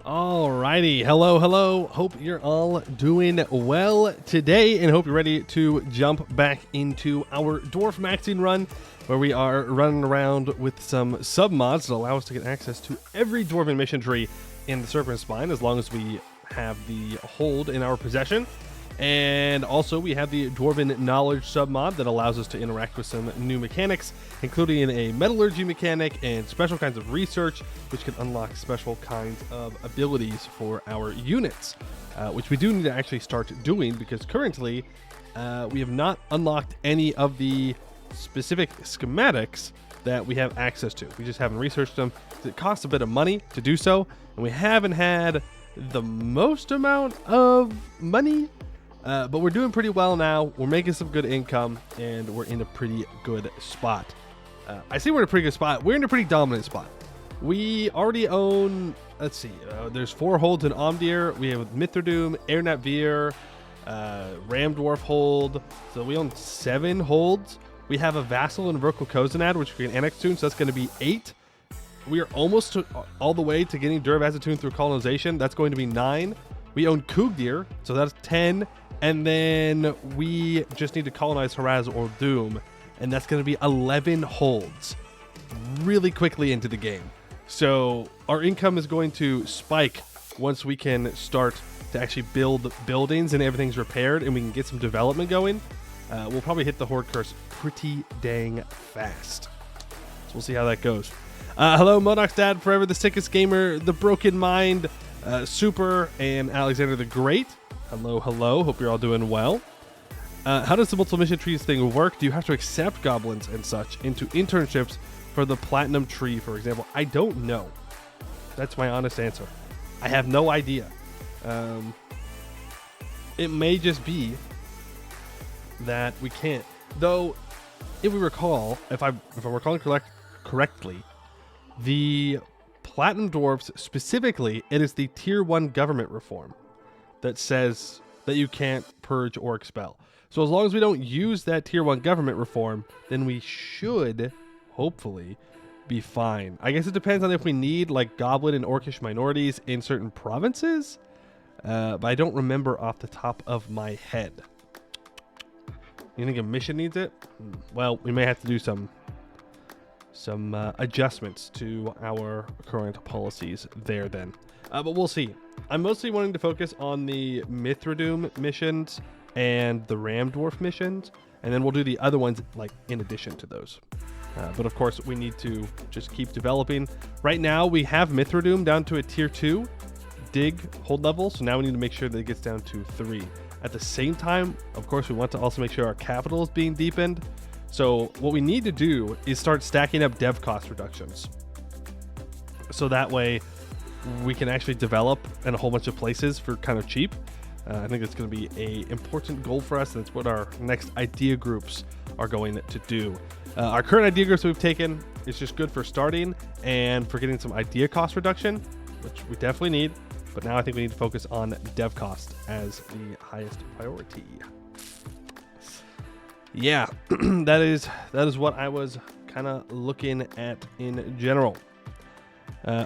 Alrighty, hello. Hope you're all doing well today, and hope you're ready to jump back into our dwarf maxing run, where we are running around with some submods that allow us to get access to every dwarven mission tree in the Serpent Spine, as long as we have the hold in our possession. And also we have the Dwarven Knowledge submod that allows us to interact with some new mechanics, including a metallurgy mechanic and special kinds of research, which can unlock special kinds of abilities for our units, which we do need to actually start doing, because currently we have not unlocked any of the specific schematics that we have access to. We just haven't researched them. It costs a bit of money to do so, and we haven't had the most amount of money. But we're doing pretty well now. We're making some good income, and we're in a pretty good spot. I say we're in a pretty good spot. We're in a pretty dominant spot. We already own, let's see, there's 4 holds in Omdir. We have Mithradoom, Airnat Veer, Ram Dwarf hold. So we own 7 holds. We have a Vassal and Verkal Kozanad, which we can annex soon, so that's going to be 8. We are almost all the way to getting Durvazatoon through colonization. That's going to be 9. We own Kugdir, so that's 10. And then we just need to colonize Haraz or Doom, and that's going to be 11 holds really quickly into the game. So our income is going to spike once we can start to actually build buildings and everything's repaired and we can get some development going. We'll probably hit the Horde Curse pretty dang fast. So we'll see how that goes. Hello, Modoc's Dad, Forever the Sickest Gamer, The Broken Mind, Super, and Alexander the Great. Hello. Hope you're all doing well. How does the multiple mission trees thing work? Do you have to accept goblins and such into internships for the platinum tree, for example? I don't know. That's my honest answer. I have no idea. It may just be that we can't. Though, if we recall, if I'm recalling correctly, the platinum dwarfs specifically, it is the tier 1 government reform that says that you can't purge or expel. So as long as we don't use that tier 1 government reform, then we should hopefully be fine. I guess it depends on if we need like goblin and orcish minorities in certain provinces, but I don't remember off the top of my head. You think a mission needs it? Well, we may have to do some adjustments to our current policies there then. But we'll see. I'm mostly wanting to focus on the Mithradoom missions and the Ram Dwarf missions, and then we'll do the other ones like in addition to those. But of course, we need to just keep developing. Right now, we have Mithradoom down to a tier 2 dig hold level, so now we need to make sure that it gets down to 3. At the same time, of course, we want to also make sure our capital is being deepened. So what we need to do is start stacking up dev cost reductions. So that way we can actually develop in a whole bunch of places for kind of cheap. I think it's going to be a important goal for us. That's what our next idea groups are going to do. Our current idea groups that we've taken is just good for starting and for getting some idea cost reduction, which we definitely need. But now I think we need to focus on dev cost as the highest priority. Yeah, that is what I was kind of looking at in general.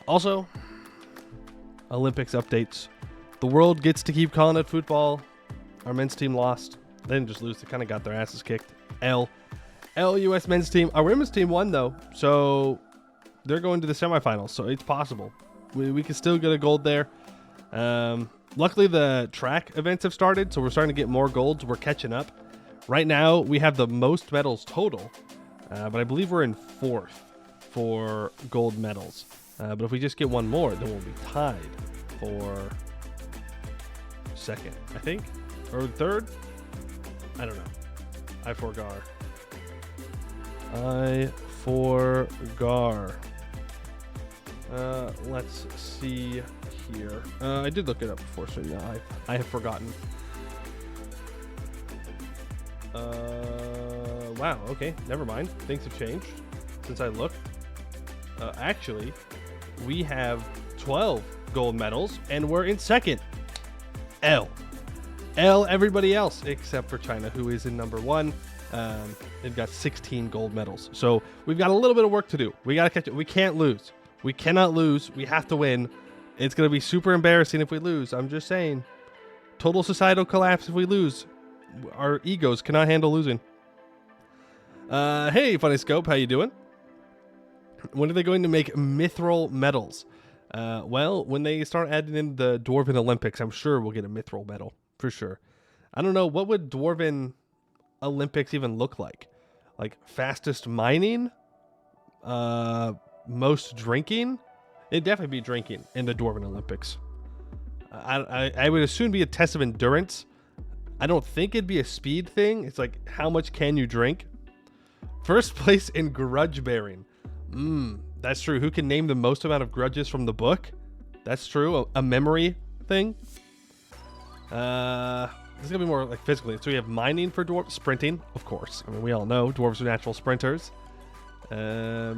Also, Olympics updates. The world gets to keep calling it football. Our men's team lost. They didn't just lose. They kind of got their asses kicked. US men's team. Our women's team won, though. So they're going to the semifinals. So it's possible. We can still get a gold there. Luckily, the track events have started. So we're starting to get more golds. We're catching up. Right now, we have the most medals total. But I believe we're in 4th for gold medals. But if we just get one more, then we'll be tied for 2nd, I think, or 3rd. I don't know. I forgot. Let's see here. I did look it up before, so yeah, I have forgotten. Wow. Okay, never mind. Things have changed since I looked. Actually, we have 12 gold medals, and we're in 2nd. Everybody else except for China, who is in number 1. They've got 16 gold medals. So we've got a little bit of work to do. We got to catch it. We can't lose. We cannot lose. We have to win. It's going to be super embarrassing if we lose. I'm just saying. Total societal collapse if we lose. Our egos cannot handle losing. Hey, Funny Scope, how you doing? When are they going to make mithril medals? Well, when they start adding in the Dwarven Olympics, I'm sure we'll get a mithril medal. For sure. I don't know. What would Dwarven Olympics even look like? Like fastest mining? Most drinking? It'd definitely be drinking in the Dwarven Olympics. I would assume be a test of endurance. I don't think it'd be a speed thing. It's like, how much can you drink? First place in grudge bearing. That's true. Who can name the most amount of grudges from the book? That's true. A memory thing. This is gonna be more like physically. So we have mining for dwarves, sprinting, of course. I mean, we all know dwarves are natural sprinters. I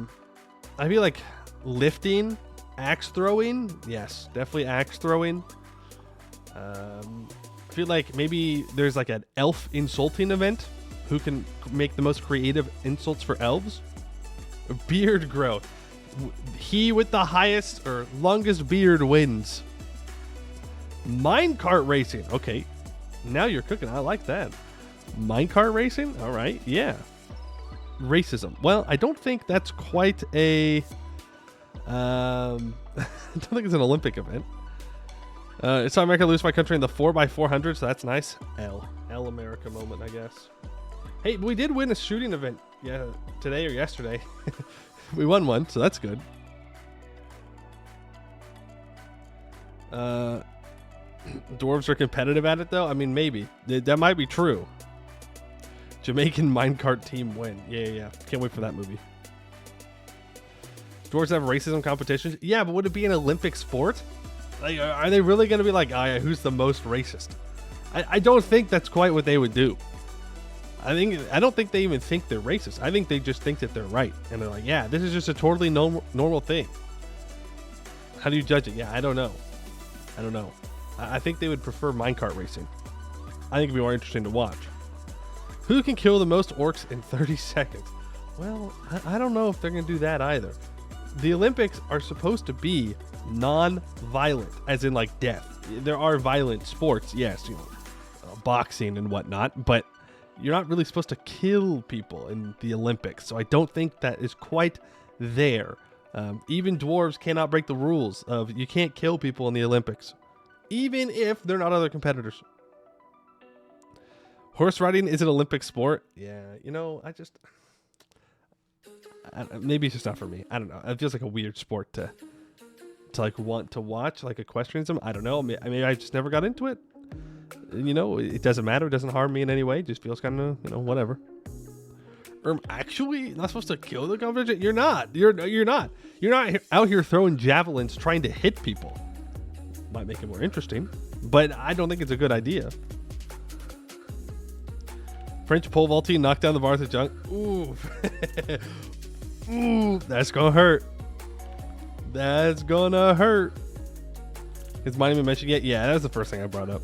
feel like lifting, axe throwing. Yes, definitely axe throwing. I feel like maybe there's like an elf insulting event. Who can make the most creative insults for elves? Beard growth. He with the highest or longest beard wins. Minecart racing. Okay, now you're cooking. I like that. Minecart racing. All right, yeah. Racism. Well, I don't think that's quite a. I don't think it's an Olympic event. It's how America lose my country in the 4x400, so that's nice. L America moment, I guess. Hey, we did win a shooting event. Yeah, today or yesterday. We won one, so that's good. Dwarves are competitive at it, though. I mean, maybe that might be true. Jamaican minecart team win. Yeah. Can't wait for that movie. Dwarves have racism competitions. Yeah, but would it be an Olympic sport? Like, are they really going to be like, oh, yeah, who's the most racist? I don't think that's quite what they would do. I don't think they even think they're racist. I think they just think that they're right, and they're like, yeah, this is just a totally normal thing. How do you judge it? Yeah, I don't know. I think they would prefer minecart racing. I think it'd be more interesting to watch. Who can kill the most orcs in 30 seconds? Well, I don't know if they're going to do that either. The Olympics are supposed to be non-violent, as in like death. There are violent sports, yes, boxing and whatnot, but you're not really supposed to kill people in the Olympics. So I don't think that is quite there. Even dwarves cannot break the rules of you can't kill people in the Olympics, even if they're not other competitors. Horse riding is an Olympic sport. Yeah, maybe it's just not for me. I don't know. It feels like a weird sport to like want to watch, like equestrianism. I don't know. Maybe I just never got into it. It doesn't matter. It doesn't harm me in any way. It just feels kind of, whatever. Actually, not supposed to kill the competition. You're not. You're not. You're not out here throwing javelins trying to hit people. Might make it more interesting, but I don't think it's a good idea. French pole vaulting knocked down the bar with a junk. Ooh. Ooh, that's gonna hurt. That's gonna hurt. Is mine even mentioned yet? Yeah, that's the first thing I brought up.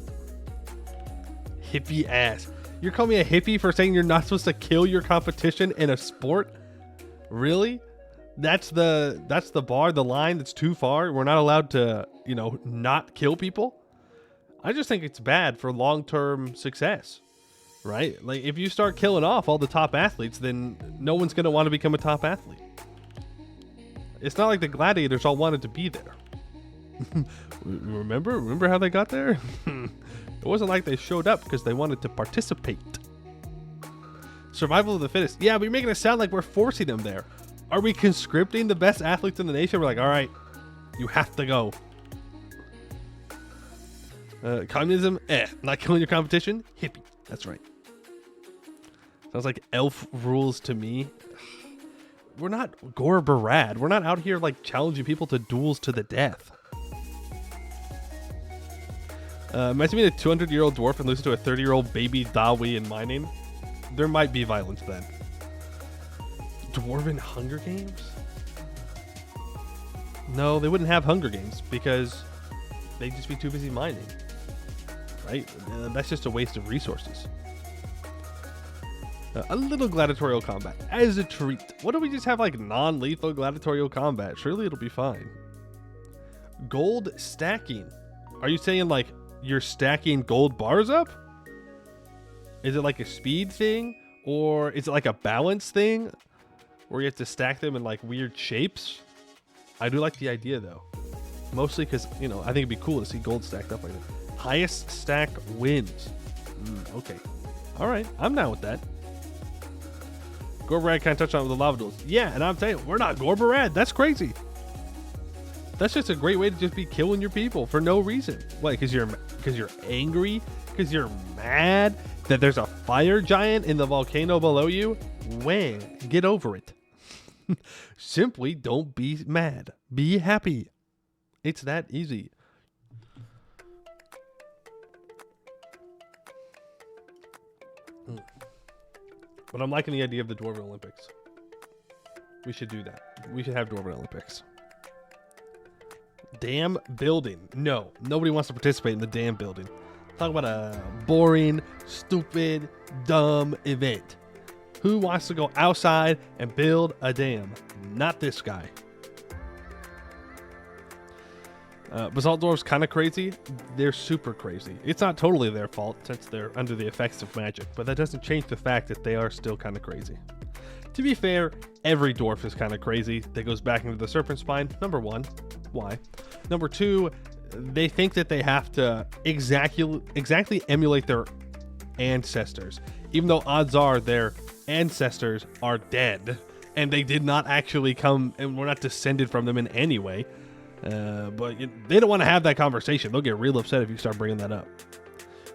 Hippie ass. You're calling me a hippie for saying you're not supposed to kill your competition in a sport? Really? That's the bar, the line that's too far. We're not allowed to, not kill people. I just think it's bad for long-term success, right? Like if you start killing off all the top athletes, then no one's going to want to become a top athlete. It's not like the gladiators all wanted to be there. Remember how they got there? It wasn't like they showed up because they wanted to participate. Survival of the fittest. Yeah, but you're making it sound like we're forcing them there. Are we conscripting the best athletes in the nation? We're like, all right, you have to go. Communism? Not killing your competition? Hippie. That's right. Sounds like elf rules to me. We're not Gore Barad. We're not out here like challenging people to duels to the death. Imagine being a 200-year-old dwarf and losing to a 30-year-old baby Dawi in mining. There might be violence then. Dwarven Hunger Games? No, they wouldn't have Hunger Games because they'd just be too busy mining. Right? That's just a waste of resources. A little gladiatorial combat as a treat. What if we just have like non-lethal gladiatorial combat? Surely it'll be fine. Gold stacking. Are you saying like you're stacking gold bars up? Is it like a speed thing? Or is it like a balance thing? Where you have to stack them in like weird shapes? I do like the idea though. Mostly because, you know, I think it'd be cool to see gold stacked up like that. Highest stack wins. Okay. All right. I'm down with that. Gorbarad kind of touched on it with the lava duels. Yeah, and I'm telling you, we're not Gorbarad. That's crazy. That's just a great way to just be killing your people for no reason. What? Because you're angry? Because you're mad that there's a fire giant in the volcano below you? Well, get over it. Simply don't be mad. Be happy. It's that easy. But I'm liking the idea of the Dwarven Olympics. We should do that. We should have Dwarven Olympics. Dam building. No, nobody wants to participate in the dam building. Talk about a boring, stupid, dumb event. Who wants to go outside and build a dam? Not this guy. Basalt Dwarves kind of crazy. They're super crazy. It's not totally their fault since they're under the effects of magic, but that doesn't change the fact that they are still kind of crazy. To be fair, every dwarf is kind of crazy that goes back into the serpent spine. Number one, why? Number two, they think that they have to exactly emulate their ancestors, even though odds are their ancestors are dead and they did not actually come and were not descended from them in any way. But they don't want to have that conversation. They'll get real upset if you start bringing that up.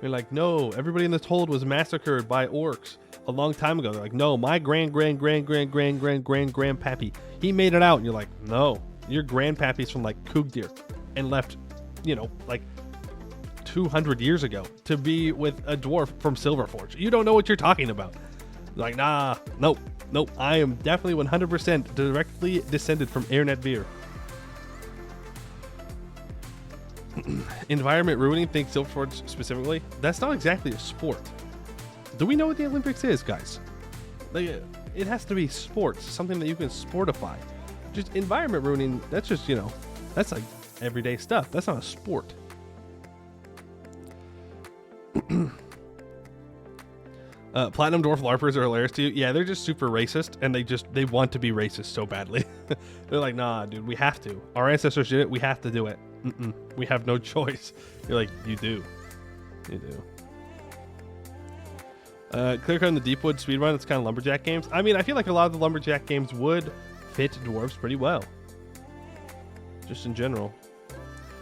They're like, no, everybody in this hold was massacred by orcs a long time ago. They're like, no, my grandpappy, he made it out. And you're like, no, your grandpappy's from like Kugdir and left, you know, like 200 years ago to be with a dwarf from Silverforge. You don't know what you're talking about. Like, nah, nope. I am definitely 100% directly descended from Ernet Veer. Environment ruining, think Silverforge specifically. That's not exactly a sport. Do we know what the Olympics is, guys? Like, it has to be sports, something that you can sportify. Just environment ruining, that's just, you know, that's like everyday stuff. That's not a sport. Platinum Dwarf LARPers are hilarious to you. Yeah, they're just super racist, and they want to be racist so badly. They're like, nah, dude, we have to. Our ancestors did it. We have to do it. We have no choice. You're like, you do. You do. Clear Cut in the Deepwood speedrun. It's kind of lumberjack games. I mean, I feel like a lot of the lumberjack games would fit dwarves pretty well. Just in general.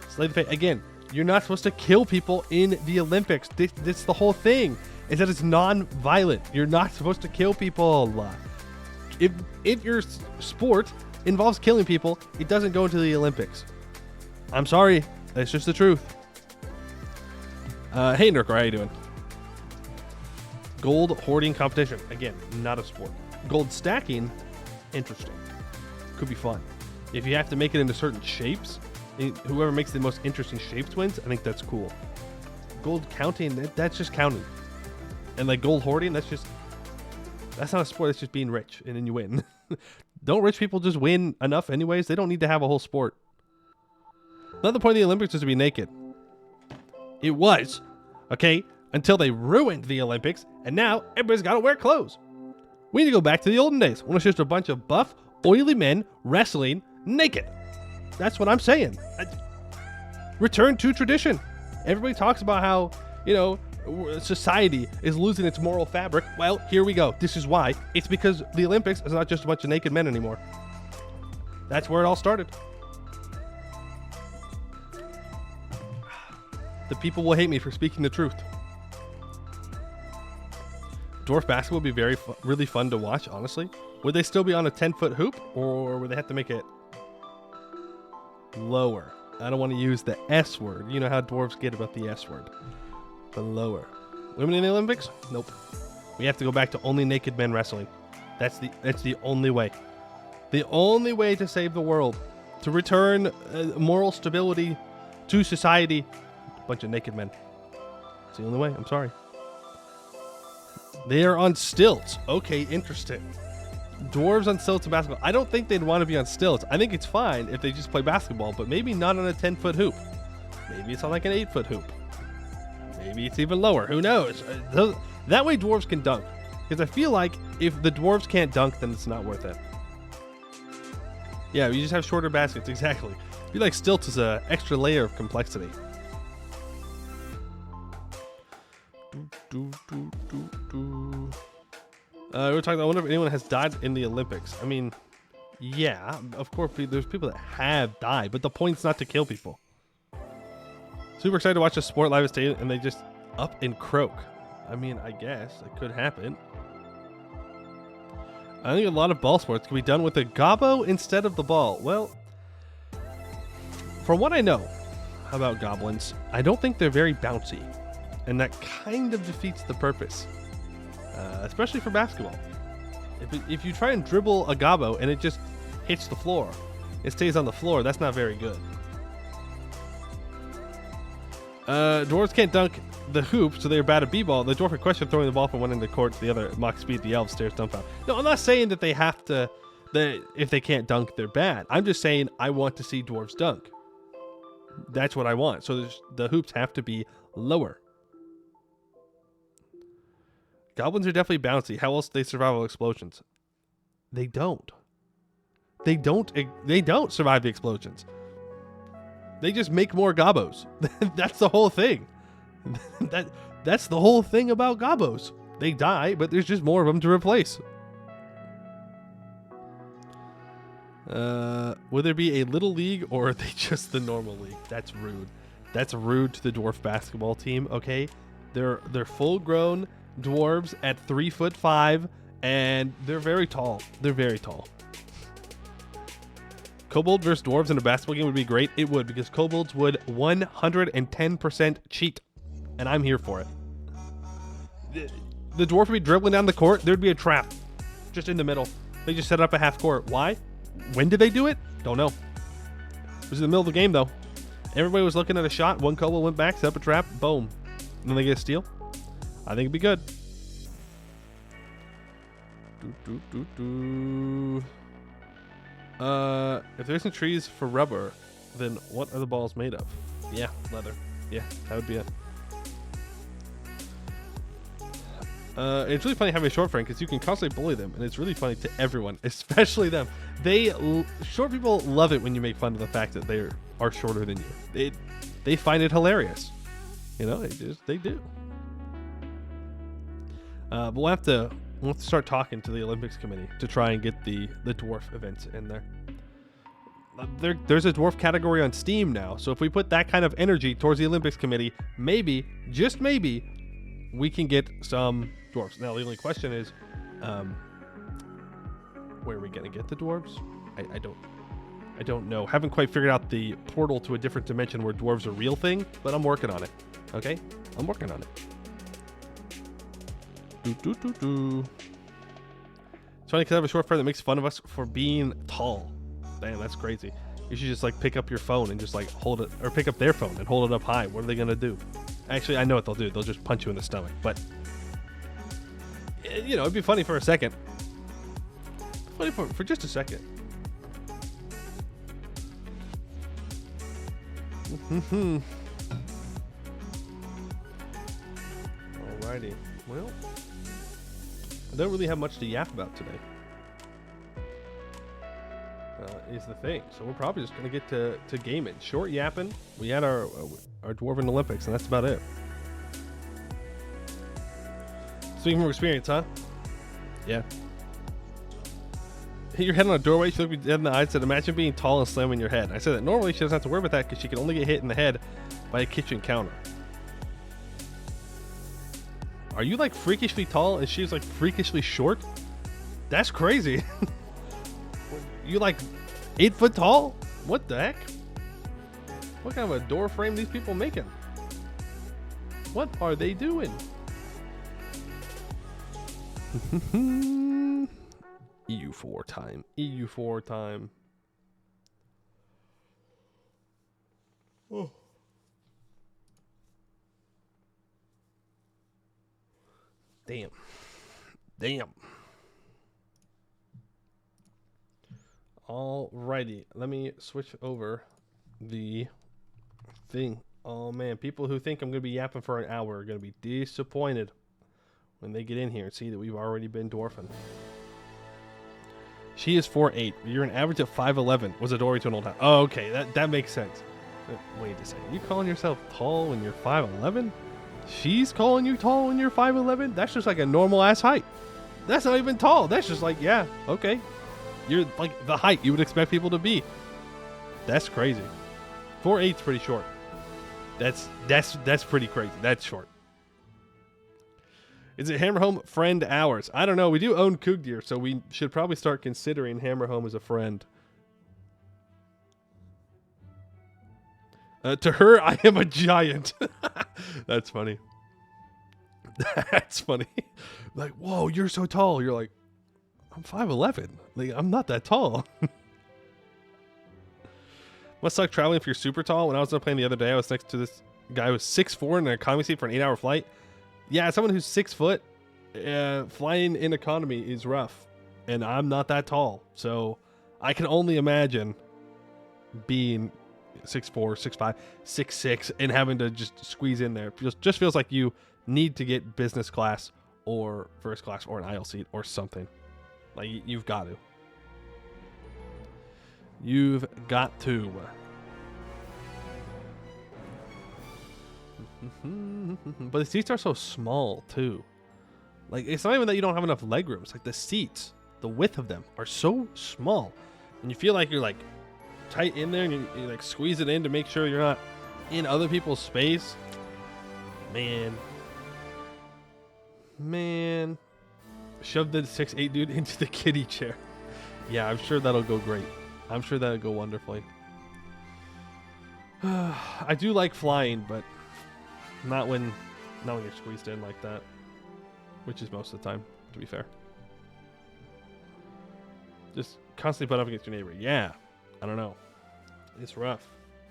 Slay the Fate. Again, you're not supposed to kill people in the Olympics. This the whole thing. Is that it's non-violent. You're not supposed to kill people. If your sport involves killing people, it doesn't go into the Olympics. I'm sorry. That's just the truth. Hey, Nurker, how you doing? Gold hoarding competition. Again, not a sport. Gold stacking, interesting. Could be fun. If you have to make it into certain shapes, whoever makes the most interesting shapes wins. I think that's cool. Gold counting, that's just counting. And like gold hoarding, that's not a sport. That's just being rich, and then you win. Don't rich people just win enough anyways? They don't need to have a whole sport. Another point of the Olympics is to be naked. It was, okay, until they ruined the Olympics, and now everybody's got to wear clothes. We need to go back to the olden days when it's just a bunch of buff, oily men wrestling naked. That's what I'm saying. Return to tradition. Everybody talks about how, you know, society is losing its moral fabric. Well, here we go. This is why. It's because the Olympics is not just a bunch of naked men anymore. That's where it all started. The people will hate me for speaking the truth. Dwarf basketball would be really fun to watch, honestly. Would they still be on a 10-foot hoop, or would they have to make it lower? I don't want to use the S word. You know how dwarves get about the S word. But lower. Women in the Olympics? Nope. We have to go back to only naked men wrestling. That's the only way. The only way to save the world, to return moral stability to society. A bunch of naked men. It's the only way. I'm sorry. They are on stilts. Okay, interesting. Dwarves on stilts and basketball. I don't think they'd want to be on stilts. I think it's fine if they just play basketball, but maybe not on a 10-foot hoop. Maybe it's on like an 8-foot hoop. Maybe it's even lower. Who knows? That way dwarves can dunk. Because I feel like if the dwarves can't dunk, then it's not worth it. Yeah, you just have shorter baskets. Exactly. I feel like stilts is an extra layer of complexity. We're talking. I wonder if anyone has died in the Olympics. I mean, yeah, of course, there's people that have died, but the point's not to kill people. Super excited to watch a sport live at stadium, and they just up and croak. I mean, I guess it could happen. I think a lot of ball sports can be done with a gobbo instead of the ball. Well, from what I know about goblins, I don't think they're very bouncy, and that kind of defeats the purpose. Especially for basketball. If you try and dribble a gobbo and it just hits the floor, it stays on the floor, that's not very good. Dwarves can't dunk the hoop, so they're bad at b-ball. The dwarf requested throwing the ball from one end of the court to the other at mock speed. The elf stares dumbfounded. No, I'm not saying that they have to, that if they can't dunk, they're bad. I'm just saying I want to see dwarves dunk. That's what I want. So the hoops have to be lower. Goblins are definitely bouncy. How else do they survive all explosions? They don't. They don't survive the explosions. They just make more gobbos. That's the whole thing. That's the whole thing about gobbos. They die, but there's just more of them to replace. Will there be a little league, or are they just the normal league? That's rude. That's rude to the dwarf basketball team. Okay, they're full grown dwarves at 3'5", and they're very tall. They're very tall. Kobold versus dwarves in a basketball game would be great. It would, because kobolds would 110% cheat, and I'm here for it. The dwarf would be dribbling down the court. There'd be a trap just in the middle. They just set up a half court. Why? When did they do it? Don't know. It was in the middle of the game, though. Everybody was looking at a shot. One kobold went back, set up a trap. Boom. And then they get a steal. I think it'd be good. If there isn't trees for rubber, then what are the balls made of? Yeah, leather. Yeah, that would be it. It's really funny having a short friend because you can constantly bully them, and it's really funny to everyone, especially them. Short people love it when you make fun of the fact that they are shorter than you. They find it hilarious. You know, they do. But we'll have to start talking to the Olympics committee to try and get the dwarf events in there. There's a dwarf category on Steam now, so if we put that kind of energy towards the Olympics committee, maybe, just maybe, we can get some dwarves. Now the only question is, where are we gonna get the dwarves? I don't know. Haven't quite figured out the portal to a different dimension where dwarves are a real thing, but I'm working on it. Okay, I'm working on it. It's funny because I have a short friend that makes fun of us for being tall. Damn, that's crazy. You should just like pick up your phone and just like hold it, or pick up their phone and hold it up high. What are they gonna do? Actually, I know what they'll do. They'll just punch you in the stomach. But you know, it'd be funny for a second. Funny for just a second. Alrighty. Well, I don't really have much to yap about today. Is the thing. So we're probably just going to get to gaming. Short yapping. We had our Dwarven Olympics, and that's about it. Speaking from experience, huh? Yeah. Hit your head on a doorway, she looked me dead in the eye and said, imagine being tall and slamming your head. I said that normally she doesn't have to worry about that because she can only get hit in the head by a kitchen counter. Are you like freakishly tall and she's like freakishly short? That's crazy. You like 8 foot tall? What the heck? What kind of a door frame these people making? What are they doing? EU4 time. EU4 time. Oh. Damn. Alrighty, let me switch over the thing. Oh man, people who think I'm going to be yapping for an hour are going to be disappointed when they get in here and see that we've already been dwarfing. She is 4'8". You're an average of 5'11". Was a doorway to an old house. Oh, okay, that makes sense. Wait a second. You calling yourself tall when you're 5'11"? She's calling you tall when you're 5'11"? That's just like a normal ass height. That's not even tall. That's just like, yeah, okay. You're like the height you would expect people to be. That's crazy. 4'8's pretty short. That's pretty crazy. That's short. Is it Hammerhome friend hours? I don't know. We do own Kugdir, so we should probably start considering Hammerhome as a friend. To her, I am a giant. That's funny. That's funny. Like, whoa, you're so tall. You're like, I'm 5'11". Like, I'm not that tall. Must suck traveling if you're super tall. When I was on a plane the other day, I was next to this guy who was 6'4" in an economy seat for an 8-hour flight. Yeah, someone who's 6 foot flying in economy is rough. And I'm not that tall. So I can only imagine being 6'4", 6'5", 6'6", and having to just squeeze in there. Just feels like you need to get business class or first class or an aisle seat or something. Like, you've got to. You've got to. But the seats are so small, too. Like, it's not even that you don't have enough legroom. It's like the seats, the width of them are so small. And you feel like you're, like, tight in there, and you like, squeeze it in to make sure you're not in other people's space. Man. Shove the 6'8" dude into the kiddie chair. Yeah, I'm sure that'll go great. I'm sure that'll go wonderfully. I do like flying, but not when you're squeezed in like that. Which is most of the time, to be fair. Just constantly put up against your neighbor. Yeah. I don't know. It's rough.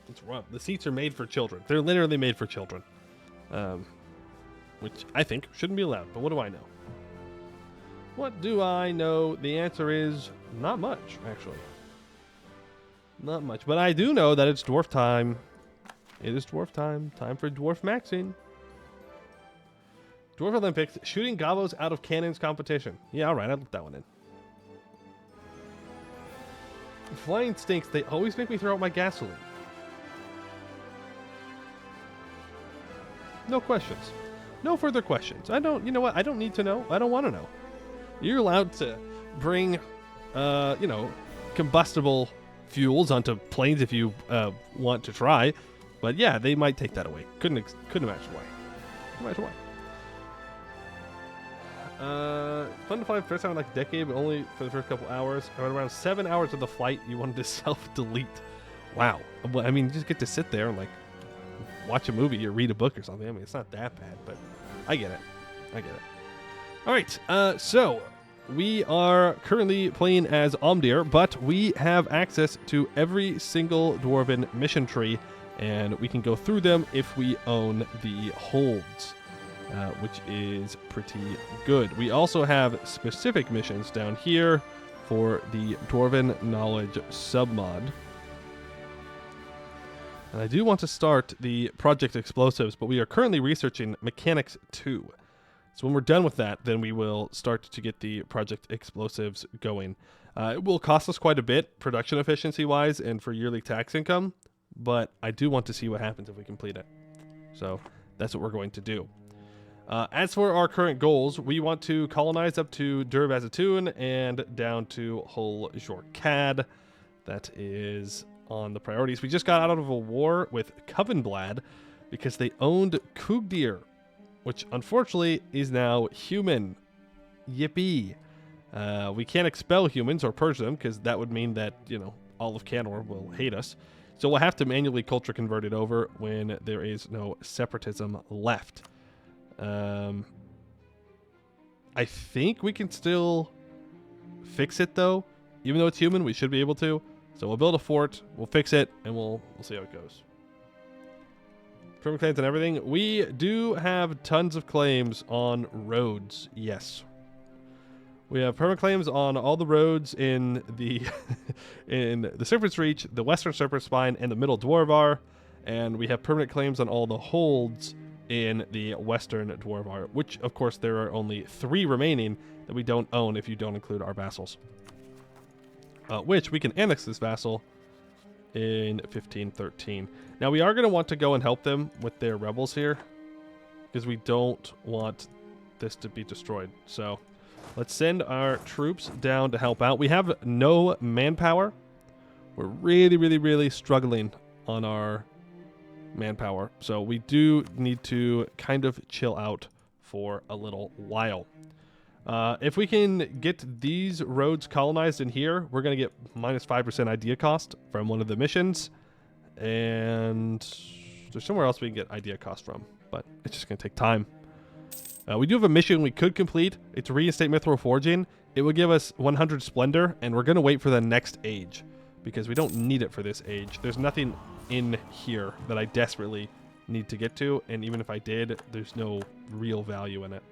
It's rough. The seats are made for children. They're literally made for children. Which I think shouldn't be allowed. But what do I know? What do I know? The answer is not much, actually. Not much. But I do know that it's dwarf time. It is dwarf time. Time for dwarf maxing. Dwarf Olympics. Shooting gobos out of cannons competition. Yeah, all right. I'll put that one in. Flying stinks. They always make me throw out my gasoline. No questions. No further questions. I don't, you know what? I don't need to know. I don't want to know. You're allowed to bring, combustible fuels onto planes if you want to try. But yeah, they might take that away. Couldn't imagine why. Imagine why. Fun to fly the first time in like a decade, but only for the first couple hours. Around 7 hours of the flight, you wanted to self-delete. Wow. I mean, you just get to sit there and like watch a movie or read a book or something. I mean, it's not that bad, but I get it. All right. So we are currently playing as Omdir, but we have access to every single Dwarven mission tree, and we can go through them if we own the holds. Which is pretty good. We also have specific missions down here for the Dwarven Knowledge submod. And I do want to start the Project Explosives, but we are currently researching Mechanics 2. So when we're done with that, then we will start to get the Project Explosives going. It will cost us quite a bit, production efficiency-wise, and for yearly tax income, but I do want to see what happens if we complete it. So that's what we're going to do. As for our current goals, we want to colonize up to Durvazatoon and down to Hull Jorkad. That is on the priorities. We just got out of a war with Covenblad because they owned Kugdir, which unfortunately is now human. Yippee. We can't expel humans or purge them because that would mean that, all of Canor will hate us. So we'll have to manually culture convert it over when there is no separatism left. I think we can still fix it though. Even though it's human, we should be able to. So we'll build a fort, we'll fix it, and we'll see how it goes. Permanent claims and everything. We do have tons of claims on roads, yes. We have permanent claims on all the roads in the in the Serpent's Reach, the Western Serpent Spine, and the Middle Dwarvar, and we have permanent claims on all the holds in the Western Dwarvar, which, of course, there are only 3 remaining that we don't own if you don't include our vassals. Which we can annex this vassal in 1513. Now, we are going to want to go and help them with their rebels here, because we don't want this to be destroyed. So let's send our troops down to help out. We have no manpower. We're really, really, really struggling on our manpower. So we do need to kind of chill out for a little while. If we can get these roads colonized in here, we're going to get minus 5% idea cost from one of the missions. And there's somewhere else we can get idea cost from, but it's just going to take time. We do have a mission we could complete. It's reinstate Mithril Forging. It will give us 100 Splendor, and we're going to wait for the next age because we don't need it for this age. There's nothing in here that I desperately need to get to, and even if I did, there's no real value in it.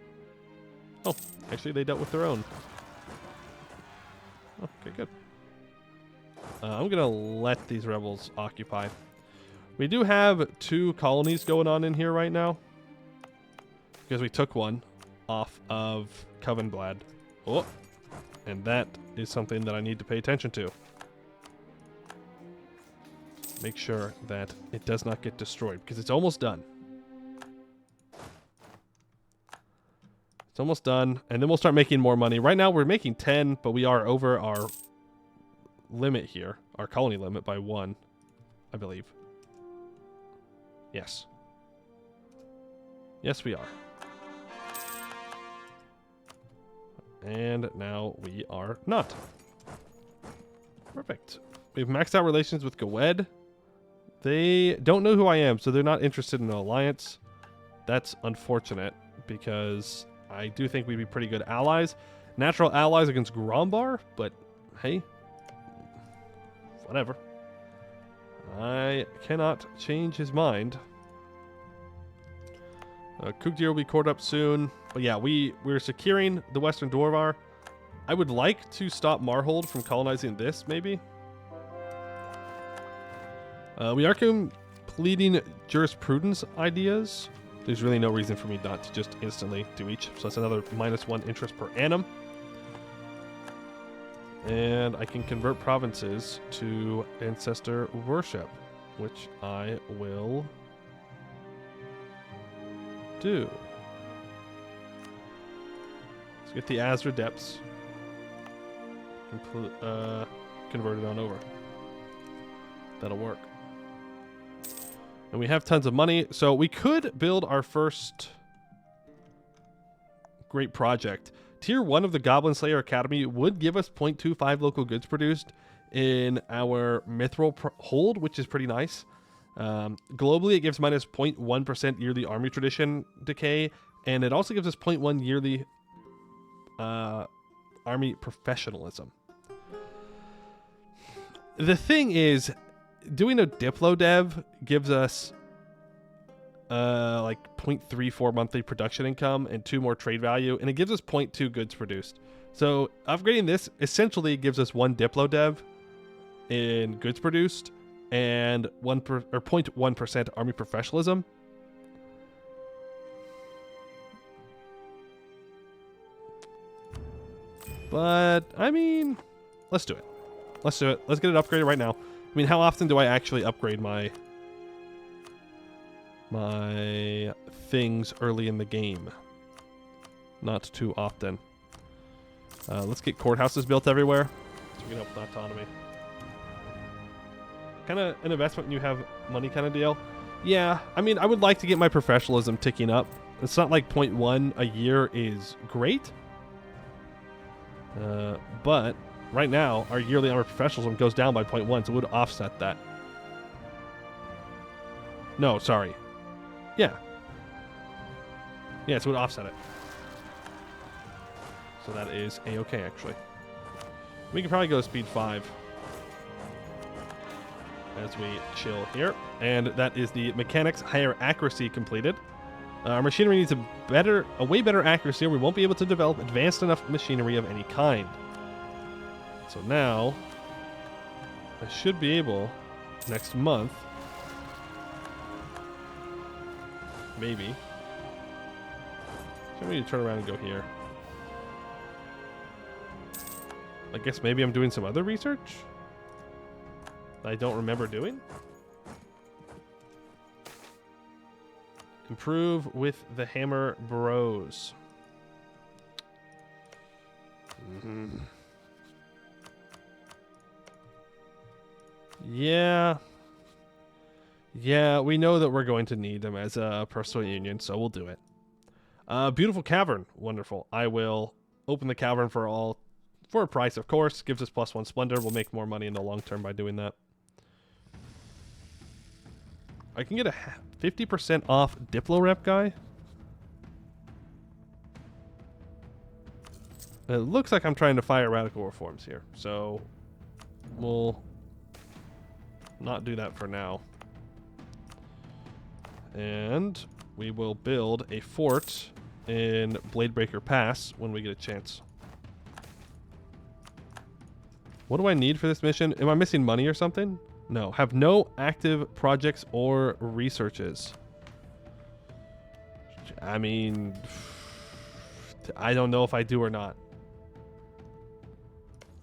Oh, actually they dealt with their own. Okay, good. I'm going to let these rebels occupy. We do have 2 colonies going on in here right now, because we took one off of Covenblad. Oh, and that is something that I need to pay attention to. Make sure that it does not get destroyed, because it's almost done. It's almost done, and then we'll start making more money. Right now we're making 10, but we are over our limit here, our colony limit by 1, I believe. Yes. Yes, we are. And now we are not. Perfect. We've maxed out relations with Gwed. They don't know who I am, so they're not interested in an alliance. That's unfortunate, because I do think we'd be pretty good allies. Natural allies against Grombar, but hey, whatever. I cannot change his mind. Kugdir will be caught up soon. But yeah, we're securing the Western Dwarvar. I would like to stop Marhold from colonizing this, maybe. We are completing jurisprudence ideas. There's really no reason for me not to just instantly do each. So that's another -1 interest per annum. And I can convert provinces to ancestor worship, which I will do. Let's get the Azra Depths converted on over. That'll work. And we have tons of money, so we could build our first great project. Tier 1 of the Goblin Slayer Academy would give us 0.25 local goods produced in our Mithril hold, which is pretty nice. Globally, it gives minus 0.1% yearly army tradition decay, and it also gives us 0.1 yearly army professionalism. The thing is, doing a Diplo dev gives us like 0.34 monthly production income and 2 more trade value, and it gives us 0.2 goods produced. So upgrading this essentially gives us 1 Diplo dev in goods produced and 0.1% army professionalism. But I mean, let's do it. Let's do it. Let's get it upgraded right now. I mean, how often do I actually upgrade my things early in the game? Not too often. Let's get courthouses built everywhere so we can help with autonomy. Kind of an investment when you have money kind of deal. Yeah, I mean, I would like to get my professionalism ticking up. It's not like 0.1 a year is great. But right now, our yearly armor professionalism goes down by 0.1, so it would offset that. No, sorry. Yeah. Yeah, so it would offset it. So that is A-okay, actually. We can probably go to speed 5 as we chill here. And that is the mechanics higher accuracy completed. Our machinery needs a way better accuracy, or we won't be able to develop advanced enough machinery of any kind. So now, I should be able, next month, maybe. So we need to turn around and go here. I guess maybe I'm doing some other research I don't remember doing. Improve with the Hammer Bros. Yeah. Yeah, we know that we're going to need them as a personal union, so we'll do it. Beautiful cavern. Wonderful. I will open the cavern for a price, of course. Gives us +1 splendor. We'll make more money in the long term by doing that. I can get a 50% off Diplo rep guy. It looks like I'm trying to fire radical reforms here, so we'll not do that for now. And we will build a fort in Bladebreaker Pass when we get a chance. What do I need for this mission? Am I missing money or something? No. Have no active projects or researches. I mean, I don't know if I do or not.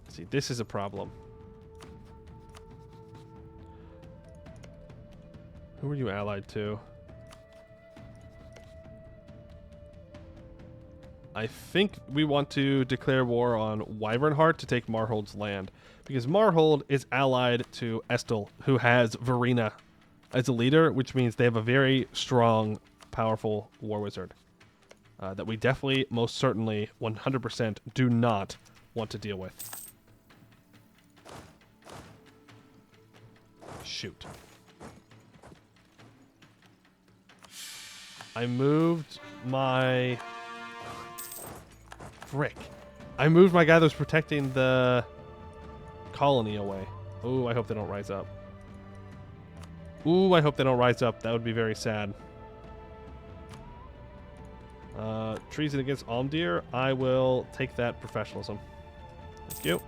See, this is a problem. Who are you allied to? I think we want to declare war on Wyvernheart to take Marhold's land, because Marhold is allied to Estel, who has Verena as a leader, which means they have a very strong, powerful war wizard that we definitely, most certainly, 100% do not want to deal with. Shoot. I moved my... Frick. I moved my guy that was protecting the colony away. Ooh, I hope they don't rise up. Ooh, I hope they don't rise up. That would be very sad. Treason against Almdir. I will take that professionalism. Thank you.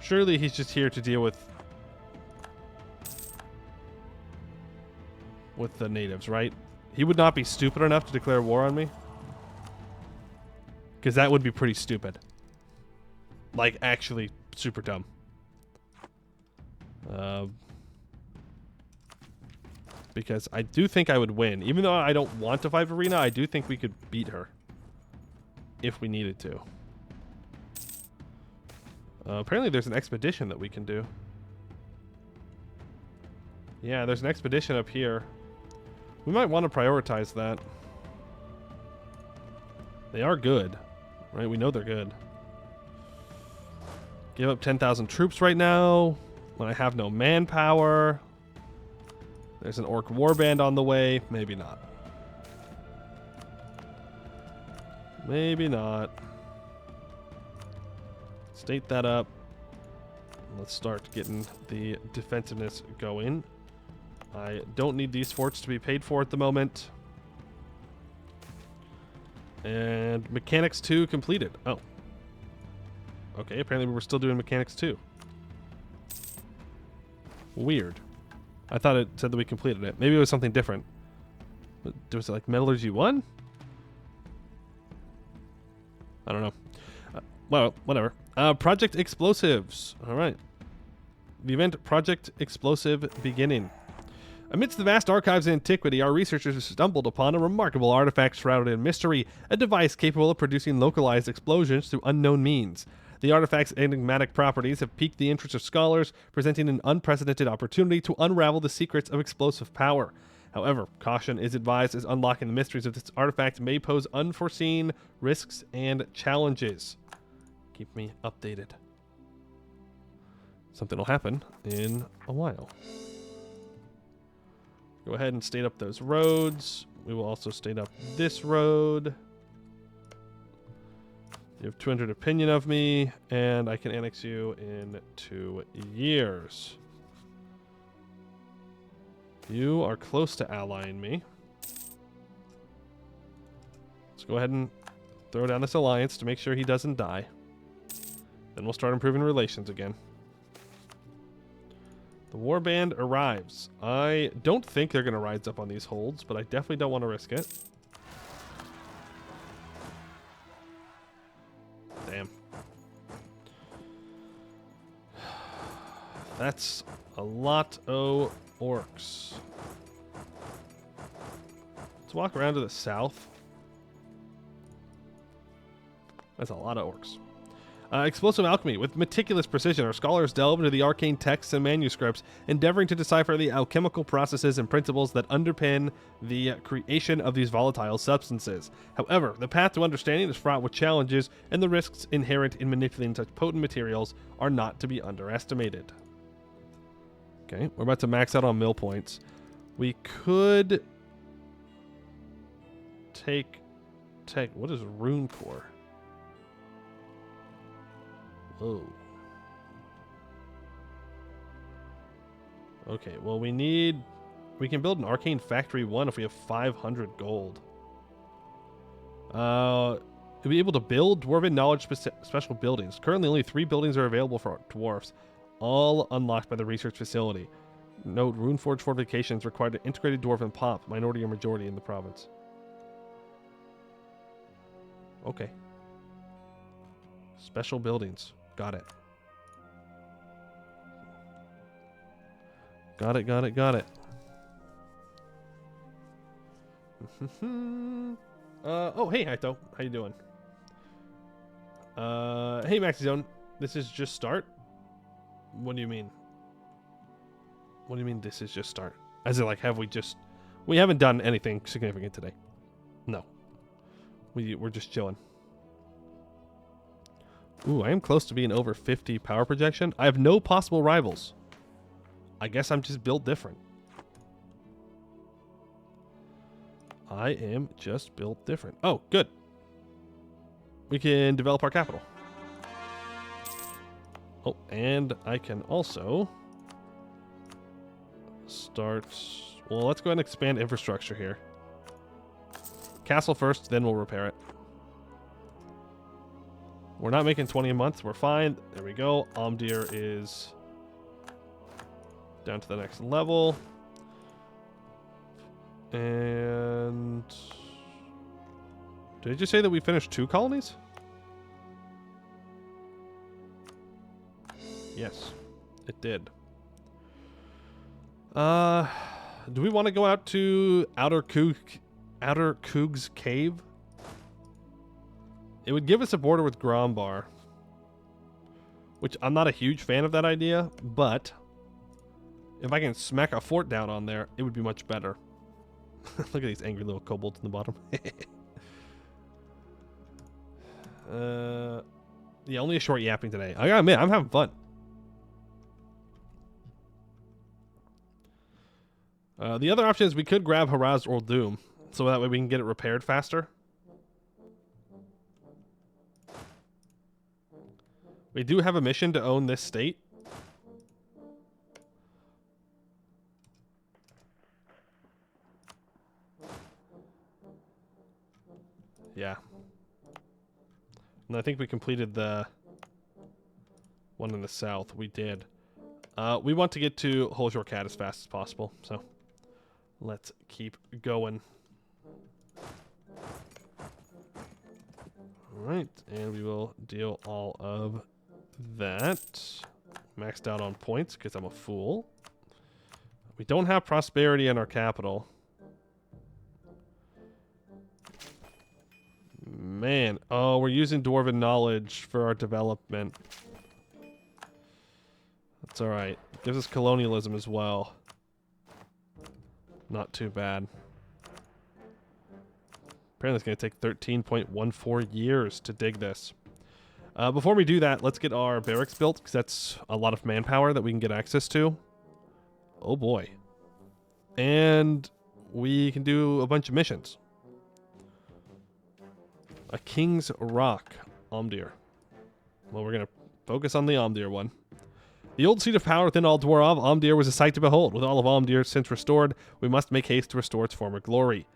Surely he's just here to deal with the natives, right? He would not be stupid enough to declare war on me. Because that would be pretty stupid. Like, actually super dumb. Because I do think I would win. Even though I don't want to fight Verena, I do think we could beat her. If we needed to. Apparently there's an expedition that we can do. Yeah, there's an expedition up here. We might want to prioritize that. They are good. Right? We know they're good. Give up 10,000 troops right now when I have no manpower. There's an orc warband on the way. Maybe not. Maybe not. State that up. Let's start getting the defensiveness going. I don't need these forts to be paid for at the moment. And Mechanics 2 completed. Oh. Okay, apparently we were still doing Mechanics 2. Weird. I thought it said that we completed it. Maybe it was something different. Was it like Metallurgy 1? I don't know. Well, whatever. Project Explosives. All right. The event Project Explosive beginning. Amidst the vast archives of antiquity, our researchers stumbled upon a remarkable artifact shrouded in mystery, a device capable of producing localized explosions through unknown means. The artifact's enigmatic properties have piqued the interest of scholars, presenting an unprecedented opportunity to unravel the secrets of explosive power. However, caution is advised, as unlocking the mysteries of this artifact may pose unforeseen risks and challenges. Keep me updated. Something will happen in a while. Go ahead and state up those roads. We will also state up this road. You have 200 opinion of me, and I can annex you in 2 years. You are close to allying me. Let's go ahead and throw down this alliance to make sure he doesn't die. Then we'll start improving relations again. The warband arrives. I don't think they're going to rise up on these holds, but I definitely don't want to risk it. Damn. That's a lot of orcs. Let's walk around to the south. That's a lot of orcs. Explosive alchemy. With meticulous precision, our scholars delve into the arcane texts and manuscripts, endeavoring to decipher the alchemical processes and principles that underpin the creation of these volatile substances. However, the path to understanding is fraught with challenges, and the risks inherent in manipulating such potent materials are not to be underestimated. Okay, we're about to max out on mill points. We could take what is rune core? Whoa. Okay, well we can build an arcane factory 1 if we have 500 gold. We'll be able to build dwarven knowledge special buildings. Currently only 3 buildings are available for dwarfs, all unlocked by the research facility. Note, Runeforge fortifications required an integrated dwarven pop, minority or majority in the province. Okay. Special buildings. Got it. Got it. Oh, hey, Hytho. How you doing? Hey, Maxizone. This is just start? What do you mean? What do you mean this is just start? As in, like, we haven't done anything significant today. No. We're just chilling. Ooh, I am close to being over 50 power projection. I have no possible rivals. I guess I'm just built different. I am just built different. Oh, good. We can develop our capital. Oh, and I can also start... Well, let's go ahead and expand infrastructure here. Castle first, then we'll repair it. We're not making 20 a month. We're fine. There we go. Omdir is down to the next level. And... Did I just say that we finished 2 colonies? Yes, it did. Do we want to go out to Outer Coog's Cave? It would give us a border with Grombar, which I'm not a huge fan of that idea, but if I can smack a fort down on there, it would be much better. Look at these angry little kobolds in the bottom. Yeah, only a short yapping today. I gotta admit, I'm having fun. The other option is we could grab Haraz or Doom, so that way we can get it repaired faster. We do have a mission to own this state. Yeah. And I think we completed the one in the south. We did. We want to get to Holshore Cat as fast as possible, so let's keep going. Alright, and we will deal all of that. Maxed out on points because I'm a fool. We don't have prosperity in our capital. Man, oh, we're using Dwarven knowledge for our development. That's alright. Gives us colonialism as well. Not too bad. Apparently it's going to take 13.14 years to dig this. Before we do that, let's get our barracks built, because that's a lot of manpower that we can get access to. Oh boy. And we can do a bunch of missions. A King's Rock, Omdir. Well, we're going to focus on the Omdir one. The old seat of power within all Dwarf Omdir was a sight to behold. With all of Omdir since restored, we must make haste to restore its former glory.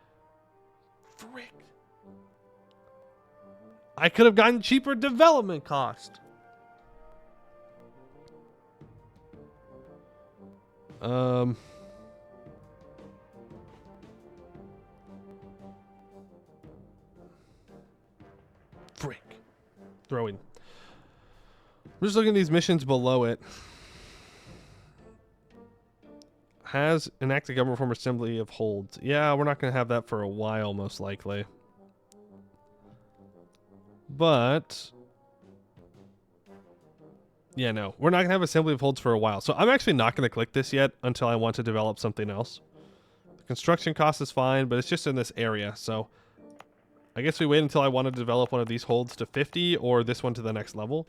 Frick. I could have gotten cheaper development cost. Frick. Throwing. I'm just looking at these missions below it. Has enacted government form assembly of holds. Yeah, we're not going to have that for a while, most likely. But yeah, no, we're not going to have assembly of holds for a while. So I'm actually not going to click this yet until I want to develop something else. The construction cost is fine, but it's just in this area. So I guess we wait until I want to develop one of these holds to 50 or this one to the next level.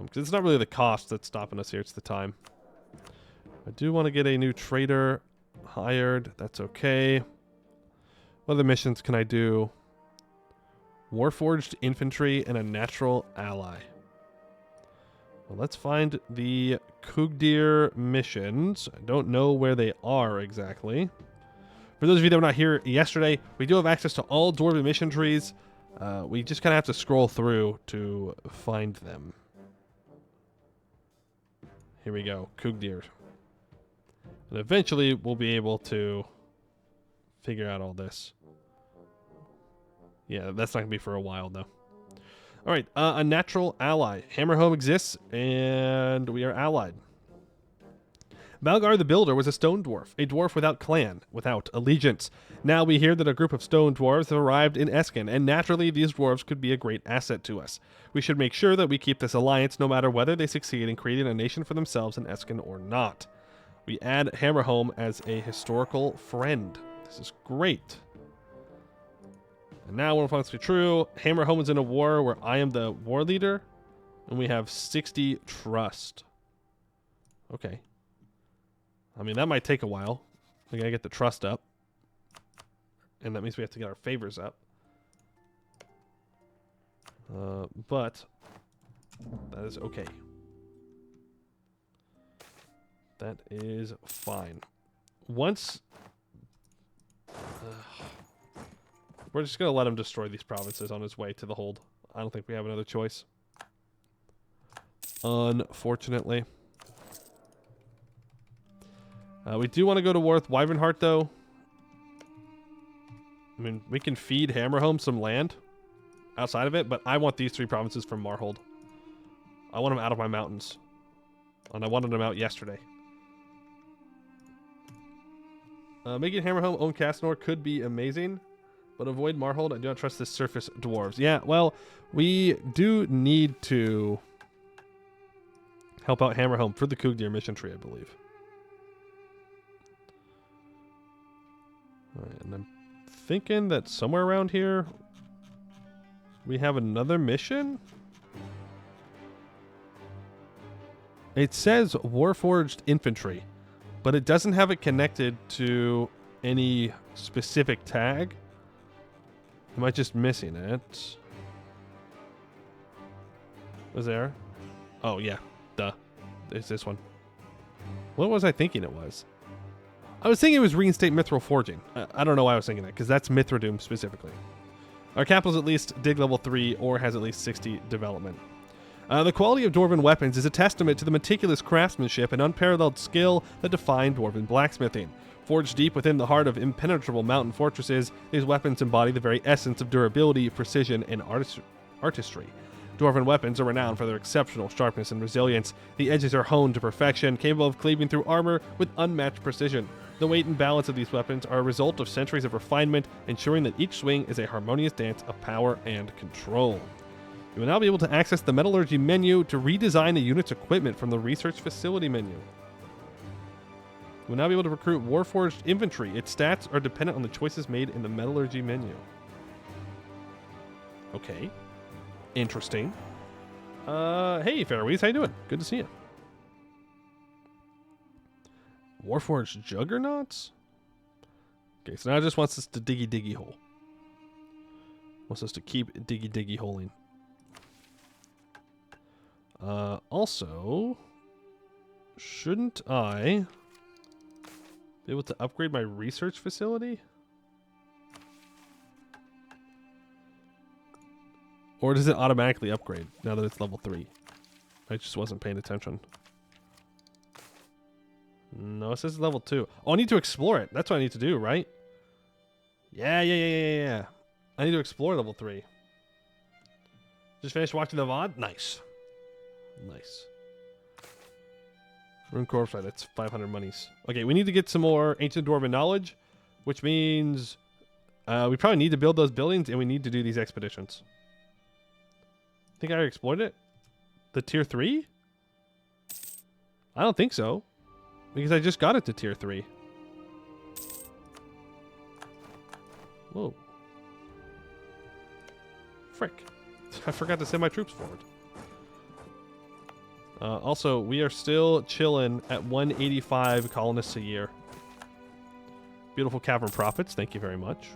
Because it's not really the cost that's stopping us here, it's the time. I do want to get a new trader hired. That's okay. What other missions can I do? Warforged infantry and a natural ally. Well, let's find the Kugdir missions. I don't know where they are exactly. For those of you that were not here yesterday, we do have access to all Dwarven mission trees. We just kind of have to scroll through to find them. Here we go, Kugdir. And eventually we'll be able to figure out all this. Yeah, that's not going to be for a while, though. All right, a natural ally. Hammerhome exists, and we are allied. Balgar the Builder was a stone dwarf, a dwarf without clan, without allegiance. Now we hear that a group of stone dwarves have arrived in Eskin, and naturally these dwarves could be a great asset to us. We should make sure that we keep this alliance no matter whether they succeed in creating a nation for themselves in Eskin or not. We add Hammerhome as a historical friend. This is great. And now, when it's true, Hammerhome is in a war where I am the war leader, and we have 60 trust. Okay. I mean, that might take a while. We gotta get the trust up. And that means we have to get our favors up. But that is okay. That is fine. Once... we're just going to let him destroy these provinces on his way to the hold. I don't think we have another choice. Unfortunately. We do want to go to war with Wyvernheart, though. I mean, we can feed Hammerhome some land outside of it, but I want these 3 provinces from Marhold. I want them out of my mountains. And I wanted them out yesterday. Making Hammerhome own Castnor could be amazing, but avoid Marhold. I do not trust the surface dwarves. Yeah, well, we do need to help out Hammerhome for the Kugdir mission tree, I believe. All right, and I'm thinking that somewhere around here we have another mission. It says Warforged Infantry, but it doesn't have it connected to any specific tag. Am I just missing it? Was there? Oh, yeah. Duh. There's this one. What was I thinking it was? I was thinking it was Reinstate Mithril Forging. I don't know why I was thinking that, because that's Mithradoom specifically. Our capital is at least dig level 3 or has at least 60 development. The quality of Dwarven weapons is a testament to the meticulous craftsmanship and unparalleled skill that define Dwarven blacksmithing. Forged deep within the heart of impenetrable mountain fortresses, these weapons embody the very essence of durability, precision, and artistry. Dwarven weapons are renowned for their exceptional sharpness and resilience. The edges are honed to perfection, capable of cleaving through armor with unmatched precision. The weight and balance of these weapons are a result of centuries of refinement, ensuring that each swing is a harmonious dance of power and control. You will now be able to access the Metallurgy menu to redesign a unit's equipment from the Research Facility menu. You will now be able to recruit Warforged Infantry. Its stats are dependent on the choices made in the Metallurgy menu. Okay. Interesting. Hey, Fairwees, how you doing? Good to see you. Warforged Juggernauts? Okay, so now it just wants us to diggy hole. Wants us to keep diggy holing. Also, shouldn't I be able to upgrade my research facility? Or does it automatically upgrade now that it's level 3? I just wasn't paying attention. No, it says level 2. Oh, I need to explore it. That's what I need to do, right? Yeah. I need to explore level 3. Just finished watching the VOD? Nice. Rune Corpse, right, that's 500 monies. Okay, we need to get some more Ancient Dwarven knowledge, which means we probably need to build those buildings, and we need to do these expeditions. Think I already explored it? The tier 3? I don't think so. Because I just got it to tier 3. Whoa. Frick. I forgot to send my troops forward. Also, we are still chilling at 185 colonists a year. Beautiful Cavern Prophets, thank you very much.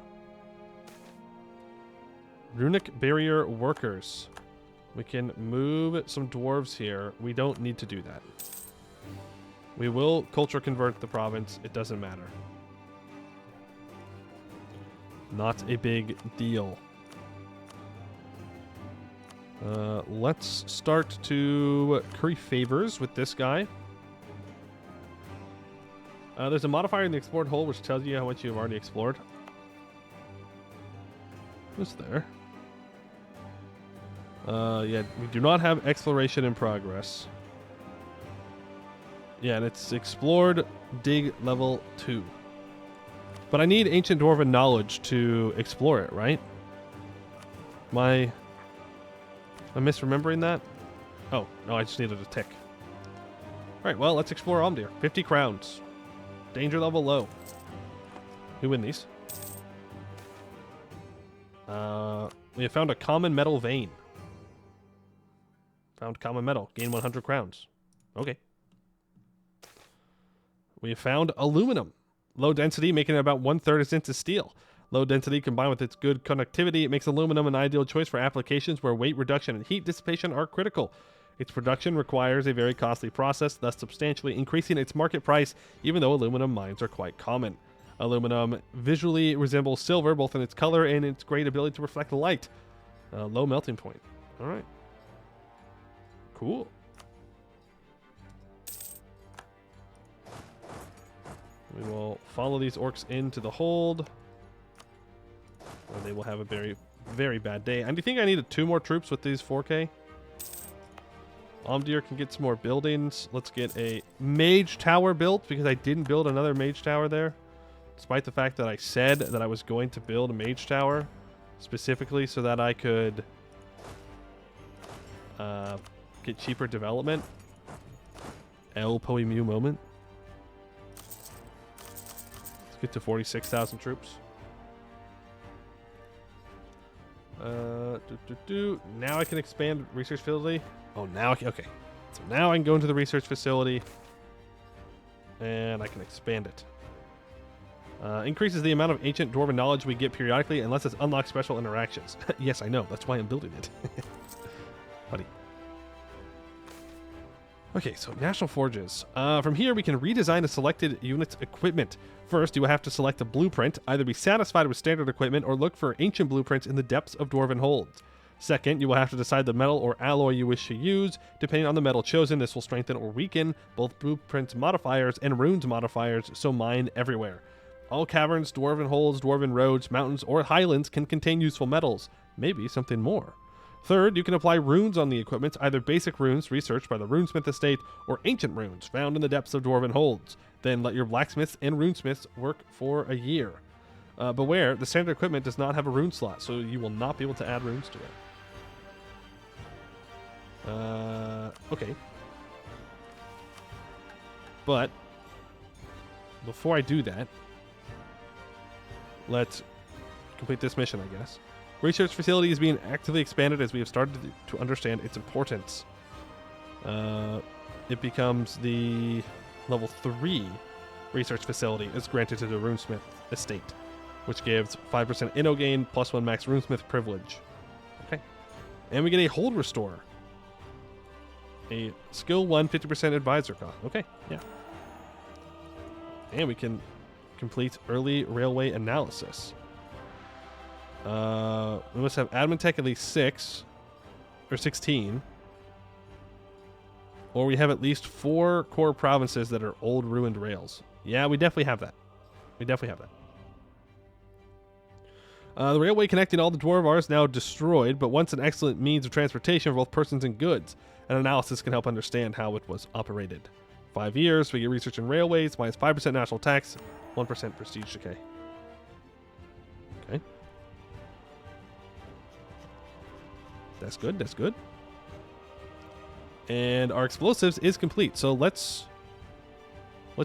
Runic Barrier Workers. We can move some dwarves here. We don't need to do that. We will culture convert the province. It doesn't matter. Not a big deal. Let's start to curry favors with this guy. There's a modifier in the explored hole which tells you how much you've already explored. Who's there? Yeah, we do not have exploration in progress. Yeah, and it's explored dig level 2. But I need ancient dwarven knowledge to explore it, right? Am I misremembering that? Oh, no, I just needed a tick. Alright, well, let's explore Omdir. 50 crowns. Danger level low. We win these. We have found a common metal vein. Found common metal. Gain 100 crowns. Okay. We have found aluminum. Low density, making it about 1/3 as into steel. Low density combined with its good conductivity, it makes aluminum an ideal choice for applications where weight reduction and heat dissipation are critical. Its production requires a very costly process, thus substantially increasing its market price, even though aluminum mines are quite common. Aluminum visually resembles silver, both in its color and its great ability to reflect light. Low melting point. All right. Cool. We will follow these orcs into the hold, or they will have a very, very bad day. And do you think I needed 2 more troops with these 4K? Omdir can get some more buildings. Let's get a mage tower built, because I didn't build another mage tower there. Despite the fact that I said that I was going to build a mage tower, specifically so that I could get cheaper development. El Poe Mew moment. Get to 46,000 troops. Now I can expand research facility. Oh, now I can, okay. So now I can go into the research facility and I can expand it. Increases the amount of ancient dwarven knowledge we get periodically unless it's unlocked special interactions. Yes, I know. That's why I'm building it. Buddy. Okay, so National Forges. From here, we can redesign a selected unit's equipment. First, you will have to select a blueprint, either be satisfied with standard equipment or look for ancient blueprints in the depths of dwarven holds. Second, you will have to decide the metal or alloy you wish to use. Depending on the metal chosen, this will strengthen or weaken both blueprints modifiers and runes modifiers, so mine everywhere. All caverns, dwarven holes, dwarven roads, mountains, or highlands can contain useful metals. Maybe something more. Third, you can apply runes on the equipment, either basic runes researched by the runesmith estate or ancient runes found in the depths of dwarven holds. Then let your blacksmiths and runesmiths work for a year. Beware, the standard equipment does not have a rune slot, so you will not be able to add runes to it. Okay. But before I do that, let's complete this mission, I guess. Research facility is being actively expanded as we have started to understand its importance. It becomes the level 3 research facility is granted to the runesmith estate, which gives 5% inno gain plus 1 max runesmith privilege. Okay. And we get a hold restore. A skill 1, 50% advisor cost. Okay, yeah. And we can complete early railway analysis. We must have admin tech at least 6 or 16. Or we have at least 4 core provinces that are old ruined rails. Yeah, we definitely have that. We definitely have that. The railway connecting all the Dwarves is now destroyed, but once an excellent means of transportation for both persons and goods. An analysis can help understand how it was operated. 5 years, we get research in railways, minus 5% national tax, 1% prestige decay. Okay. That's good, that's good. And our explosives is complete, so let's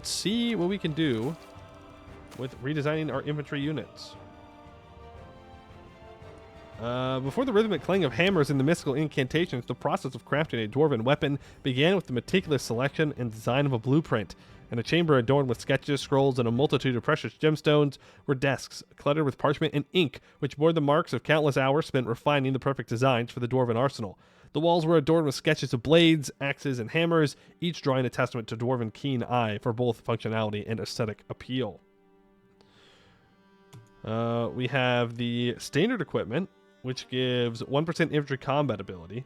see what we can do with redesigning our infantry units. Before the rhythmic clang of hammers and the mystical incantations, the process of crafting a dwarven weapon began with the meticulous selection and design of a blueprint. In a chamber adorned with sketches, scrolls, and a multitude of precious gemstones were desks cluttered with parchment and ink, which bore the marks of countless hours spent refining the perfect designs for the dwarven arsenal. The walls were adorned with sketches of blades, axes, and hammers, each drawing a testament to dwarven keen eye for both functionality and aesthetic appeal. We have the standard equipment, which gives 1% infantry combat ability.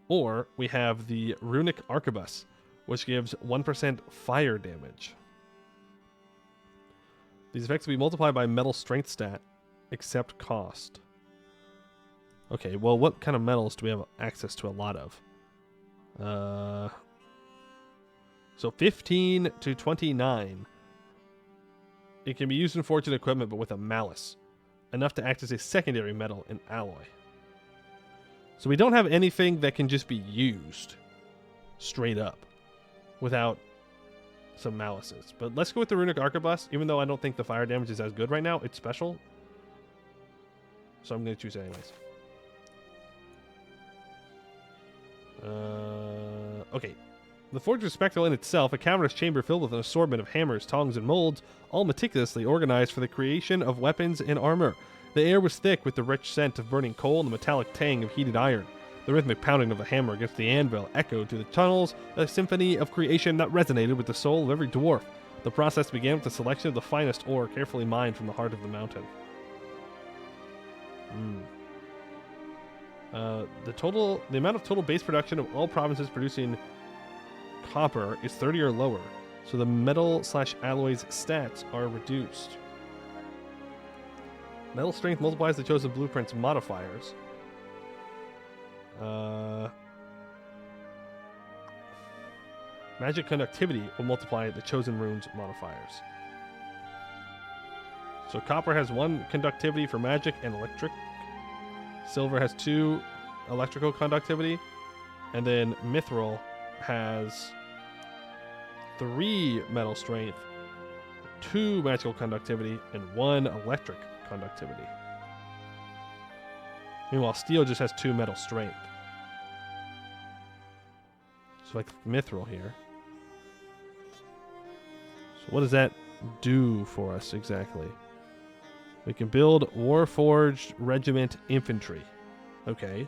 Or we have the runic arquebus, which gives 1% fire damage. These effects will be multiplied by metal strength stat, except cost. Okay, well, what kind of metals do we have access to a lot of? So 15 to 29. It can be used in forged equipment, but with a malice. Enough to act as a secondary metal in alloy. So we don't have anything that can just be used straight up without some malices. But let's go with the runic arquebus, even though I don't think the fire damage is as good right now. It's special. So I'm going to choose it anyways. Okay. The forge is spectral in itself, a cavernous chamber filled with an assortment of hammers, tongs, and molds, all meticulously organized for the creation of weapons and armor. The air was thick with the rich scent of burning coal and the metallic tang of heated iron. The rhythmic pounding of the hammer against the anvil echoed through the tunnels, a symphony of creation that resonated with the soul of every dwarf. The process began with the selection of the finest ore carefully mined from the heart of the mountain. The amount of total base production of all provinces producing copper is 30 or lower, so the metal/alloys stats are reduced. Metal strength multiplies the chosen blueprint's modifiers. Magic conductivity will multiply the chosen rune's modifiers. So copper has 1 conductivity for magic and electric. Silver has 2 electrical conductivity, and then mithril has 3 metal strength, 2 magical conductivity, and 1 electric conductivity. Meanwhile, steel just has 2 metal strength. So like mithril here. So what does that do for us exactly? We can build Warforged Regiment Infantry. Okay.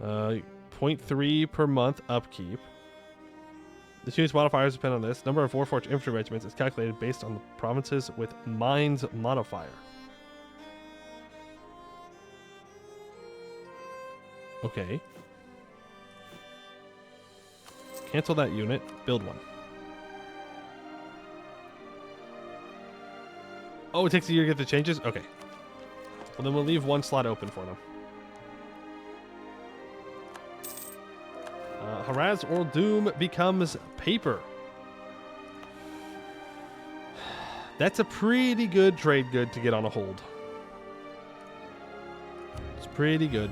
0.3 per month upkeep. The unit's modifiers depend on this. Number of Warforged Infantry regiments is calculated based on the provinces with Mines modifier. Okay. Cancel that unit. Build one. Oh, it takes a year to get the changes? Okay. Well, then we'll leave 1 slot open for them. Harass or Doom becomes paper. That's a pretty good trade good to get on a hold. It's pretty good.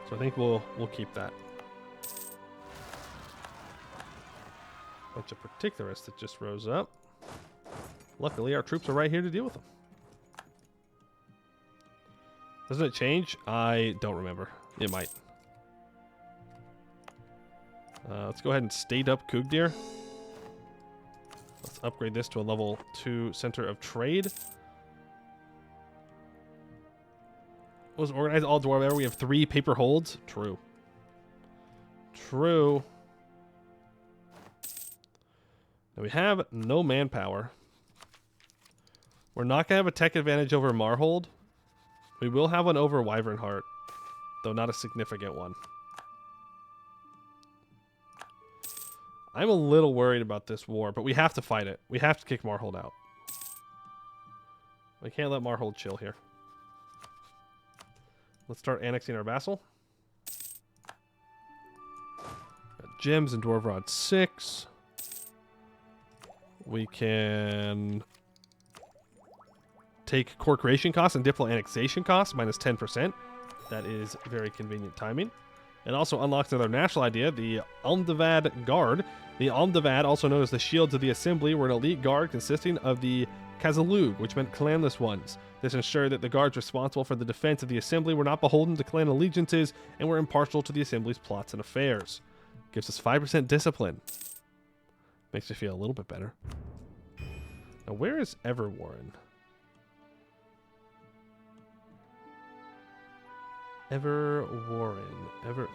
So I think we'll keep that. Bunch of particularists that just rose up. Luckily, our troops are right here to deal with them. Doesn't it change? I don't remember. It might. Let's go ahead and state up Kugdir. Let's upgrade this to a level 2 center of trade. Was organize all dwarf. We have 3 paper holds. True. True. Now we have no manpower. We're not gonna have a tech advantage over Marhold. We will have one over Wyvern Heart, though not a significant one. I'm a little worried about this war, but we have to fight it. We have to kick Marhold out. We can't let Marhold chill here. Let's start annexing our vassal. Got gems and Dwarf Rod 6. We can take core creation costs and diplo annexation costs, minus 10%. That is very convenient timing. It also unlocks another national idea, the Almdavad Guard. The Almdavad, also known as the Shields of the Assembly, were an elite guard consisting of the Khazalug, which meant clanless ones. This ensured that the guards responsible for the defense of the Assembly were not beholden to clan allegiances and were impartial to the Assembly's plots and affairs. Gives us 5% discipline. Makes me feel a little bit better. Now, where is Everwarren?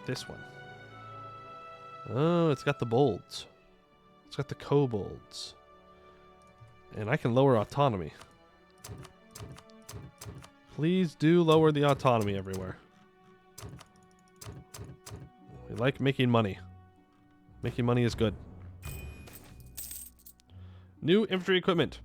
This one. Oh, it's got the bolds. It's got the kobolds. And I can lower autonomy. Please do lower the autonomy everywhere. We like making money. Making money is good. New infantry equipment.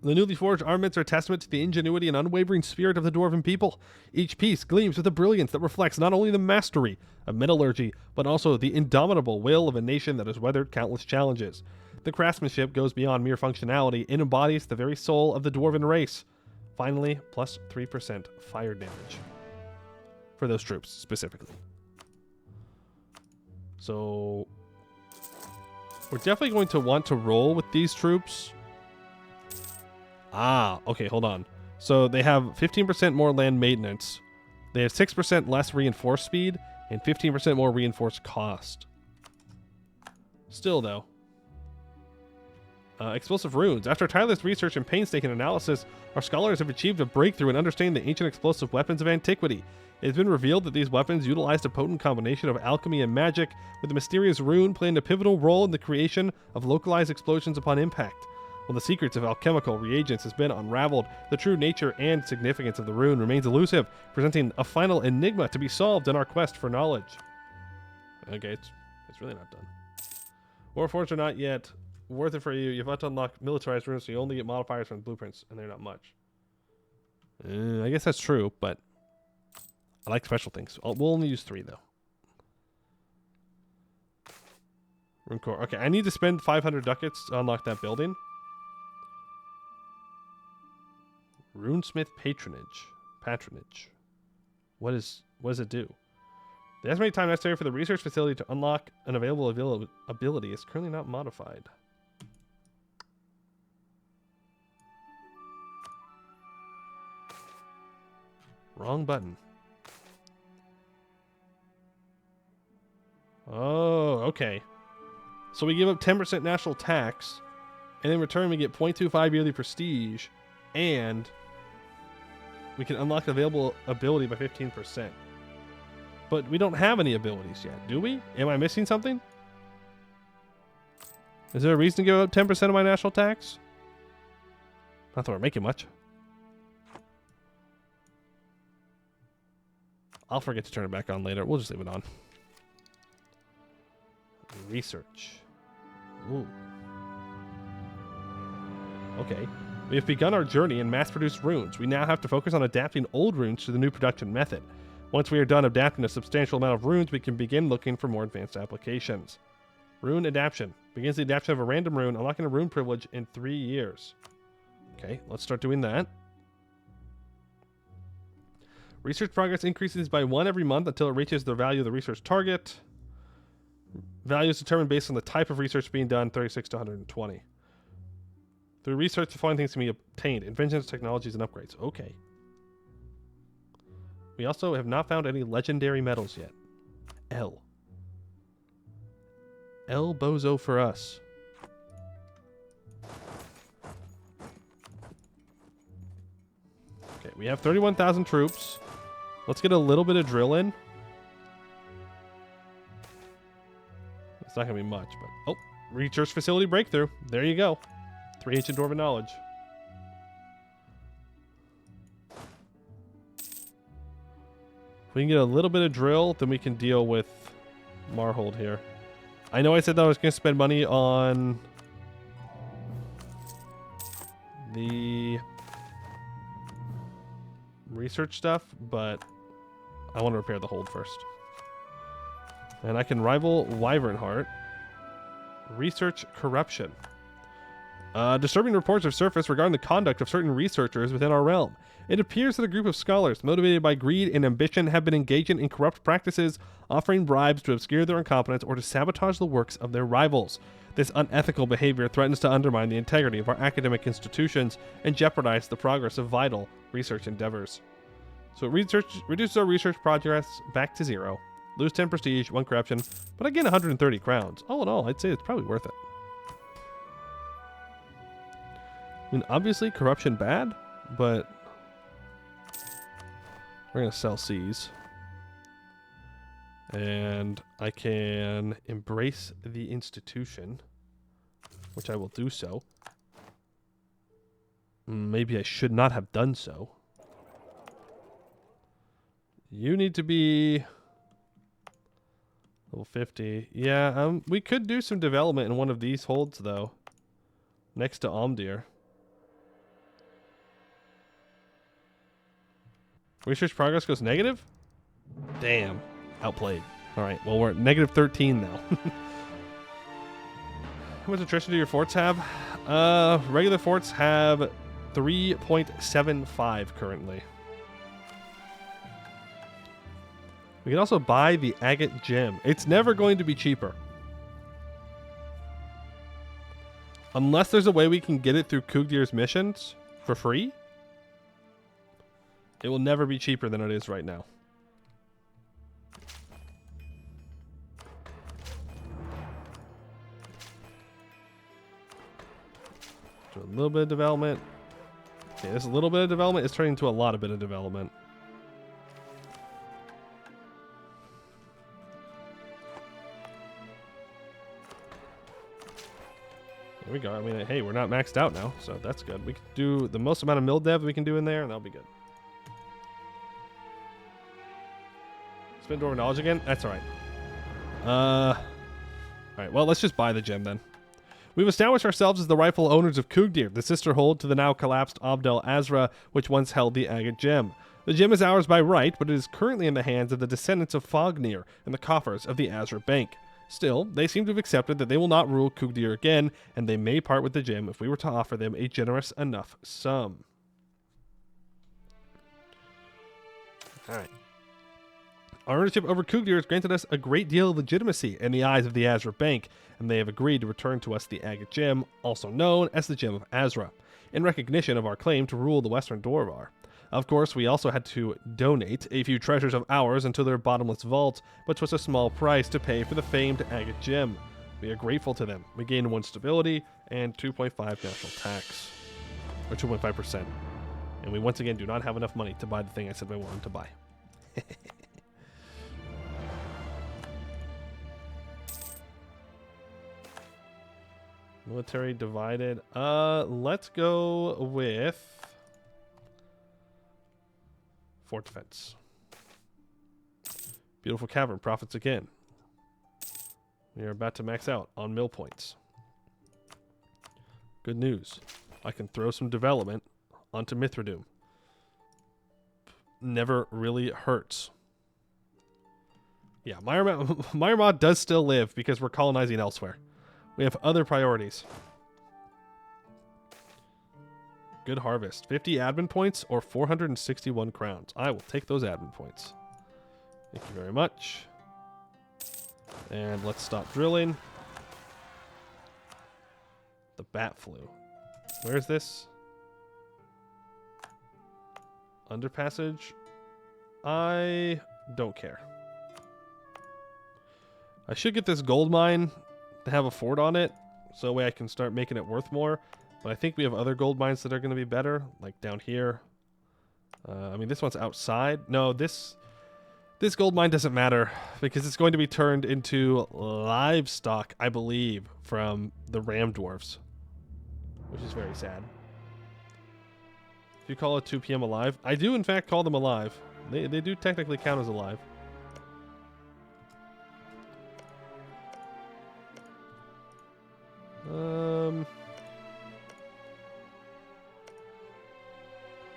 The newly forged armaments are a testament to the ingenuity and unwavering spirit of the Dwarven people. Each piece gleams with a brilliance that reflects not only the mastery of metallurgy, but also the indomitable will of a nation that has weathered countless challenges. The craftsmanship goes beyond mere functionality and embodies the very soul of the Dwarven race. Finally, plus 3% fire damage. For those troops, specifically. So, we're definitely going to want to roll with these troops. Ah, okay, hold on. So they have 15% more land maintenance. They have 6% less reinforced speed and 15% more reinforced cost. Still, though. Explosive runes. After tireless research and painstaking analysis, our scholars have achieved a breakthrough in understanding the ancient explosive weapons of antiquity. It has been revealed that these weapons utilized a potent combination of alchemy and magic, with the mysterious rune playing a pivotal role in the creation of localized explosions upon impact. While the secrets of alchemical reagents has been unraveled, the true nature and significance of the rune remains elusive, presenting a final enigma to be solved in our quest for knowledge. Okay, it's really not done. Warforged are not yet worth it for you. You've got to unlock militarized runes, so you only get modifiers from the blueprints, and they're not much. I guess that's true, but I like special things. We'll only use 3, though. Rune core. Okay, I need to spend 500 ducats to unlock that building. Runesmith patronage. What does it do? The estimated time necessary for the research facility to unlock an available ability is currently not modified. Wrong button. Oh, okay. So we give up 10% national tax, and in return we get 0.25 yearly prestige, and we can unlock available ability by 15%. But we don't have any abilities yet, do we? Am I missing something? Is there a reason to give up 10% of my national tax? Not that we're making much. I'll forget to turn it back on later. We'll just leave it on. Research. Ooh. Okay. We have begun our journey in mass-produced runes. We now have to focus on adapting old runes to the new production method. Once we are done adapting a substantial amount of runes, we can begin looking for more advanced applications. Rune adaptation. Begins the adaptation of a random rune, unlocking a rune privilege in 3 years. Okay, let's start doing that. Research progress increases by 1 every month until it reaches the value of the research target. Value is determined based on the type of research being done, 36 to 120. Through research, the following things can be obtained: inventions, technologies, and upgrades. Okay. We also have not found any legendary metals yet. L bozo for us. Okay, we have 31,000 troops. Let's get a little bit of drill in. It's not going to be much, but... Oh, research facility breakthrough. There you go. 3 ancient Dwarven knowledge. If we can get a little bit of drill, then we can deal with Marhold here. I know I said that I was going to spend money on the research stuff, but I want to repair the hold first. And I can rival Wyvern Heart. Research corruption. Disturbing reports have surfaced regarding the conduct of certain researchers within our realm. It appears that a group of scholars, motivated by greed and ambition, have been engaging in corrupt practices, offering bribes to obscure their incompetence or to sabotage the works of their rivals. This unethical behavior threatens to undermine the integrity of our academic institutions and jeopardize the progress of vital research endeavors. So it reduces our research progress back to 0. Lose 10 prestige, 1 corruption, but I gain 130 crowns. All in all, I'd say it's probably worth it. I mean, obviously, corruption bad, but we're going to sell C's. And I can embrace the institution, which I will do so. Maybe I should not have done so. You need to be level 50. Yeah, we could do some development in one of these holds, though. Next to Omdir. Research progress goes negative? Damn. Outplayed. Alright, well, we're at negative 13 now. How much attrition do your forts have? Regular forts have 3.75 currently. We can also buy the agate gem. It's never going to be cheaper. Unless there's a way we can get it through Kugdir's missions for free. It will never be cheaper than it is right now. Do a little bit of development. Okay, this little bit of development is turning into a lot of bit of development. There we go. I mean, hey, we're not maxed out now, so that's good. We can do the most amount of mill dev we can do in there, and that'll be good. Spend Dwarven knowledge again? That's alright. Alright, well, let's just buy the gem then. We've established ourselves as the rightful owners of Kugdir, the sister hold to the now collapsed Abdel Azra, which once held the agate gem. The gem is ours by right, but it is currently in the hands of the descendants of Fognir and the coffers of the Azra Bank. Still, they seem to have accepted that they will not rule Kugdir again, and they may part with the gem if we were to offer them a generous enough sum. Alright. Our ownership over Kugdir has granted us a great deal of legitimacy in the eyes of the Azra Bank, and they have agreed to return to us the agate gem, also known as the Gem of Azra, in recognition of our claim to rule the Western Dwarvar. Of course, we also had to donate a few treasures of ours into their bottomless vault, which was a small price to pay for the famed agate gem. We are grateful to them. We gain 1 stability and 2.5 national tax, or 2.5%. And we once again do not have enough money to buy the thing I said I wanted to buy. Military divided. Let's go with fort defense. Beautiful cavern profits again. We are about to max out on mill points. Good news. I can throw some development onto Mithradoom. Never really hurts. Yeah, Meyermod does still live because we're colonizing elsewhere. We have other priorities. Good harvest. 50 admin points or 461 crowns. I will take those admin points. Thank you very much. And let's stop drilling. The bat flew. Where is this? Underpassage? I don't care. I should get this gold mine to have a fort on it, so that way I can start making it worth more. But I think we have other gold mines that are going to be better, like down here. I mean, this one's outside. No, this This gold mine doesn't matter because it's going to be turned into livestock, I believe, from the ram dwarfs, which is very sad. If you call it 2 p.m. alive, I do in fact call them alive. They do technically count as alive.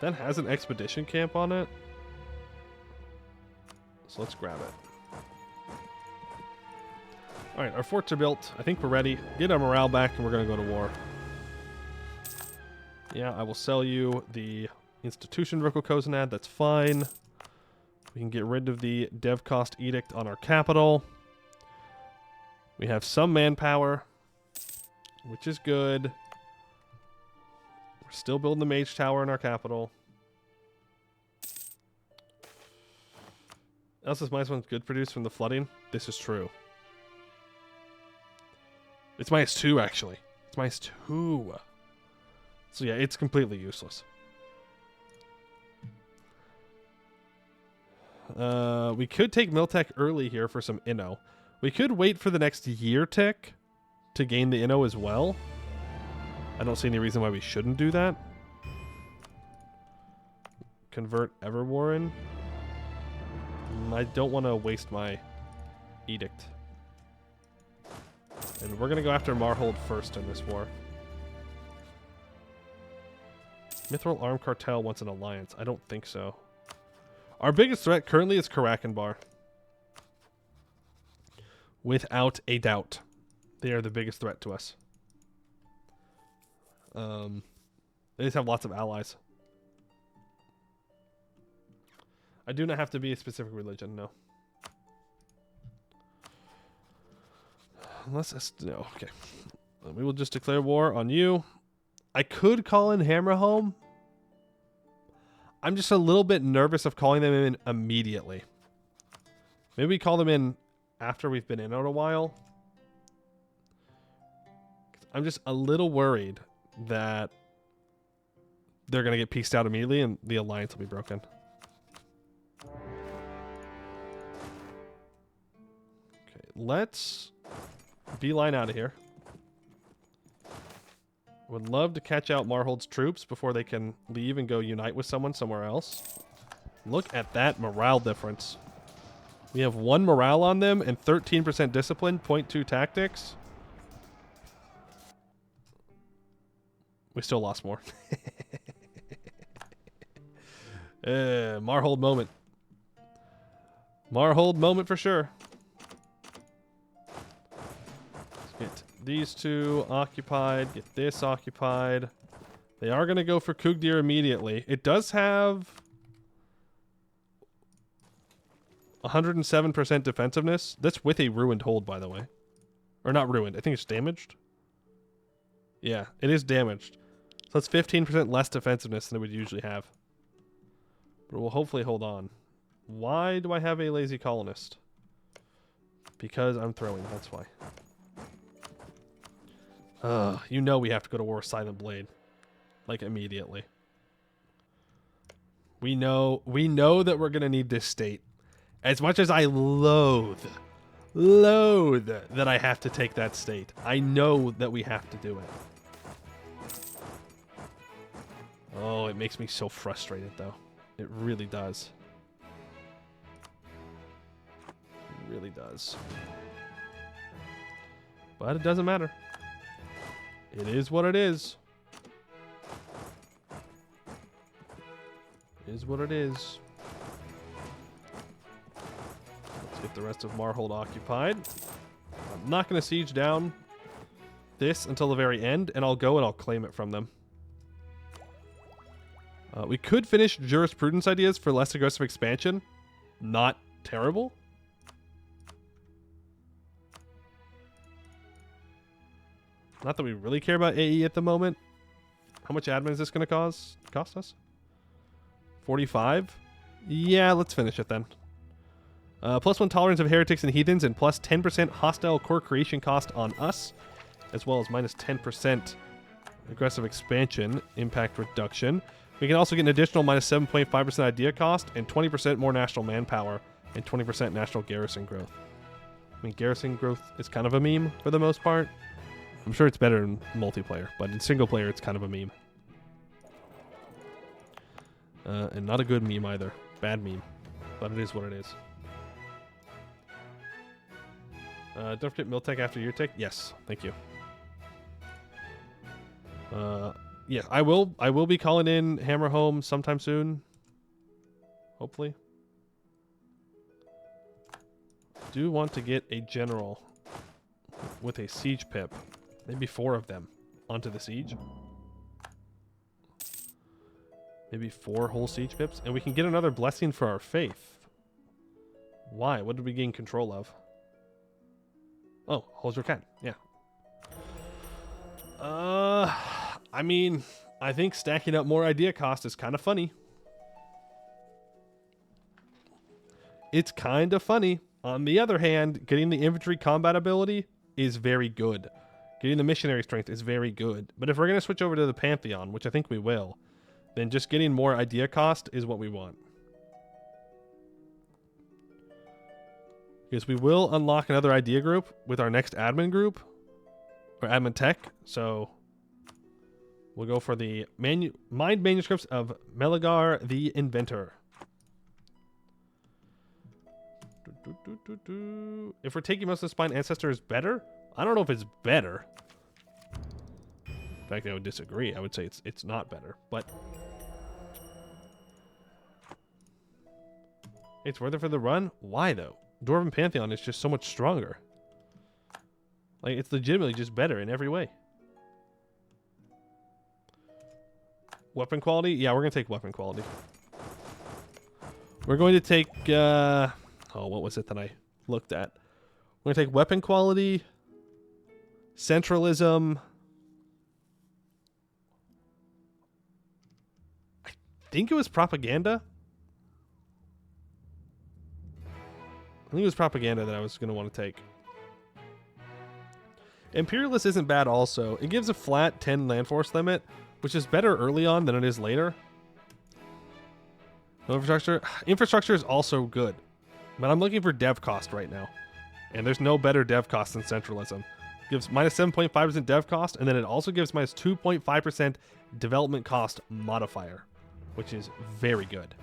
That has an expedition camp on it. So let's grab it. Alright, our forts are built. I think we're ready. Get our morale back and we're going to go to war. Yeah, I will sell you the institution Rokokozinad. That's fine. We can get rid of the dev cost edict on our capital. We have some manpower, which is good. We're still building the mage tower in our capital. Elsa's -1 good produce from the flooding. This is true. It's -2 actually. It's -2. So yeah, it's completely useless. We could take Miltech early here for some Inno. We could wait for the next year tick to gain the Inno as well. I don't see any reason why we shouldn't do that. Convert Everwarren. I don't want to waste my edict. And we're going to go after Marhold first in this war. Mithril Arm Cartel wants an alliance. I don't think so. Our biggest threat currently is Karakanbar. Without a doubt. They are the biggest threat to us. They just have lots of allies. I do not have to be a specific religion, no. No, okay. We will just declare war on you. I could call in Hammerholm. I'm just a little bit nervous of calling them in immediately. Maybe we call them in after we've been in it a while. I'm just a little worried that they're going to get pieced out immediately and the alliance will be broken. Okay, let's beeline out of here. Would love to catch out Marhold's troops before they can leave and go unite with someone somewhere else. Look at that morale difference. We have 1 morale on them and 13% discipline, 0.2 tactics. We still lost more. Marhold moment. Marhold moment for sure. Let's get these 2 occupied. Get this occupied. They are going to go for Kugdir immediately. It does have 107% defensiveness. That's with a ruined hold, by the way. Or not ruined. I think it's damaged. Yeah, it is damaged. So that's 15% less defensiveness than it would usually have. But we'll hopefully hold on. Why do I have a lazy colonist? Because I'm throwing, that's why. You know we have to go to war with Silent Blade. Like, immediately. We know that we're going to need this state. As much as I loathe that I have to take that state. I know that we have to do it. Oh, it makes me so frustrated, though. It really does. It really does. But it doesn't matter. It is what it is. It is what it is. Let's get the rest of Marhold occupied. I'm not going to siege down this until the very end, and I'll go and I'll claim it from them. We could finish jurisprudence ideas for less aggressive expansion. Not terrible. Not that we really care about AE at the moment. How much admin is this going to cost us? 45? Yeah, let's finish it then. +1 tolerance of heretics and heathens and plus 10% hostile core creation cost on us, as well as minus 10% aggressive expansion impact reduction. We can also get an additional minus 7.5% idea cost and 20% more national manpower and 20% national garrison growth. I mean, garrison growth is kind of a meme for the most part. I'm sure it's better in multiplayer, but in single player, it's kind of a meme. And not a good meme either. Bad meme. But it is what it is. Don't forget Miltech after your tech. Yes, thank you. Yeah, I will be calling in Hammer Home sometime soon. Hopefully. Do want to get a general with a siege pip. Maybe 4 of them onto the siege. Maybe 4 whole siege pips. And we can get another blessing for our faith. Why? What did we gain control of? Oh, hold your cat. Yeah. I mean, I think stacking up more idea cost is kind of funny. It's kind of funny. On the other hand, getting the infantry combat ability is very good. Getting the missionary strength is very good. But if we're going to switch over to the Pantheon, which I think we will, then just getting more idea cost is what we want. Because we will unlock another idea group with our next admin group, or admin tech. So we'll go for the mind manuscripts of Meligar the Inventor. If we're taking most of the spine ancestor is better, I don't know if it's better. In fact, I would disagree. I would say it's not better, but it's worth it for the run. Why though? Dwarven Pantheon is just so much stronger. Like, it's legitimately just better in every way. Weapon quality? Yeah, we're going to take weapon quality. We're going to take... oh, what was it that I looked at? We're going to take weapon quality, centralism. I think it was propaganda. I think it was propaganda that I was going to want to take. Imperialist isn't bad also. It gives a flat 10 land force limit, which is better early on than it is later. No infrastructure. Infrastructure is also good. But I'm looking for dev cost right now. And there's no better dev cost than centralism. It gives minus 7.5% dev cost, and then it also gives minus 2.5% development cost modifier, which is very good.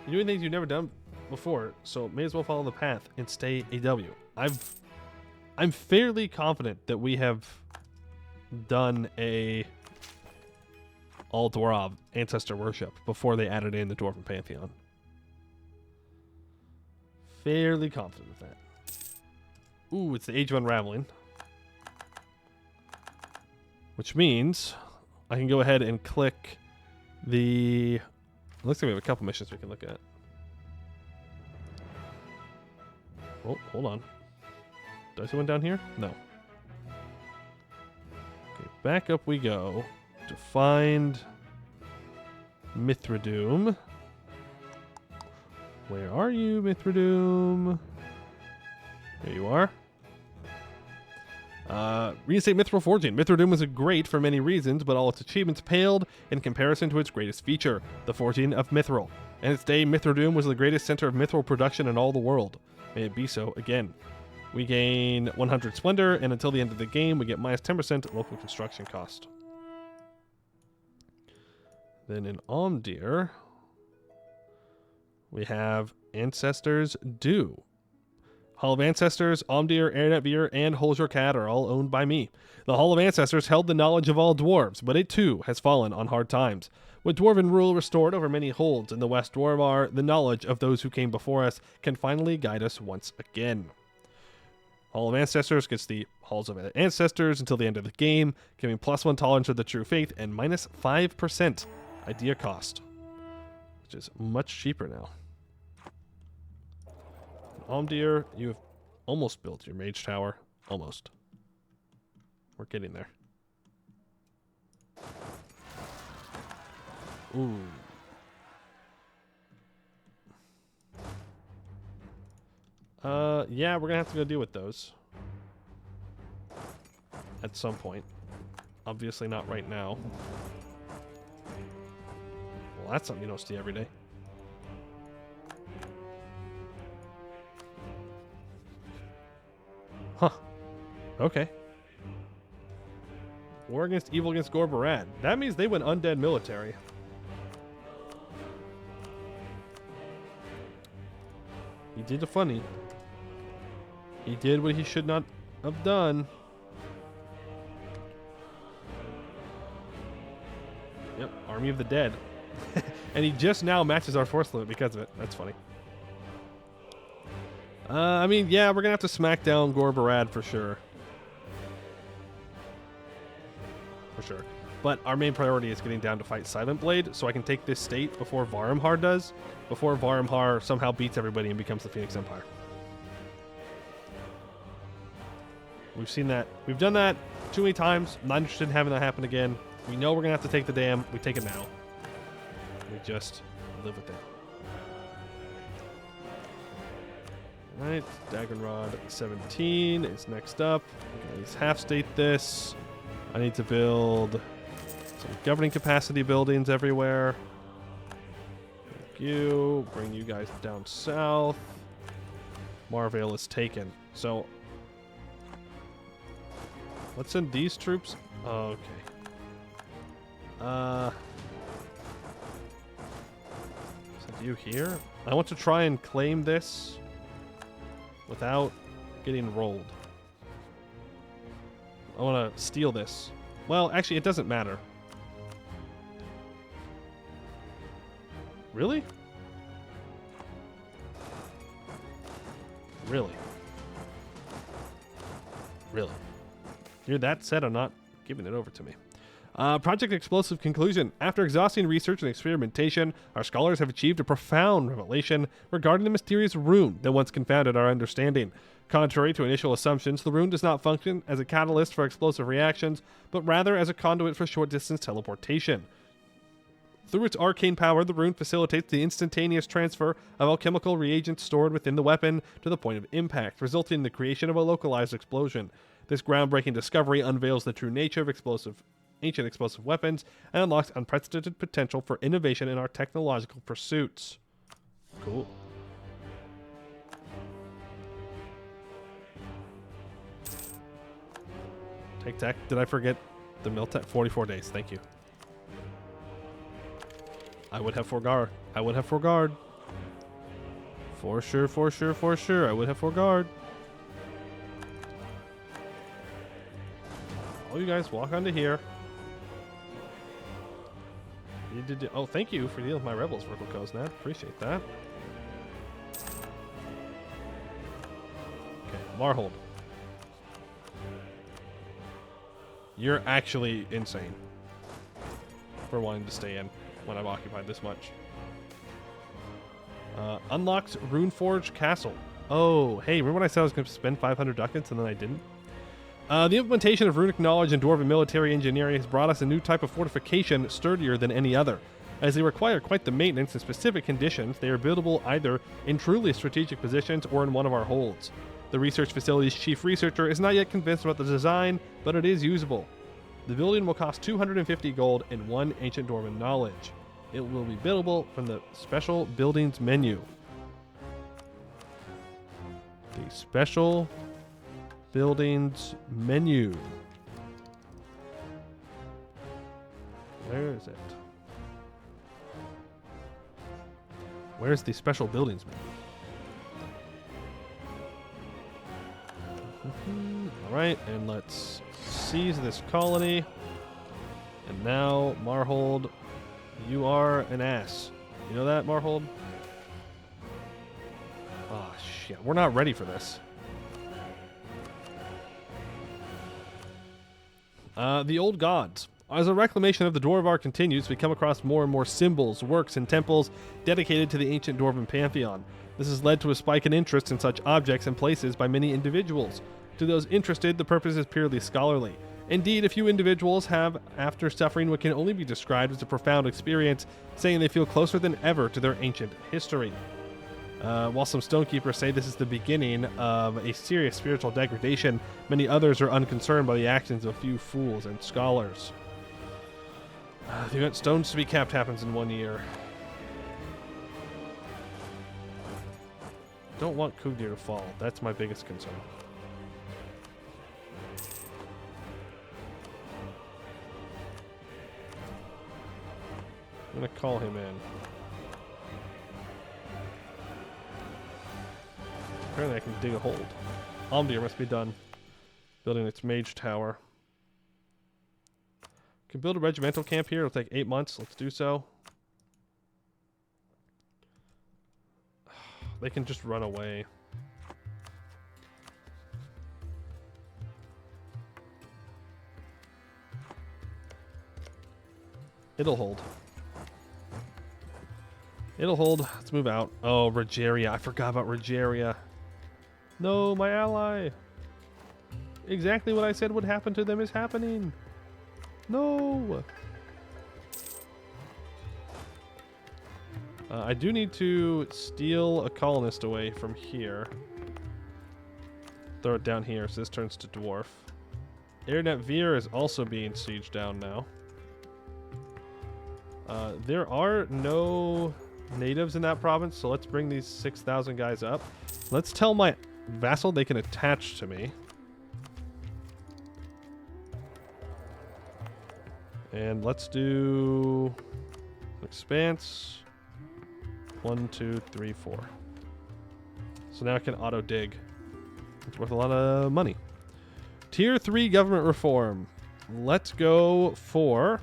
You're doing things you've never done before, so may as well follow the path and stay AW. I'm fairly confident that we have done a all Dwarf ancestor worship before they added in the Dwarven Pantheon. Fairly confident with that. Ooh, it's the Age of Unraveling. Which means I can go ahead and click the... It looks like we have a couple missions we can look at. Oh, hold on. Did I see one down here? No. Okay, back up we go to find Mithradoom. Where are you, Mithradoom? There you are. Reinstate Mithril Forging. Mithradoom was great for many reasons, but all its achievements paled in comparison to its greatest feature, the forging of Mithril. In its day, Mithradoom was the greatest center of Mithril production in all the world. May it be so again. We gain 100 Splendor, and until the end of the game, we get minus 10% local construction cost. Then in Omdir, we have Ancestors Due. Hall of Ancestors, Omdir, Ernetvir, and Holzurkat are all owned by me. The Hall of Ancestors held the knowledge of all dwarves, but it too has fallen on hard times. With dwarven rule restored over many holds in the West Dwarvar, the knowledge of those who came before us can finally guide us once again. Hall of Ancestors gets the Halls of Ancestors until the end of the game, giving +1 tolerance to the true faith and minus 5% idea cost, which is much cheaper now. Omdir, you have almost built your mage tower. Almost. We're getting there. Ooh. Yeah, we're gonna have to go deal with those at some point. Obviously not right now. Well, that's something you don't see every day. Huh. Okay. War against evil against Gorbarad. That means they went undead military. He did a funny. He did what he should not have done. Yep, Army of the Dead. And he just now matches our force limit because of it. That's funny. I mean, yeah, we're going to have to smack down Gorbarad for sure. For sure. But our main priority is getting down to fight Silent Blade so I can take this state before Varumhar does. Before Varumhar somehow beats everybody and becomes the Phoenix Empire. We've seen that. We've done that too many times. I'm not interested in having that happen again. We know we're going to have to take the dam. We take it now. We just live with it. Alright, Daggerrod 17 is next up. Okay, let's half-state this. I need to build some governing capacity buildings everywhere. Thank you. Bring you guys down south. Marvale is taken. So, let's send these troops. Oh, okay. Send you here. I want to try and claim this without getting rolled. I want to steal this. Well, actually, it doesn't matter. Really? Really? Really? You're that said, I'm not giving it over to me. Project Explosive conclusion. After exhausting research and experimentation, our scholars have achieved a profound revelation regarding the mysterious rune that once confounded our understanding. Contrary to initial assumptions, the rune does not function as a catalyst for explosive reactions, but rather as a conduit for short-distance teleportation. Through its arcane power, the rune facilitates the instantaneous transfer of alchemical reagents stored within the weapon to the point of impact, resulting in the creation of a localized explosion. This groundbreaking discovery unveils the true nature of ancient explosive weapons and unlocks unprecedented potential for innovation in our technological pursuits. Cool. Take tech. Did I forget the mill tech? 44 days. Thank you. I would have foreguard. I would have foreguard. For sure, for sure, for sure. I would have foreguard. All you guys walk onto here. Oh, thank you for dealing with my rebels, Vertical Koznat. Appreciate that. Okay, Marhold. You're actually insane for wanting to stay in when I've occupied this much. Unlocks Runeforge Castle. Oh, hey, remember when I said I was going to spend 500 ducats and then I didn't? The implementation of runic knowledge and dwarven military engineering has brought us a new type of fortification sturdier than any other. As they require quite the maintenance in specific conditions, they are buildable either in truly strategic positions or in one of our holds. The research facility's chief researcher is not yet convinced about the design, but it is usable. The building will cost 250 gold and 1 ancient dwarven knowledge. It will be buildable from the special buildings menu. The special buildings menu. Where is it? Where's the special buildings menu? Alright, and let's seize this colony. And now, Marhold, you are an ass. You know that, Marhold? Oh, shit. We're not ready for this. The Old Gods. As the reclamation of the Dwarvar continues, we come across more and more symbols, works, and temples dedicated to the ancient Dwarven pantheon. This has led to a spike in interest in such objects and places by many individuals. To those interested, the purpose is purely scholarly. Indeed, a few individuals have, after suffering what can only be described as a profound experience, saying they feel closer than ever to their ancient history. While some stonekeepers say this is the beginning of a serious spiritual degradation, many others are unconcerned by the actions of a few fools and scholars. The event Stones to be Capped happens in 1 year. Don't want Kugdir to fall. That's my biggest concern. I'm gonna call him in. Apparently I can dig a hold. Almdir must be done building its mage tower. Can build a regimental camp here. It'll take 8 months. Let's do so. They can just run away. It'll hold. It'll hold. Let's move out. Oh, Rogeria. I forgot about Rogeria. No, my ally. Exactly what I said would happen to them is happening. No. I do need to steal a colonist away from here. Throw it down here so this turns to dwarf. Airnet Veer is also being sieged down now. There are no natives in that province, so let's bring these 6,000 guys up. Let's tell my vassal they can attach to me. And let's do expanse. 1, 2, 3, 4. So now I can auto dig. It's worth a lot of money. Tier 3 government reform. Let's go for...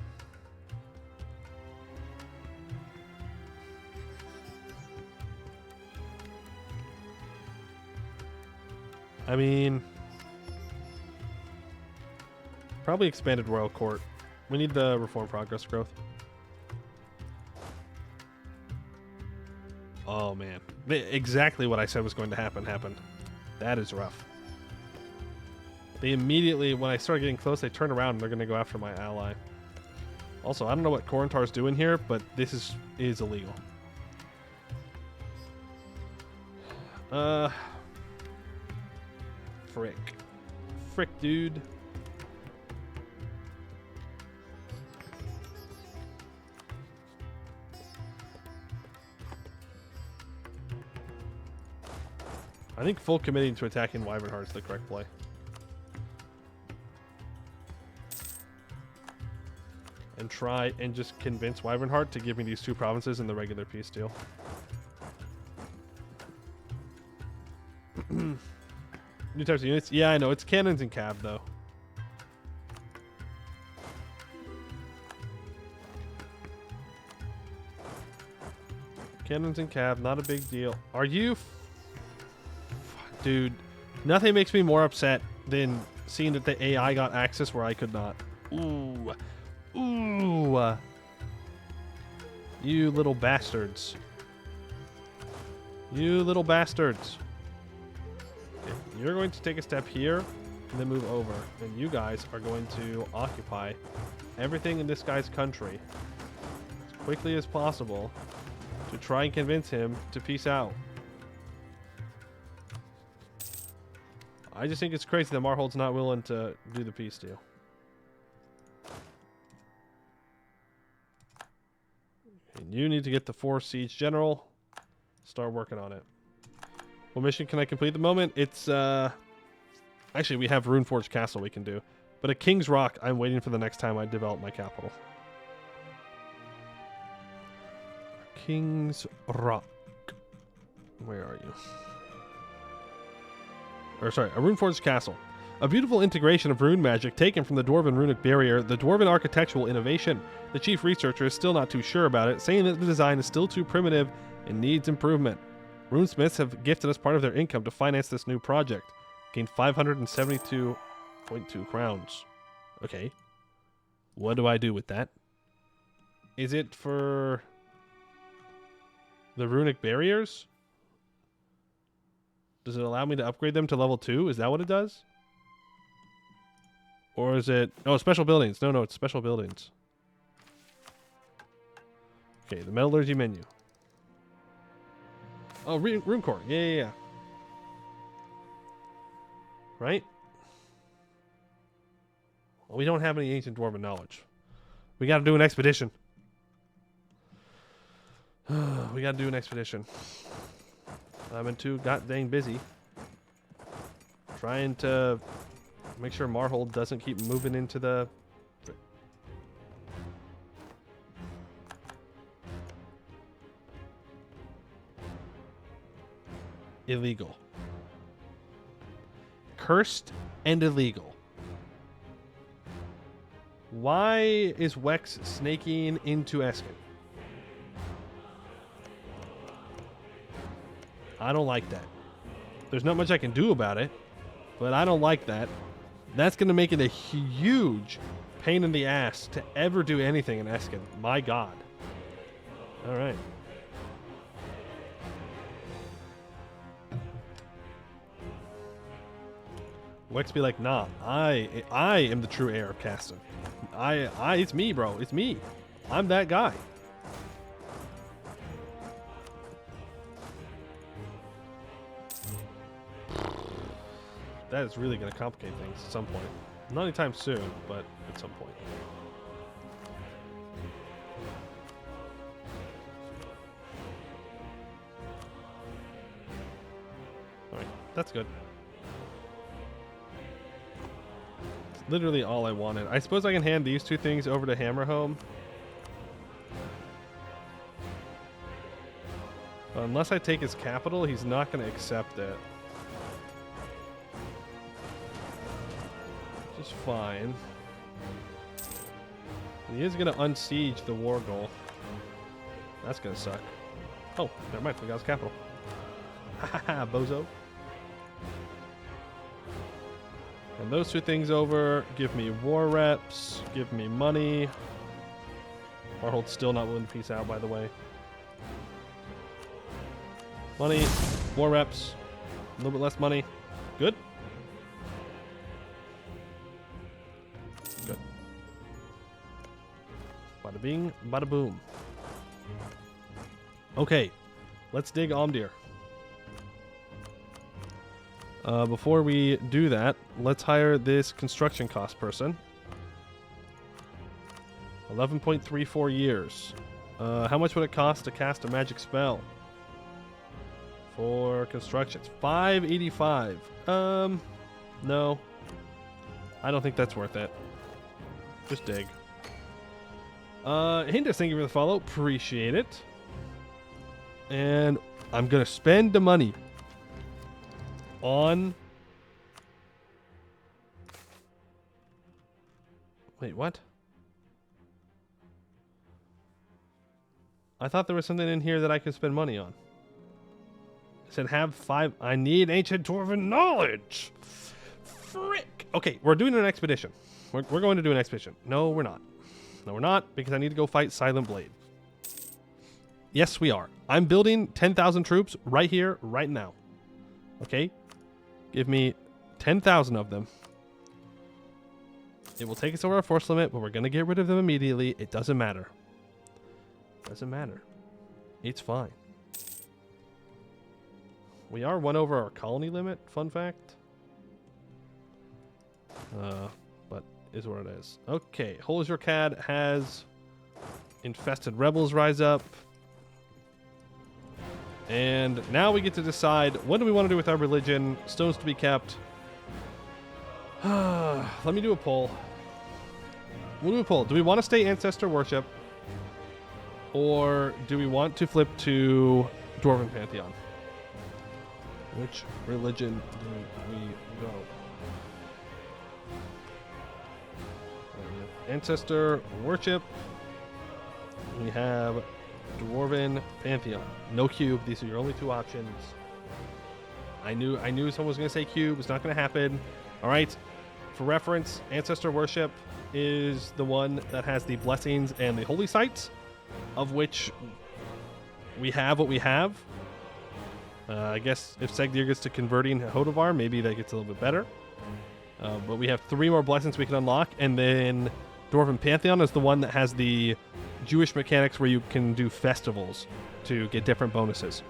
I mean... probably expanded royal court. We need the reform progress growth. Oh man. Exactly what I said was going to happen happened. That is rough. They immediately, when I started getting close, they turn around and they're going to go after my ally. Also, I don't know what Korentar's doing here, but this is illegal. Frick, dude. I think full committing to attacking Wyvernheart is the correct play. And try and just convince Wyvernheart to give me these 2 provinces in the regular peace deal. New types of units? Yeah, I know. It's cannons and cav, though. Cannons and cav, not a big deal. Are you... Dude, nothing makes me more upset than seeing that the AI got access where I could not. Ooh. Ooh. You little bastards. You little bastards. Okay, you're going to take a step here and then move over. And you guys are going to occupy everything in this guy's country as quickly as possible to try and convince him to peace out. I just think it's crazy that Marhold's not willing to do the peace deal. And you need to get the 4 siege general. Start working on it. What mission can I complete at the moment? It's, actually, we have Runeforge Castle we can do. But at King's Rock, I'm waiting for the next time I develop my capital. King's Rock. Where are you? Or sorry, a Runeforged Castle. A beautiful integration of rune magic taken from the Dwarven runic barrier, the Dwarven architectural innovation. The chief researcher is still not too sure about it, saying that the design is still too primitive and needs improvement. Runesmiths have gifted us part of their income to finance this new project. Gained 572.2 crowns. Okay. What do I do with that? Is it for the runic barriers? Does it allow me to upgrade them to level 2? Is that what it does? Or is it... Oh, special buildings. No, it's special buildings. Okay, the metallurgy menu. Oh, rune core. Yeah. Right? Well, we don't have any ancient dwarven knowledge. We gotta do an expedition. We gotta do an expedition. I've been too goddamn busy trying to make sure Marhold doesn't keep moving into the... illegal. Cursed and illegal. Why is Wex snaking into Eskin? I don't like that. There's not much I can do about it, but I don't like that. That's going to make it a huge pain in the ass to ever do anything in Eskin. My God. All right. Wex be like, nah, I am the true heir of Caston. It's me, bro. It's me. I'm that guy. That is really going to complicate things at some point. Not anytime soon, but at some point. Alright, that's good. It's literally all I wanted. I suppose I can hand these two things over to Hammerhome. But unless I take his capital, he's not going to accept it. Which is fine. He is going to unsiege the war goal. That's going to suck. Oh, never mind. We got his capital. Haha, bozo. And those two things over give me war reps, give me money. Warhold's still not willing to peace out, by the way. Money, war reps, a little bit less money. Good. Good. Bada bing, bada boom. Okay, let's dig Omdir. Before we do that, let's hire this construction cost person. 11.34 years. How much would it cost to cast a magic spell? For constructions, 585. No. I don't think that's worth it. Just dig. Hindus, thank you for the follow. Appreciate it. And I'm gonna spend the money on... Wait, what? I thought there was something in here that I could spend money on. I said have 5. I need ancient dwarven knowledge. Frick. Okay, we're doing an expedition. We're going to do an expedition. No, we're not. No, we're not, because I need to go fight Silent Blade. Yes, we are. I'm building 10,000 troops right here, right now. Okay? Give me 10,000 of them. It will take us over our force limit, but we're going to get rid of them immediately. It doesn't matter. Doesn't matter. It's fine. We are 1 over our colony limit, fun fact. But is what it is. Okay, Holzer Cad has infested rebels rise up. And now we get to decide, what do we want to do with our religion? Stones to be kept. Let me do a poll. We'll do a poll. Do we want to stay ancestor worship? Or do we want to flip to Dwarven Pantheon? Which religion do we go? Ancestor worship. We have Dwarven Pantheon. No cube. These are your only 2 options. I knew someone was going to say cube. It's not going to happen. All right. For reference, ancestor worship is the one that has the blessings and the holy sites, of which we have what we have. I guess if Segdir gets to converting Hodovar, maybe that gets a little bit better. But we have 3 more blessings we can unlock, and then Dwarven Pantheon is the one that has the Jewish mechanics where you can do festivals to get different bonuses.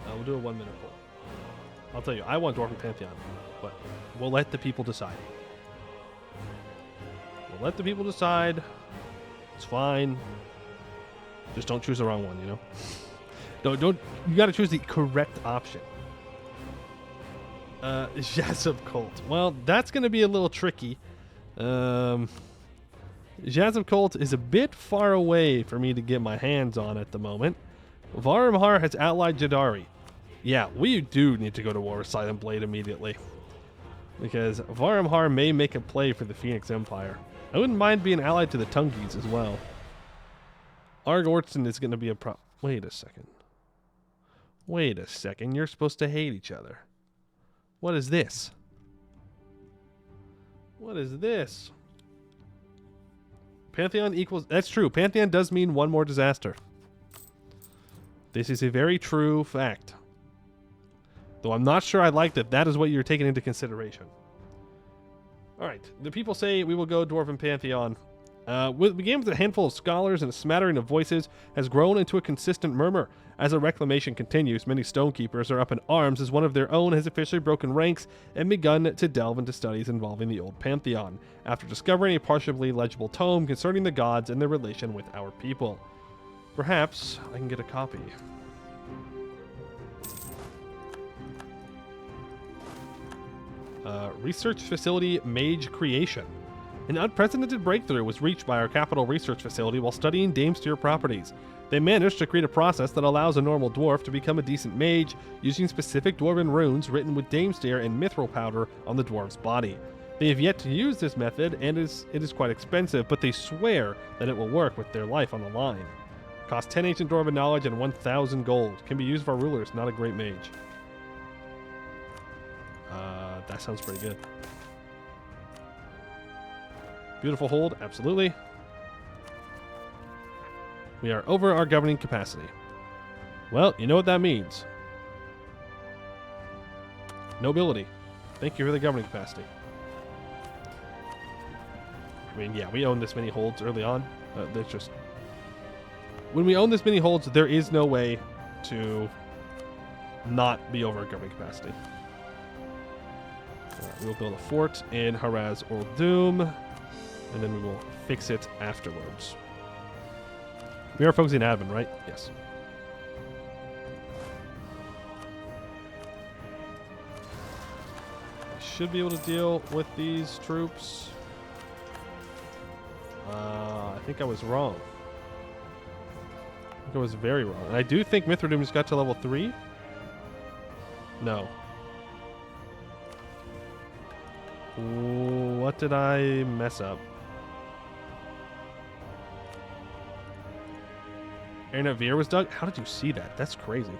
We'll do a 1-minute poll. I'll tell you, I want Dwarven Pantheon, but we'll let the people decide. We'll let the people decide. It's fine. Just don't choose the wrong one, you know? Don't. You got to choose the correct option. Jazz Cult. Well, that's going to be a little tricky. Jazz Cult is a bit far away for me to get my hands on at the moment. Varimhar has allied Jadari. Yeah, we do need to go to war with Silent Blade immediately. Because Varimhar may make a play for the Phoenix Empire. I wouldn't mind being allied to the Tungies as well. Arg Orton is going to be a pro... Wait a second. Wait a second. You're supposed to hate each other. What is this? What is this? Pantheon equals... That's true. Pantheon does mean one more disaster. This is a very true fact. Though I'm not sure I like that that is what you're taking into consideration. Alright, the people say we will go Dwarven Pantheon. Began with a handful of scholars and a smattering of voices, has grown into a consistent murmur. As the reclamation continues, many stonekeepers are up in arms as one of their own has officially broken ranks and begun to delve into studies involving the old Pantheon, after discovering a partially legible tome concerning the gods and their relation with our people. Perhaps I can get a copy. Research Facility Mage Creation. An unprecedented breakthrough was reached by our capital research facility while studying Damestier properties. They managed to create a process that allows a normal dwarf to become a decent mage using specific dwarven runes written with Damestier and mithril powder on the dwarf's body. They have yet to use this method and it is quite expensive, but they swear that it will work with their life on the line. Cost 10 ancient dwarven knowledge and 1,000 gold. Can be used for rulers, not a great mage. That sounds pretty good. Beautiful hold, absolutely. We are over our governing capacity. Well, you know what that means. Nobility. Thank you for the governing capacity. I mean, yeah, we own this many holds early on. There's just... When we own this many holds, there is no way to not be over our governing capacity. We will build a fort in Haraz Old Doom, and then we will fix it afterwards. We are focusing admin, right? Yes. I should be able to deal with these troops. I think I was wrong. I think I was very wrong. And I do think Mithradoom just got to level 3. No. What did I mess up? Veer was dug? How did you see that? That's crazy.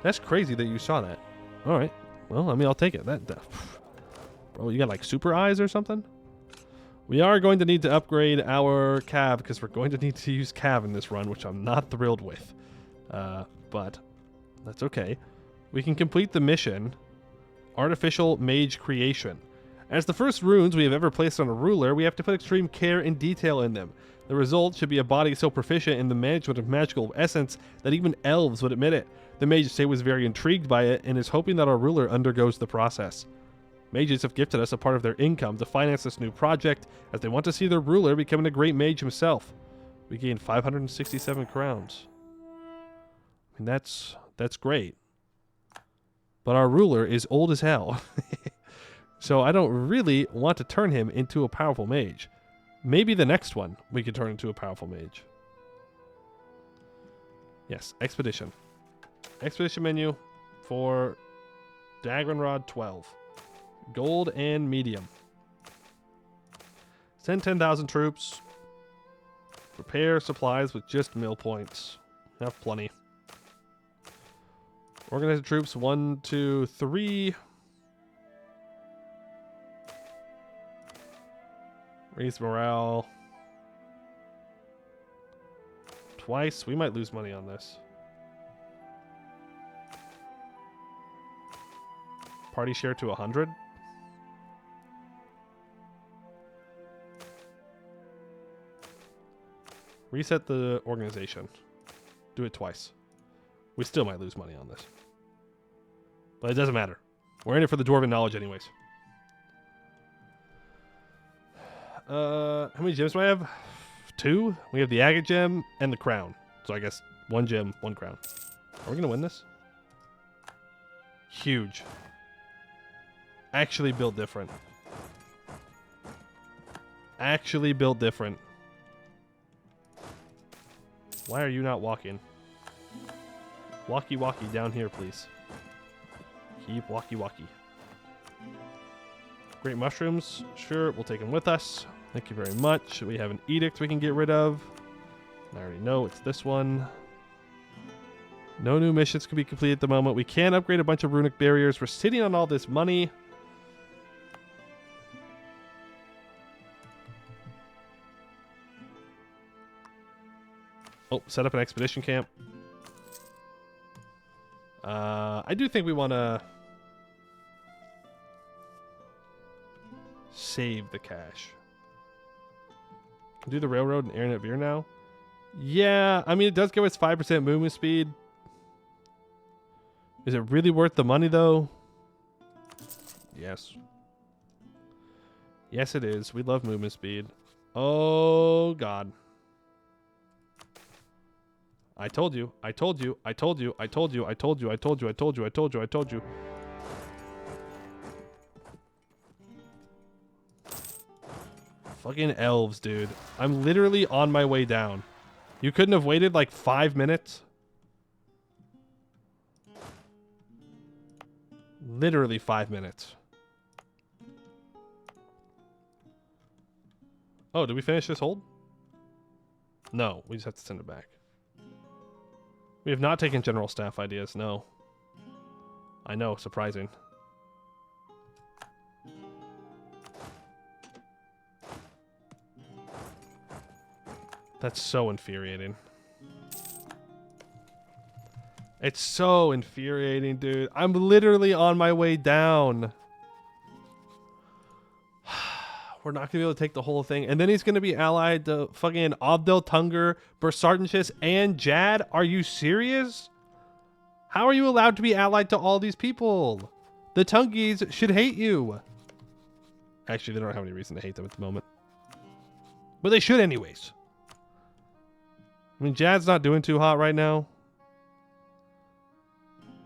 That's crazy that you saw that. Alright. Well, I mean, I'll take it. Bro, you got like super eyes or something? We are going to need to upgrade our cav because we're going to need to use cav in this run, which I'm not thrilled with. But that's okay. We can complete the mission, Artificial Mage Creation. As the first runes we have ever placed on a ruler, we have to put extreme care and detail in them. The result should be a body so proficient in the management of magical essence that even elves would admit it. The mage say was very intrigued by it and is hoping that our ruler undergoes the process. Mages have gifted us a part of their income to finance this new project, as they want to see their ruler becoming a great mage himself. We gained 567 crowns. I mean, that's great. But our ruler is old as hell. So I don't really want to turn him into a powerful mage. Maybe the next one we could turn into a powerful mage. Yes, Expedition. Expedition menu for Dagranrod 12. Gold and medium. Send 10,000 troops. Prepare supplies with just mill points. Have plenty. Organize the troops 1, 2, 3. Raise morale. Twice. We might lose money on this. Party share to 100. Reset the organization. Do it twice. We still might lose money on this. But it doesn't matter. We're in it for the Dwarven knowledge anyways. How many gems do I have? 2? We have the agate gem and the crown. So I guess 1 gem, 1 crown. Are we going to win this? Huge. Actually build different. Actually build different. Why are you not walking? Walkie walkie down here, please. Keep walkie walkie. Great mushrooms. Sure, we'll take them with us. Thank you very much. We have an edict we can get rid of. I already know it's this one. No new missions can be completed at the moment. We can upgrade a bunch of runic barriers. We're sitting on all this money. Oh, set up an expedition camp. I do think we want to save the cash. Can do the railroad and internet beer now. Yeah, I mean, it does give us 5% movement speed. Is it really worth the money, though? Yes. Yes, it is. We love movement speed. Oh, God. I told you. I told you. I told you. I told you. I told you. I told you. I told you. I told you. I told you. Fucking elves, dude. I'm literally on my way down. You couldn't have waited like 5 minutes? Literally 5 minutes. Oh, did we finish this hold? No, we just have to send it back. We have not taken general staff ideas, no. I know, surprising. That's so infuriating. It's so infuriating, dude. I'm literally on my way down. We're not going to be able to take the whole thing. And then he's going to be allied to fucking Abdel Tunger, Bersartenchus, and Jad. Are you serious? How are you allowed to be allied to all these people? The Tungis should hate you. Actually, they don't have any reason to hate them at the moment. But they should anyways. I mean, Jad's not doing too hot right now.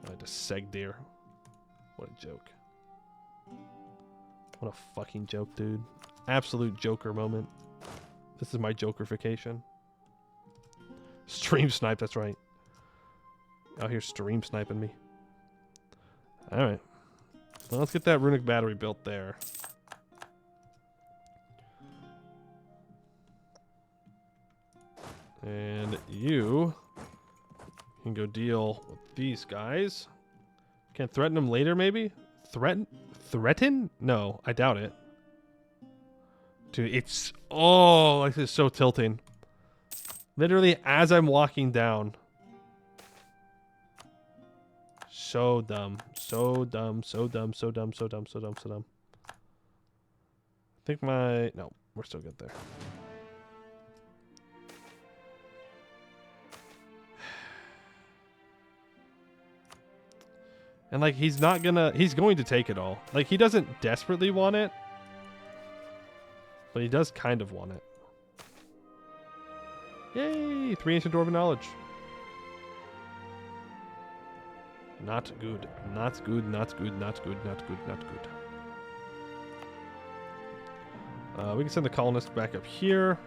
I had to seg deer. What a joke. What a fucking joke, dude. Absolute Joker moment. This is my Jokerification. Stream snipe, that's right. Out here stream sniping me. Alright. Well, let's get that runic battery built there. And you can go deal with these guys. Can threaten them later, maybe? Threaten? No, I doubt it. Dude, it's... Oh, this is so tilting. Literally, as I'm walking down. So dumb. So dumb. So dumb. So dumb. So dumb. So dumb. So dumb. I think my... No, we're still good there. And, like, he's not gonna... He's going to take it all. Like, he doesn't desperately want it. But he does kind of want it. Yay! 3 ancient dwarven knowledge. Not good. Not good. Not good. Not good. Not good. Not good. We can send the colonists back up here.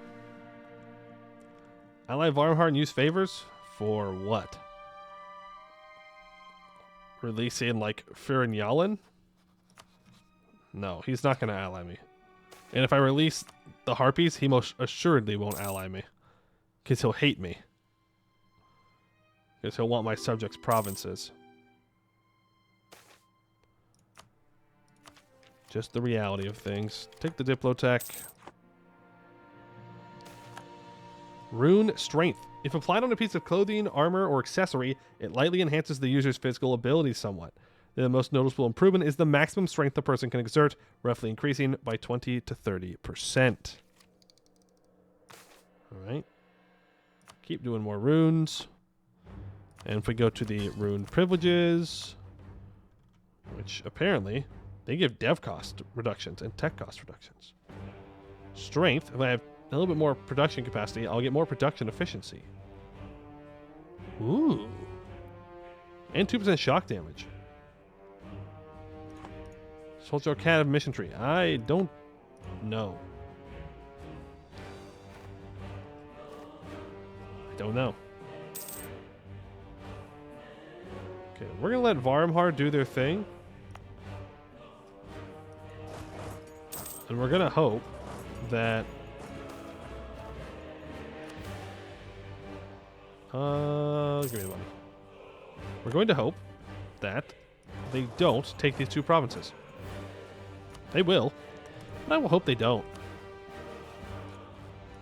Ally Varmhart and use favors? For what? Releasing, like, Firinyalan? No, he's not going to ally me. And if I release the Harpies, he most assuredly won't ally me. Because he'll hate me. Because he'll want my subjects' provinces. Just the reality of things. Take the Diplotech. Rune Strength. If applied on a piece of clothing, armor, or accessory, it lightly enhances the user's physical abilities somewhat. The most noticeable improvement is the maximum strength the person can exert, roughly increasing by 20 to 30%. Alright. Keep doing more runes. And if we go to the rune privileges, which apparently they give dev cost reductions and tech cost reductions. Strength, if I have a little bit more production capacity, I'll get more production efficiency. Ooh. And 2% shock damage. Soldier Cat of Mission Tree. I don't know. I don't know. Okay, we're gonna let Varmhar do their thing. And we're gonna hope that give me the money. We're going to hope that they don't take these 2 provinces. They will, but I will hope they don't.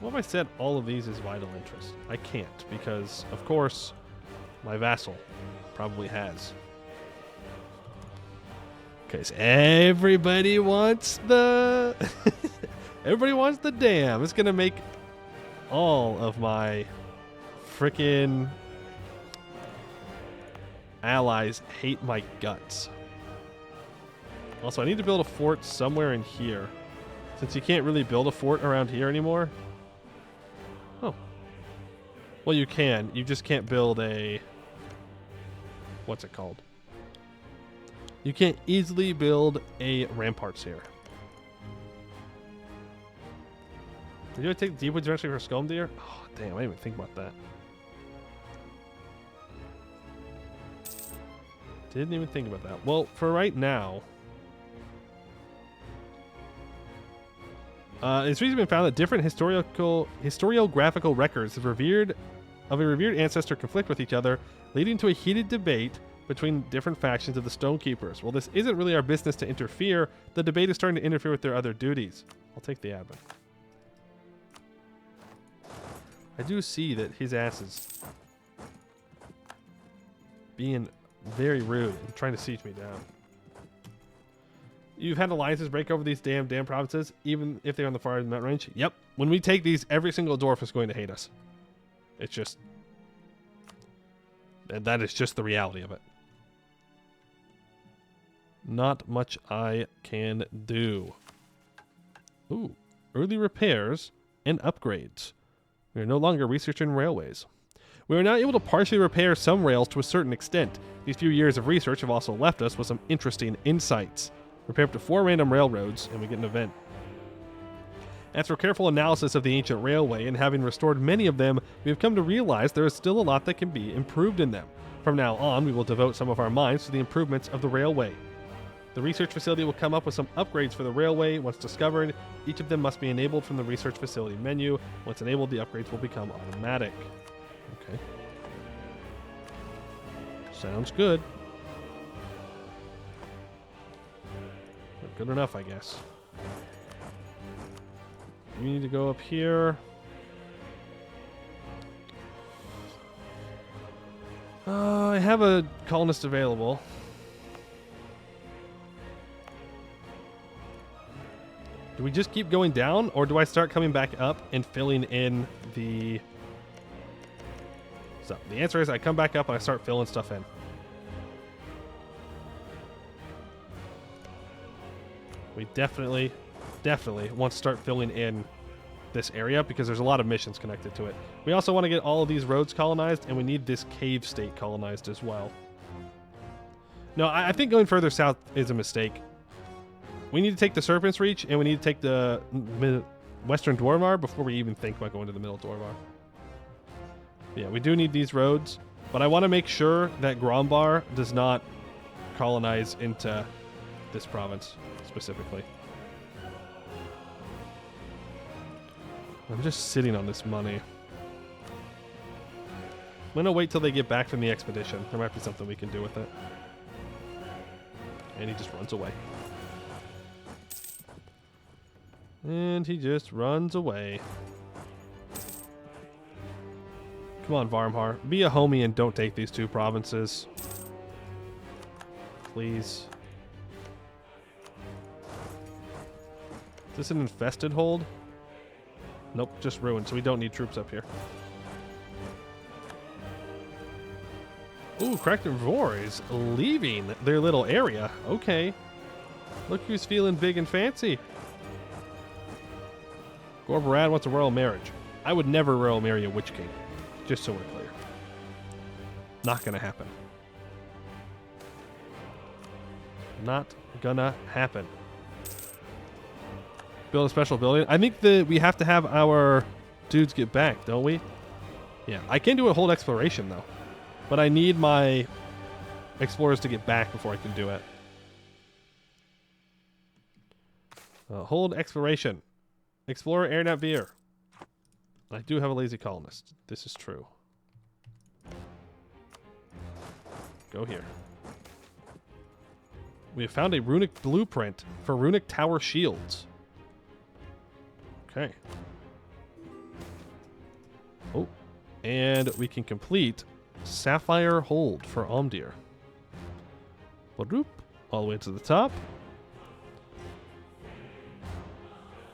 What if I said all of these is vital interest? I can't because, of course, my vassal probably has. Okay, so everybody wants the everybody wants the dam. It's gonna make all of my freaking allies hate my guts. Also, I need to build a fort somewhere in here, since you can't really build a fort around here anymore. Oh, well, you can. You just can't build a, what's it called? You can't easily build a ramparts here. Did you take Deepwoods eventually for Skomdir? Oh, damn, I didn't even think about that. Didn't even think about that. Well, for right now, it's recently been found that different historiographical records of a revered ancestor conflict with each other, leading to a heated debate between different factions of the Stonekeepers. Well, this isn't really our business to interfere. The debate is starting to interfere with their other duties. I'll take the admin. I do see that his ass is being very rude and trying to siege me down. You've had alliances break over these damn provinces, even if they're on the far end of the mountain range. Yep. When we take these, every single dwarf is going to hate us. It's just... and that is just the reality of it. Not much I can do. Ooh. Early repairs and upgrades. We are no longer researching railways. We are now able to partially repair some rails to a certain extent. These few years of research have also left us with some interesting insights. Repair up to 4 random railroads, and we get an event. After careful analysis of the ancient railway and having restored many of them, we have come to realize there is still a lot that can be improved in them. From now on, we will devote some of our minds to the improvements of the railway. The research facility will come up with some upgrades for the railway. Once discovered, each of them must be enabled from the research facility menu. Once enabled, the upgrades will become automatic. Okay. Sounds good. Good enough, I guess. We need to go up here. I have a colonist available. Do we just keep going down, or do I start coming back up and filling in the... So, the answer is I come back up and I start filling stuff in. We definitely want to start filling in this area because there's a lot of missions connected to it. We also want to get all of these roads colonized, and we need this cave state colonized as well. No, I think going further south is a mistake. We need to take the Serpent's Reach, and we need to take the Western Dwarvar before we even think about going to the Middle Dwarvar. Yeah, we do need these roads, but I want to make sure that Grombar does not colonize into this province specifically. I'm just sitting on this money. I'm gonna wait till they get back from the expedition. There might be something we can do with it. And he just runs away. And he just runs away. Come on, Varmhar. Be a homie and don't take these 2 provinces. Please. Is this an infested hold? Nope, just ruined, so we don't need troops up here. Ooh, Cracked Vor is leaving their little area. Okay. Look who's feeling big and fancy. Gorbarad wants a royal marriage. I would never royal marry a Witch King. Just so we're clear. Not gonna happen. Not gonna happen. Build a special building. I think that we have to have our dudes get back, don't we? Yeah, I can do a whole exploration though. But I need my explorers to get back before I can do it. Hold exploration. Explorer Air Navier. I do have a lazy colonist. This is true. Go here. We have found a runic blueprint for runic tower shields. Okay. Oh. And we can complete Sapphire Hold for Omdir. All the way to the top.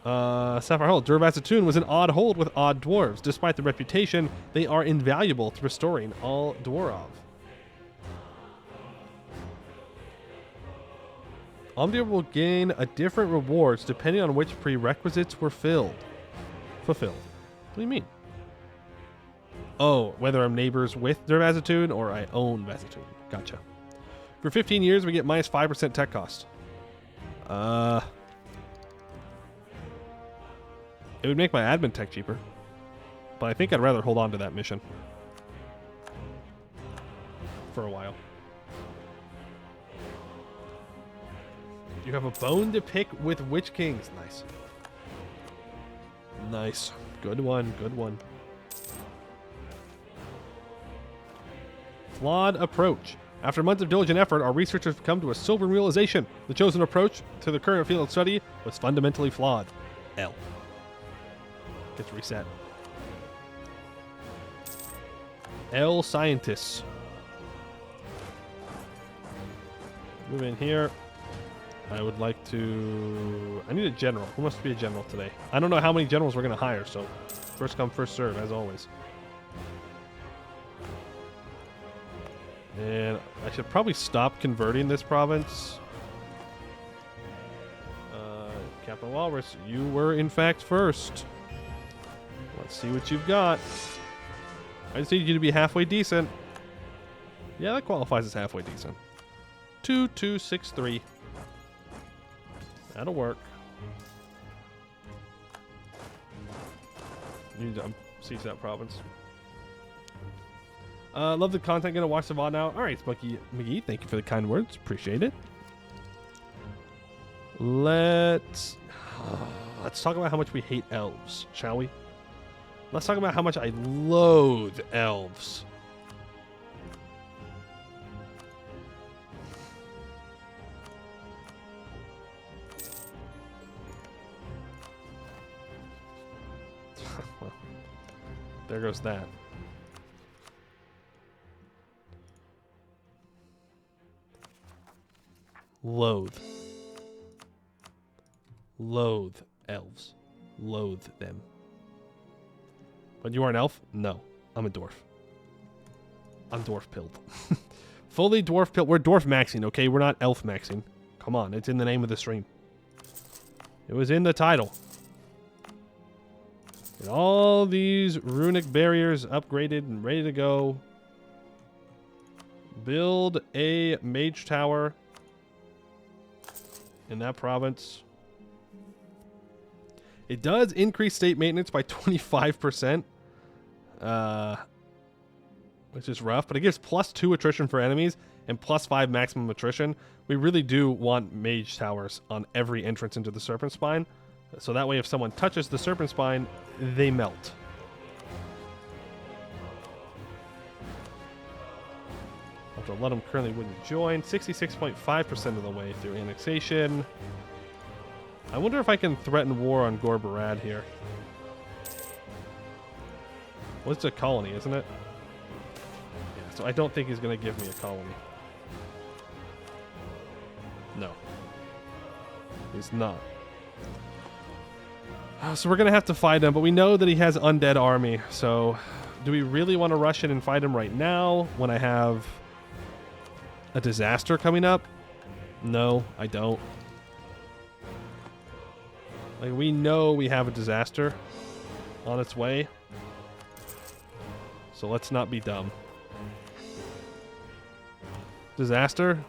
Sapphire Hold. Durvazatun was an odd hold with odd dwarves. Despite the reputation, they are invaluable to restoring all Dwarov. Omdir will gain a different rewards depending on which prerequisites were fulfilled. What do you mean? Oh, whether I'm neighbors with Durvazatun or I own Vazatun. Gotcha. For 15 years, we get minus 5% tech cost. It would make my admin tech cheaper. But I think I'd rather hold on to that mission. For a while. You have a bone to pick with Witch Kings. Nice. Nice. Good one. Good one. Flawed approach. After months of diligent effort, our researchers have come to a sobering realization. The chosen approach to the current field of study was fundamentally flawed. L. Gets reset. L scientists. Move in here. I would like to... I need a general. Who wants to be a general today? I don't know how many generals we're going to hire, so first come, first serve, as always. And I should probably stop converting this province. Captain Walrus, you were in fact first. Let's see what you've got. I just need you to be halfway decent. Yeah, that qualifies as halfway decent. 2263. That'll work. Need to siege that province. Love the content. Gonna watch the VOD now. All right, Spunky McGee. Thank you for the kind words. Appreciate it. Let's talk about how much we hate elves, shall we? Let's talk about how much I loathe elves. Well, there goes that. Loathe. Loathe elves. Loathe them. But you are an elf? No. I'm a dwarf. I'm dwarf pilled. Fully dwarf pilled. We're dwarf maxing, okay? We're not elf maxing. Come on. It's in the name of the stream. It was in the title. And all these runic barriers upgraded and ready to go. Build a mage tower in that province. It does increase state maintenance by 25%, which is rough, but it gives +2 attrition for enemies and +5 maximum attrition. We really do want mage towers on every entrance into the Serpent Spine, so that way if someone touches the Serpent Spine, they melt. After let them currently wouldn't join, 66.5% of the way through annexation. I wonder if I can threaten war on Gorbarad here. Well, it's a colony, isn't it? Yeah, so I don't think he's going to give me a colony. No. He's not. So we're going to have to fight him, but we know that he has undead army. So do we really want to rush in and fight him right now when I have a disaster coming up? No, I don't. Like, we know we have a disaster on its way. So let's not be dumb. Disaster?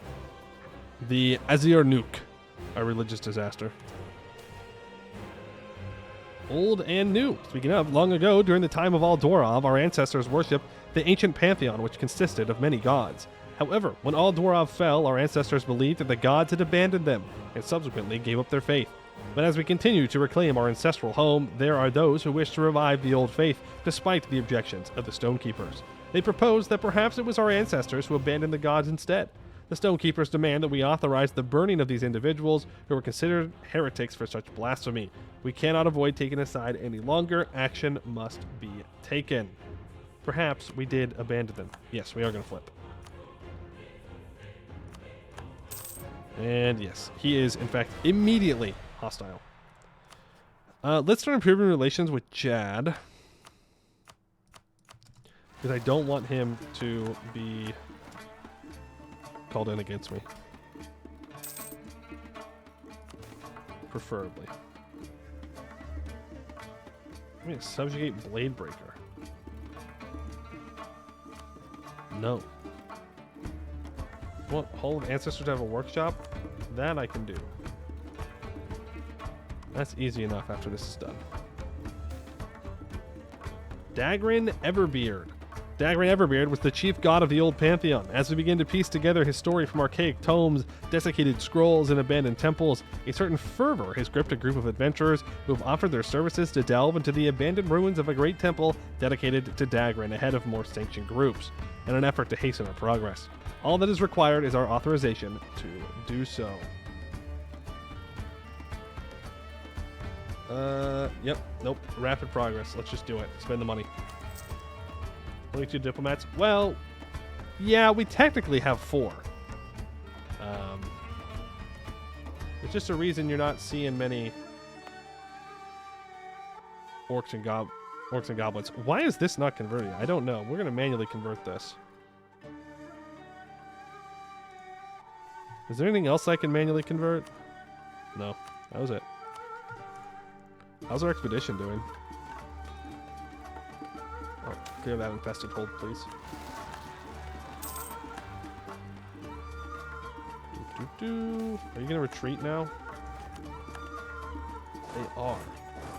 The Azir Nuke, a religious disaster. Old and new. Speaking of, long ago, during the time of all Dwarov, our ancestors worshipped the ancient pantheon, which consisted of many gods. However, when all Dwarves fell, our ancestors believed that the gods had abandoned them, and subsequently gave up their faith. But as we continue to reclaim our ancestral home, there are those who wish to revive the old faith, despite the objections of the Stonekeepers. They propose that perhaps it was our ancestors who abandoned the gods instead. The Stonekeepers demand that we authorize the burning of these individuals who were considered heretics for such blasphemy. We cannot avoid taking a side any longer. Action must be taken. Perhaps we did abandon them. Yes, we are going to flip. And yes, he is, in fact, immediately hostile. Let's start improving relations with Jad. Because I don't want him to be called in against me. Preferably. I'm going to subjugate Bladebreaker. No. Want Hall of Ancestors to have a workshop? That I can do. That's easy enough after this is done. Dagrin Everbeard. Dagrin Everbeard was the chief god of the old pantheon. As we begin to piece together his story from archaic tomes, desiccated scrolls, and abandoned temples, a certain fervor has gripped a group of adventurers who have offered their services to delve into the abandoned ruins of a great temple dedicated to Dagrin ahead of more sanctioned groups, in an effort to hasten our progress. All that is required is our authorization to do so. Yep, nope, rapid progress. Let's just do it. Spend the money. 22 diplomats. Well, yeah, we technically have 4. It's just a reason you're not seeing many orcs and goblins. Why is this not converting? I don't know. We're going to manually convert this. Is there anything else I can manually convert? No, that was it. How's our expedition doing? Oh, clear that infested hold, please. Are you going to retreat now? They are.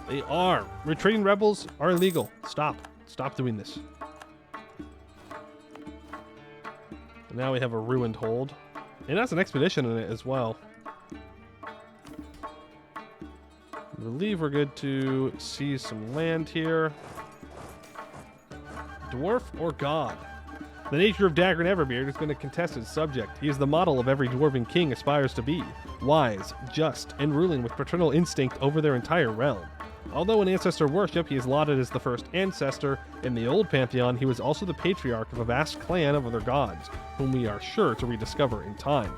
They are. Retreating rebels are illegal. Stop. Stop doing this. And now we have a ruined hold. It has an expedition in it as well. I believe we're good to seize some land here. Dwarf or god? The nature of Dagrin Everbeard has been a contested subject. He is the model of every Dwarven king aspires to be. Wise, just, and ruling with paternal instinct over their entire realm. Although in ancestor worship he is lauded as the first ancestor, in the old pantheon he was also the patriarch of a vast clan of other gods, whom we are sure to rediscover in time.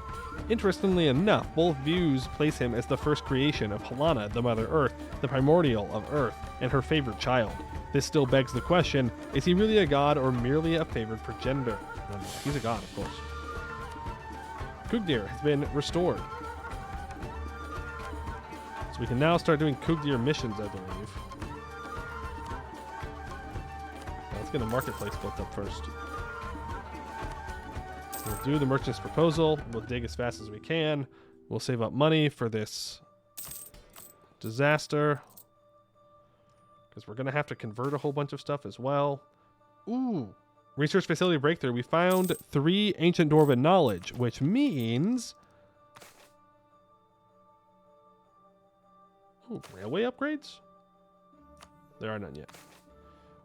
Interestingly enough, both views place him as the first creation of Helana, the Mother Earth, the primordial of Earth, and her favorite child. This still begs the question, is he really a god or merely a favored progenitor? He's a god, of course. Kugdir has been restored. So we can now start doing Kugdir missions, I believe. Let's get a marketplace built up first. We'll do the merchant's proposal. We'll dig as fast as we can. We'll save up money for this disaster, because we're going to have to convert a whole bunch of stuff as well. Ooh. Research facility breakthrough. We found 3 ancient Dwarven knowledge, which means... Ooh, railway upgrades? There are none yet.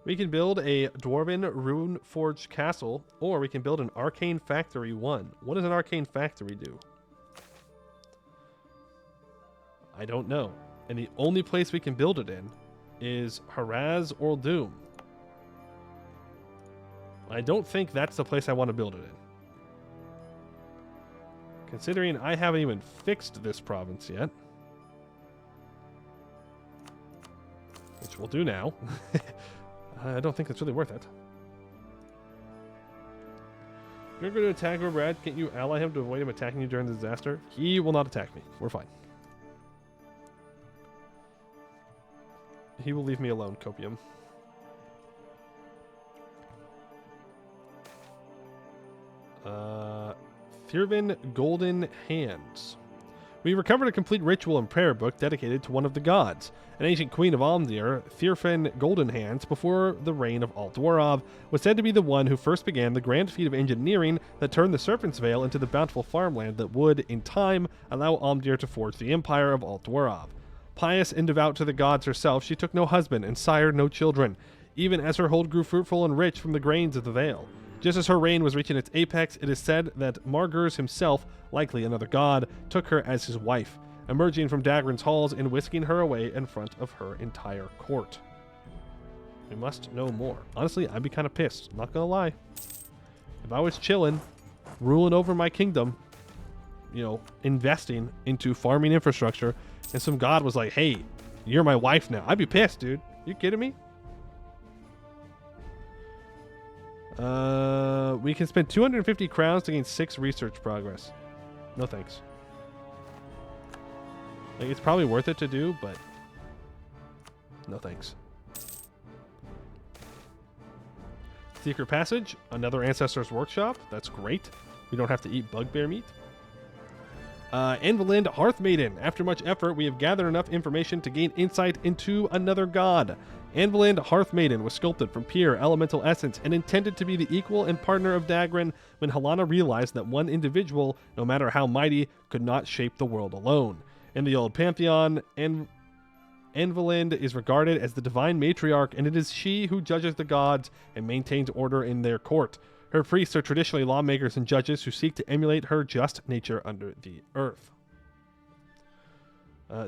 We can build a Dwarven rune-forged castle, or we can build an arcane factory 1. What does an arcane factory do? I don't know. And the only place we can build it in is Haraz or Doom. I don't think that's the place I want to build it in. Considering I haven't even fixed this province yet. Which we'll do now. I don't think it's really worth it. If you're going to attack over Brad, can't you ally him to avoid him attacking you during the disaster? He will not attack me. We're fine. He will leave me alone, Copium. Thirvin Golden Hands. We recovered a complete ritual and prayer book dedicated to one of the gods. An ancient queen of Almdir, Thirfin Goldenhands, before the reign of Dwarves, was said to be the one who first began the grand feat of engineering that turned the Serpent's Vale into the bountiful farmland that would, in time, allow Almdir to forge the empire of Dwarves. Pious and devout to the gods herself, she took no husband and sired no children, even as her hold grew fruitful and rich from the grains of the vale. Just as her reign was reaching its apex, it is said that Margurs himself, likely another god, took her as his wife, emerging from Dagran's halls and whisking her away in front of her entire court. We must know more. Honestly, I'd be kind of pissed, not gonna lie. If I was chilling, ruling over my kingdom, you know, investing into farming infrastructure, and some god was like, hey, you're my wife now, I'd be pissed, dude. You kidding me? We can spend 250 crowns to gain 6 research progress. No thanks. Like, it's probably worth it to do, but no thanks. Secret passage, another ancestor's workshop. That's great. We don't have to eat bugbear meat. Anvelind Hearthmaiden. After much effort, we have gathered enough information to gain insight into another god. Anvelind Hearthmaiden was sculpted from pure elemental essence and intended to be the equal and partner of Dagran when Halana realized that one individual, no matter how mighty, could not shape the world alone. In the old pantheon, Anvelind is regarded as the divine matriarch, and it is she who judges the gods and maintains order in their court. Her priests are traditionally lawmakers and judges who seek to emulate her just nature under the earth.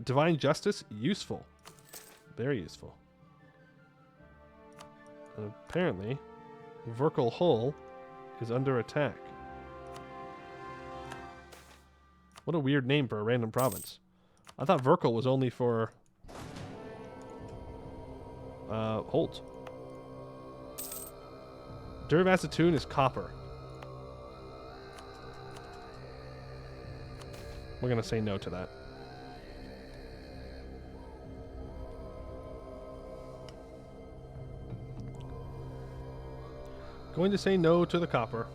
Divine justice, useful. Very useful. And apparently, Verkal Hull is under attack. What a weird name for a random province. I thought Verkal was only for Holt. Durvasatoon is copper. We're going to say no to that. Going to say no to the copper.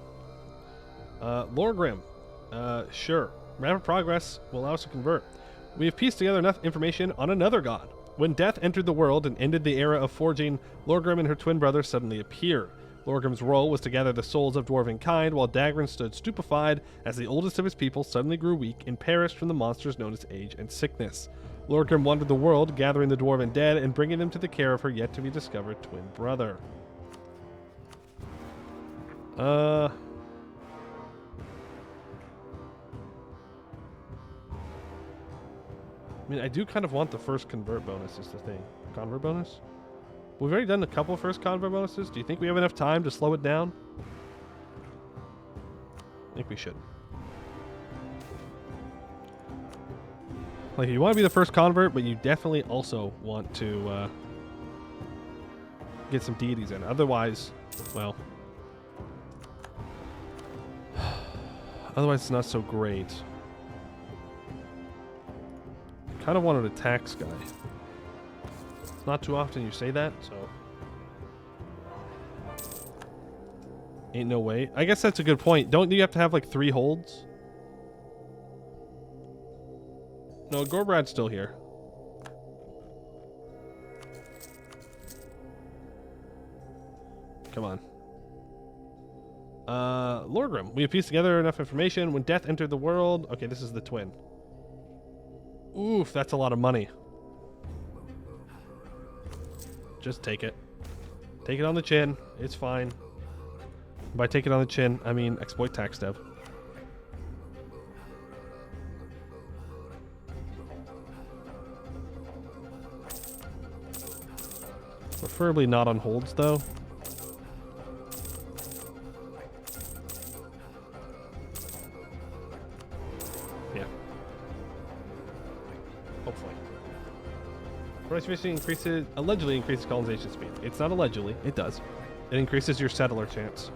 Lorgrim. Sure. Rapid progress will allow us to convert. We have pieced together enough information on another god. When death entered the world and ended the era of forging, Lorgrim and her twin brother suddenly appeared. Lorgrim's role was to gather the souls of dwarven kind, while Dagran stood stupefied as the oldest of his people suddenly grew weak and perished from the monsters known as age and sickness. Lorgrim wandered the world, gathering the dwarven dead and bringing them to the care of her yet-to-be-discovered twin brother. I mean, I do kind of want the first convert bonus is the thing. Convert bonus? We've already done a couple first convert bonuses. Do you think we have enough time to slow it down? I think we should. Like, you want to be the first convert, but you definitely also want to get some deities in. Otherwise, well... Otherwise, it's not so great. I kind of wanted a tax guy. It's not too often you say that, so... Ain't no way. I guess that's a good point. Don't you have to have like 3 holds? No, Gorbrad's still here. Come on. Lorgrim. We have pieced together enough information. When death entered the world... Okay, this is the twin. Oof, that's a lot of money. Just take it. Take it on the chin. It's fine. By take it on the chin, I mean exploit tax dev. Preferably not on holds, though. Yeah. Hopefully. Price fishing allegedly increases colonization speed. It's not allegedly, it does. It increases your settler chance.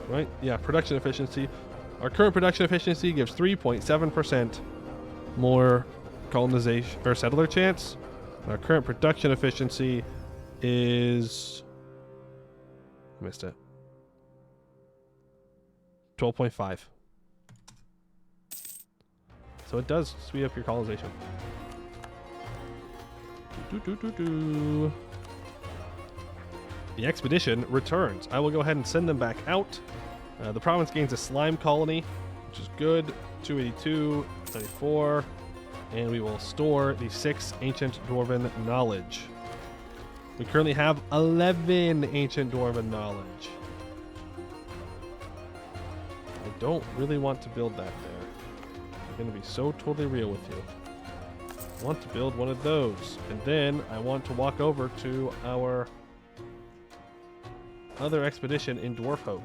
Right? Yeah, production efficiency. Our current production efficiency gives 3.7% more colonization or settler chance. Our current production efficiency is... Missed it. 12.5. So it does speed up your colonization. The expedition returns. I will go ahead and send them back out. The province gains a slime colony, which is good. 282, 94. And we will store the 6 ancient dwarven knowledge. We currently have 11 ancient dwarven knowledge. I don't really want to build that there. I'm going to be so totally real with you. I want to build one of those. And then I want to walk over to our other expedition in Dwarf Hope.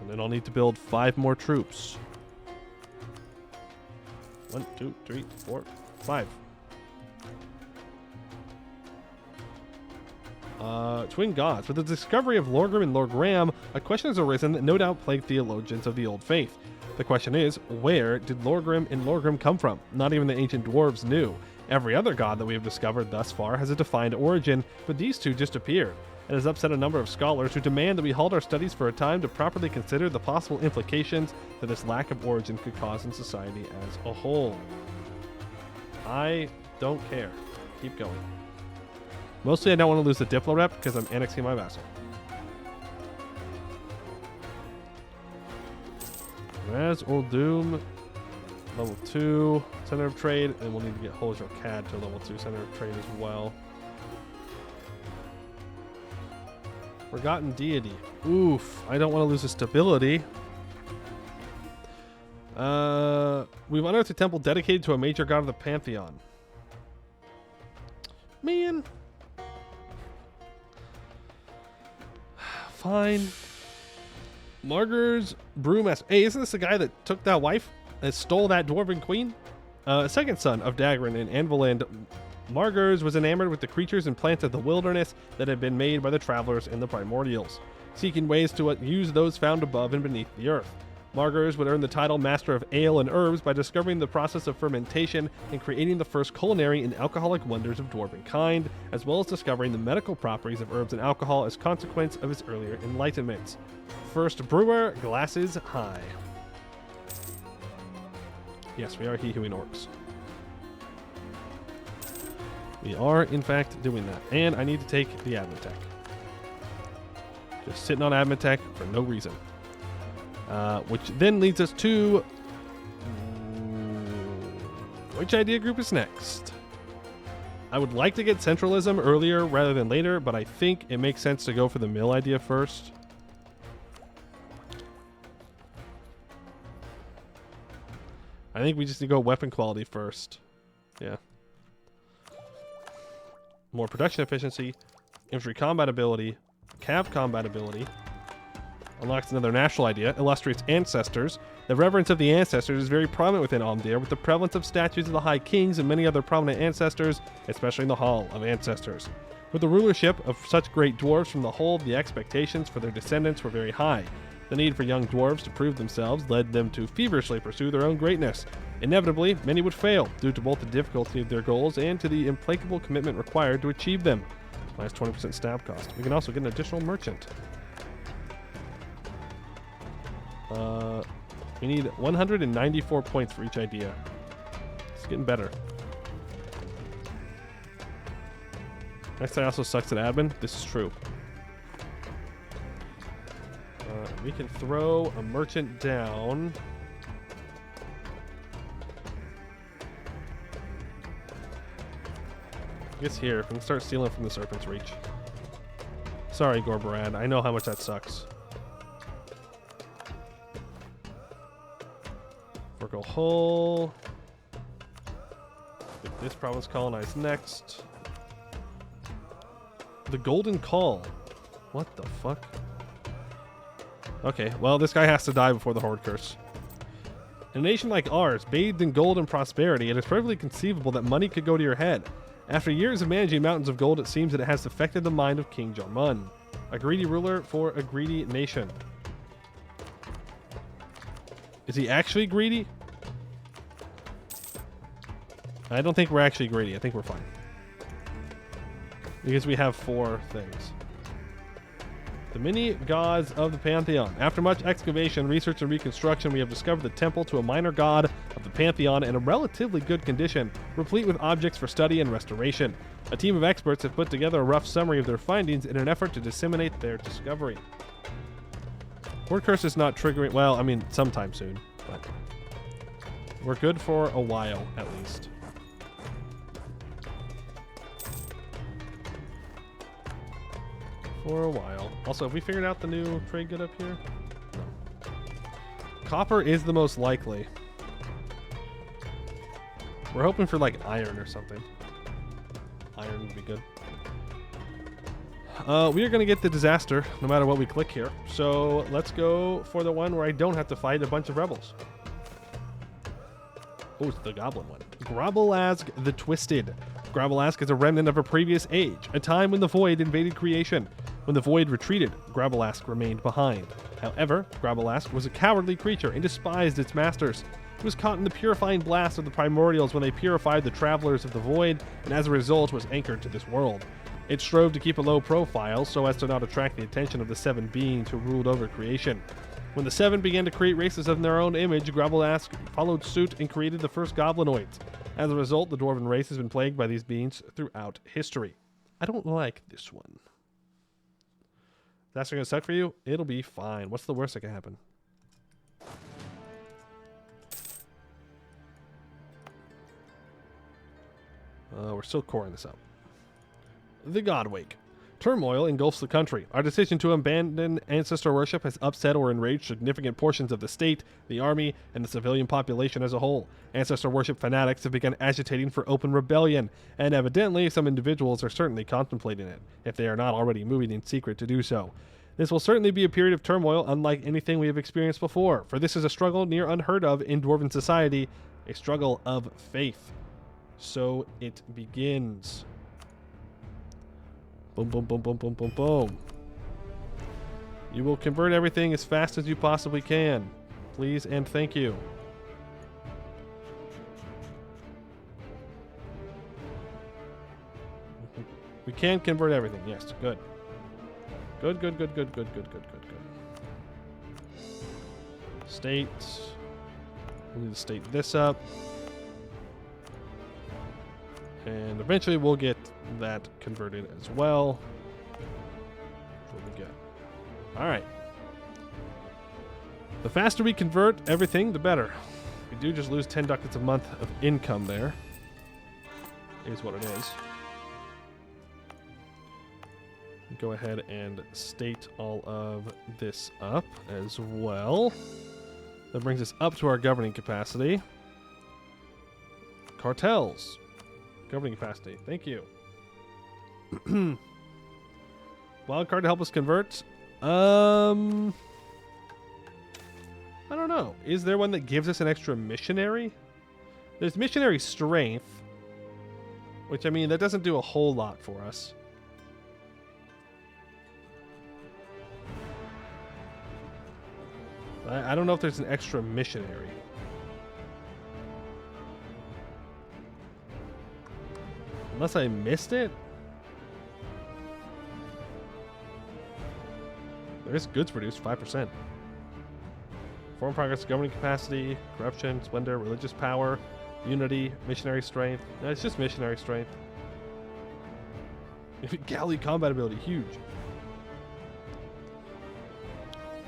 And then I'll need to build 5 more troops. 1, 2, 3, 4, 5. Twin gods. With the discovery of Lorgrim and Lorgram, a question has arisen that no doubt plagued theologians of the old faith. The question is, where did Lorgrim and Lorgram come from? Not even the ancient dwarves knew. Every other god that we have discovered thus far has a defined origin, but these two just appeared. It has upset a number of scholars who demand that we halt our studies for a time to properly consider the possible implications that this lack of origin could cause in society as a whole. I don't care. Keep going. Mostly I don't want to lose the Diplo rep because I'm annexing my vassal. Raz Doom, level 2, Center of Trade, and we'll need to get Holier Cad to level 2 Center of Trade as well. Forgotten Deity. Oof, I don't want to lose the stability. We've unearthed a temple dedicated to a major god of the Pantheon. Man. Fine. Marger's Brewmaster. Hey, isn't this the guy that took that wife and stole that dwarven queen? Second son of Dagrin and Anvilland, Margers was enamored with the creatures and plants of the wilderness that had been made by the travelers in the primordials, seeking ways to use those found above and beneath the earth. Margers would earn the title Master of Ale and Herbs by discovering the process of fermentation and creating the first culinary and alcoholic wonders of dwarven kind, as well as discovering the medical properties of herbs and alcohol as consequence of his earlier enlightenments. First brewer, glasses high. Yes, we are he-hewing orcs. We are, in fact, doing that. And I need to take the admin tech. Just sitting on admin tech for no reason. Which then leads us to... which idea group is next? I would like to get centralism earlier rather than later, but I think it makes sense to go for the mill idea first. I think we just need to go weapon quality first. Yeah. More production efficiency, infantry combat ability, cav combat ability. Unlocks another national idea, illustrious ancestors. The reverence of the ancestors is very prominent within Almdir, with the prevalence of statues of the High Kings and many other prominent ancestors, especially in the Hall of Ancestors. With the rulership of such great dwarves from the whole, the expectations for their descendants were very high. The need for young dwarves to prove themselves led them to feverishly pursue their own greatness. Inevitably, many would fail, due to both the difficulty of their goals and to the implacable commitment required to achieve them. Minus 20% stab cost. We can also get an additional merchant. We need 194 points for each idea. It's getting better. Next guy also sucks at admin. This is true. We can throw a merchant down. I guess here, we can start stealing from the Serpent's Reach. Sorry, Gorbarad. I know how much that sucks. Virgo Hull. Get this province colonized next. The Golden Call. What the fuck? Okay, well, this guy has to die before the Horde Curse. In a nation like ours, bathed in gold and prosperity, it is perfectly conceivable that money could go to your head. After years of managing mountains of gold, it seems that it has affected the mind of King Jarmun. A greedy ruler for a greedy nation. Is he actually greedy? I don't think we're actually greedy. I think we're fine. Because we have 4 things. The The mini gods of the Pantheon. After much excavation, research, and reconstruction, we have discovered the temple to a minor god of the Pantheon in a relatively good condition, replete with objects for study and restoration. A team of experts have put together a rough summary of their findings in an effort to disseminate their discovery. Word curse is not triggering, well, I mean, sometime soon, but we're good for a while, at least. For a while. Also, have we figured out the new trade good up here? No. Copper is the most likely. We're hoping for like iron or something. Iron would be good. We are going to get the disaster no matter what we click here. So let's go for the one where I don't have to fight a bunch of rebels. Oh, it's the goblin one. Grabalask the Twisted. Grabalask is a remnant of a previous age, a time when the Void invaded creation. When the Void retreated, Grabalask remained behind. However, Grabalask was a cowardly creature and despised its masters. It was caught in the purifying blast of the primordials when they purified the travelers of the Void, and as a result was anchored to this world. It strove to keep a low profile so as to not attract the attention of the seven beings who ruled over creation. When the seven began to create races of their own image, Grabalask followed suit and created the first goblinoids. As a result, the dwarven race has been plagued by these beings throughout history. I don't like this one. That's going to suck for you? It'll be fine. What's the worst that can happen? We're still coring this up. The Godwake. Turmoil engulfs the country. Our decision to abandon ancestor worship has upset or enraged significant portions of the state, the army, and the civilian population as a whole. Ancestor worship fanatics have begun agitating for open rebellion, and evidently some individuals are certainly contemplating it, if they are not already moving in secret to do so. This will certainly be a period of turmoil unlike anything we have experienced before, for this is a struggle near unheard of in Dwarven society, a struggle of faith. So it begins. Boom, boom, boom, boom, boom, boom, boom. You will convert everything as fast as you possibly can. Please and thank you. We can convert everything. Yes, good. Good, good, good, good, good, good, good, good, good. State. We need to state this up. And eventually we'll get that converted as well. What we get. Alright. The faster we convert everything, the better. We do just lose 10 ducats a month of income there. Is what it is. Go ahead and state all of this up as well. That brings us up to our governing capacity. Cartels. Governing capacity. Thank you. Wildcard to help us convert. I don't know. Is there one that gives us an extra missionary? There's missionary strength, which, I mean, that doesn't do a whole lot for us. I don't know if there's an extra missionary. Unless I missed it? There is goods produced, 5%. Foreign progress, governing capacity, corruption, splendor, religious power, unity, missionary strength. No, it's just missionary strength. Galley combat ability, huge.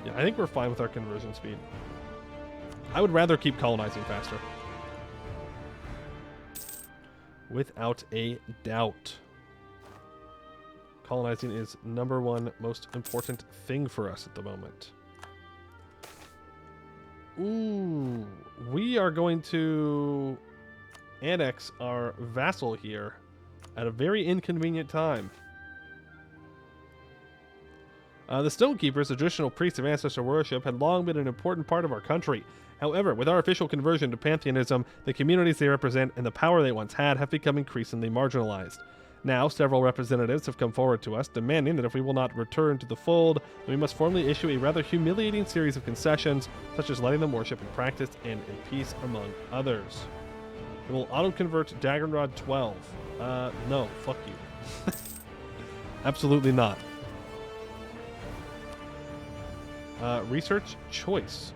Yeah, I think we're fine with our conversion speed. I would rather keep colonizing faster. Without a doubt. Colonizing is #1 most important thing for us at the moment. Ooh, we are going to annex our vassal here at a very inconvenient time. The Stonekeepers, the traditional priests of ancestor worship, had long been an important part of our country. However, with our official conversion to pantheism, the communities they represent and the power they once had have become increasingly marginalized. Now, several representatives have come forward to us, demanding that if we will not return to the fold, then we must formally issue a rather humiliating series of concessions, such as letting them worship in practice and in peace, among others. It will auto-convert Daggerrod 12. No, fuck you. Absolutely not. Research choice.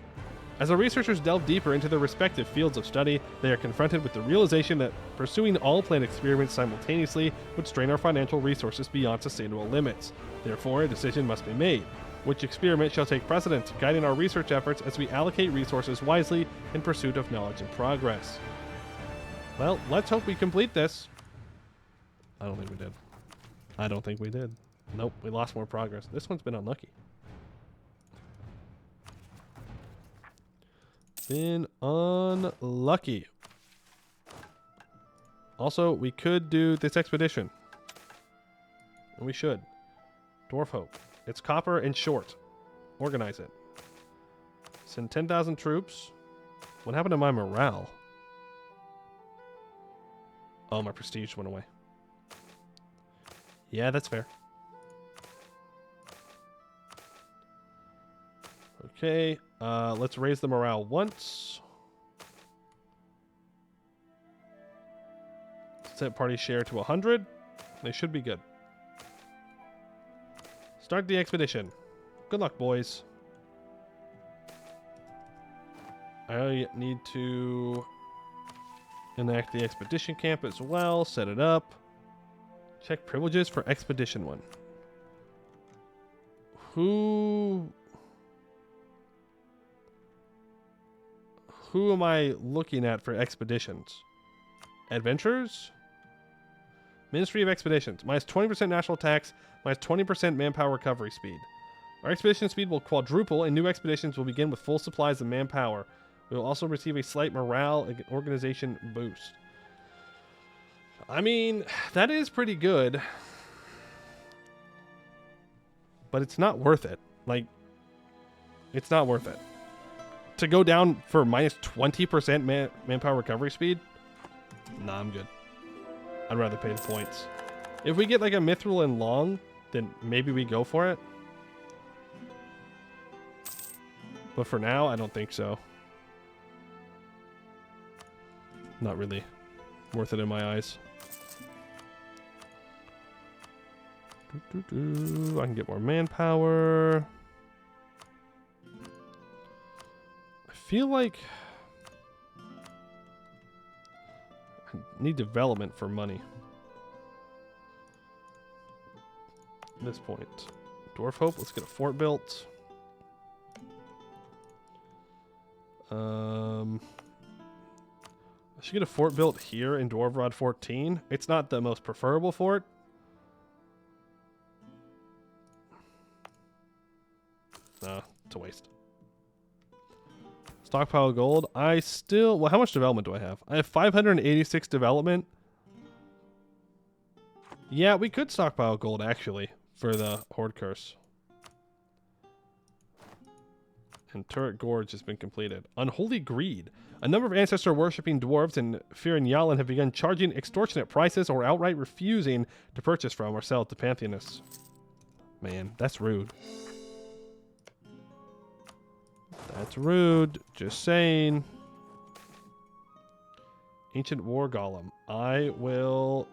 As the researchers delve deeper into their respective fields of study, they are confronted with the realization that pursuing all planned experiments simultaneously would strain our financial resources beyond sustainable limits. Therefore, a decision must be made. Which experiment shall take precedence, guiding our research efforts as we allocate resources wisely in pursuit of knowledge and progress? Well, let's hope we complete this. I don't think we did. I don't think we did. Nope, we lost more progress. This one's been unlucky. Been unlucky. Also, we could do this expedition. And we should. Dwarf Hope. It's copper and short. Organize it. Send 10,000 troops. What happened to my morale? Oh, my prestige went away. Yeah, that's fair. Okay, let's raise the morale once. Set party share to 100. They should be good. Start the expedition. Good luck, boys. I need to enact the expedition camp as well. Set it up. Check privileges for expedition 1. Who am I looking at for expeditions? Adventurers? Ministry of Expeditions. Minus 20% national tax, minus 20% manpower recovery speed. Our expedition speed will quadruple, and new expeditions will begin with full supplies of manpower. We will also receive a slight morale and organization boost. I mean, that is pretty good. But it's not worth it. Like, it's not worth it. To go down for minus 20% manpower recovery speed? Nah, I'm good. I'd rather pay the points. If we get like a mithril and long, then maybe we go for it. But for now, I don't think so. Not really worth it in my eyes. I can get more manpower. I feel like I need development for money. At this point. Dwarf Hope, let's get a fort built. I should get a fort built here in Dwarvrod 14. It's not the most preferable fort. Nah, it's a waste. Stockpile gold. I still... Well, how much development do I have? I have 586 development. Yeah, we could stockpile gold, actually, for the Horde Curse. And Turret Gorge has been completed. Unholy Greed. A number of ancestor worshipping dwarves in Firenyalan have begun charging extortionate prices or outright refusing to purchase from or sell to Pantheonists. Man, that's rude. That's rude. Just saying. Ancient War Golem. I will...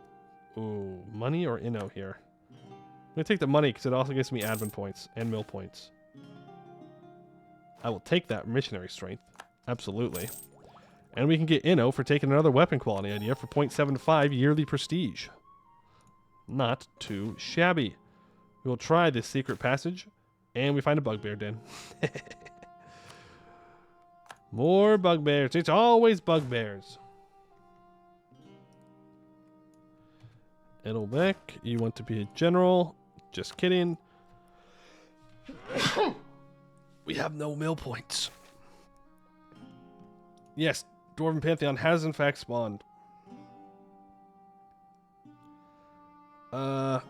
Ooh, money or Inno here? I'm going to take the money because it also gives me admin points and mill points. I will take that missionary strength. Absolutely. And we can get Inno for taking another weapon quality idea for 0.75 yearly prestige. Not too shabby. We will try this secret passage, and we find a bugbear den. More bugbears. It's always bugbears. Edelbeck, you want to be a general. Just kidding. We have no mill points. Yes, Dwarven Pantheon has in fact spawned. A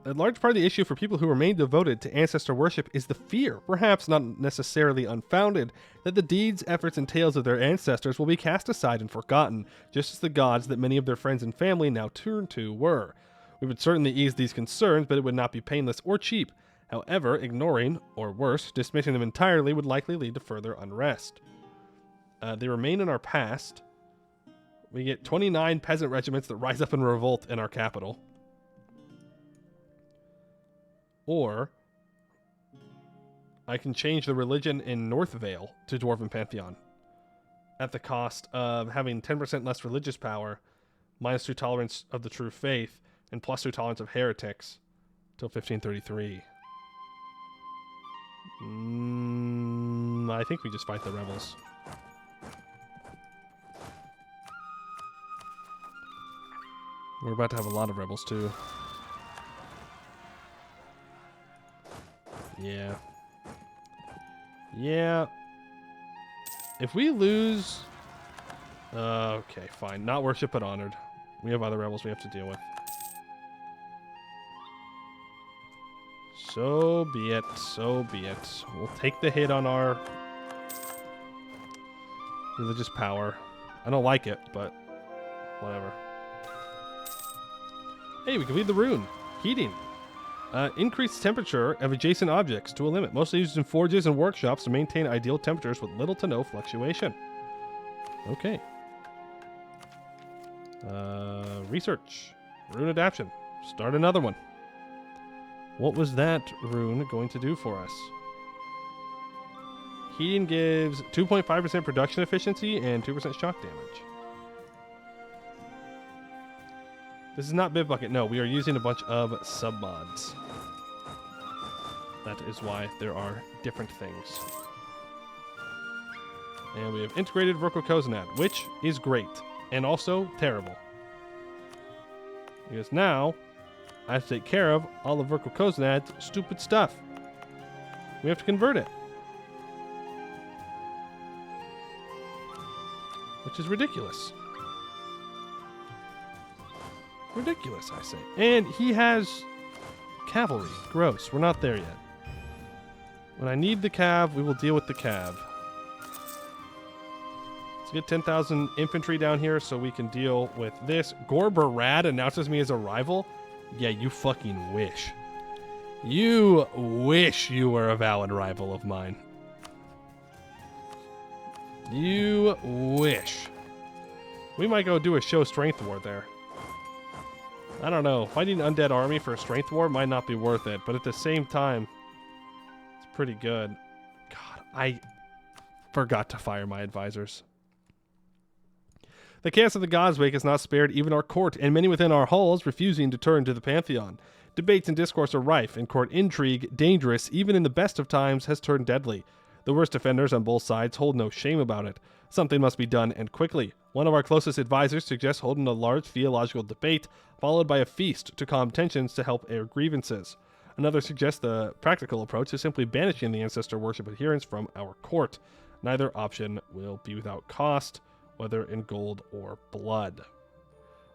large part of the issue for people who remain devoted to ancestor worship is the fear, perhaps not necessarily unfounded, that the deeds, efforts, and tales of their ancestors will be cast aside and forgotten, just as the gods that many of their friends and family now turn to were. We would certainly ease these concerns, but it would not be painless or cheap. However, ignoring, or worse, dismissing them entirely would likely lead to further unrest. They remain in our past. We get 29 peasant regiments that rise up in revolt in our capital. Or I can change the religion in North Vale to Dwarven Pantheon at the cost of having 10% less religious power, -2 tolerance of the true faith, and +2 tolerance of heretics till 1533. I think we just fight the rebels. We're about to have a lot of rebels too. Yeah. Yeah. If we lose... okay, fine. Not worship, but honored. We have other rebels we have to deal with. So be it. So be it. We'll take the hit on our religious power. I don't like it, but whatever. Hey, we can leave the rune. Heating. Increased temperature of adjacent objects to a limit. Mostly used in forges and workshops to maintain ideal temperatures with little to no fluctuation. Okay. Research. Rune adaptation. Start another one. What was that rune going to do for us? Heating gives 2.5% production efficiency and 2% shock damage. This is not Bib Bucket. No, we are using a bunch of submods. That is why there are different things. And we have integrated Verkokoznad, which is great and also terrible. Because now I have to take care of all of Verkokoznad's stupid stuff. We have to convert it. Which is ridiculous. Ridiculous, I say. And he has cavalry. Gross. We're not there yet. When I need the cav, we will deal with the cav. Let's get 10,000 infantry down here so we can deal with this. Gorbarad announces me as a rival. Yeah, you fucking wish. You wish you were a valid rival of mine. You wish. We might go do a show strength war there. I don't know. Fighting an undead army for a strength war might not be worth it, but at the same time, it's pretty good. God, I forgot to fire my advisors. The chaos of the Godswake has not spared even our court, and many within our halls refusing to turn to the Pantheon. Debates and discourse are rife, and court intrigue, dangerous, even in the best of times, has turned deadly. The worst offenders on both sides hold no shame about it. Something must be done, and quickly. One of our closest advisors suggests holding a large theological debate, followed by a feast to calm tensions to help air grievances. Another suggests the practical approach is simply banishing the ancestor worship adherents from our court. Neither option will be without cost, whether in gold or blood.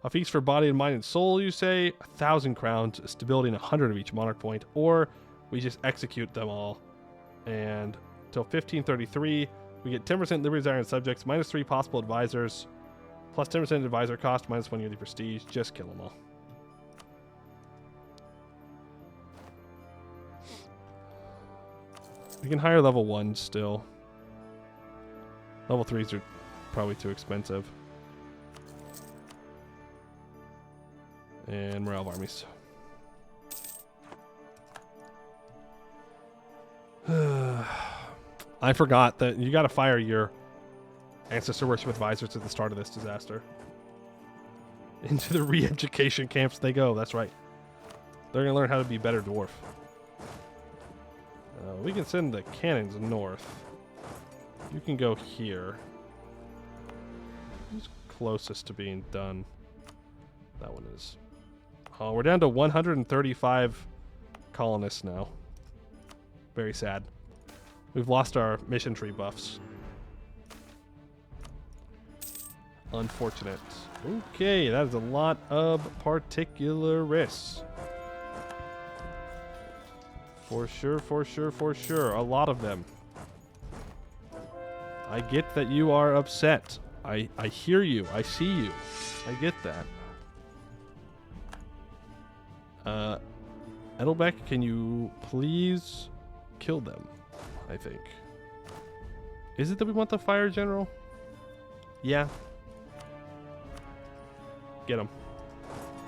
A feast for body and mind and soul, you say? 1,000 crowns, stability and 100 of each monarch point, or we just execute them all. And till 1533, we get 10% liberty desire and subjects, -3 possible advisors, plus 10% advisor cost, -1 unity prestige. Just kill them all. We can hire level 1s still. Level 3s are probably too expensive. And morale of armies. I forgot that you got to fire your ancestor worship advisors at the start of this disaster. Into the re-education camps they go. That's right. They're going to learn how to be better dwarf. We can send the cannons north. You can go here. Who's closest to being done? That one is. Oh, we're down to 135 colonists now. Very sad. We've lost our mission tree buffs. Unfortunate. Okay, that is a lot of particularists. For sure, for sure, for sure. A lot of them. I get that you are upset. I hear you. I see you. I get that. Edelbeck, can you please kill them? I think. Is it that we want the fire general? Yeah. Get them.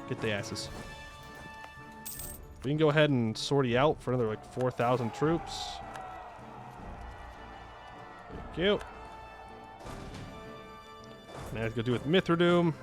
Get the asses. We can go ahead and sortie out for another like 4,000 troops. you. Now let's go do with Mithradoom.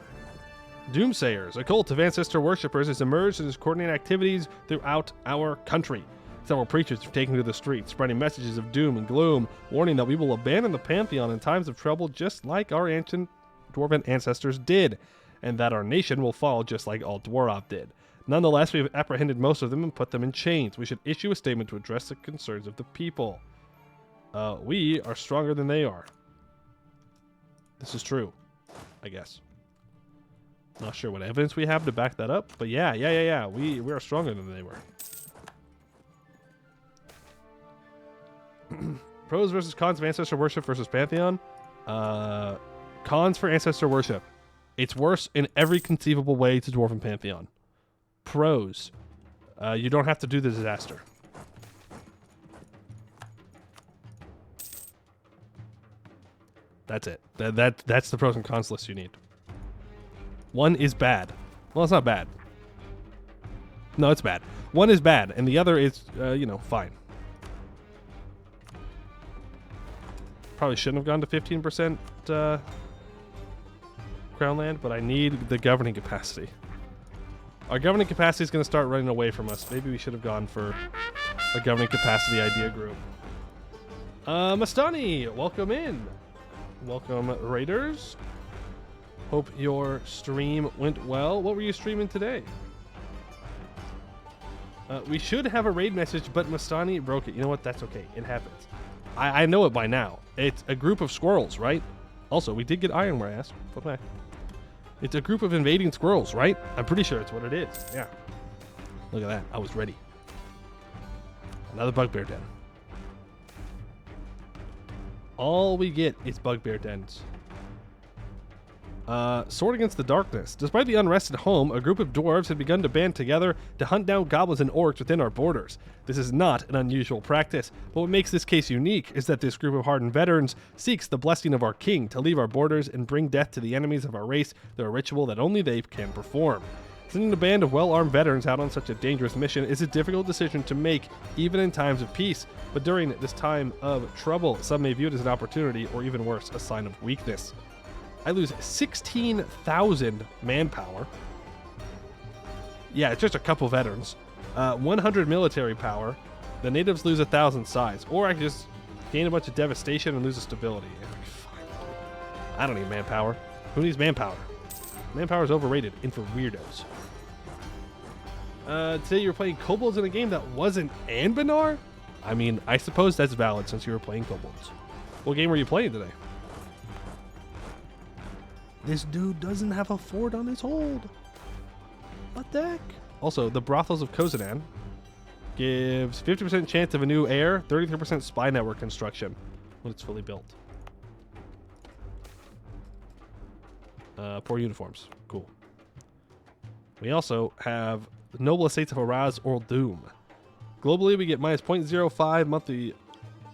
Doomsayers, a cult of ancestor worshippers, has emerged and is coordinating activities throughout our country. Several preachers have taken to the streets, spreading messages of doom and gloom, warning that we will abandon the pantheon in times of trouble just like our ancient dwarven ancestors did, and that our nation will fall just like all Dwarov did. Nonetheless, we have apprehended most of them and put them in chains. We should issue a statement to address the concerns of the people. We are stronger than they are. This is true, I guess. Not sure what evidence we have to back that up, but yeah. We are stronger than they were. Pros versus cons of ancestor worship versus pantheon. Cons for ancestor worship. It's worse in every conceivable way to dwarven pantheon. Pros. You don't have to do the disaster. That's it. That's the pros and cons list you need. One is bad. Well, it's not bad. No, it's bad. One is bad, and the other is, fine. Probably shouldn't have gone to 15% crown land, but I need the governing capacity. Our governing capacity is going to start running away from us. Maybe we should have gone for a governing capacity idea group. Mastani, welcome in. Welcome, Raiders. Hope your stream went well. What were you streaming today? We should have a raid message, but Mastani broke it. You know what? That's okay. It happens. I know it by now. It's a group of squirrels, right? Also, we did get iron where I asked. Flip back. It's a group of invading squirrels, right? I'm pretty sure it's what it is. Yeah. Look at that. I was ready. Another bugbear den. All we get is bugbear dens. Sword Against the Darkness. Despite the unrest at home, a group of dwarves had begun to band together to hunt down goblins and orcs within our borders. This is not an unusual practice, but what makes this case unique is that this group of hardened veterans seeks the blessing of our king to leave our borders and bring death to the enemies of our race through a ritual that only they can perform. Sending a band of well-armed veterans out on such a dangerous mission is a difficult decision to make, even in times of peace, but during this time of trouble, some may view it as an opportunity, or even worse, a sign of weakness. I lose 16,000 manpower. Yeah, it's just a couple veterans. 100 military power. The natives lose 1,000 size. Or I can just gain a bunch of devastation and lose a stability. I don't need manpower. Who needs manpower? Manpower is overrated and for weirdos. Today you were playing kobolds in a game that wasn't Anbennar? I mean, I suppose that's valid since you were playing kobolds. What game were you playing today? This dude doesn't have a fort on his hold. What the heck? Also, the Brothels of Kozadan gives 50% chance of a new heir, 33% spy network construction when it's fully built. Poor uniforms. Cool. We also have the Noble Estates of Araz Oral Doom. Globally, we get minus 0.05 monthly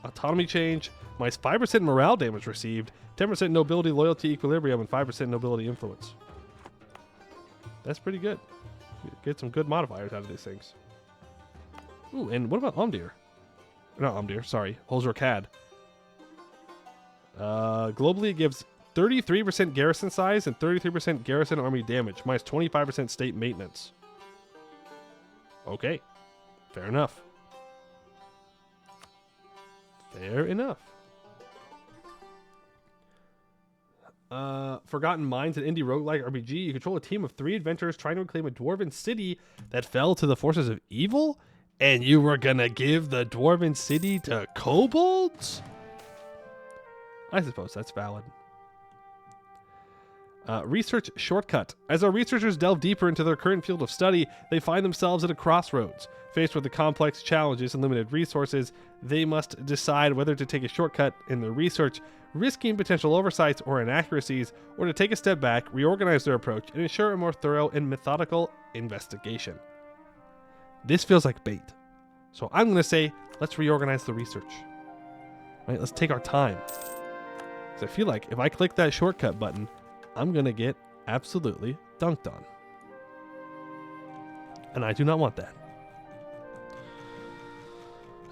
autonomy change, minus 5% morale damage received, 10% nobility, loyalty, equilibrium, and 5% nobility influence. That's pretty good. Get some good modifiers out of these things. Ooh, and what about Omdir? Not Omdir, sorry. Holzer Cad. Globally, it gives 33% garrison size and 33% garrison army damage, minus 25% state maintenance. Okay. Fair enough. Fair enough. Forgotten Minds, an indie roguelike RPG. You control a team of 3 adventurers trying to reclaim a dwarven city that fell to the forces of evil? And you were gonna give the dwarven city to kobolds? I suppose that's valid. Research shortcut. As our researchers delve deeper into their current field of study, they find themselves at a crossroads. Faced with the complex challenges and limited resources, they must decide whether to take a shortcut in their research, risking potential oversights or inaccuracies, or to take a step back, reorganize their approach, and ensure a more thorough and methodical investigation. This feels like bait. So I'm going to say, let's reorganize the research. Right? Let's take our time. Because I feel like if I click that shortcut button, I'm going to get absolutely dunked on. And I do not want that.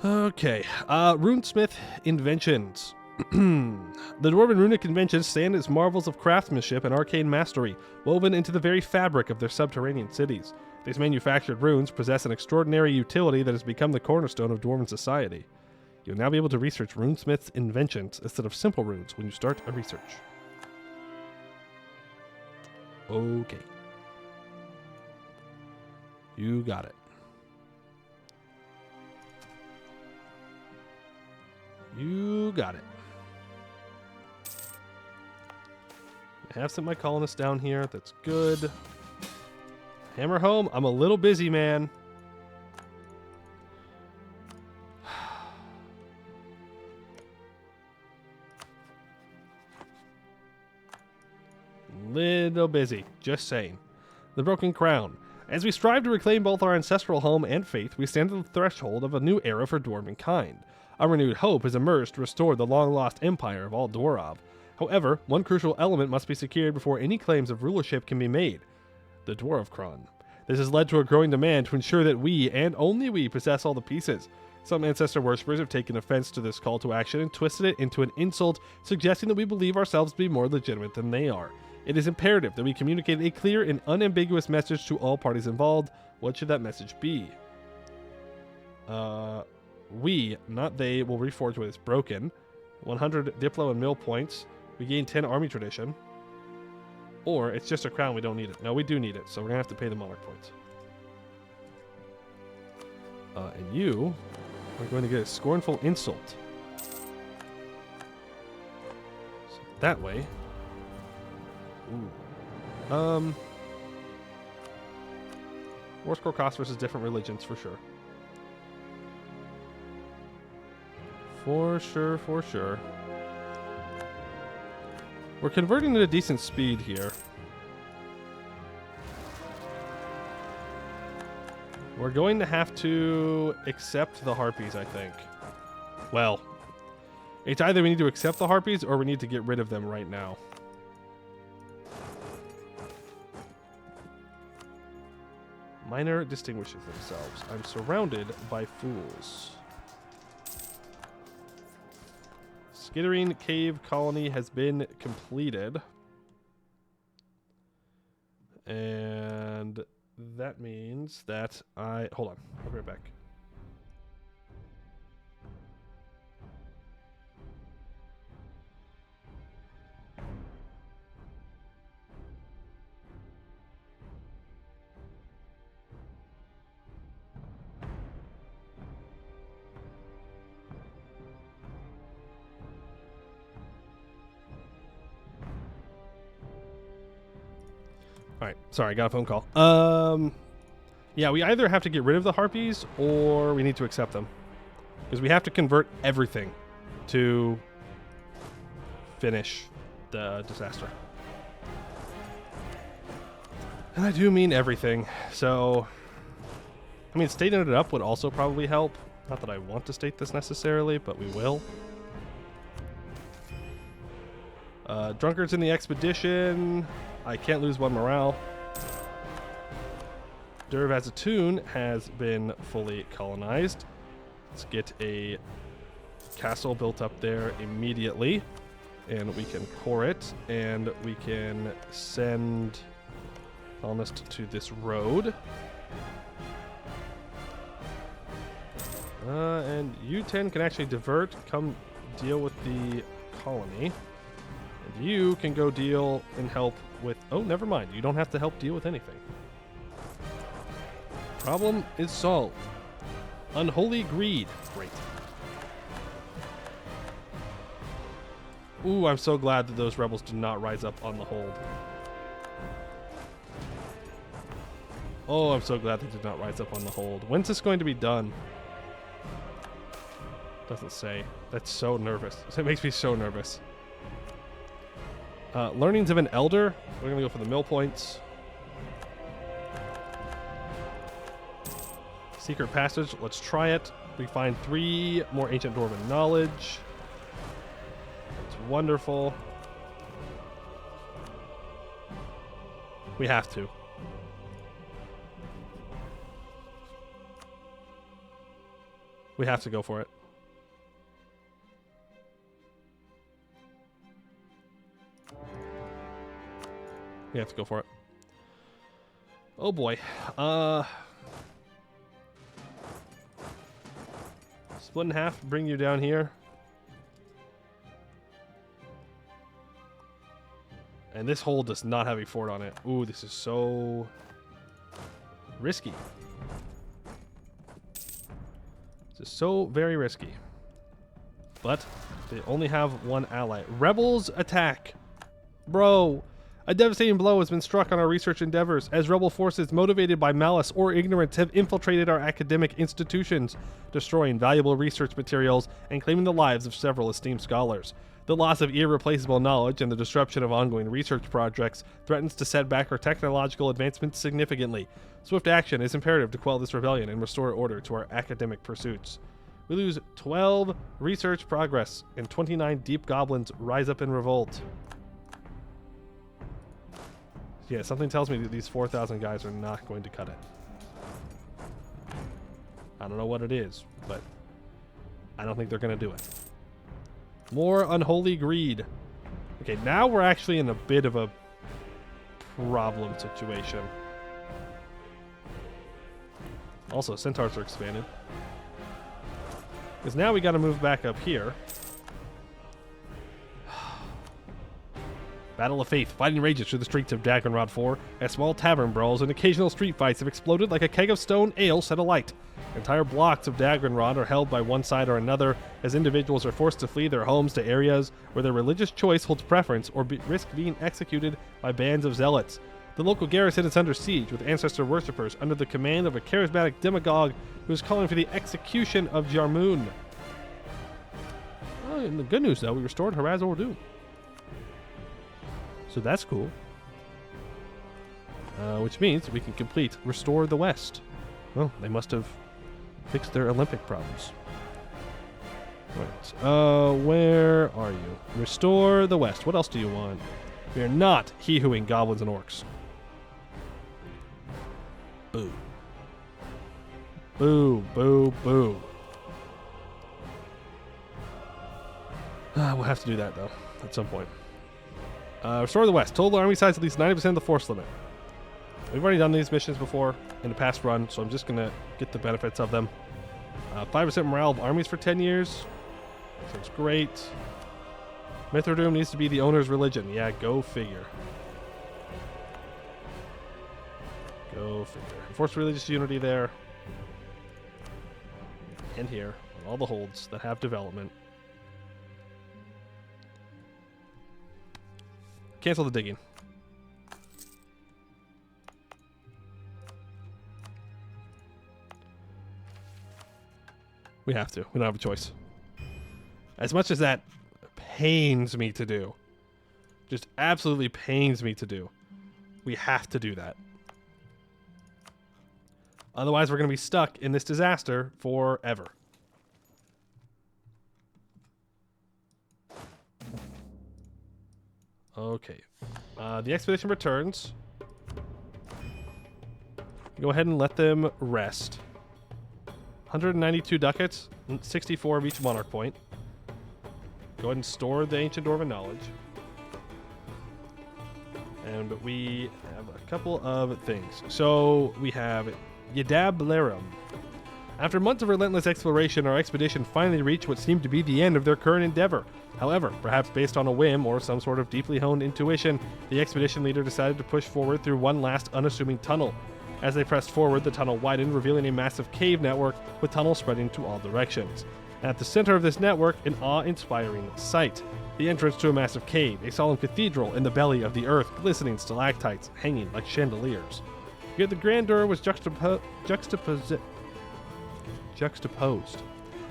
Okay. Runesmith inventions. The Dwarven runic conventions stand as marvels of craftsmanship and arcane mastery, woven into the very fabric of their subterranean cities. These manufactured runes possess an extraordinary utility that has become the cornerstone of Dwarven society. You'll now be able to research runesmiths' inventions instead of simple runes when you start a research. Okay. You got it. You got it. I have sent my colonists down here. That's good. Hammer home. I'm a little busy, man. Little busy. Just saying. The Broken Crown. As we strive to reclaim both our ancestral home and faith, we stand at the threshold of a new era for Dwarven kind. A renewed hope has emerged to restore the long-lost empire of all Dwarov. However, one crucial element must be secured before any claims of rulership can be made: the Dwarfkron. This has led to a growing demand to ensure that we, and only we, possess all the pieces. Some ancestor worshippers have taken offense to this call to action and twisted it into an insult, suggesting that we believe ourselves to be more legitimate than they are. It is imperative that we communicate a clear and unambiguous message to all parties involved. What should that message be? We, not they, will reforge what is broken. 100 Diplo and Mill points. We gain 10 army tradition. Or it's just a crown, we don't need it. No, we do need it, so we're going to have to pay the monarch points. And you are going to get a scornful insult. So that way. Ooh. War score cost versus different religions, for sure. For sure, for sure. We're converting at a decent speed here. We're going to have to accept the Harpies, I think. Well, it's either we need to accept the Harpies or we need to get rid of them right now. Minor distinguishes themselves. I'm surrounded by fools. Skittering Cave Colony has been completed. And that means that hold on, I'll be right back. Alright, sorry, I got a phone call. Yeah, we either have to get rid of the Harpies or we need to accept them. Because we have to convert everything to finish the disaster. And I do mean everything. So, I mean, stating it up would also probably help. Not that I want to state this necessarily, but we will. Drunkards in the expedition. I can't lose one morale. Derv as a tune has been fully colonized. Let's get a castle built up there immediately. And we can core it. And we can send colonists to this road. And you 10 can actually divert, come deal with the colony. And you can go deal and help with... Oh, never mind. You don't have to help deal with anything. Problem is solved. Unholy greed. Great. Ooh, I'm so glad that those rebels did not rise up on the hold. Oh, I'm so glad they did not rise up on the hold. When's this going to be done? Doesn't say. That's so nervous. It makes me so nervous. Learnings of an Elder. We're going to go for the mill points. Secret Passage. Let's try it. We find 3 more Ancient Dwarven knowledge. It's wonderful. We have to. We have to go for it. We have to go for it. Oh boy. Split in half, bring you down here. And this hole does not have a fort on it. Ooh, this is so risky. This is so very risky. But they only have one ally. Rebels attack. Bro, a devastating blow has been struck on our research endeavors as rebel forces motivated by malice or ignorance have infiltrated our academic institutions, destroying valuable research materials and claiming the lives of several esteemed scholars. The loss of irreplaceable knowledge and the disruption of ongoing research projects threatens to set back our technological advancements significantly. Swift action is imperative to quell this rebellion and restore order to our academic pursuits. We lose 12 research progress, and 29 deep goblins rise up in revolt. Yeah, something tells me that these 4,000 guys are not going to cut it. I don't know what it is, but I don't think they're going to do it. More unholy greed. Okay, now we're actually in a bit of a problem situation. Also, centaurs are expanded. Because now we got to move back up here. Battle of Faith. Fighting rages through the streets of Daggerrod 4 as small tavern brawls and occasional street fights have exploded like a keg of stone ale set alight. Entire blocks of Daggerrod are held by one side or another as individuals are forced to flee their homes to areas where their religious choice holds preference or risk being executed by bands of zealots. The local garrison is under siege with ancestor worshippers under the command of a charismatic demagogue who is calling for the execution of Jarmoon. Oh, and the good news though, we restored Haraz Ordu. So that's cool. Which means we can complete Restore the West. Well, they must have fixed their Olympic problems. Right. Where are you? Restore the West. What else do you want? We are not hee-hooing goblins and orcs. Boo. Boo, boo, boo. We'll have to do that, though, at some point. Restore the West. Total army size at least 90% of the force limit. We've already done these missions before in the past run, so I'm just going to get the benefits of them. 5% morale of armies for 10 years. Sounds great. Mithradoom needs to be the owner's religion. Yeah, go figure. Go figure. Enforce religious unity there. And here. On all the holds that have development. Cancel the digging. We have to. We don't have a choice. As much as that pains me to do, just absolutely pains me to do, we have to do that. Otherwise, we're going to be stuck in this disaster forever. Okay. The expedition returns. Go ahead and let them rest. 192 ducats, 64 of each monarch point. Go ahead and store the ancient dwarven knowledge. And we have a couple of things. So we have Yadab Larum. After months of relentless exploration, our expedition finally reached what seemed to be the end of their current endeavor. However, perhaps based on a whim or some sort of deeply honed intuition, the expedition leader decided to push forward through one last unassuming tunnel. As they pressed forward, the tunnel widened, revealing a massive cave network with tunnels spreading to all directions. At the center of this network, an awe-inspiring sight. The entrance to a massive cave, a solemn cathedral in the belly of the earth, glistening stalactites hanging like chandeliers. Yet the grandeur was juxtaposed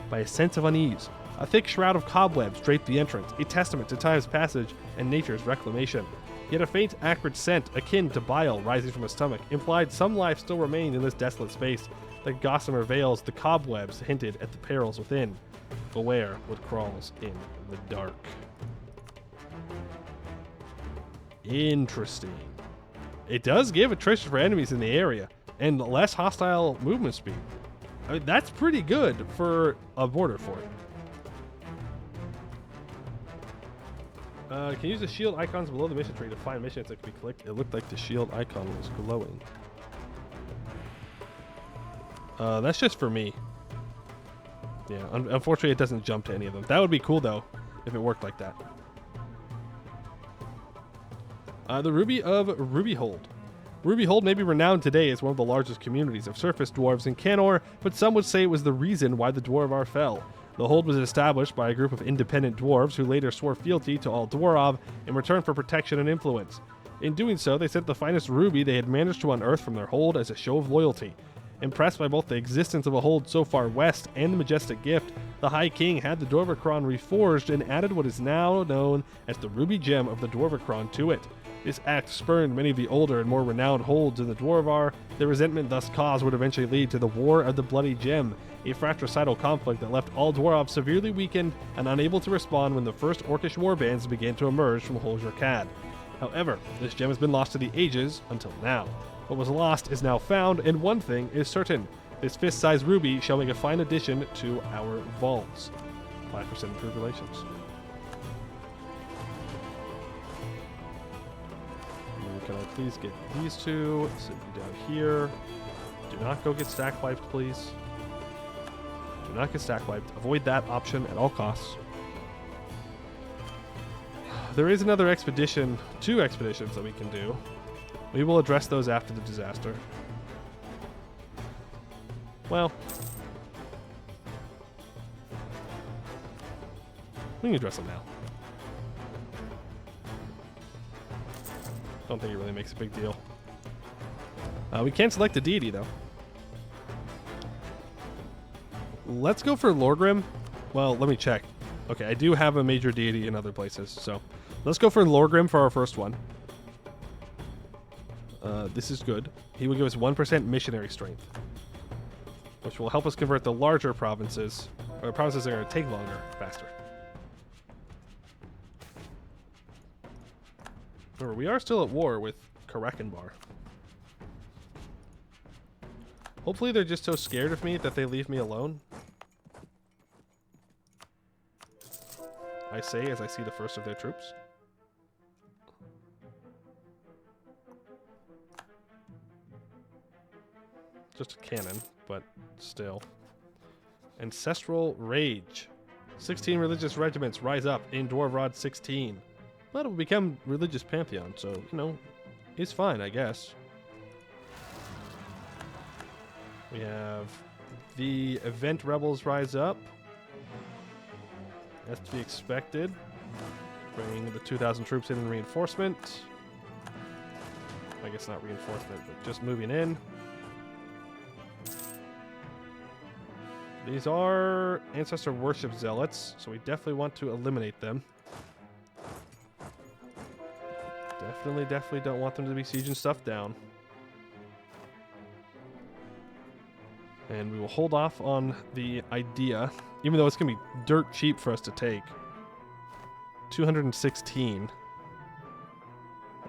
by a sense of unease. A thick shroud of cobwebs draped the entrance, a testament to time's passage and nature's reclamation. Yet a faint, acrid scent, akin to bile rising from his stomach, implied some life still remained in this desolate space. The gossamer veils, the cobwebs hinted at the perils within. Beware what crawls in the dark. Interesting. It does give attrition for enemies in the area, and less hostile movement speed. I mean, that's pretty good for a border fort. Can you use the shield icons below the mission tree to find missions that can be clicked? It looked like the shield icon was glowing. That's just for me. Yeah, unfortunately it doesn't jump to any of them. That would be cool though, if it worked like that. The Ruby of Rubyhold. Rubyhold may be renowned today as one of the largest communities of surface dwarves in Canor, but some would say it was the reason why the Dwarvar fell. The hold was established by a group of independent dwarves who later swore fealty to all Dwarov in return for protection and influence. In doing so, they sent the finest ruby they had managed to unearth from their hold as a show of loyalty. Impressed by both the existence of a hold so far west and the majestic gift, the High King had the Dwarvacron reforged and added what is now known as the Ruby Gem of the Dwarvacron to it. This act spurned many of the older and more renowned holds in the Dwarvar. The resentment thus caused would eventually lead to the War of the Bloody Gem, a fratricidal conflict that left all Dwarves severely weakened and unable to respond when the first Orcish warbands began to emerge from Holger-Cad. However, this gem has been lost to the ages until now. What was lost is now found, and one thing is certain. This fist-sized ruby shall make a fine addition to our vaults. 5% improved relations. Can I please get these two? Sit you down here. Do not go get stack wiped, please. Do not get stack wiped. Avoid that option at all costs. There is another expedition, 2 expeditions that we can do. We will address those after the disaster. Well, we can address them now. Don't think it really makes a big deal. We can select a deity, though. Let's go for Lorgrim. Well, let me check. Okay, I do have a major deity in other places, so let's go for Lorgrim for our first one. This is good. He will give us 1% missionary strength, which will help us convert the larger provinces, or provinces that are going to take longer, faster. Remember, we are still at war with Karakenbar. Hopefully they're just so scared of me that they leave me alone. I say as I see the first of their troops. Just a cannon, but still. Ancestral Rage. 16 religious regiments rise up in Dwarvrod 16. But it will become religious pantheon, so, you know, it's fine, I guess. We have the event rebels rise up. That's to be expected. Bringing the 2,000 troops in reinforcement. I guess not reinforcement, but just moving in. These are ancestor worship zealots, so we definitely want to eliminate them. Definitely don't want them to be sieging stuff down. And we will hold off on the idea, even though it's going to be dirt cheap for us to take. 216.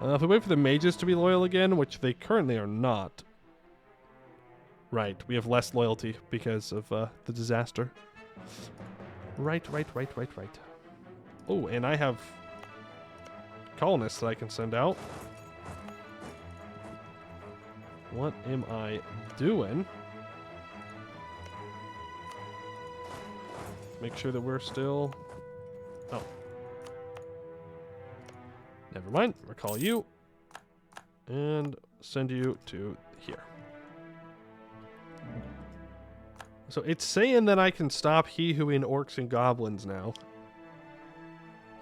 If we wait for the mages to be loyal again, which they currently are not. Right, we have less loyalty because of the disaster. Right. Oh, and I have colonists that I can send out. What am I doing? Make sure that we're still... Oh. Never mind. Recall you. And send you to here. So it's saying that I can stop he-whoing orcs and goblins now.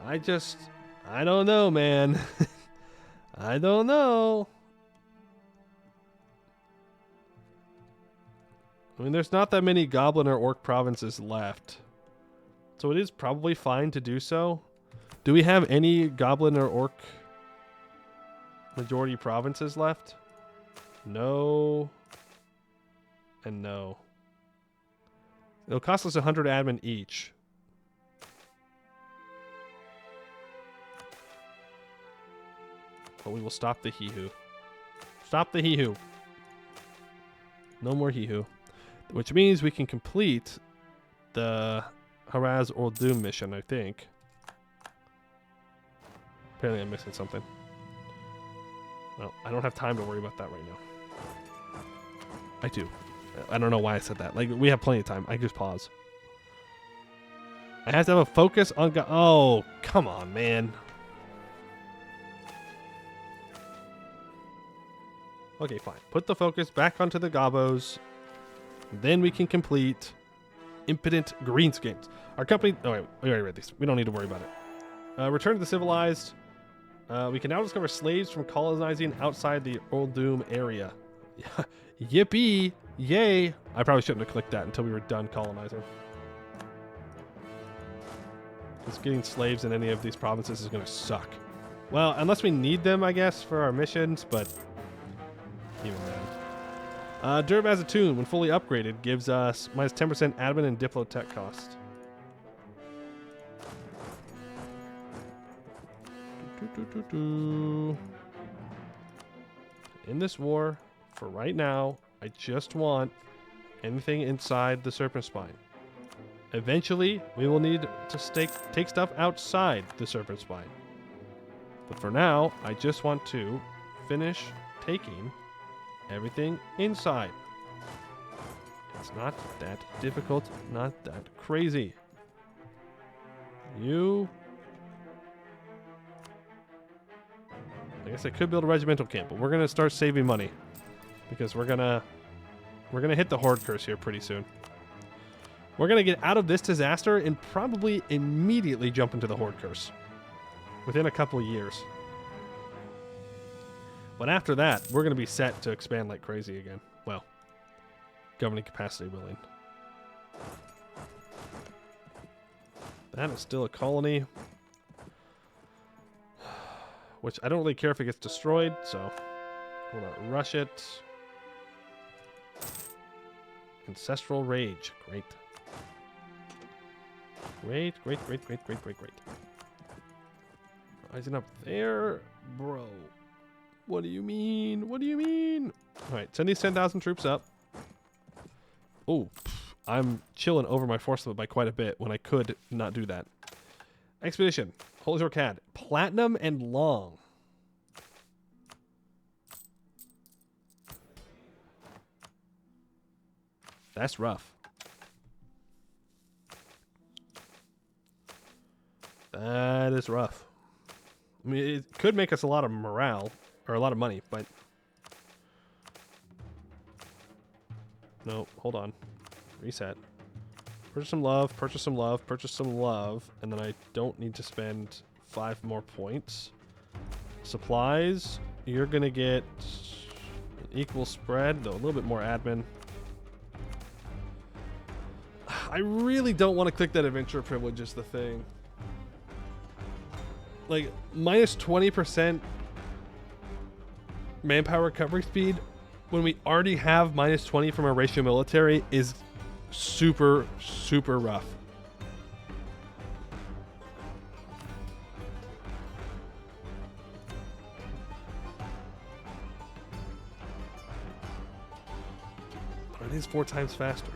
I don't know, man. I don't know. I mean, there's not that many goblin or orc provinces left. So it is probably fine to do so. Do we have any goblin or orc majority provinces left? No. And no. It'll cost us 100 admin each. But we will stop the he-who. Stop the he-who. No more he-who. Which means we can complete the Haraz Ordum mission, I think. Apparently I'm missing something. Well, I don't have time to worry about that right now. I do. I don't know why I said that. Like, we have plenty of time. I just pause. I have to have a focus on... Oh, come on, man. Okay, fine. Put the focus back onto the gobos. Then we can complete Impotent Greenskins. Our company... Oh, wait. We already read these. We don't need to worry about it. Return to the Civilized. We can now discover slaves from colonizing outside the Old Doom area. Yippee! Yay! I probably shouldn't have clicked that until we were done colonizing. Because getting slaves in any of these provinces is going to suck. Well, unless we need them, I guess, for our missions, but even then. Derb as a tune, when fully upgraded, gives us minus 10% admin and diplotech cost. In this war, for right now, I just want anything inside the Serpent Spine. Eventually, we will need to take stuff outside the Serpent Spine. But for now, I just want to finish taking everything inside. It's not that difficult, not that crazy. I guess I could build a regimental camp, but we're gonna start saving money because we're gonna hit the horde curse here pretty soon. We're gonna get out of this disaster and probably immediately jump into the horde curse within a couple of years. But after that, we're gonna be set to expand like crazy again. Well, governing capacity willing. That is still a colony. Which I don't really care if it gets destroyed, so we'll not rush it. Ancestral Rage. Great. Great. Rising up there. Bro. What do you mean? What do you mean? Alright, send these 10,000 troops up. Oh, I'm chilling over my force limit by quite a bit when I could not do that. Expedition. Holy Orcad. Platinum and long. That's rough. That is rough. I mean, it could make us a lot of morale, or a lot of money, but... No, hold on. Reset. Purchase some love, purchase some love, purchase some love, and then I don't need to spend 5 more points. Supplies, you're going to get an equal spread, though a little bit more admin. I really don't want to click that adventure privilege is the thing. Like, minus 20% manpower recovery speed when we already have minus 20 from our ratio military is super, super rough. But it is 4 times faster.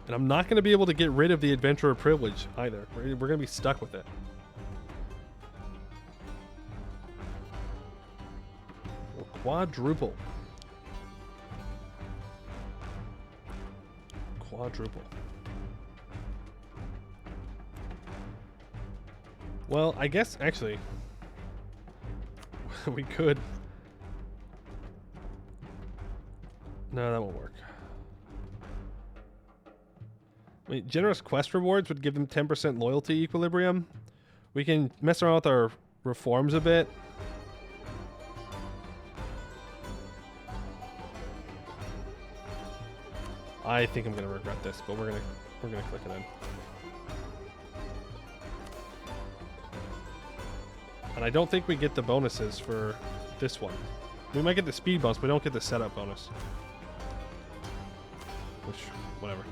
And I'm not going to be able to get rid of the adventurer privilege either. We're going to be stuck with it. We'll quadruple. Quadruple. Well, I guess actually we could. No, that won't work. I mean, generous quest rewards would give them 10% loyalty equilibrium. We can mess around with our reforms a bit. I think I'm gonna regret this, but we're gonna click it in. And I don't think we get the bonuses for this one. We might get the speed bonus, but we don't get the setup bonus. Which, whatever.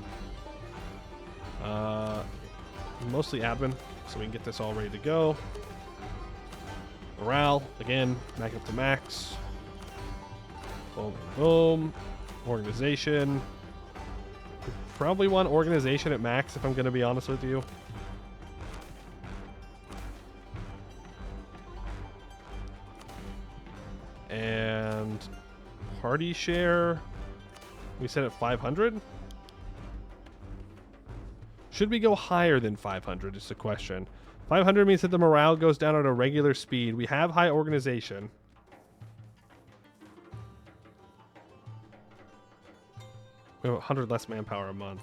Mostly admin, so we can get this all ready to go. Morale, again, back up to max. Boom, boom. Organization. We probably want organization at max, if I'm going to be honest with you. And party share, we set at 500. Should we go higher than 500 is the question. 500 means that the morale goes down at a regular speed. We have high organization. We have 100 less manpower a month.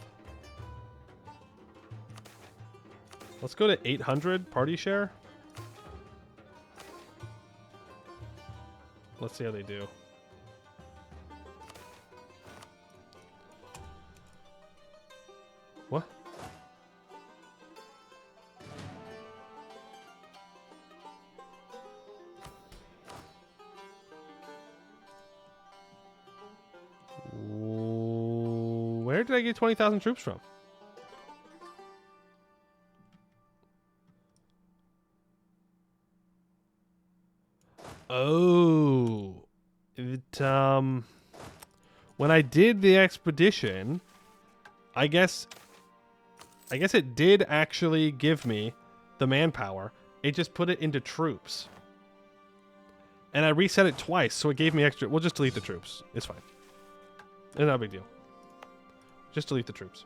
Let's go to 800 party share. Let's see how they do. What? Where did I get 20,000 troops from? Oh, when I did the expedition, I guess it did actually give me the manpower. It just put it into troops. And I reset it twice, so it gave me extra. We'll just delete the troops. It's fine. It's not a big deal. Just delete the troops.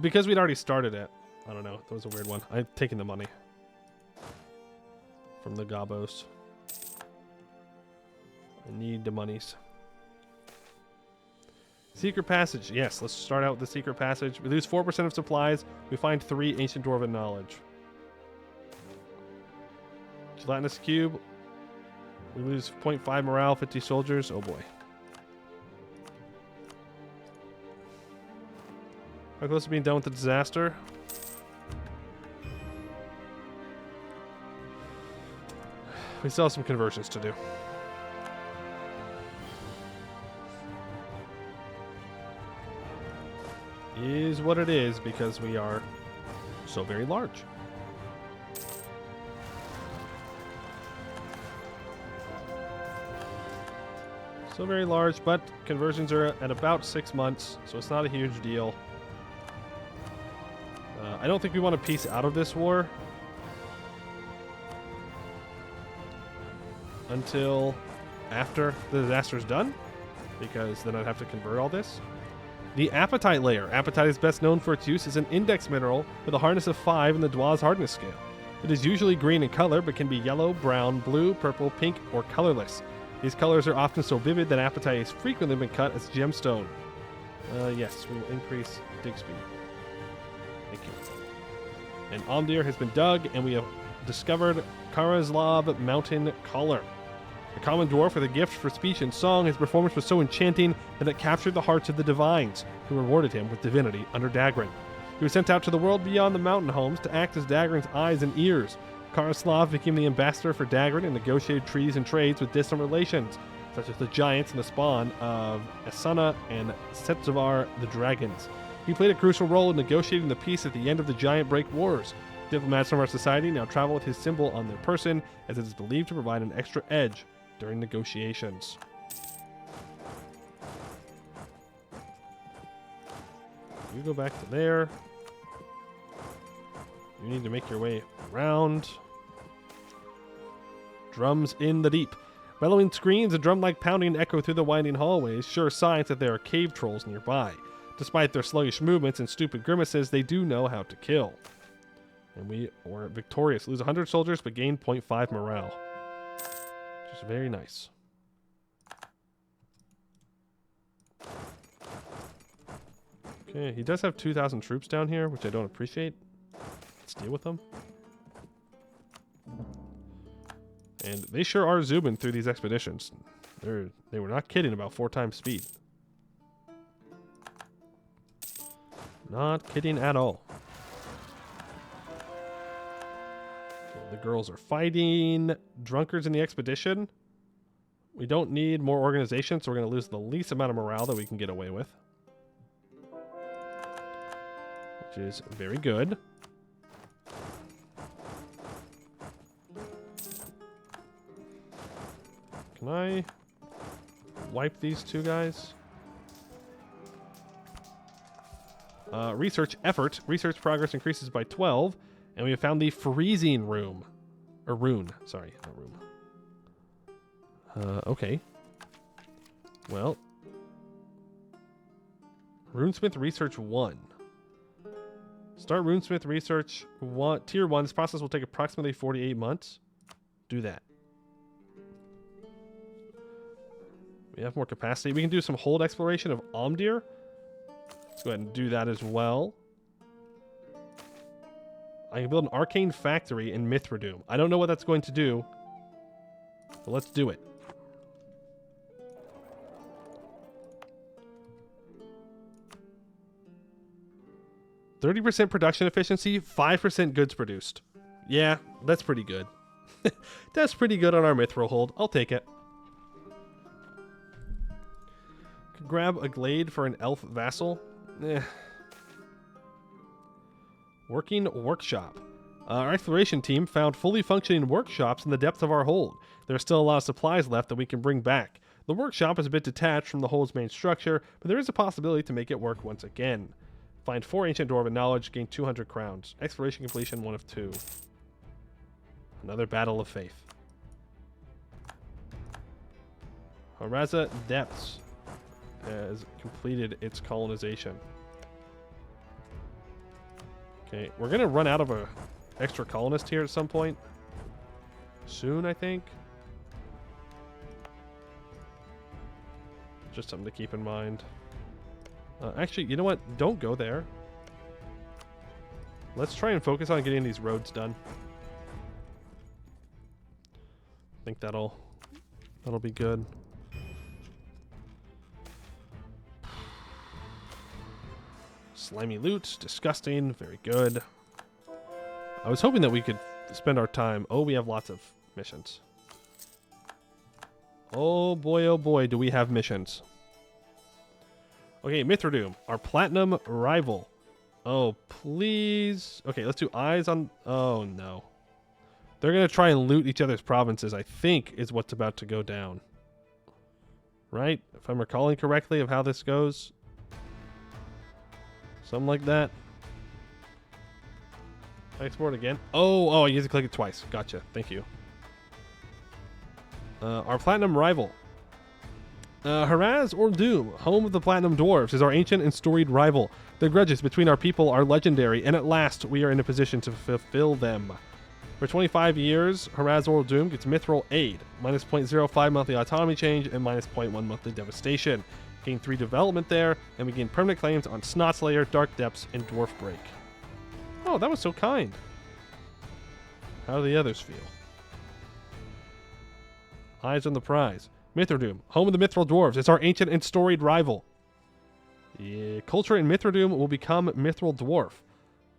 Because we'd already started it. I don't know. That was a weird one. I've taken the money from the gobos. I need the monies. Secret passage. Yes, let's start out with the secret passage. We lose 4% of supplies. We find 3 ancient dwarven knowledge. Gelatinous cube. We lose 0.5 morale, 50 soldiers. Oh boy. How close to being done with the disaster? We still have some conversions to do. Is what it is because we are so very large. So very large, but conversions are at about 6 months, so it's not a huge deal. I don't think we want to piece out of this war until after the disaster is done, because then I'd have to convert all this. The Apatite layer. Apatite is best known for its use as an index mineral with a hardness of 5 in the Dwarves hardness scale. It is usually green in color, but can be yellow, brown, blue, purple, pink, or colorless. These colors are often so vivid that apatite has frequently been cut as gemstone. Yes, we will increase dig speed. Thank you. And Omdir has been dug, and we have discovered Karaslav Mountain Collar. A common dwarf with a gift for speech and song, his performance was so enchanting that it captured the hearts of the divines, who rewarded him with divinity under Dagran. He was sent out to the world beyond the mountain homes to act as Dagran's eyes and ears. Karaslav became the ambassador for Dagran and negotiated treaties and trades with distant relations, such as the giants and the spawn of Asana and Setzavar the dragons. He played a crucial role in negotiating the peace at the end of the Giant Break Wars. Diplomats from our society now travel with his symbol on their person, as it is believed to provide an extra edge during negotiations. You go back to there. You need to make your way around. Drums in the deep. Bellowing screams and drum-like pounding echo through the winding hallways, sure signs that there are cave trolls nearby. Despite their sluggish movements and stupid grimaces, they do know how to kill. And we were victorious. Lose 100 soldiers, but gain 0.5 morale. Which is very nice. Okay, he does have 2,000 troops down here, which I don't appreciate. Let's deal with them. And they sure are zooming through these expeditions. They were not kidding about 4 times speed. Not kidding at all. The girls are fighting. Drunkards in the expedition. We don't need more organization, so we're going to lose the least amount of morale that we can get away with. Which is very good. Can I wipe these 2 guys? Research effort. Research progress increases by 12. And we have found the freezing room. Or rune. Sorry, not room. Okay. Well. Runesmith Research 1. Start Runesmith Research 1, Tier 1. This process will take approximately 48 months. Do that. We have more capacity. We can do some hold exploration of Omdir. Let's go ahead and do that as well. I can build an arcane factory in Mithradoom. I don't know what that's going to do, but let's do it. %30 production efficiency, 5% goods produced. Yeah, that's pretty good. That's pretty good on our Mithril hold. I'll take it. Could grab a glade for an elf vassal. Working workshop. Our exploration team found fully functioning workshops in the depths of our hold. There are still a lot of supplies left that we can bring back. The workshop is a bit detached from the hold's main structure, but there is a possibility to make it work once again. Find 4 ancient dwarven knowledge, gain 200 crowns. Exploration completion 1 of 2. Another battle of faith. Haraza Depths has completed its colonization. Okay, we're gonna run out of a extra colonist here at some point. Soon, I think. Just something to keep in mind. Actually, you know what? Don't go there. Let's try and focus on getting these roads done. I think that'll be good. Slimy loot, disgusting, very good. I was hoping that we could spend our time. Oh, we have lots of missions. Oh boy, do we have missions. Okay, Mithradoom, our platinum rival. Oh, please. Okay, let's do eyes on... Oh, no. They're going to try and loot each other's provinces, I think, is what's about to go down. Right? If I'm recalling correctly of how this goes. Something like that. Export again. Oh, you have to click it twice. Gotcha. Thank you. Our platinum rival. Haraz or Doom, home of the Platinum Dwarves, is our ancient and storied rival. The grudges between our people are legendary, and at last we are in a position to fulfill them. For 25 years, Haraz or Doom gets Mithril Aid, minus 0.05 monthly autonomy change, and minus 0.1 monthly devastation. Gain 3 development there, and we gain permanent claims on Snotslayer, Dark Depths, and Dwarf Break. Oh, that was so kind. How do the others feel? Eyes on the prize. Mithradoom, home of the Mithril Dwarves. It's our ancient and storied rival. Yeah, culture in Mithradoom will become Mithril Dwarf.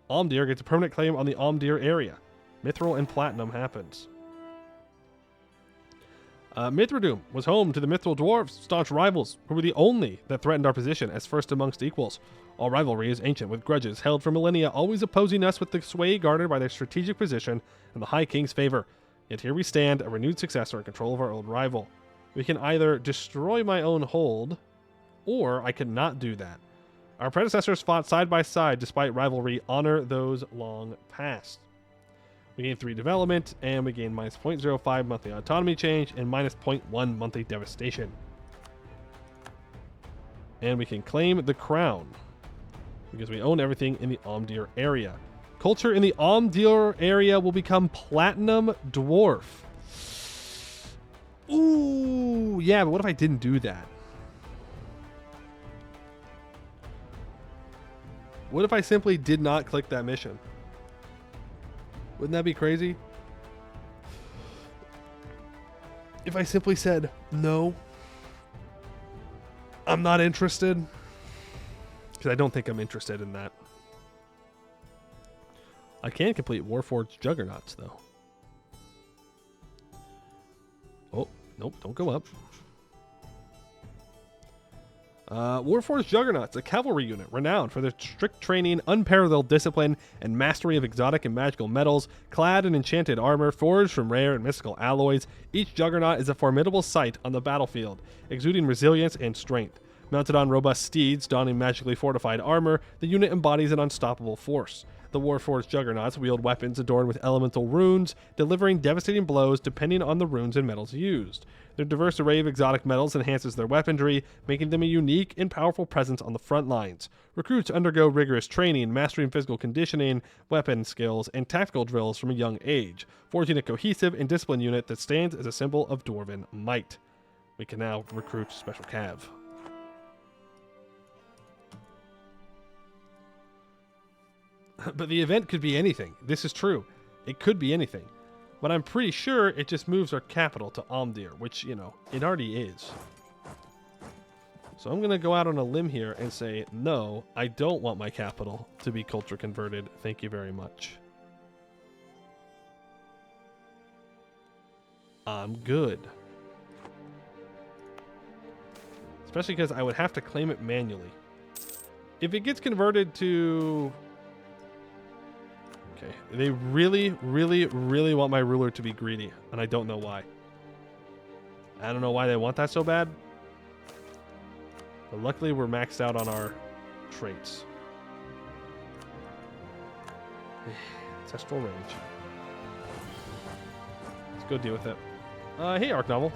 Omdir gets a permanent claim on the Omdir area. Mithril and Platinum happens. Mithradoom was home to the Mithril Dwarves, staunch rivals, who were the only that threatened our position as first amongst equals. All rivalry is ancient, with grudges held for millennia, always opposing us with the sway garnered by their strategic position and the High King's favor. Yet here we stand, a renewed successor in control of our old rival. We can either destroy my own hold, or I can not do that. Our predecessors fought side by side despite rivalry. Honor those long past. We gain 3 development, and we gain minus 0.05 monthly autonomy change and minus 0.1 monthly devastation. And we can claim the crown, because we own everything in the Omdir area. Culture in the Omdir area will become Platinum Dwarf. Ooh, yeah, but what if I didn't do that? What if I simply did not click that mission? Wouldn't that be crazy? If I simply said, no, I'm not interested. Because I don't think I'm interested in that. I can complete Warforged Juggernauts, though. Oh, nope, don't go up. Warforged Juggernauts, a cavalry unit renowned for their strict training, unparalleled discipline, and mastery of exotic and magical metals, clad in enchanted armor, forged from rare and mystical alloys. Each Juggernaut is a formidable sight on the battlefield, exuding resilience and strength. Mounted on robust steeds, donning magically fortified armor, the unit embodies an unstoppable force. The Warforged juggernauts wield weapons adorned with elemental runes, delivering devastating blows depending on the runes and metals used. Their diverse array of exotic metals enhances their weaponry, making them a unique and powerful presence on the front lines. Recruits undergo rigorous training, mastering physical conditioning, weapon skills, and tactical drills from a young age, forging a cohesive and disciplined unit that stands as a symbol of Dwarven might. We can now recruit Special Cav. But the event could be anything. This is true. It could be anything. But I'm pretty sure it just moves our capital to Omdir, which, you know, it already is. So I'm going to go out on a limb here and say, no, I don't want my capital to be culture converted. Thank you very much. I'm good. Especially because I would have to claim it manually. If it gets converted to... Okay, they really, really, really want my ruler to be greedy, and I don't know why. I don't know why they want that so bad. But luckily, we're maxed out on our traits. Ancestral Rage. Let's go deal with it. Hey, Arc Novel.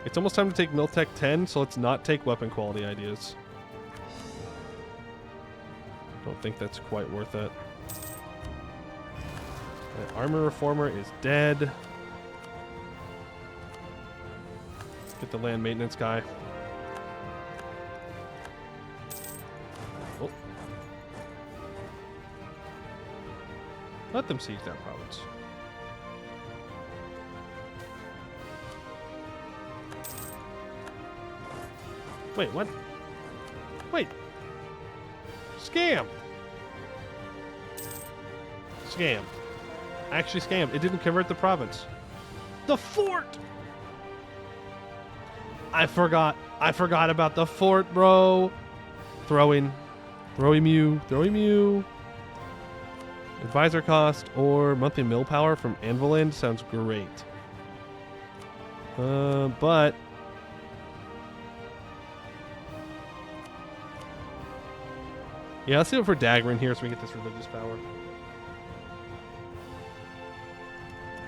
It's almost time to take Miltech 10, so let's not take weapon quality ideas. Don't think that's quite worth it. The Armor Reformer is dead. Get the land maintenance guy. Oh. Let them siege that province. Wait, what? Wait. Scam. Scam. Actually scammed. It didn't convert the province. The fort! I forgot about the fort, bro. Throwing you. Advisor cost or monthly mill power from Anvil End sounds great. But yeah, let's do it for Dagger in here so we get this religious power.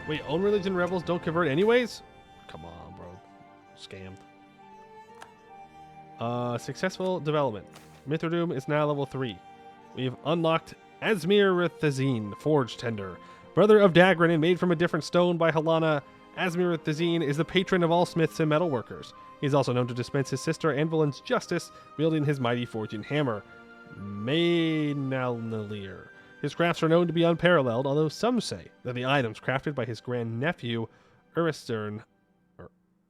Wait, own religion rebels don't convert anyways? Come on, bro. Scammed. Successful development. Mithradoom is now level 3. We've unlocked Asmir Thazine, Forge Tender. Brother of Dagrin and made from a different stone by Halana, Asmir Thazine is the patron of all smiths and metalworkers. He's also known to dispense his sister Anvilin's justice, wielding his mighty forging hammer, Maynalnalir. His crafts are known to be unparalleled, although some say that the items crafted by his grandnephew, Uris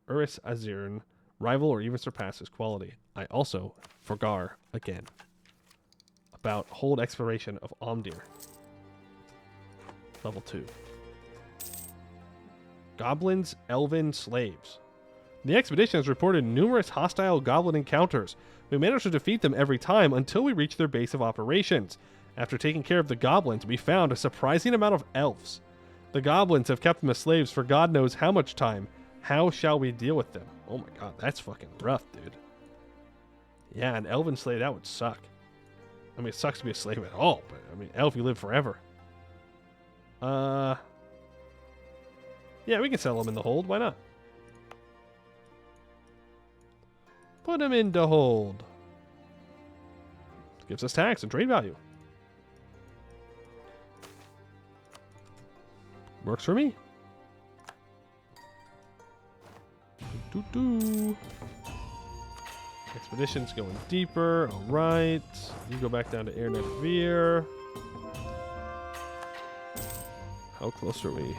Azirn, rival or even surpass his quality. I also forgot again about hold exploration of Omdir. Level 2. Goblins, Elven Slaves. The expedition has reported numerous hostile goblin encounters. We managed to defeat them every time until we reached their base of operations. After taking care of the goblins, we found a surprising amount of elves. The goblins have kept them as slaves for God knows how much time. How shall we deal with them? Oh my god, that's fucking rough, dude. Yeah, an elven slave, that would suck. I mean, it sucks to be a slave at all, but I mean, elf, you live forever. Yeah, we can sell them in the hold. Why not? Put them into hold. Gives us tax and trade value. Works for me. Expedition's going deeper. All right. You go back down to Air Veer. How close are we?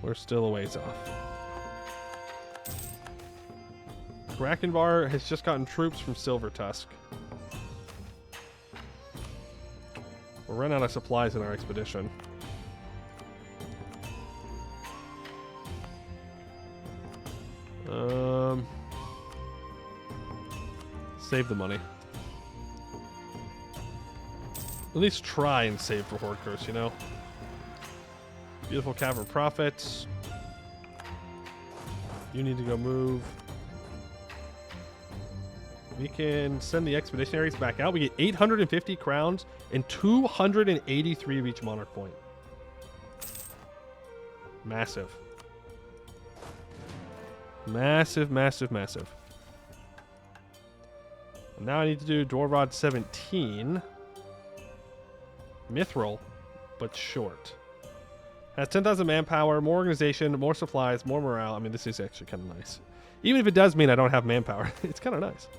We're still a ways off. Krakenbar has just gotten troops from Silver Tusk. We're running out of supplies in our expedition. Save the money. At least try and save for Horde Curse, you know? Beautiful Cavern Prophets. You need to go move. We can send the expeditionaries back out. We get 850 crowns and 283 of each monarch point. Massive. Massive, massive, massive. Now I need to do Dwarvad 17. Mithril, but short. Has 10,000 manpower, more organization, more supplies, more morale. I mean, this is actually kind of nice. Even if it does mean I don't have manpower, it's kind of nice.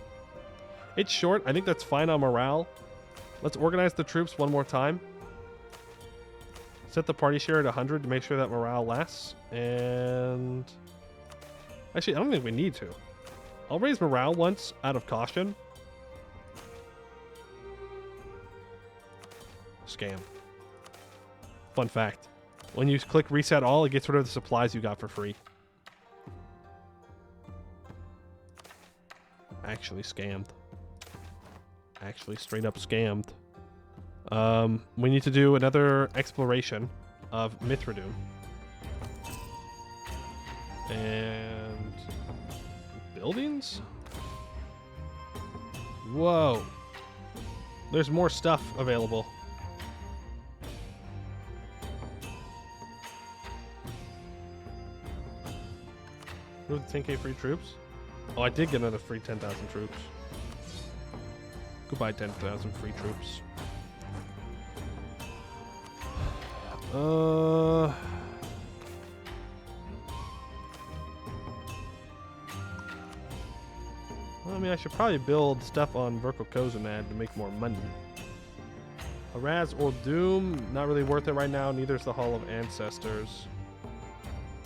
It's short. I think that's fine on morale. Let's organize the troops one more time. Set the party share at 100 to make sure that morale lasts. And actually, I don't think we need to. I'll raise morale once out of caution. Scam. Fun fact. When you click reset all, it gets rid of the supplies you got for free. Actually scammed. Actually straight up scammed. We need to do another exploration of Mithradoom. And buildings? Whoa. There's more stuff available. With 10k free troops? Oh, I did get another free 10,000 troops. Goodbye, 10,000 free troops. Well, I mean, I should probably build stuff on Verkal Kozanad to make more money. Haraz or Doom, not really worth it right now. Neither is the Hall of Ancestors.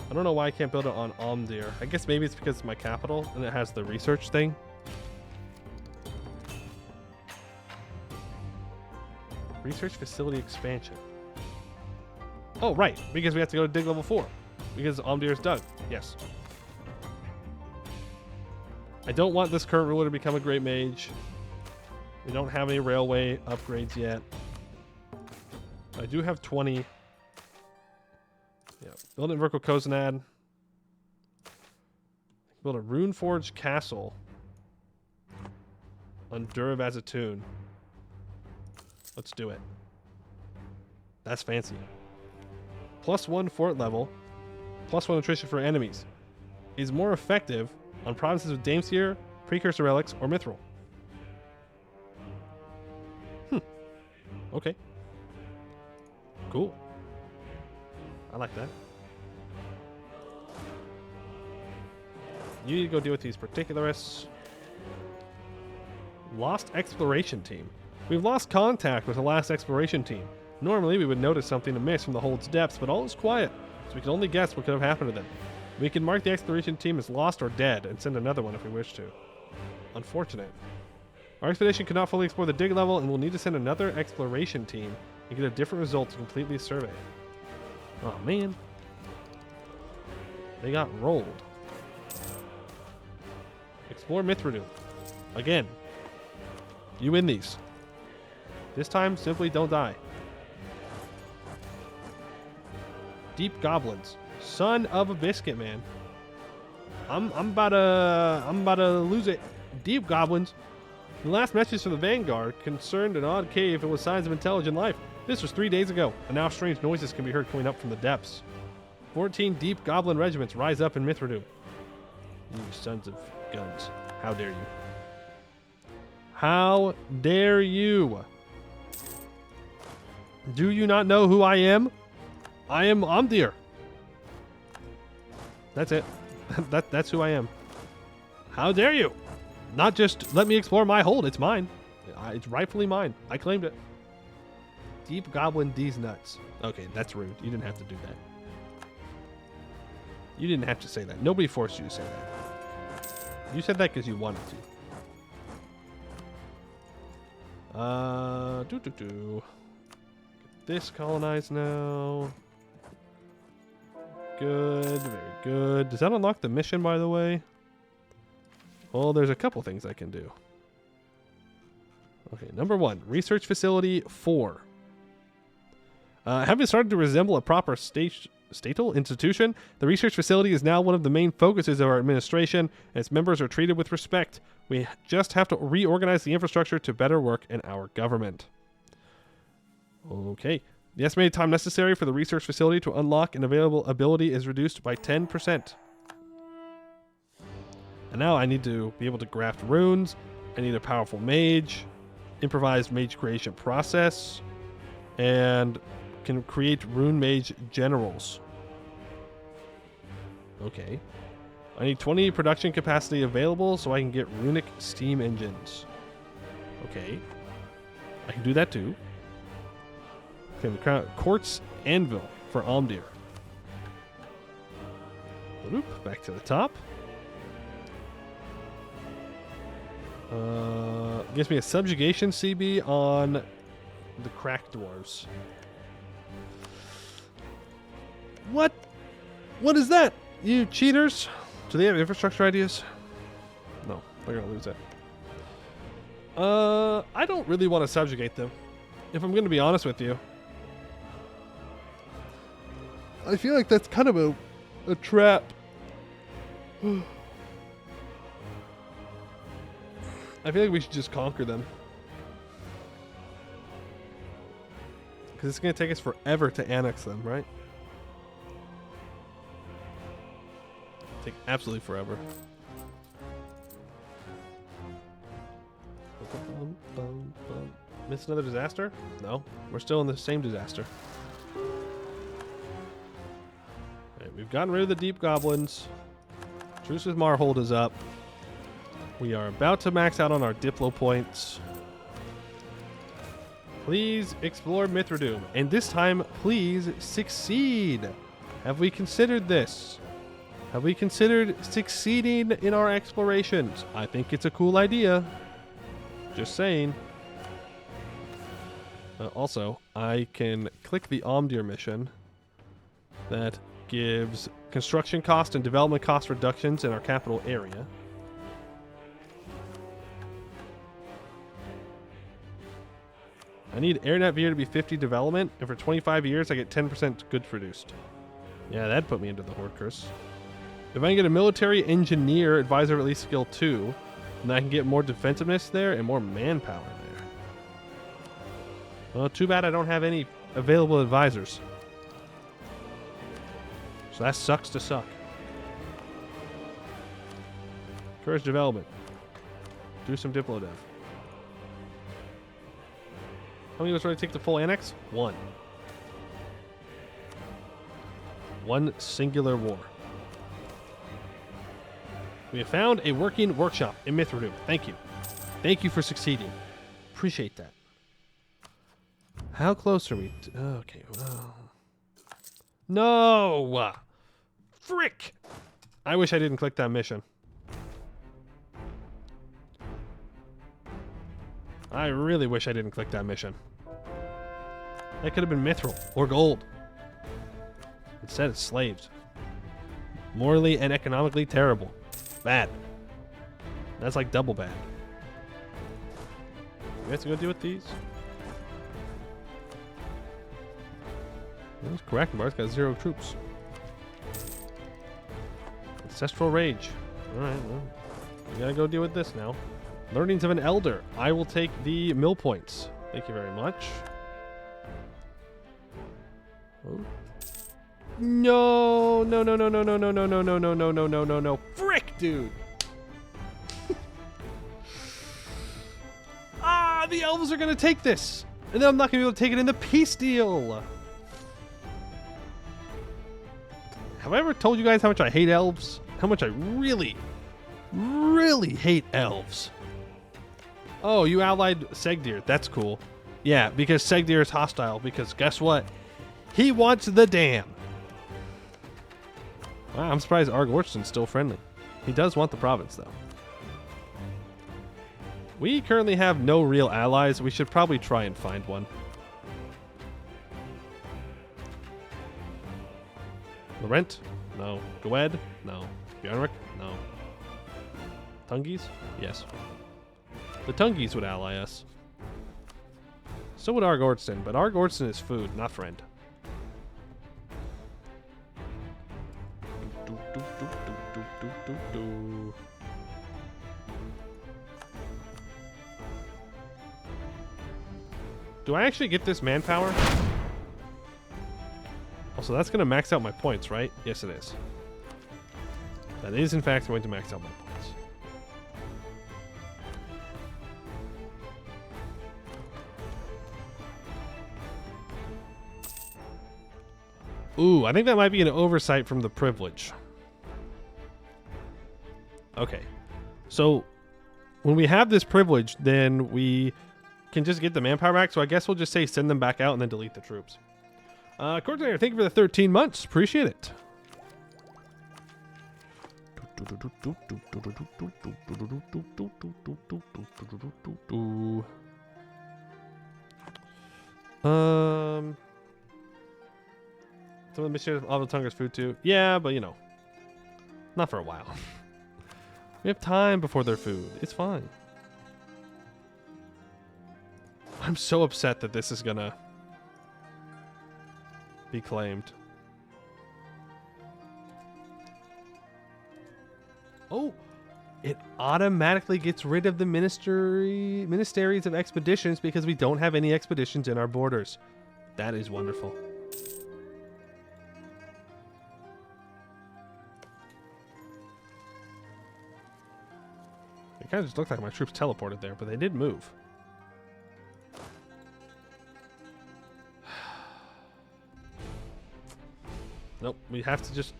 I don't know why I can't build it on Omdir. I guess maybe it's because it's my capital and it has the research thing. Research facility expansion. Oh, right. Because we have to go to dig level 4. Because Omdir is dug. Yes. I don't want this current ruler to become a great mage. We don't have any railway upgrades yet. I do have 20. Yeah, build it in Verkal Kozanad. Build a Runeforged castle on Duravazatoon. Let's do it. That's fancy. +1 fort level, +1 attrition for enemies. Is more effective on provinces with Dameseer, Precursor Relics, or Mithril. Okay. Cool. I like that. You need to go deal with these particularists. Lost exploration team. We've lost contact with the last exploration team. Normally we would notice something amiss from the hold's depths, but all is quiet, so we can only guess what could have happened to them. We can mark the exploration team as lost or dead and send another one if we wish to. Unfortunate. Our expedition cannot fully explore the dig level and we'll need to send another exploration team and get a different result to complete the survey. Oh man. They got rolled. Explore Mithradoom. Again. You win these. This time, simply don't die. Deep Goblins. Son of a biscuit, man. I'm about to lose it. Deep Goblins. The last message from the Vanguard concerned an odd cave and with signs of intelligent life. This was 3 days ago, and now strange noises can be heard coming up from the depths. 14 deep goblin regiments rise up in Mithradoom. You sons of guns. How dare you? How dare you? Do you not know who I am? I am Omdir. That's it. That's who I am. How dare you? Not just let me explore my hold. It's mine. It's rightfully mine. I claimed it. Deep Goblin D's nuts. Okay, that's rude. You didn't have to do that. You didn't have to say that. Nobody forced you to say that. You said that because you wanted to. Get this colonized now. Good, very good. Does that unlock the mission, by the way? Well, there's a couple things I can do. Okay, number 1, research facility 4. Having started to resemble a proper Statal institution. The research facility is now one of the main focuses of our administration, and its members are treated with respect. We just have to reorganize the infrastructure to better work in our government. Okay. The estimated time necessary for the research facility to unlock an available ability is reduced by 10%. And now I need to be able to graft runes. I need a powerful mage, improvised mage creation process, and can create rune mage generals. Okay. I need 20 production capacity available so I can get runic steam engines. Okay. I can do that too. Okay, we crown quartz anvil for Almdir. Back to the top. Gives me a subjugation CB on the crack dwarves. What? What is that? You cheaters? Do they have infrastructure ideas? No, they're gonna lose it. I don't really want to subjugate them, if I'm gonna be honest with you. I feel like that's kind of a trap. I feel like we should just conquer them. Because it's going to take us forever to annex them, right? Take absolutely forever. Miss another disaster? No, we're still in the same disaster. Right, we've gotten rid of the deep goblins. Truce with Marhold is up. We are about to max out on our Diplo points. Please explore Mithradoom. And this time, please succeed. Have we considered this? Have we considered succeeding in our explorations? I think it's a cool idea. Just saying. Also, I can click the Almdir mission that gives construction cost and development cost reductions in our capital area. I need AirNet Veer to be 50 development, and for 25 years I get 10% goods reduced. Yeah, that'd put me into the Horde Curse. If I can get a military engineer advisor at least skill 2, then I can get more defensiveness there and more manpower there. Well, too bad I don't have any available advisors. So that sucks to suck. Courage development. Do some Diplo dev. How many of us already take the full annex? One. One singular war. We have found a working workshop in Mithradoom. Thank you. Thank you for succeeding. Appreciate that. How close are we? Okay. Well. No! Frick! I wish I didn't click that mission. I really wish I didn't click that mission. That could have been Mithril or gold. Instead, it's slaves. Morally and economically terrible. Bad. That's like double bad. We have to go deal with these. That's correct. Mark's got 0 troops. Ancestral Rage. Alright, well. We gotta go deal with this now. Learnings of an Elder. I will take the mill points. Thank you very much. Oh. No, no, no, no, no, no, no, no, no, no, no, no, no, no, no, no. Frick, dude. Ah, the elves are going to take this. And then I'm not going to be able to take it in the peace deal. Have I ever told you guys how much I hate elves? How much I really, really hate elves? Oh, you allied Segdir. That's cool. Yeah, because Segdir is hostile. Because guess what? He wants the dam. Wow, I'm surprised Arg Orchton's still friendly. He does want the province, though. We currently have no real allies. We should probably try and find one. Laurent? No. Goed? No. Bjornrik? No. Tungis? Yes. The Tungis would ally us. So would Arg Orchton, but Arg Orchton is food, not friend. Do I actually get this manpower? Also, that's going to max out my points, right? Yes, it is. That is, in fact, going to max out my points. Ooh, I think that might be an oversight from the privilege. Okay. So, when we have this privilege, then we can just get the manpower back. So I guess we'll just say send them back out and then delete the troops. Coordinator, thank you for the 13 months. Appreciate it. Some of the missions of Tunger's food too. Yeah, but you know, not for a while. We have time before their food. It's fine. I'm so upset that this is gonna be claimed. Oh, it automatically gets rid of the ministries of expeditions because we don't have any expeditions in our borders. That is wonderful. It kind of just looked like my troops teleported there, but they did move. Nope, we have to just...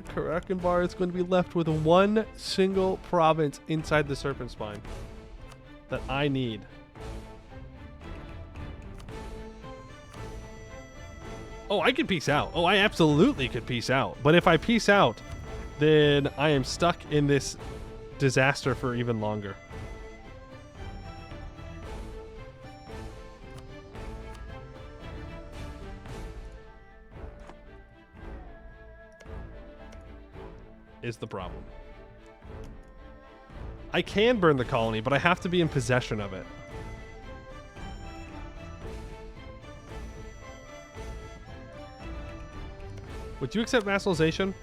Karakenbar is going to be left with one single province inside the Serpent Spine that I need. Oh, I could peace out. Oh, I absolutely could peace out. But if I peace out, then I am stuck in this disaster for even longer. Is the problem. I can burn the colony, but I have to be in possession of it. Would you accept vassalization?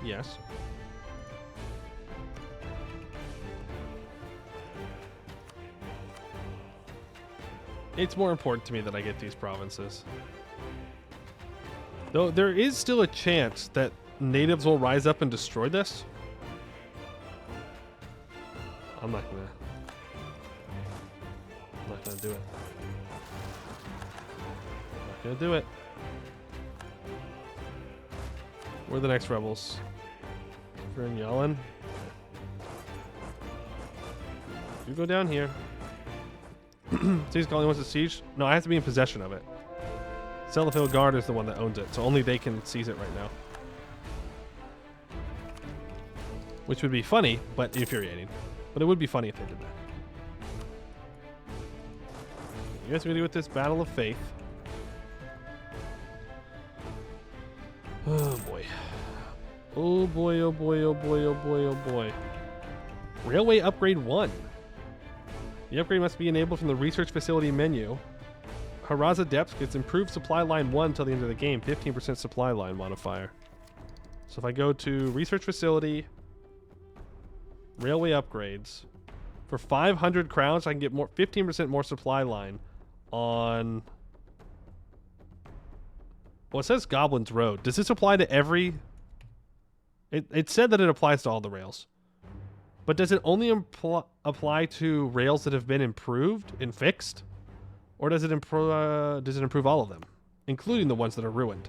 Yes. It's more important to me that I get these provinces. Though there is still a chance that natives will rise up and destroy this. I'm not gonna do it. Not gonna do it. Where are the next rebels? Vern Yalin. You go down here. He's calling wants to siege. No, I have to be in possession of it. Sellafield Guard is the one that owns it, so only they can seize it right now. Which would be funny, but infuriating. But it would be funny if they did that. You guys are going to do with this Battle of Faith. Oh boy. Oh boy, oh boy, oh boy, oh boy, oh boy. Railway Upgrade 1. The upgrade must be enabled from the Research Facility menu. Haraza Depth gets improved supply line 1 until the end of the game. 15% supply line modifier. So if I go to Research Facility, Railway Upgrades, for 500 crowns, I can get more 15% more supply line on... Well, it says Goblin's Road. Does this apply to every... It said that it applies to all the rails. But does it only apply to rails that have been improved and fixed? Or does it improve all of them, including the ones that are ruined?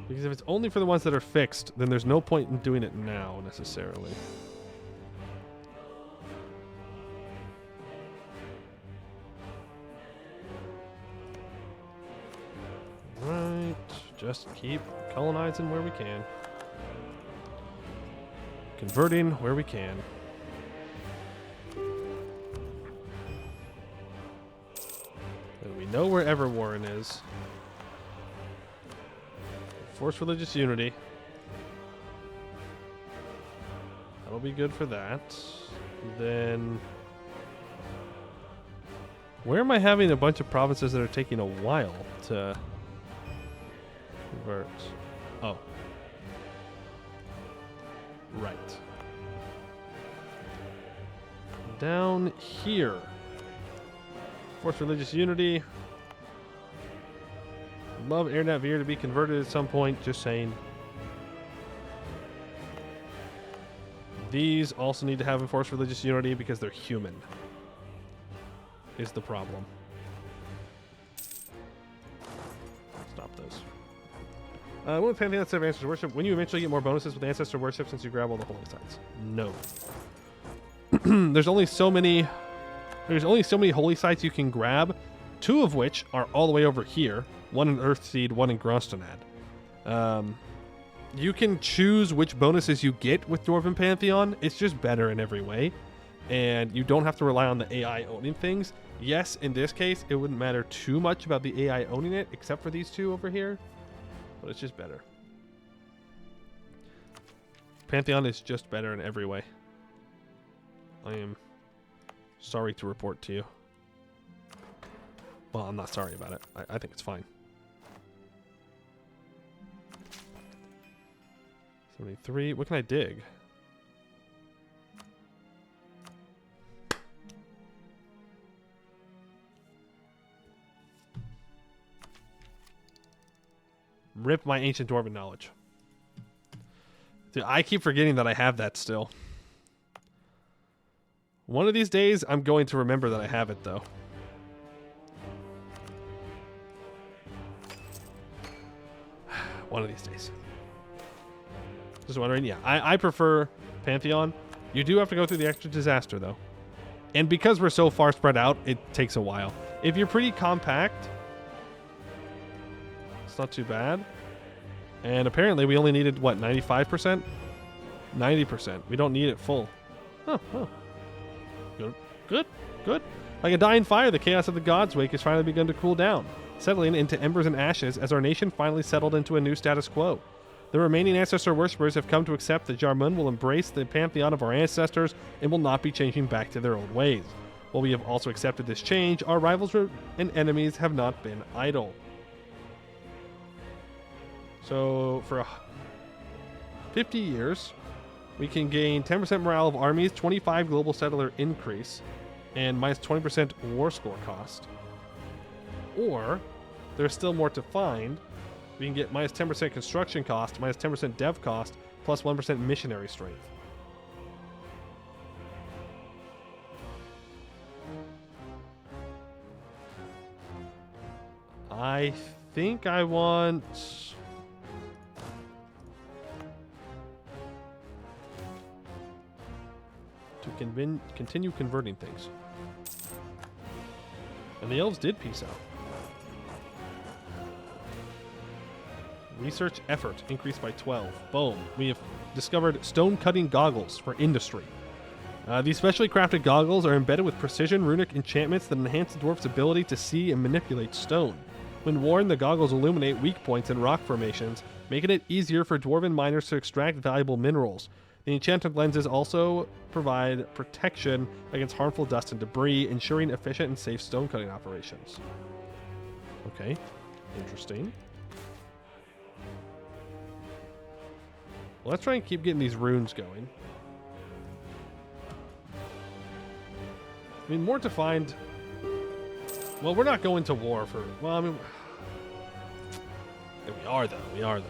Because if it's only for the ones that are fixed, then there's no point in doing it now, necessarily. Right. Just keep colonizing where we can. Converting where we can. And we know where Everwarren is. Force religious unity. That'll be good for that. Then Where am I having a bunch of provinces that are taking a while to convert? Oh. Right. Down here. Force religious unity. Love Air Navir to be converted at some point, just saying. These also need to have enforced religious unity because they're human. Is the problem. Stop those. When the Pantheon set of Ancestor Worship, when you eventually get more bonuses with Ancestor Worship since you grab all the holy sites? No. There's only so many holy sites you can grab, 2 of which are all the way over here. One in Earthseed, one in Grostonad. You can choose which bonuses you get with Dwarven Pantheon. It's just better in every way. And you don't have to rely on the AI owning things. Yes, in this case, it wouldn't matter too much about the AI owning it, except for these 2 over here. But it's just better. Pantheon is just better in every way. I am sorry to report to you. Well, I'm not sorry about it. I think it's fine. 73. What can I dig? Rip my ancient Dwarven knowledge. Dude, I keep forgetting that I have that still. One of these days, I'm going to remember that I have it, though. One of these days. Just wondering, yeah. I prefer Pantheon. You do have to go through the extra disaster, though. And because we're so far spread out, it takes a while. If you're pretty compact, it's not too bad. And apparently we only needed, what, 95%? 90%. We don't need it full. Oh. Good. Like a dying fire, the chaos of the Gods' Wake has finally begun to cool down, settling into embers and ashes as our nation finally settled into a new status quo. The remaining ancestor worshippers have come to accept that Jarmun will embrace the pantheon of our ancestors and will not be changing back to their old ways. While we have also accepted this change, our rivals and enemies have not been idle. So, for 50 years, we can gain 10% morale of armies, 25 global settler increase, and minus 20% war score cost. Or, there's still more to find. We can get minus 10% construction cost, minus 10% dev cost, plus 1% missionary strength. I think I want... to continue converting things. And the elves did peace out. Research effort increased by 12. Boom. We have discovered stone cutting goggles for industry. These specially crafted goggles are embedded with precision runic enchantments that enhance the dwarf's ability to see and manipulate stone. When worn, the goggles illuminate weak points in rock formations, making it easier for dwarven miners to extract valuable minerals. The enchanted lenses also provide protection against harmful dust and debris, ensuring efficient and safe stone cutting operations. Okay, interesting. Well, let's try and keep getting these runes going. I mean, more to find. Well, we're not going to war for... Well, I mean... Yeah, we are, though.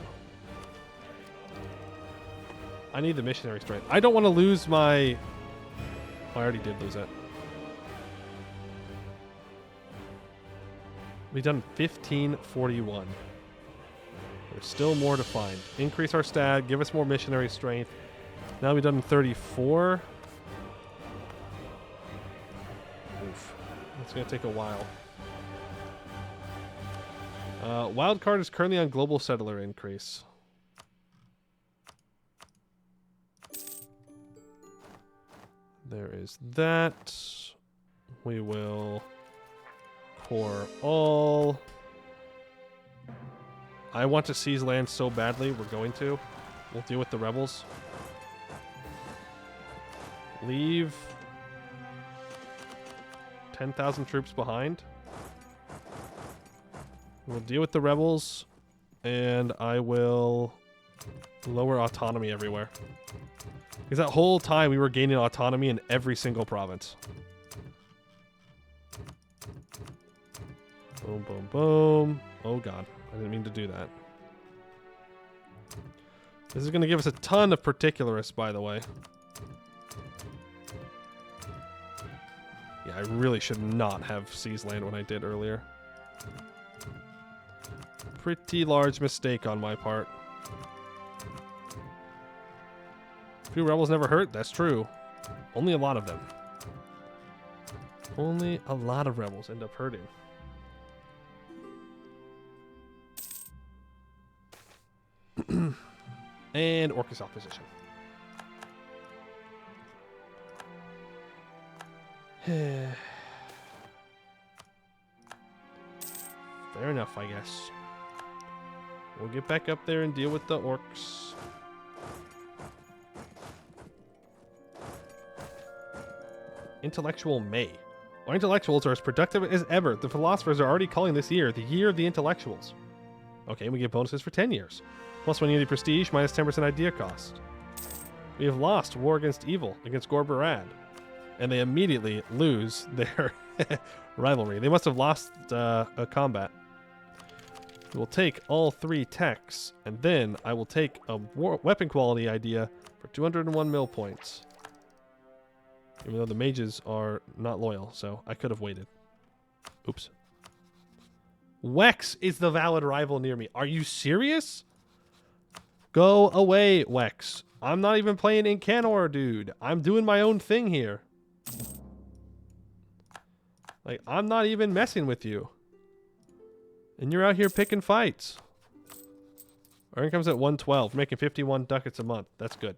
I need the missionary strength. I don't want to lose my... Oh, I already did lose it. We've done 1541. There's still more to find. Increase our stat, give us more missionary strength. Now we've done 34. Oof. It's going to take a while. Wildcard is currently on global settler increase. There is that. We will core all. I want to seize land so badly. We're going to. We'll deal with the rebels. Leave 10,000 troops behind. We'll deal with the rebels, and I will lower autonomy everywhere. Because that whole time we were gaining autonomy in every single province. Boom, boom, boom. Oh god, I didn't mean to do that. This is going to give us a ton of particularists, by the way. Yeah, I really should not have seized land when I did earlier. Pretty large mistake on my part. Few rebels never hurt, that's true. Only a lot of them. Only a lot of rebels end up hurting. And Orcus opposition. Fair enough, I guess. We'll get back up there and deal with the orcs. Intellectual May. Our intellectuals are as productive as ever. The philosophers are already calling this year the year of the intellectuals. Okay, we get bonuses for 10 years. Plus 1 unity prestige, minus 10% idea cost. We have lost war against evil, against Gorbarad. And they immediately lose their rivalry. They must have lost a combat. We will take all 3 techs, and then I will take a weapon quality idea for 201 mil points. Even though the mages are not loyal, so I could have waited. Oops. Wex is the valid rival near me. Are you serious? Go away, Wex. I'm not even playing in Canor, dude. I'm doing my own thing here. Like, I'm not even messing with you. And you're out here picking fights. Our income's at 112. We're making 51 ducats a month. That's good.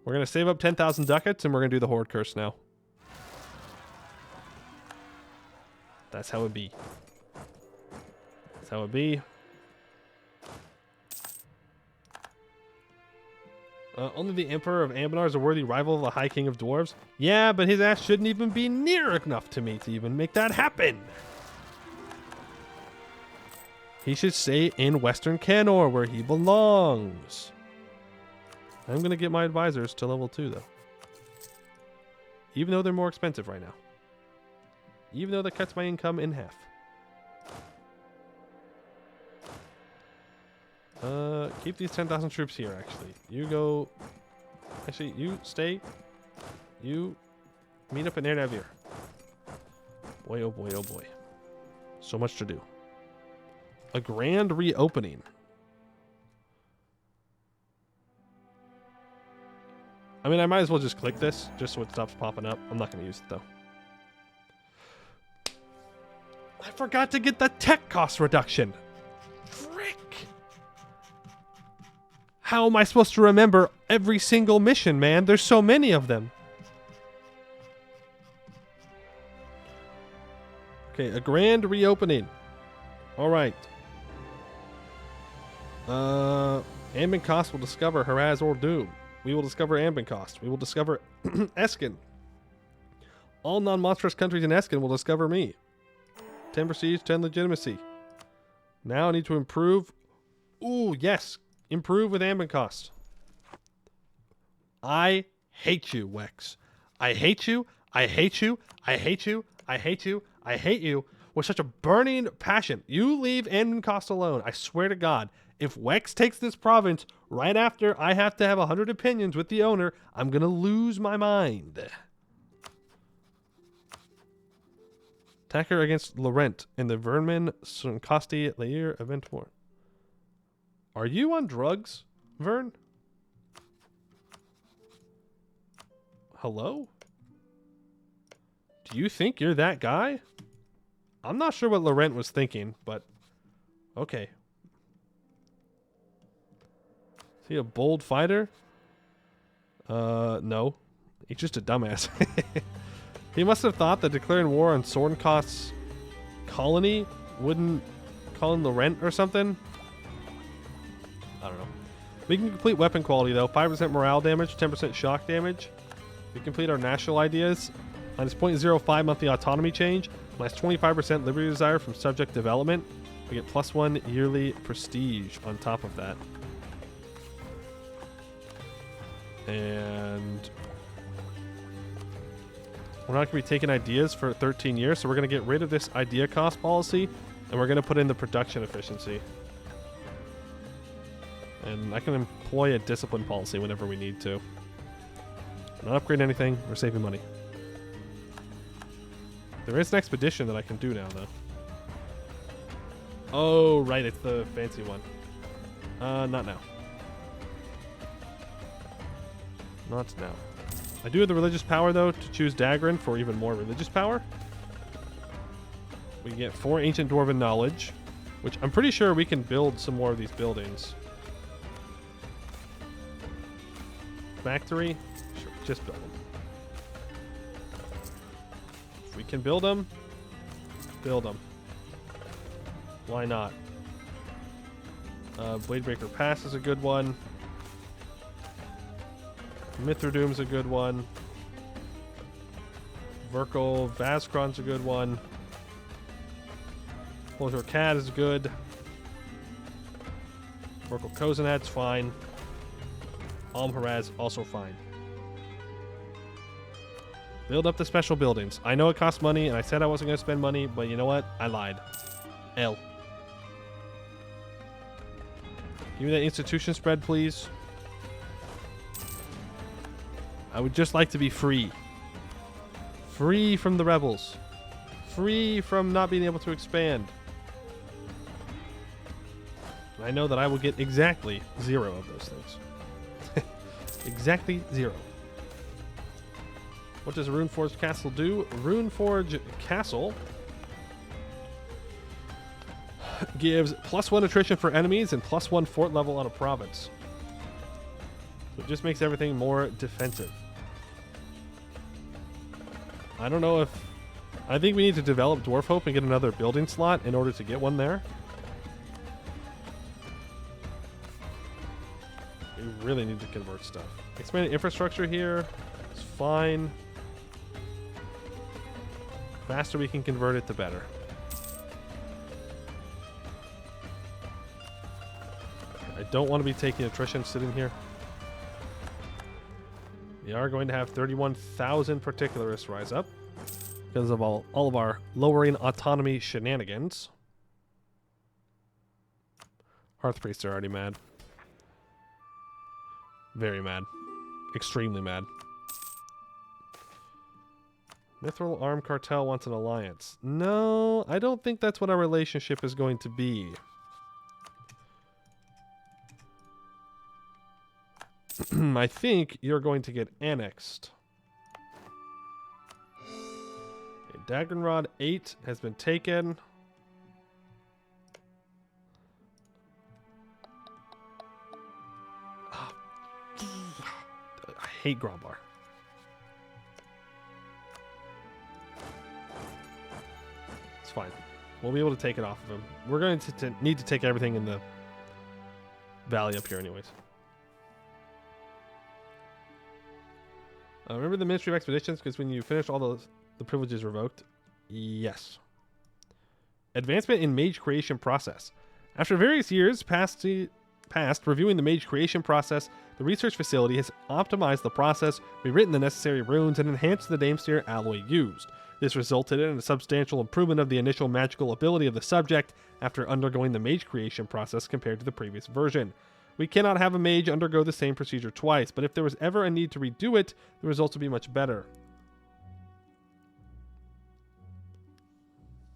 We're going to save up 10,000 ducats, and we're going to do the Horde Curse now. That's how it be. That's how it be. Only the Emperor of Anbennar is a worthy rival of the High King of Dwarves. Yeah, but his ass shouldn't even be near enough to me to even make that happen. He should stay in Western Canor where he belongs. I'm going to get my advisors to level 2, though. Even though they're more expensive right now. Even though that cuts my income in half. Keep these 10,000 troops here, actually. You go... Actually, you stay. You meet up in Air Navir. Boy, oh boy, oh boy. So much to do. A grand reopening. I mean, I might as well just click this, just so it stops popping up. I'm not going to use it, though. I forgot to get the tech cost reduction. Frick. How am I supposed to remember every single mission, man? There's so many of them. Okay, a grand reopening. All right. Anbennar will discover Haraz or Doom. We will discover Anbennar. We will discover Eskin. All non-monstrous countries in Eskin will discover me. 10 prestige, 10 legitimacy. Now I need to improve. Ooh, yes. Improve with Anbennar. I hate you, Wex. I hate you. I hate you. I hate you. I hate you. I hate you with such a burning passion. You leave Anbennar alone. I swear to God. If Wex takes this province right after I have to have 100 opinions with the owner, I'm going to lose my mind. Attacker against Laurent in the Vermin Suncosti Lair event war. Are you on drugs, Vern? Hello? Do you think you're that guy? I'm not sure what Laurent was thinking, but okay. Is he a bold fighter? No. He's just a dumbass. He must have thought that declaring war on Sornkost's colony wouldn't call in Laurent or something. I don't know. We can complete weapon quality, though. 5% morale damage, 10% shock damage. We complete our national ideas. Minus 0.05 monthly autonomy change. Minus 25% liberty desire from subject development. We get +1 yearly prestige on top of that. And we're not going to be taking ideas for 13 years, so we're going to get rid of this idea cost policy, and we're going to put in the production efficiency. And I can employ a discipline policy whenever we need to. Not upgrade anything, we're saving money. There is an expedition that I can do now, though. Oh, right, it's the fancy one. Not now. Not now. I do have the religious power, though, to choose Dagrin for even more religious power. We get 4 ancient dwarven knowledge, which I'm pretty sure we can build some more of these buildings. Factory? Sure, just build them. If we can build them, build them. Why not? Bladebreaker Pass is a good one. Mithradoom's a good one. Verkal Vazkron's a good one. Poltor Cat is good. Verkal Kozanat's fine. Almharaz also fine. Build up the special buildings. I know it costs money, and I said I wasn't going to spend money, but you know what? I lied. L. Give me that institution spread, please. I would just like to be free. Free from the rebels. Free from not being able to expand. I know that I will get exactly 0 of those things. Exactly 0. What does Runeforge Castle do? Runeforge Castle gives +1 attrition for enemies and +1 fort level on a province. So it just makes everything more defensive. I don't know if... I think we need to develop Dwarf Hope and get another building slot in order to get one there. We really need to convert stuff. Expanded infrastructure here is fine. The faster we can convert it, the better. I don't want to be taking attrition sitting here. We are going to have 31,000 particularists rise up because of all of our lowering autonomy shenanigans. Hearthpriests are already mad. Very mad. Extremely mad. Mithril Arm Cartel wants an alliance. No, I don't think that's what our relationship is going to be. I think you're going to get annexed. Okay, Daggerrod 8 has been taken. I hate Grombar. It's fine. We'll be able to take it off of him. We're going to need to take everything in the valley up here anyways. Remember the Ministry of Expeditions? Because when you finish all the privileges revoked? Yes. Advancement in mage creation process. After various years past reviewing the mage creation process, the research facility has optimized the process, rewritten the necessary runes, and enhanced the Namestir alloy used. This resulted in a substantial improvement of the initial magical ability of the subject after undergoing the mage creation process compared to the previous version. We cannot have a mage undergo the same procedure twice, but if there was ever a need to redo it, the results would be much better.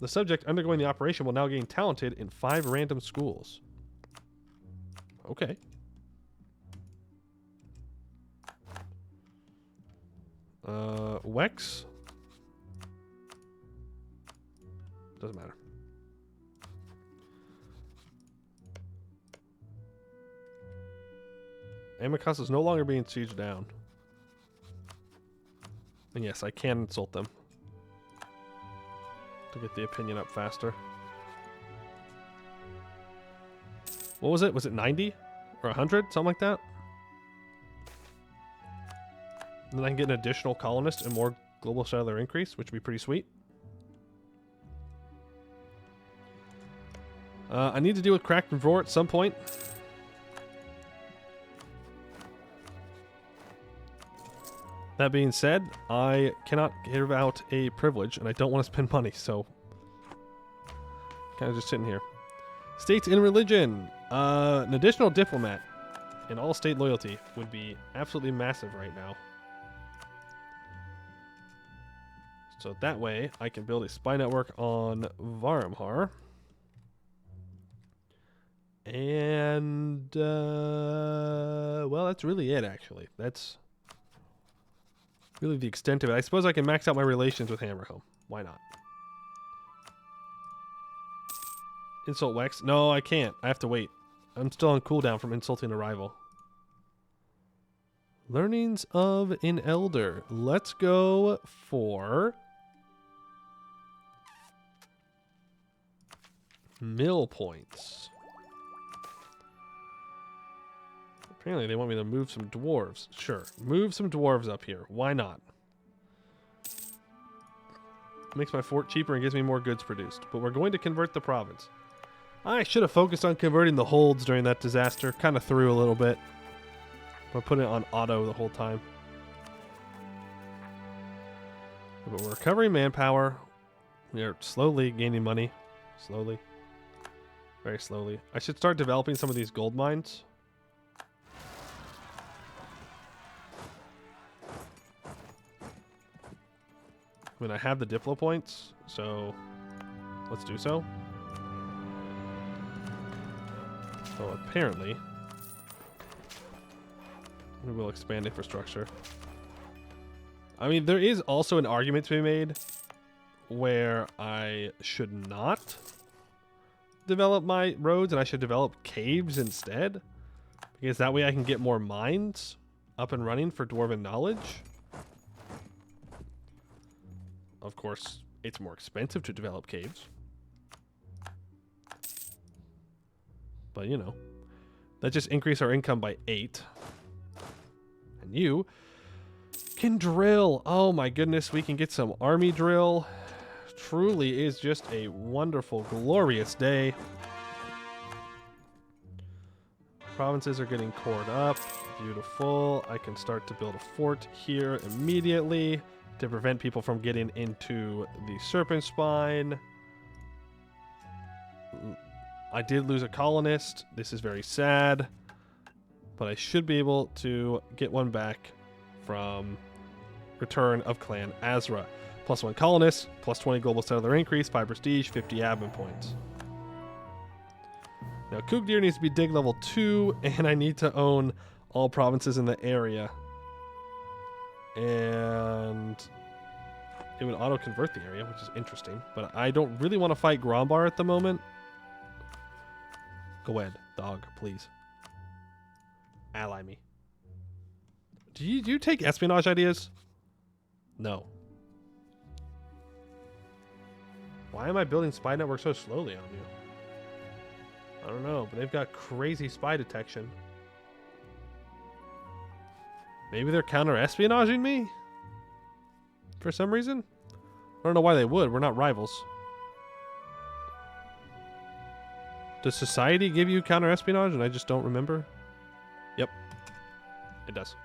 The subject undergoing the operation will now gain talented in 5 random schools. Okay. Wex? Doesn't matter. Amicus is no longer being sieged down. And yes, I can insult them to get the opinion up faster. What was it? Was it 90 or 100? Something like that? And then I can get an additional colonist and more global settler increase, which would be pretty sweet. I need to deal with Cracked and Roar at some point. That being said, I cannot give out a privilege, and I don't want to spend money, so kind of just sitting here. States in religion. An additional diplomat in all state loyalty would be absolutely massive right now. So that way, I can build a spy network on Varumhar. And, well, that's really it, actually. That's really the extent of it. I suppose I can max out my relations with Hammerhome. Why not? Insult Wex? No, I can't. I have to wait. I'm still on cooldown from insulting a rival. Learnings of an Elder. Let's go for mill points. Apparently they want me to move some dwarves. Sure. Move some dwarves up here. Why not? Makes my fort cheaper and gives me more goods produced. But we're going to convert the province. I should have focused on converting the holds during that disaster. Kind of threw a little bit. But put it on auto the whole time. But we're recovering manpower. We are slowly gaining money. Slowly. Very slowly. I should start developing some of these gold mines. I mean, I have the Diplo points, so let's do so. So apparently, we will expand infrastructure. I mean, there is also an argument to be made where I should not develop my roads and I should develop caves instead. Because that way I can get more mines up and running for Dwarven knowledge. Of course, it's more expensive to develop caves. But, you know, that just increased our income by 8. And you can drill. Oh my goodness, we can get some army drill. Truly is just a wonderful, glorious day. Provinces are getting cored up. Beautiful. I can start to build a fort here immediately to prevent people from getting into the Serpent Spine. I did lose a colonist. This is very sad. But I should be able to get one back from Return of Clan Azra. +1 colonist, +20 global settler increase, 5 prestige, 50 admin points. Now, Kugdir needs to be dig level 2, and I need to own all provinces in the area. And it would auto-convert the area, which is interesting. But I don't really want to fight Grombar at the moment. Go ahead, dog, please. Ally me. Do you take espionage ideas? No. Why am I building spy network so slowly on you? I don't know, but they've got crazy spy detection. Maybe they're counter-espionaging me? For some reason? I don't know why they would. We're not rivals. Does society give you counter-espionage and I just don't remember? Yep. It does.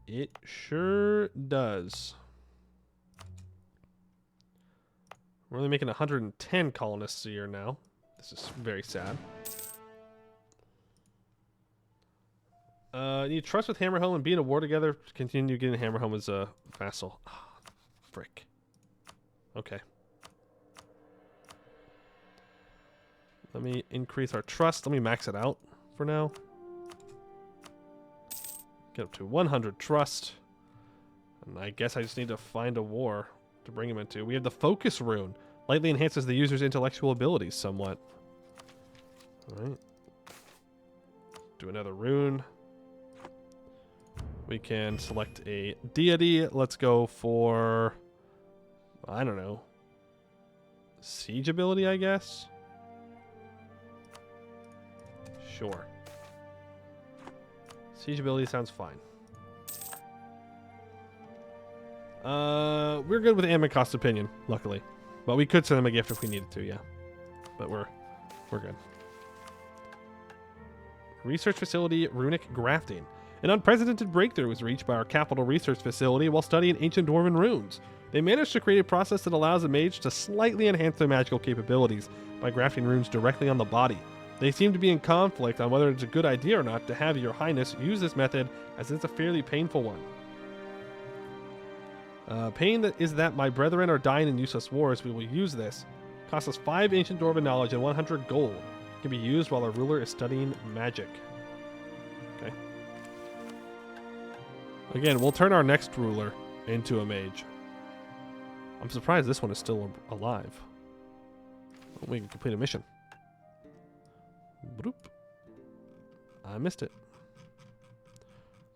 It sure does. We're only making 110 colonists a year now. This is very sad. Need trust with Hammerhome and be in a war together. Continue getting Hammerhome as a vassal. Oh, frick. Okay. Let me increase our trust. Let me max it out for now. Get up to 100 trust. And I guess I just need to find a war to bring him into. We have the focus rune. Lightly enhances the user's intellectual abilities somewhat. Alright. Do another rune. We can select a deity. Let's go for, I don't know, siege ability, I guess? Sure. Siege ability sounds fine. We're good with Anbennar opinion, luckily. But we could send them a gift if we needed to, yeah. But we're good. Research facility, runic grafting. An unprecedented breakthrough was reached by our capital research facility while studying ancient dwarven runes. They managed to create a process that allows a mage to slightly enhance their magical capabilities by grafting runes directly on the body. They seem to be in conflict on whether it's a good idea or not to have your highness use this method, as it's a fairly painful one. Pain that is that my brethren are dying in useless wars. We will use this. Costs us 5 ancient dwarven knowledge and 100 gold. Can be used while our ruler is studying magic. Okay. Again, we'll turn our next ruler into a mage. I'm surprised this one is still alive. We can complete a mission. Bloop. I missed it.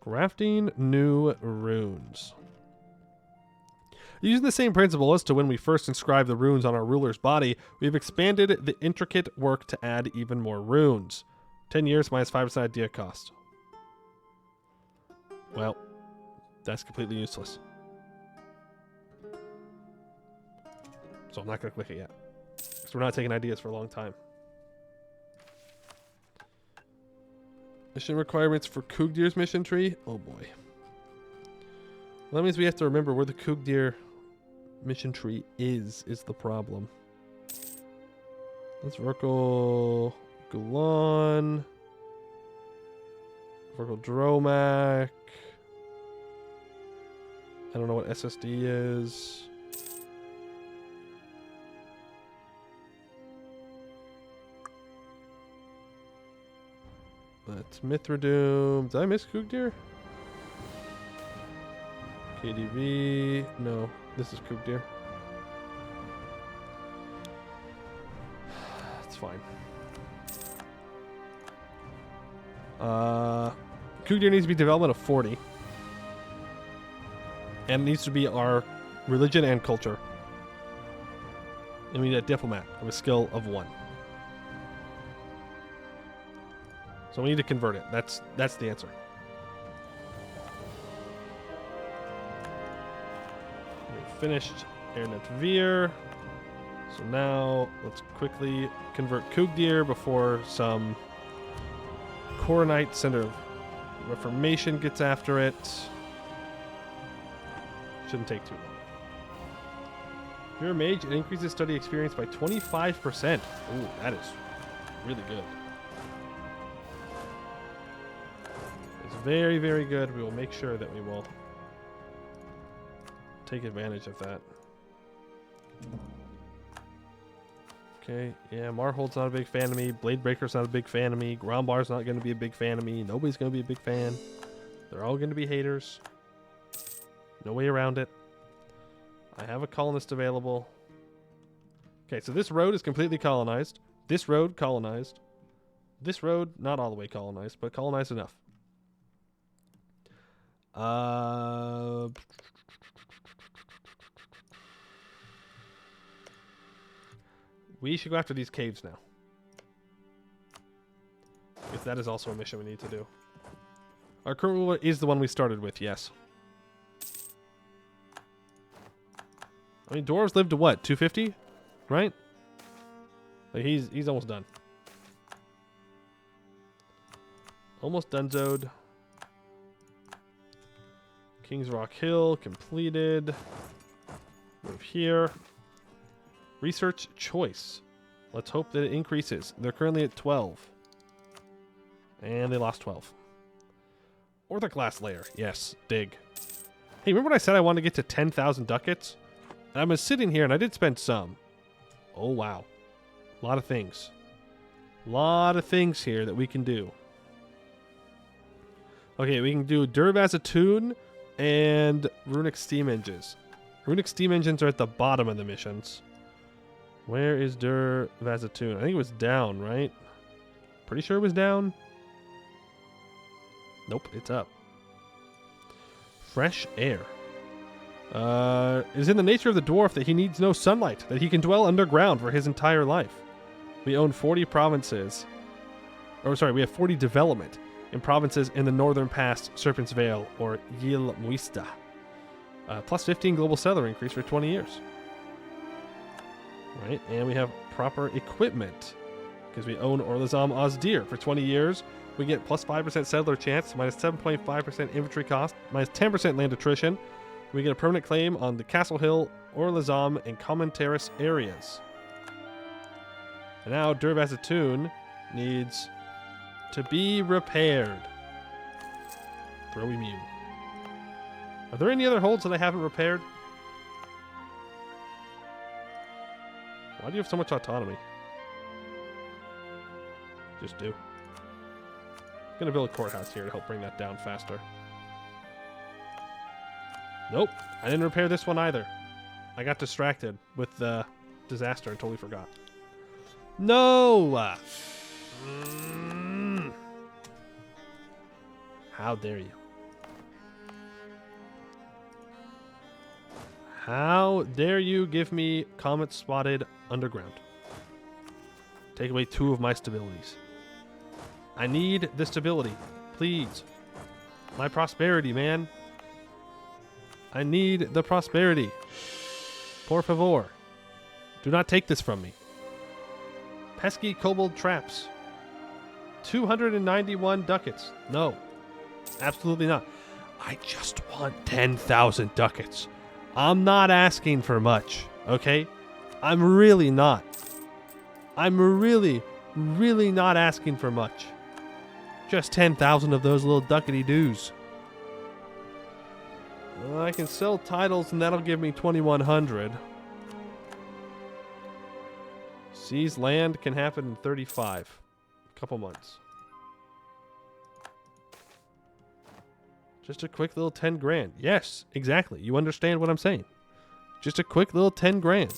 Crafting new runes. Using the same principle as to when we first inscribed the runes on our ruler's body, we've expanded the intricate work to add even more runes. 10 years minus 5% idea cost. Well, that's completely useless. So I'm not going to click it yet. Because we're not taking ideas for a long time. Mission requirements for Kugdir's mission tree? Oh boy. Well, that means we have to remember where the Kugdir mission tree is the problem. That's Verkal Gulan. Verkal Dromak. I don't know what SSD is. That's Mithradoom. Did I miss Kugdir? KDV. No, this is Kugdir. It's fine. Kugdir needs to be development of 40. And it needs to be our religion and culture. And we need a diplomat of a skill of 1. So we need to convert it. That's the answer. We finished Airnet Veer. So now let's quickly convert Kugdir before some Coronite Center of Reformation gets after it. Shouldn't take too long. If you're a mage, it increases study experience by 25%. Ooh, that is really good. Very, very good. We will make sure that we will take advantage of that. Okay, yeah, Marhold's not a big fan of me. Bladebreaker's not a big fan of me. Grombar's not going to be a big fan of me. Nobody's going to be a big fan. They're all going to be haters. No way around it. I have a colonist available. Okay, so this road is completely colonized. This road, colonized. This road, not all the way colonized, but colonized enough. We should go after these caves now. If that is also a mission we need to do. Our current ruler is the one we started with, yes. I mean, dwarves live to what? 250? Right? Like he's almost done. Almost donezoed. Kings Rock Hill completed. Move here. Research choice. Let's hope that it increases. They're currently at 12. And they lost 12. Orthoclast layer. Yes, dig. Hey, remember when I said I wanted to get to 10,000 ducats? And I was sitting here and I did spend some. Oh, wow. A lot of things. A lot of things here that we can do. Okay, we can do Durvazatoon and Runic Steam Engines. Runic Steam Engines are at the bottom of the missions. Where is Durvazatoon? I think it was down, right? Pretty sure it was down. Nope, it's up. Fresh air. It is in the nature of the dwarf that he needs no sunlight, that he can dwell underground for his entire life. We own 40 provinces. Or sorry, we have 40 development in provinces in the northern past Serpent's Vale, or Yil Muista. Plus 15 global settler increase for 20 years. Right, and we have proper equipment because we own Orlazam Ozdir for 20 years. We get plus 5% settler chance, minus 7.5% infantry cost, minus 10% land attrition. We get a permanent claim on the Castle Hill, Orlazam, and Common Terrace areas. And now Durvazatoon needs to be repaired. Throw immune. Are there any other holds that I haven't repaired? Why do you have so much autonomy? Just do. I'm going to build a courthouse here to help bring that down faster. Nope. I didn't repair this one either. I got distracted with the disaster and totally forgot. No! How dare you? How dare you give me Comet Spotted Underground? Take away 2 of my stabilities. I need the stability. Please. My prosperity, man. I need the prosperity. Por favor. Do not take this from me. Pesky kobold traps. 291 ducats. No. Absolutely not. I just want 10,000 ducats. I'm not asking for much, okay? I'm really not. I'm really not asking for much. Just 10,000 of those little duckety-doos. I can sell titles and that'll give me 2,100. Seize land can happen in 35. A couple months. Just a quick little 10 grand. Yes, exactly. You understand what I'm saying. Just a quick little 10 grand.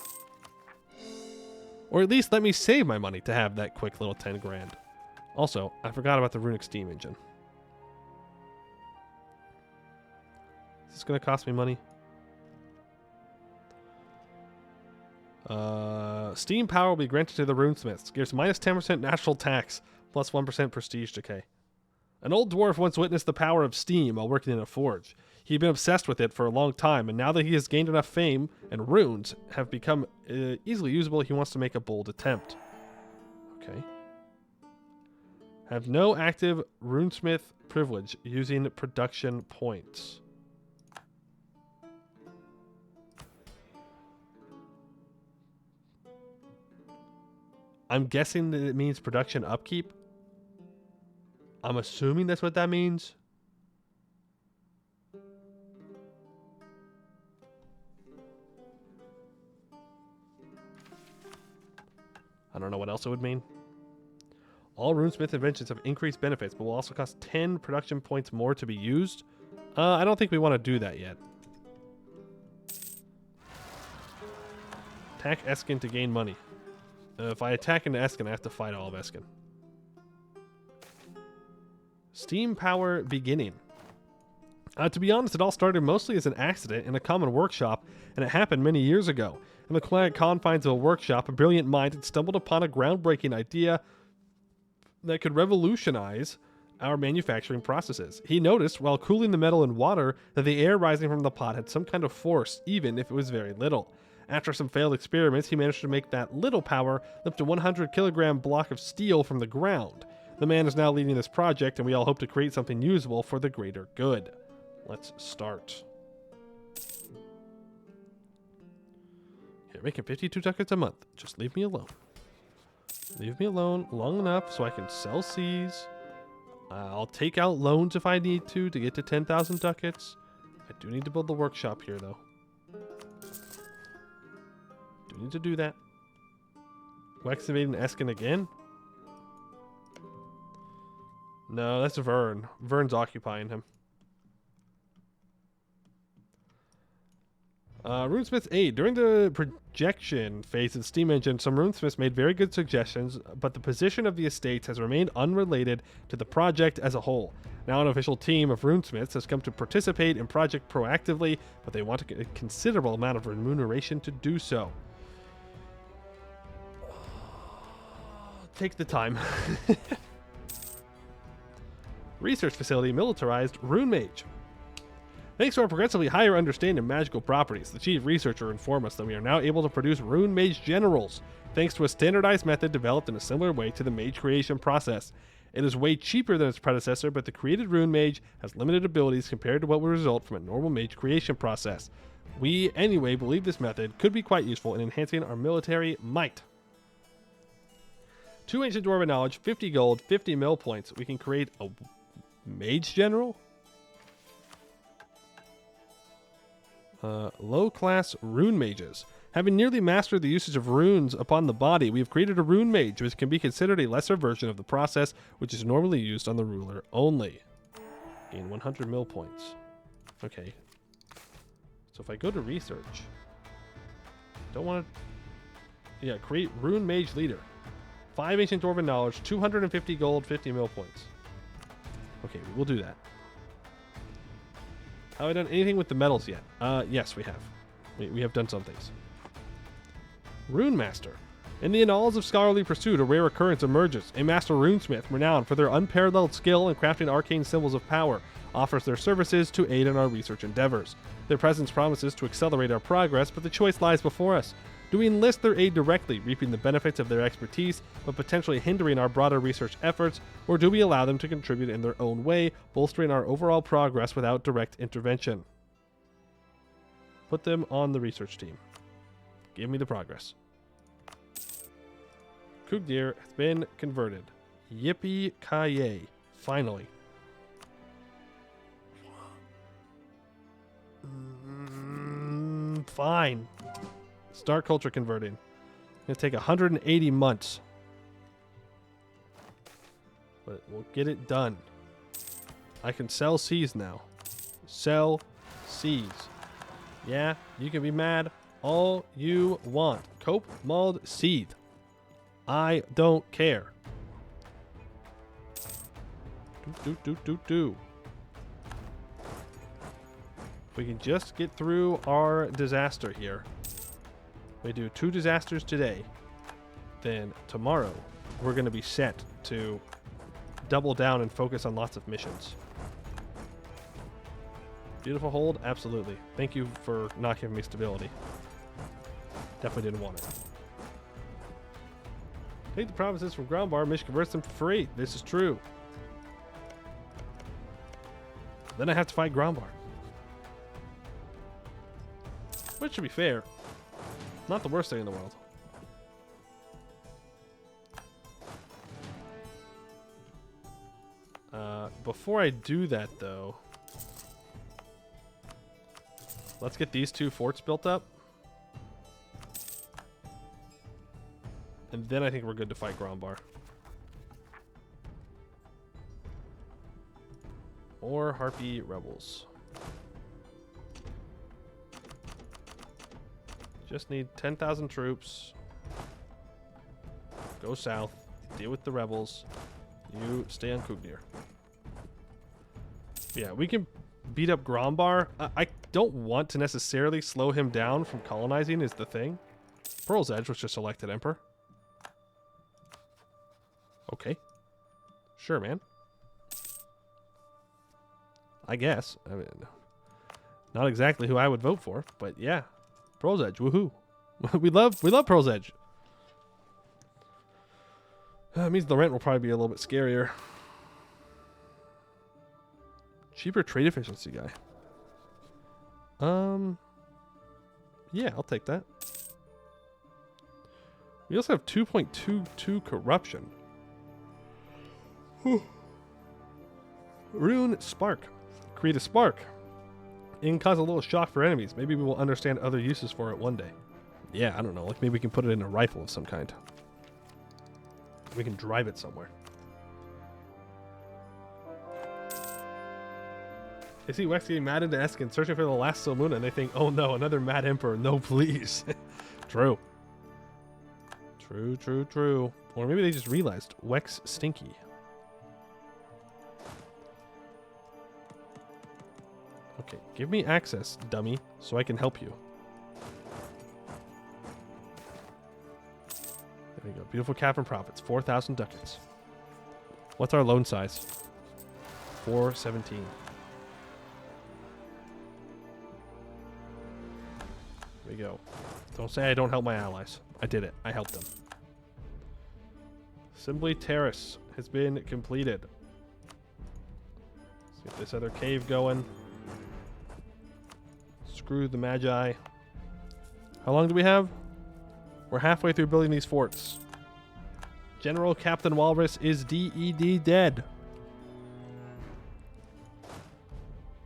Or at least let me save my money to have that quick little 10 grand. Also, I forgot about the runic steam engine. Is this going to cost me money? Steam power will be granted to the runesmiths. Gives minus 10% natural tax, plus 1% prestige decay. An old dwarf once witnessed the power of steam while working in a forge. He'd been obsessed with it for a long time, and now that he has gained enough fame and runes have become easily usable, he wants to make a bold attempt. Okay. Have no active runesmith privilege using production points. I'm guessing that it means production upkeep. I'm assuming that's what that means. I don't know what else it would mean. All runesmith inventions have increased benefits, but will also cost 10 production points more to be used. I don't think we want to do that yet. Attack Eskin to gain money. If I attack into Eskin, I have to fight all of Eskin. Steam power beginning. To be honest, it all started mostly as an accident in a common workshop, and it happened many years ago. In the quiet confines of a workshop, a brilliant mind had stumbled upon a groundbreaking idea that could revolutionize our manufacturing processes. He noticed, while cooling the metal in water, that the air rising from the pot had some kind of force, even if it was very little. After some failed experiments, he managed to make that little power lift a 100 kilogram block of steel from the ground. The man is now leading this project, and we all hope to create something usable for the greater good. Let's start. You're making 52 ducats a month. Just leave me alone. Leave me alone long enough so I can sell seas. I'll take out loans if I need to get to 10,000 ducats. I do need to build the workshop here, though. Do need to do that. We're activating Eskin again? No, that's Vern. Vern's occupying him. Runesmith's aid. During the projection phase of the steam engine, some runesmiths made very good suggestions, but the position of the estates has remained unrelated to the project as a whole. Now an official team of runesmiths has come to participate in project proactively, but they want a considerable amount of remuneration to do so. Take the time. Research facility militarized rune mage. Thanks to our progressively higher understanding of magical properties, the chief researcher informed us that we are now able to produce rune mage generals, thanks to a standardized method developed in a similar way to the mage creation process. It is way cheaper than its predecessor, but the created rune mage has limited abilities compared to what would result from a normal mage creation process. We, anyway, believe this method could be quite useful in enhancing our military might. 2 ancient dwarven knowledge, 50 gold, 50 mill points. We can create a mage general? Low-class rune mages. Having nearly mastered the usage of runes upon the body, we have created a rune mage, which can be considered a lesser version of the process, which is normally used on the ruler only. Gain 100 mill points. Okay. So if I go to research, don't want to... Yeah, create rune mage leader. 5 ancient dwarven knowledge, 250 gold, 50 mill points. Okay, we'll do that. Have I done anything with the metals yet? Yes, we have. We have done some things. Rune Master. In the annals of scholarly pursuit, a rare occurrence emerges. A master runesmith, renowned for their unparalleled skill in crafting arcane symbols of power, offers their services to aid in our research endeavors. Their presence promises to accelerate our progress, but the choice lies before us. Do we enlist their aid directly, reaping the benefits of their expertise, but potentially hindering our broader research efforts, or do we allow them to contribute in their own way, bolstering our overall progress without direct intervention? Put them on the research team. Give me the progress. Kugdir has been converted. Yippee-ki-yay. Finally. Fine. Start culture converting. It's going to take 180 months. But we'll get it done. I can sell seeds now. Sell seeds. Yeah, you can be mad all you want. Cope mulled seed. I don't care. Do. If we can just get through our disaster here. We do 2 disasters today. Then tomorrow we're going to be set to double down and focus on lots of missions. Beautiful hold? Absolutely. Thank you for not giving me stability. Definitely didn't want it. Take the provinces from Groundbar, Mish converts them for free. This is true. Then I have to fight Groundbar. Which, to be fair, not the worst thing in the world. Before I do that, though, let's get these 2 forts built up. And then I think we're good to fight Groundbar. Or Harpy Rebels. Just need 10,000 troops. Go south. Deal with the rebels. You stay on Kugdir. Yeah, we can beat up Grombar. I don't want to necessarily slow him down from colonizing is the thing. Pearl's Edge was just elected emperor. Okay. Sure, man. I guess. I mean, not exactly who I would vote for, but yeah. Pearl's Edge, woohoo. we love Pearl's Edge. That means the rent will probably be a little bit scarier. Cheaper trade efficiency guy. Yeah, I'll take that. We also have 2.22 corruption. Rune Spark. Create a spark. It can cause a little shock for enemies. Maybe we will understand other uses for it one day. Yeah, I don't know. Like maybe we can put it in a rifle of some kind. We can drive it somewhere. They see Wex getting mad into Eskin, searching for the last Silmuna, and they think, oh no, another Mad Emperor. No, please. True. True. Or maybe they just realized Wex stinky. Okay, give me access, dummy, so I can help you. There we go. Beautiful cap and profits. 4,000 ducats. What's our loan size? 417. Here we go. Don't say I don't help my allies. I did it. I helped them. Assembly Terrace has been completed. Let's get this other cave going. Screw the Magi. How long do we have? We're halfway through building these forts. General Captain Walrus is DED dead.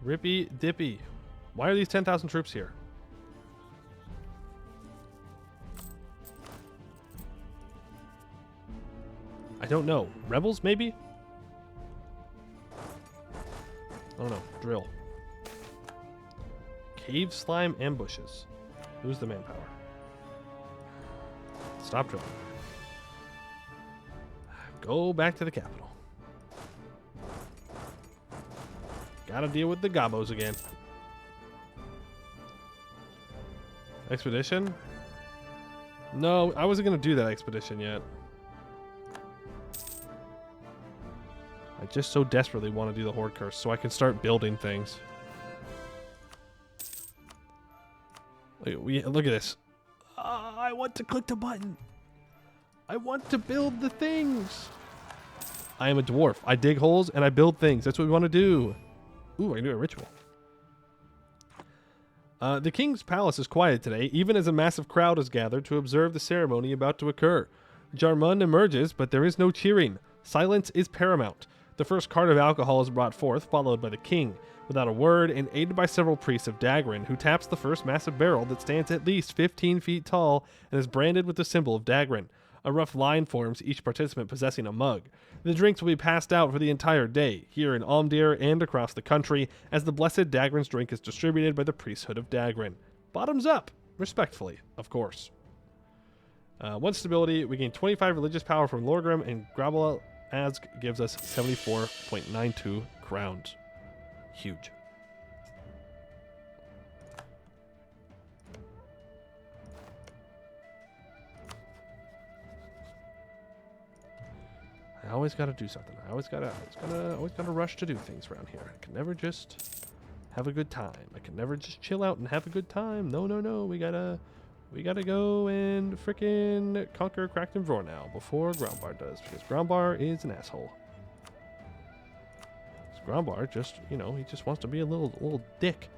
Rippy Dippy. Why are these 10,000 troops here? I don't know. Rebels, maybe? I don't know. Drill. Cave slime ambushes. Who's the manpower? Stop drilling. Go back to the capital. Gotta deal with the gobos again. Expedition? No, I wasn't gonna do that expedition yet. I just so desperately want to do the Horde Curse so I can start building things. Look at this. I want to click the button. I want to build the things. I am a dwarf. I dig holes and I build things. That's what we want to do. Ooh, I can do a ritual. The king's palace is quiet today, even as a massive crowd is gathered to observe the ceremony about to occur. Jarmun emerges, but there is no cheering. Silence is paramount. The first cart of alcohol is brought forth, followed by the king, without a word and aided by several priests of Dagran, who taps the first massive barrel that stands at least 15 feet tall and is branded with the symbol of Dagran. A rough line forms, each participant possessing a mug. The drinks will be passed out for the entire day, here in Almdir and across the country, as the blessed Dagran's drink is distributed by the priesthood of Dagran. Bottoms up, respectfully, of course. One stability, we gain 25 religious power from Lorgrim, and Grabal Azg gives us 74.92 crowns. Huge. I always gotta do something. I always gotta rush to do things around here. I can never just have a good time. I can never just chill out and have a good time. No, no, no. We gotta go and frickin' conquer Crackton Vor now before Grombar does, because Grombar is an asshole. Grombar just, you know, he just wants to be a little dick.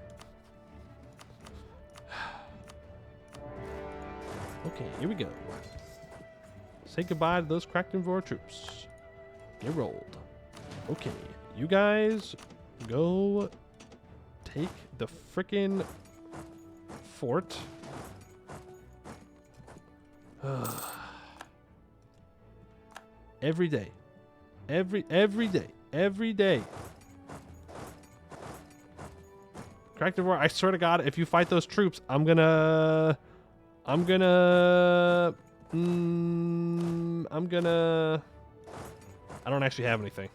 Okay, here we go. Say goodbye to those Crackton Vor troops. Get rolled. Okay, you guys go take the frickin' fort. Every day. Every day. Crackton Vor, I swear to God, if you fight those troops, I don't actually have anything.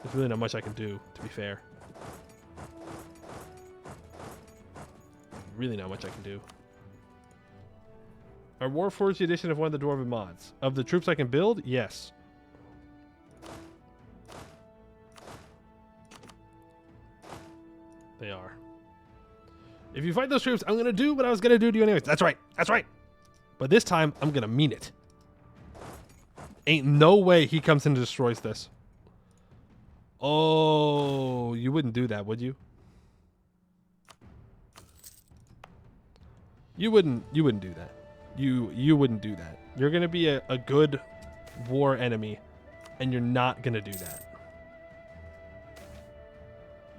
There's really not much I can do, to be fair. Really not much I can do. Are Warforged the addition of one of the Dwarven mods? Of the troops I can build? Yes. They are. If you fight those troops, I'm going to do what I was going to do to you anyways. That's right. That's right. But this time, I'm going to mean it. Ain't no way he comes in and destroys this. Oh, you wouldn't do that, would you? You wouldn't do that. You wouldn't do that. You're going to be a good war enemy, and you're not going to do that.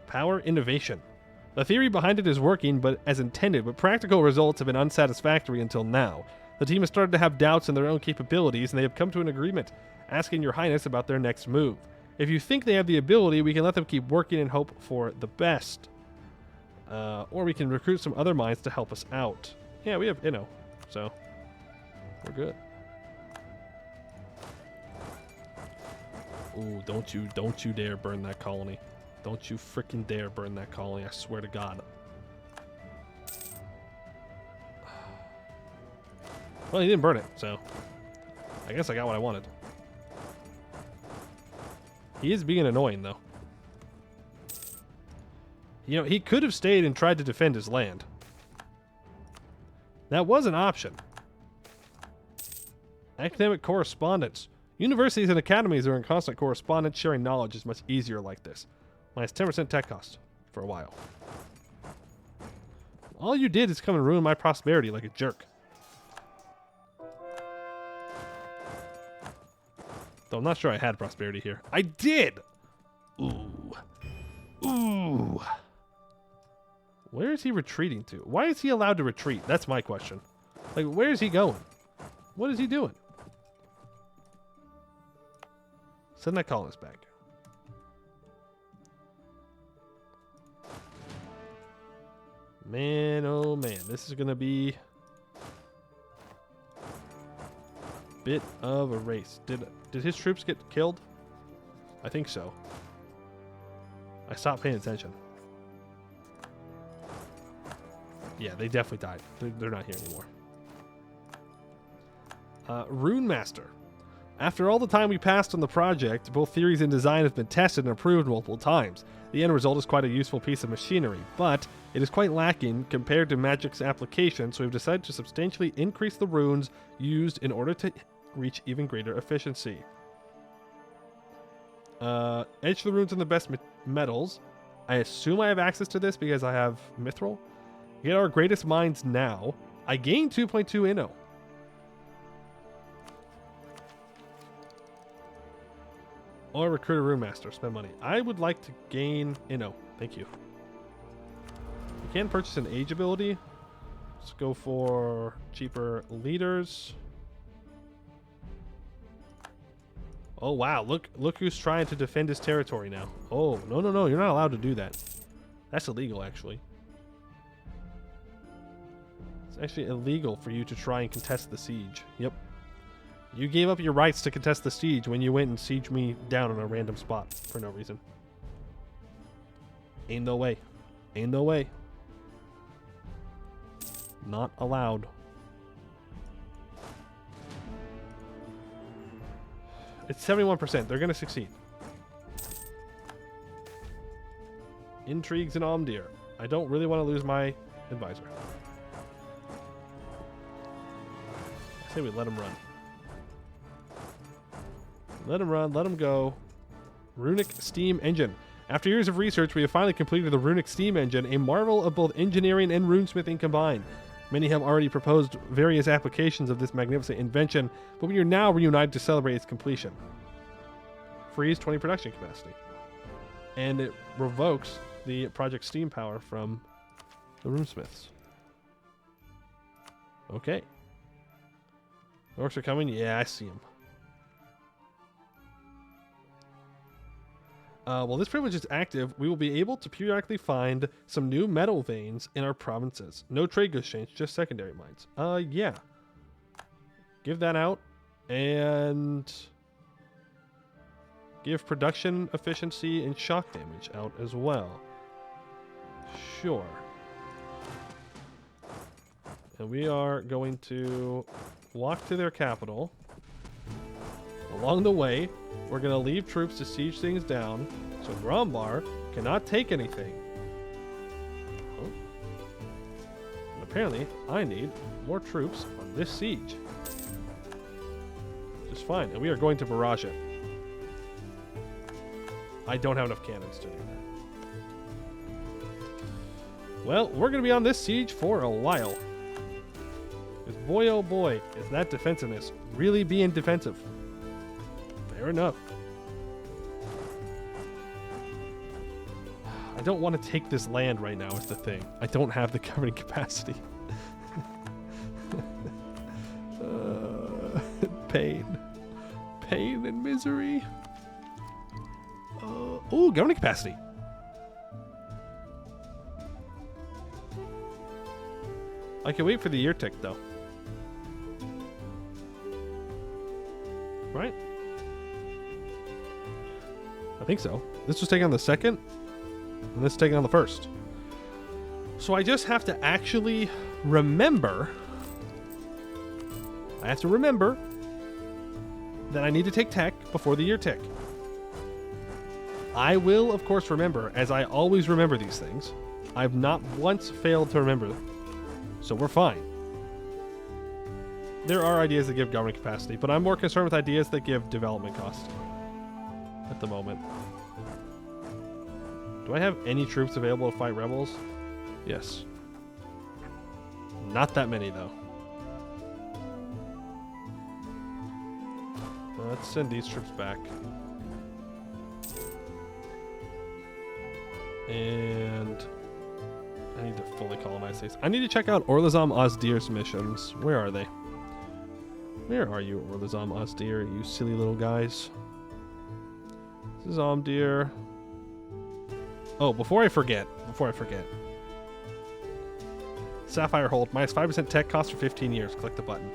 Power innovation. The theory behind it is working, but as intended, but practical results have been unsatisfactory until now. The team has started to have doubts in their own capabilities, and they have come to an agreement, asking Your Highness about their next move. If you think they have the ability, we can let them keep working and hope for the best. Or we can recruit some other minds to help us out. Yeah, we have Inno, so we're good. Ooh, don't you dare burn that colony. Don't you frickin' dare burn that colony, I swear to God. Well, he didn't burn it, so I guess I got what I wanted. He is being annoying, though. You know, he could have stayed and tried to defend his land. That was an option. Academic correspondence. Universities and academies are in constant correspondence. Sharing knowledge is much easier like this. Minus 10% tech cost for a while. All you did is come and ruin my prosperity like a jerk. Though I'm not sure I had prosperity here. I did! Ooh. Ooh. Where is he retreating to? Why is he allowed to retreat? That's my question. Like, where is he going? What is he doing? Send that colonist back. Man, oh man. This is going to be a bit of a race. Did his troops get killed? I think so. I stopped paying attention. Yeah, they definitely died. They're not here anymore. Rune Master. After all the time we passed on the project, both theories and design have been tested and approved multiple times. The end result is quite a useful piece of machinery, but it is quite lacking compared to magic's application, so we've decided to substantially increase the runes used in order to reach even greater efficiency. Etch the runes in the best metals. I assume I have access to this because I have Mithril. Get our greatest minds now. I gained 2.2 Inno. Or recruit a Rune Master. Spend money. I would like to gain Inno. Thank you. You can purchase an age ability. Let's go for cheaper leaders. Oh wow, look who's trying to defend his territory now. Oh, no, you're not allowed to do that. That's illegal, actually. It's actually illegal for you to try and contest the siege. Yep. You gave up your rights to contest the siege when you went and sieged me down on a random spot for no reason. Ain't no way. Ain't no way. Not allowed. It's 71%. They're going to succeed. Intrigues in Omdir. I don't really want to lose my advisor. I say we let him run. Let him run. Let him go. Runic Steam Engine. After years of research, we have finally completed the Runic Steam Engine, a marvel of both engineering and runesmithing combined. Many have already proposed various applications of this magnificent invention, but we are now reunited to celebrate its completion. Freeze 20 production capacity. And it revokes the Project Steam power from the runesmiths. Okay. Orcs are coming? Yeah, I see them. While this privilege is active, we will be able to periodically find some new metal veins in our provinces. No trade goods change, just secondary mines. Yeah. Give that out. And give production efficiency and shock damage out as well. Sure. And we are going to walk to their capital. Along the way, we're going to leave troops to siege things down, so Grombar cannot take anything. Oh. And apparently, I need more troops on this siege. Just fine, and we are going to barrage it. I don't have enough cannons to do that. Well, we're going to be on this siege for a while. Because boy, oh boy, is that defensiveness really being defensive. Fair enough. I don't want to take this land right now is the thing. I don't have the governing capacity. Pain. Pain and misery. Oh, governing capacity. I can wait for the year tick though. Right? I think so. This was taken on the 2nd, and this is taken on the 1st. So I just have to actually remember. I have to remember that I need to take tech before the year tick. I will, of course, remember, as I always remember these things. I've not once failed to remember them. So we're fine. there are ideas that give government capacity, but I'm more concerned with ideas that give development cost at the moment. Do I have any troops available to fight rebels? Yes. Not that many, though. Let's send these troops back. And I need to fully colonize these. I need to check out Orlazam Ozdir's missions. Where are they? Where are you, Orlazam Ozdir, you silly little guys? This is Omdir. Oh, before I forget. Sapphire Hold, minus 5% tech cost for 15 years. Click the button.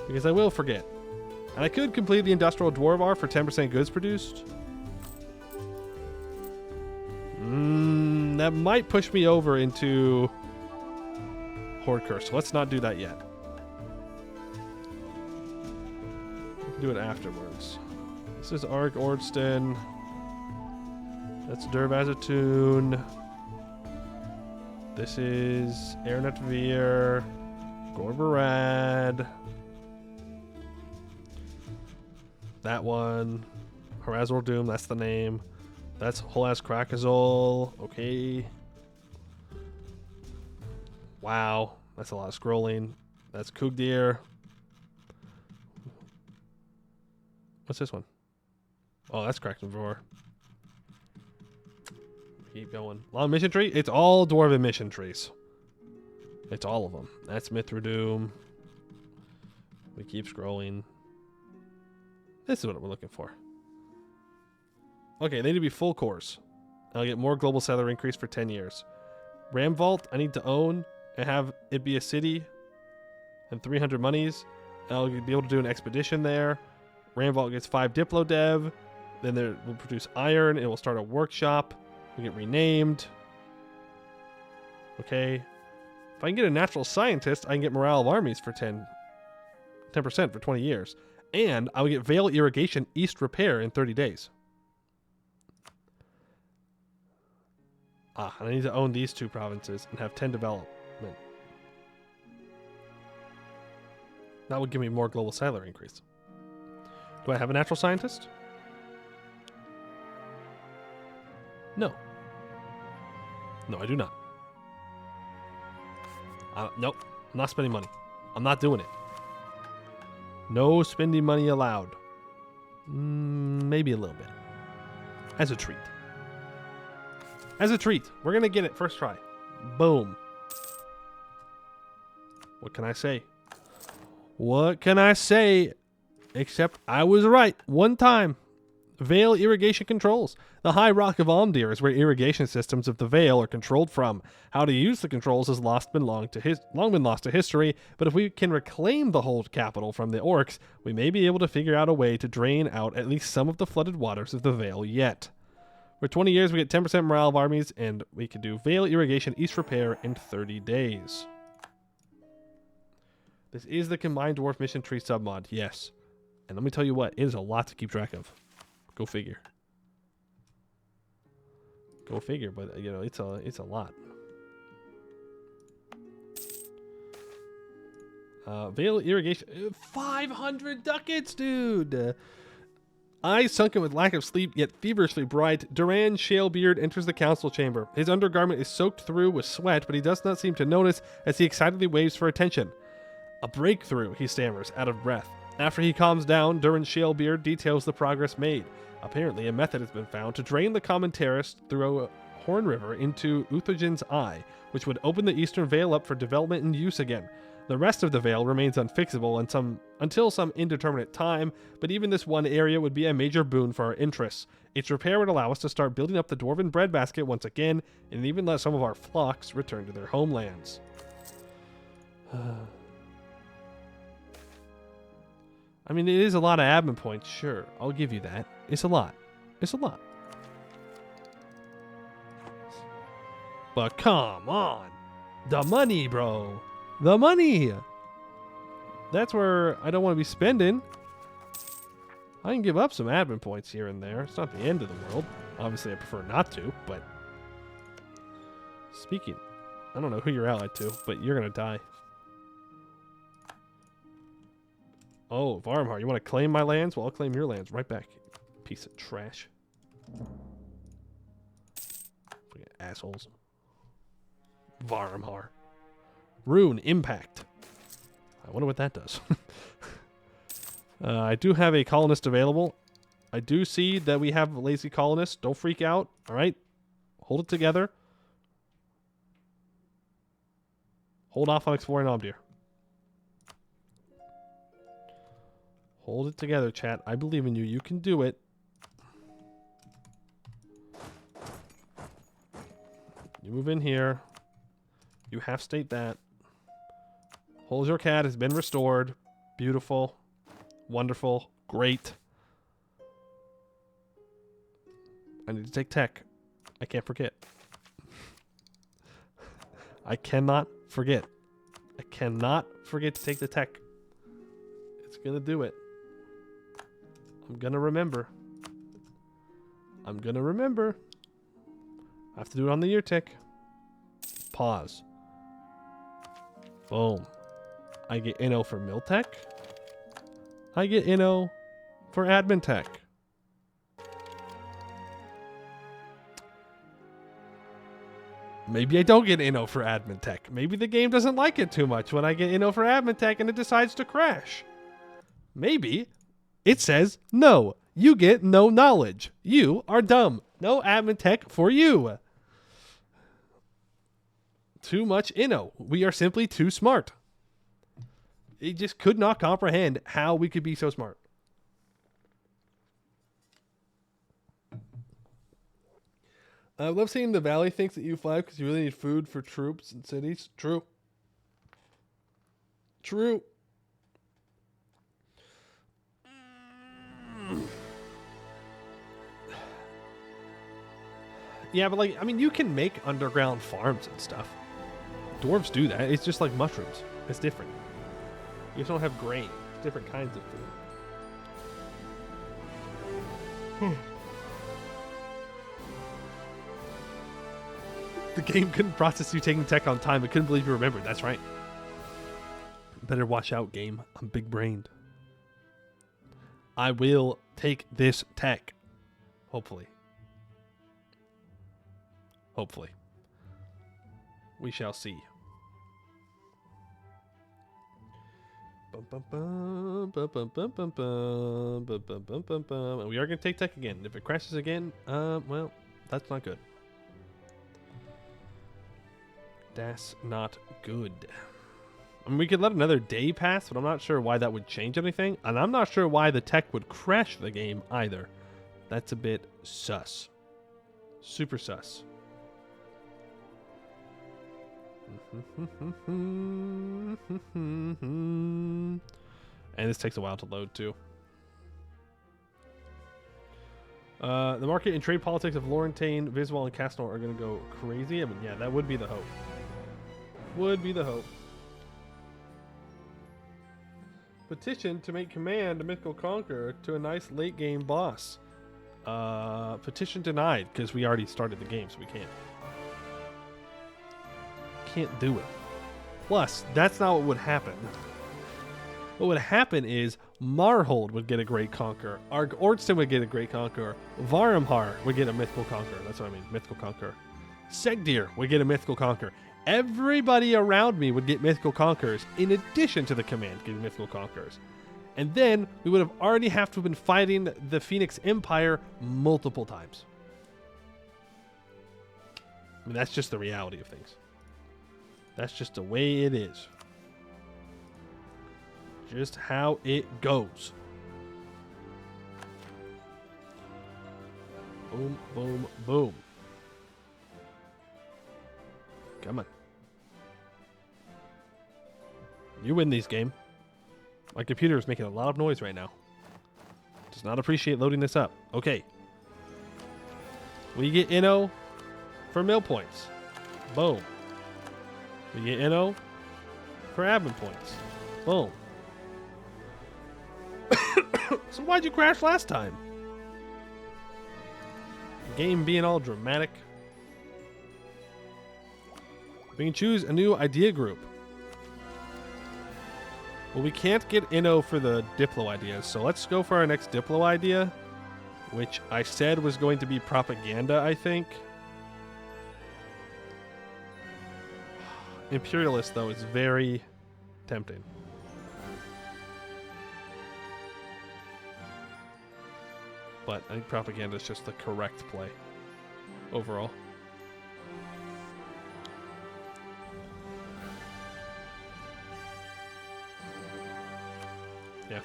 Because I will forget. And I could complete the Industrial Dwarvar for 10% goods produced. That might push me over into Horde Curse. So let's not do that yet. We can do it afterwards. This is Ark Ordston. That's Dervazatoon. This is Airnet Veer. Gorbarad. That one. Harazor Doom, that's the name. That's Holas Krakazol. Okay. Wow. That's a lot of scrolling. That's Kugdir. What's this one? Oh, that's Krakenvor. Keep going. Long mission tree? It's all Dwarven mission trees. It's all of them. That's Mithradoom. We keep scrolling. This is what we're looking for. Okay, they need to be full cores. I'll get more global settler increase for 10 years. Ram Vault, I need to own and have it be a city and 300 monies. I'll be able to do an expedition there. Ram Vault gets 5 Diplo Dev. Then there will produce iron. It will start a workshop. We get renamed. Okay. If I can get a natural scientist, I can get morale of armies for 10% for 20 years. And I will get Vale Irrigation East Repair in 30 days. And I need to own these 2 provinces and have 10 development. That would give me more global settler increase. Do I have a natural scientist? No. No, I do not. Nope. I'm not spending money. I'm not doing it. No spending money allowed. Maybe a little bit. As a treat. As a treat. We're going to get it first try. Boom. What can I say? What can I say? Except I was right. One time. Vale Irrigation Controls. The High Rock of Omdir is where irrigation systems of the Vale are controlled from. How to use the controls has long been lost to history, but if we can reclaim the Hold capital from the Orcs, we may be able to figure out a way to drain out at least some of the flooded waters of the Vale yet. For 20 years, we get 10% morale of armies, and we can do Vale Irrigation East Repair in 30 days. This is the Combined Dwarf Mission Tree submod, yes. And let me tell you what, it is a lot to keep track of. Go figure. Go figure, but you know, it's a lot. Vale Irrigation, 500 ducats, dude. Eyes sunken with lack of sleep, yet feverishly bright, Duran Shalebeard enters the council chamber. His undergarment is soaked through with sweat, but he does not seem to notice as he excitedly waves for attention. A breakthrough, he stammers, out of breath. After he calms down, Duran Shalebeard details the progress made. Apparently, a method has been found to drain the common terrace through a Horn River into Uthogen's Eye, which would open the Eastern Vale up for development and use again. The rest of the Vale remains unfixable until some indeterminate time, but even this one area would be a major boon for our interests. Its repair would allow us to start building up the Dwarven breadbasket once again, and even let some of our flocks return to their homelands. I mean, it is a lot of admin points, sure. I'll give you that. It's a lot. It's a lot. But come on. The money, bro. The money. That's where I don't want to be spending. I can give up some admin points here and there. It's not the end of the world. Obviously, I prefer not to, but... Speaking, I don't know who you're allied to, but you're going to die. Oh, Varmhar, you want to claim my lands? Well, I'll claim your lands right back. Piece of trash. Fucking assholes. Varmhar. Rune, impact. I wonder what that does. I do have a colonist available. I do see that we have a lazy colonist. Don't freak out. All right. Hold it together. Hold off on exploring Omdir. Hold it together, chat. I believe in you. You can do it. You move in here. You half state that. Hold your cat has been restored. Beautiful. Wonderful. Great. I need to take tech. I can't forget. I cannot forget. I cannot forget to take the tech. It's gonna do it. I'm gonna remember. I'm gonna remember. I have to do it on the year tick. Pause. Boom. I get Inno for Mill Tech. I get Inno for Admin Tech. Maybe I don't get Inno for Admin Tech. Maybe the game doesn't like it too much when I get Inno for Admin Tech and it decides to crash. Maybe it says, no, you get no knowledge. You are dumb. No Admin Tech for you. Too much Inno. We are simply too smart. It just could not comprehend how we could be so smart. I love seeing the Valley thinks that U5 because you really need food for troops and cities. True. True. Yeah, but like, I mean, you can make underground farms and stuff. Dwarves do that. It's just like mushrooms. It's different. You just don't have grain. It's different kinds of food. The game couldn't process you taking tech on time. It couldn't believe you remembered. That's right. Better watch out, game. I'm big-brained. I will take this tech. Hopefully. Hopefully. We shall see. And we are going to take tech again. If it crashes again, well, that's not good. That's not good. I mean, we could let another day pass, but I'm not sure why that would change anything. And I'm not sure why the tech would crash the game either. That's a bit sus. Super sus. And this takes a while to load too. The market and trade politics of Laurentane, Viswell, and Castor are going to go crazy. I mean, yeah, that would be the hope. Would be the hope. Petition to make command a mythical conqueror to a nice late game boss. Petition denied because we already started the game, so we can't. Can't do it. Plus, that's not what would happen. What would happen is Marhold would get a great conqueror. Ordston would get a great conqueror. Varmhar would get a mythical conqueror. That's what I mean, mythical conqueror. Segdir would get a mythical conqueror. Everybody around me would get mythical conquerors in addition to the command getting mythical conquerors. And then we would have already have to have been fighting the Phoenix Empire multiple times. I mean, that's just the reality of things. That's just the way it is. Just how it goes. Boom, boom, boom. Come on. You win this game. My computer is making a lot of noise right now. Does not appreciate loading this up. Okay. We get Inno for mill points. Boom. We get Inno for admin points. Boom. So why'd you crash last time? Game being all dramatic. We can choose a new idea group. Well, we can't get Inno for the Diplo ideas, so let's go for our next Diplo idea, which I said was going to be propaganda, I think. Imperialist, though, is very tempting. But I think propaganda is just the correct play overall. Yeah,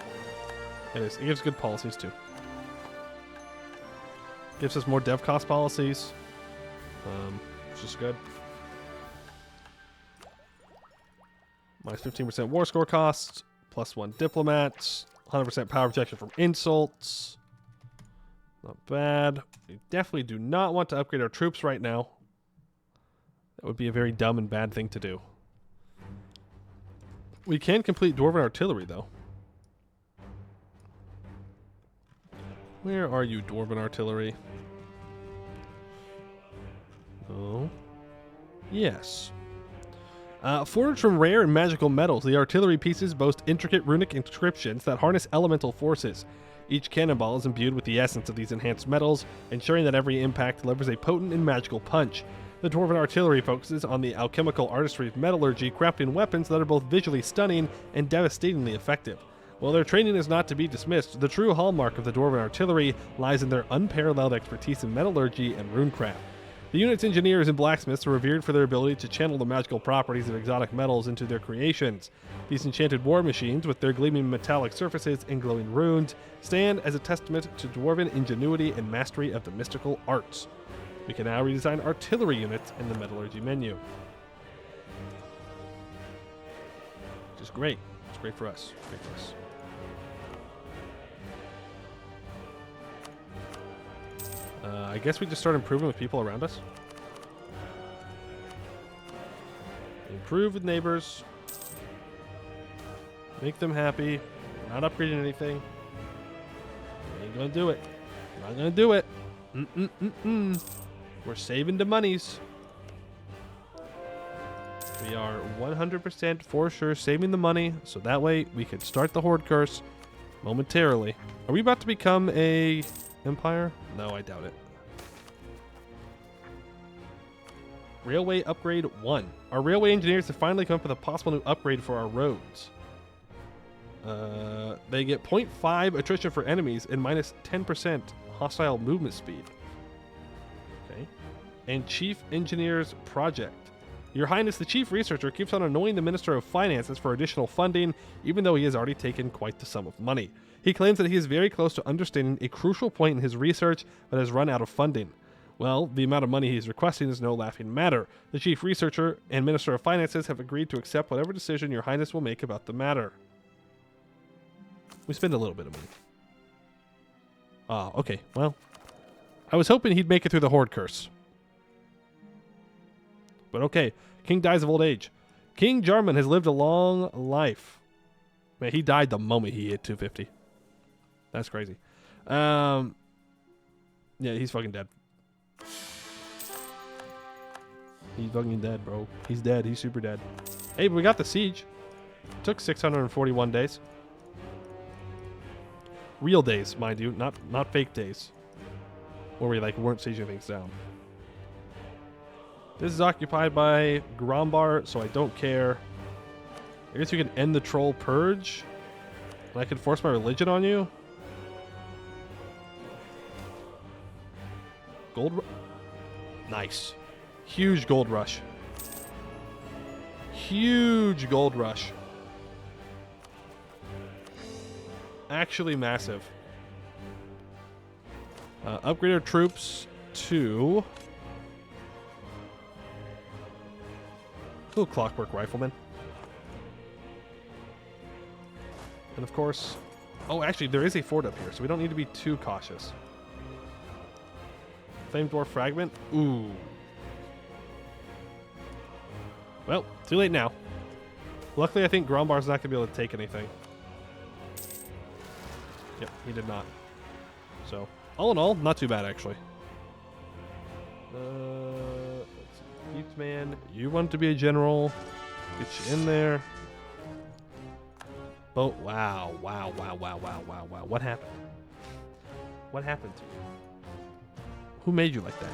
it is. It gives good policies, too. Gives us more dev cost policies, which is good. Minus 15% war score costs, +1 diplomats, 100% power protection from insults. Not bad. We definitely do not want to upgrade our troops right now. That would be a very dumb and bad thing to do. We can complete Dwarven artillery, though. Where are you, Dwarven artillery? Oh. Yes. Forged from rare and magical metals, the artillery pieces boast intricate runic inscriptions that harness elemental forces. Each cannonball is imbued with the essence of these enhanced metals, ensuring that every impact delivers a potent and magical punch. The Dwarven artillery focuses on the alchemical artistry of metallurgy, crafting weapons that are both visually stunning and devastatingly effective. While their training is not to be dismissed, the true hallmark of the Dwarven artillery lies in their unparalleled expertise in metallurgy and runecraft. The unit's engineers and blacksmiths are revered for their ability to channel the magical properties of exotic metals into their creations. These enchanted war machines, with their gleaming metallic surfaces and glowing runes, stand as a testament to Dwarven ingenuity and mastery of the mystical arts. We can now redesign artillery units in the metallurgy menu. Which is great. It's great for us. Great for us. I guess we just start improving with people around us. Improve with neighbors. Make them happy. Not upgrading anything. Ain't gonna do it. Not gonna do it. We're saving the monies. We are 100% for sure saving the money, so that way we can start the Horde Curse momentarily. Are we about to become a empire? No, I doubt it. Railway upgrade 1. Our railway engineers have finally come up with a possible new upgrade for our roads. They get 0.5 attrition for enemies and minus 10% hostile movement speed. Okay. And Chief Engineer's Project. Your Highness, the Chief Researcher keeps on annoying the Minister of Finances for additional funding, even though he has already taken quite the sum of money. He claims that he is very close to understanding a crucial point in his research, but has run out of funding. Well, the amount of money he's requesting is no laughing matter. The Chief Researcher and Minister of Finances have agreed to accept whatever decision your Highness will make about the matter. We spend a little bit of money. Ah, okay. Well, I was hoping he'd make it through the Horde Curse. But okay. King dies of old age. King Jarman has lived a long life. Man, he died the moment he hit 250. That's crazy. Yeah, he's fucking dead. He's fucking dead, bro. He's dead. He's super dead. Hey, but we got the siege. It took 641 days. Real days, mind you, not fake days. Where we weren't sieging things down. This is occupied by Grombar, so I don't care. I guess we can end the troll purge. And I can force my religion on you. Gold. Nice. Huge gold rush. Huge gold rush. Actually massive. Upgrade our troops to... little clockwork rifleman. And of course... oh, actually, there is a fort up here, so we don't need to be too cautious. Flame Dwarf Fragment? Ooh. Well, too late now. Luckily, I think Grombar's not going to be able to take anything. Yep, he did not. So, all in all, not too bad, actually. Let's see. Keats Man, you want to be a general. Get you in there. Oh, wow. Wow, wow, wow, wow, wow, wow. What happened? What happened to you? Who made you like that?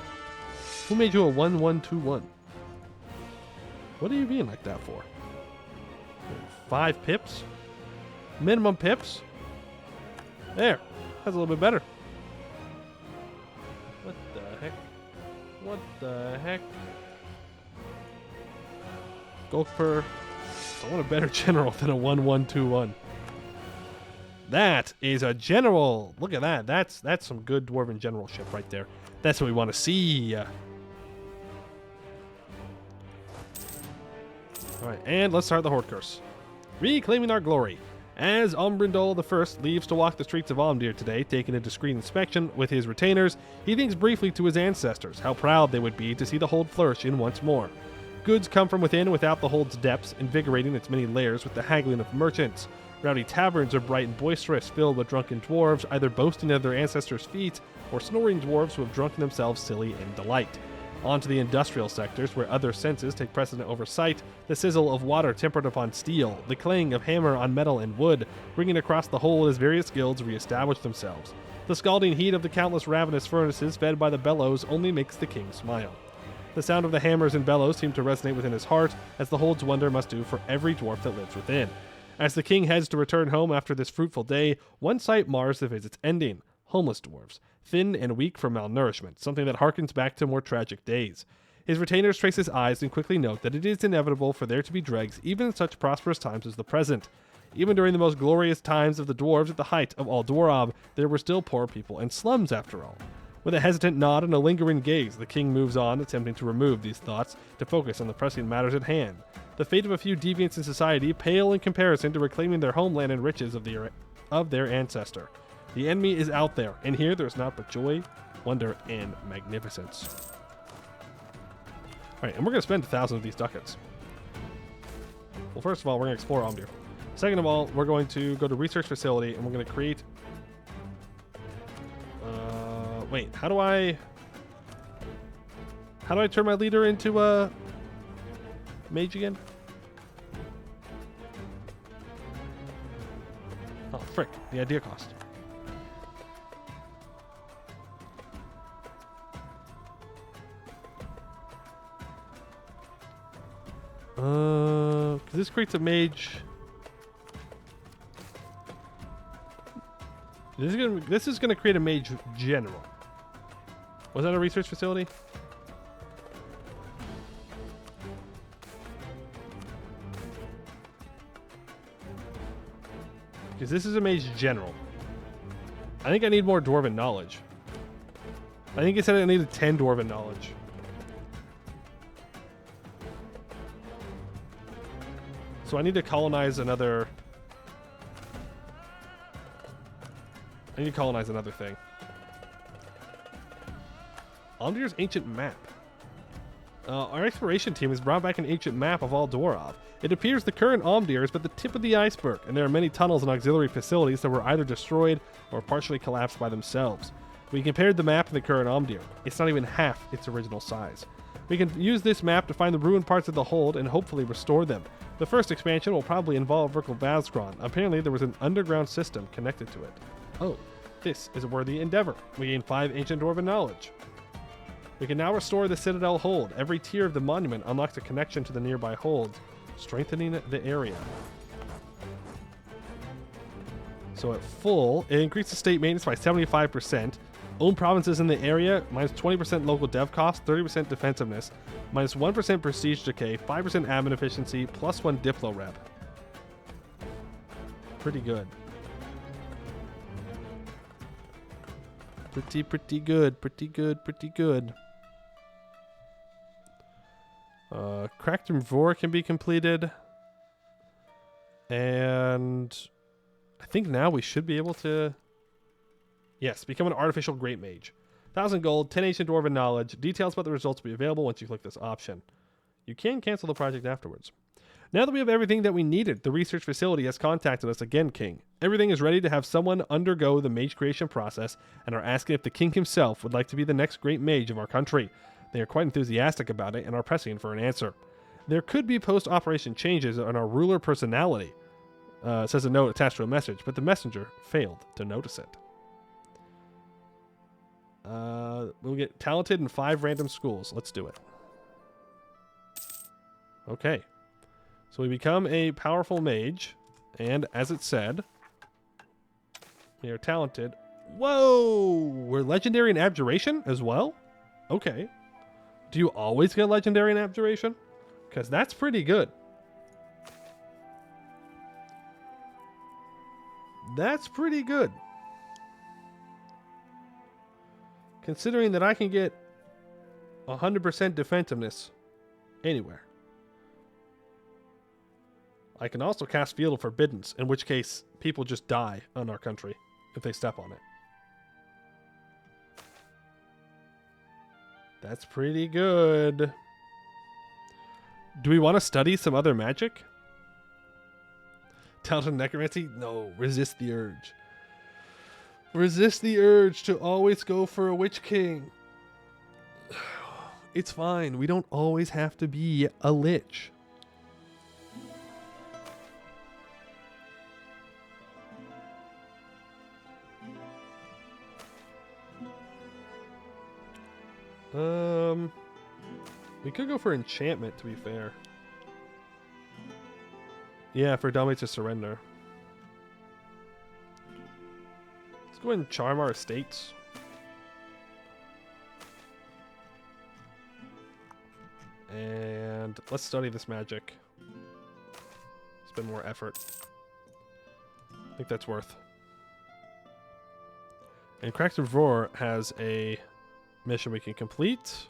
Who made you a 1-1-2-1? What are you being like that for? 5 pips? Minimum pips? There. That's a little bit better. What the heck? What the heck? Go for... I want a better general than a 1-1-2-1. That is a general. Look at that. That's some good dwarven generalship right there. That's what we want to see. All right, and let's start the Horde Curse. Reclaiming our glory. As Umbrindol I leaves to walk the streets of Omdir today, taking a discreet inspection with his retainers, he thinks briefly to his ancestors how proud they would be to see the hold flourish in once more. Goods come from within without the hold's depths, invigorating its many layers with the haggling of merchants. Rowdy taverns are bright and boisterous, filled with drunken dwarves, either boasting of their ancestors' feats, or snoring dwarves who have drunken themselves silly in delight. On to the industrial sectors, where other senses take precedent over sight, the sizzle of water tempered upon steel, the clang of hammer on metal and wood, ringing across the whole as various guilds re-establish themselves. The scalding heat of the countless ravenous furnaces fed by the bellows only makes the king smile. The sound of the hammers and bellows seem to resonate within his heart, as the hold's wonder must do for every dwarf that lives within. As the king heads to return home after this fruitful day, one sight mars the visit's ending: homeless dwarves, thin and weak from malnourishment, something that harkens back to more tragic days. His retainers trace his eyes and quickly note that it is inevitable for there to be dregs even in such prosperous times as the present. Even during the most glorious times of the dwarves at the height of all Dwarab, there were still poor people and slums after all. With a hesitant nod and a lingering gaze, the king moves on, attempting to remove these thoughts to focus on the pressing matters at hand. The fate of a few deviants in society pale in comparison to reclaiming their homeland and riches of their ancestor. The enemy is out there, and here there is not but joy, wonder, and magnificence. Alright, and we're going to spend 1,000 of these ducats. Well, first of all, we're going to explore Omdir. Second of all, we're going to go to research facility, and we're going to create... wait, how do I turn my leader into a mage again? Oh, frick, the idea cost. Because this creates a mage. This is gonna create a mage general. Was that a research facility? Because this is a mage general. I think I need more dwarven knowledge. I think it said I needed 10 dwarven knowledge. So I need to colonize another... I need to colonize another thing. Omdir's ancient map. Our exploration team has brought back an ancient map of all Dwarov. It appears the current Omdir is but the tip of the iceberg, and there are many tunnels and auxiliary facilities that were either destroyed or partially collapsed by themselves. We compared the map to the current Omdir. It's not even half its original size. We can use this map to find the ruined parts of the hold and hopefully restore them. The first expansion will probably involve Verkal Vazgron. Apparently there was an underground system connected to it. Oh, this is a worthy endeavor. We gain 5 ancient dwarven knowledge. We can now restore the Citadel hold. Every tier of the monument unlocks a connection to the nearby holds, strengthening the area. So at full, it increases state maintenance by 75%. Own provinces in the area, minus 20% local dev cost, 30% defensiveness, minus 1% prestige decay, 5% admin efficiency, plus 1 Diplo rep. Pretty good. Pretty good, pretty good, pretty good. Cracked Vor can be completed. And I think now we should be able to... Yes, become an artificial great mage. 1,000 gold, 10 ancient dwarven knowledge. Details about the results will be available once you click this option. You can cancel the project afterwards. Now that we have everything that we needed, the research facility has contacted us again, King. Everything is ready to have someone undergo the mage creation process and are asking if the king himself would like to be the next great mage of our country. They are quite enthusiastic about it and are pressing for an answer. There could be post-operation changes on our ruler personality. It says a note attached to a message, but the messenger failed to notice it. We'll get talented in 5 random schools. Let's do it. Okay. So we become a powerful mage, and as it said, we are talented. Whoa! We're legendary in abjuration as well? Okay. Do you always get legendary in abjuration? Because that's pretty good. That's pretty good. Considering that I can get 100% defensiveness anywhere. I can also cast Field of Forbiddance, in which case people just die on our country if they step on it. That's pretty good. Do we want to study some other magic? Talented necromancy? No, resist the urge. Resist the urge to always go for a Witch King. It's fine. We don't always have to be a lich. We could go for enchantment, to be fair. Yeah, for Dominate to Surrender. Let's go ahead and charm our estates. And let's study this magic. Spend more effort. I think that's worth. And Cracked Roar has a mission we can complete.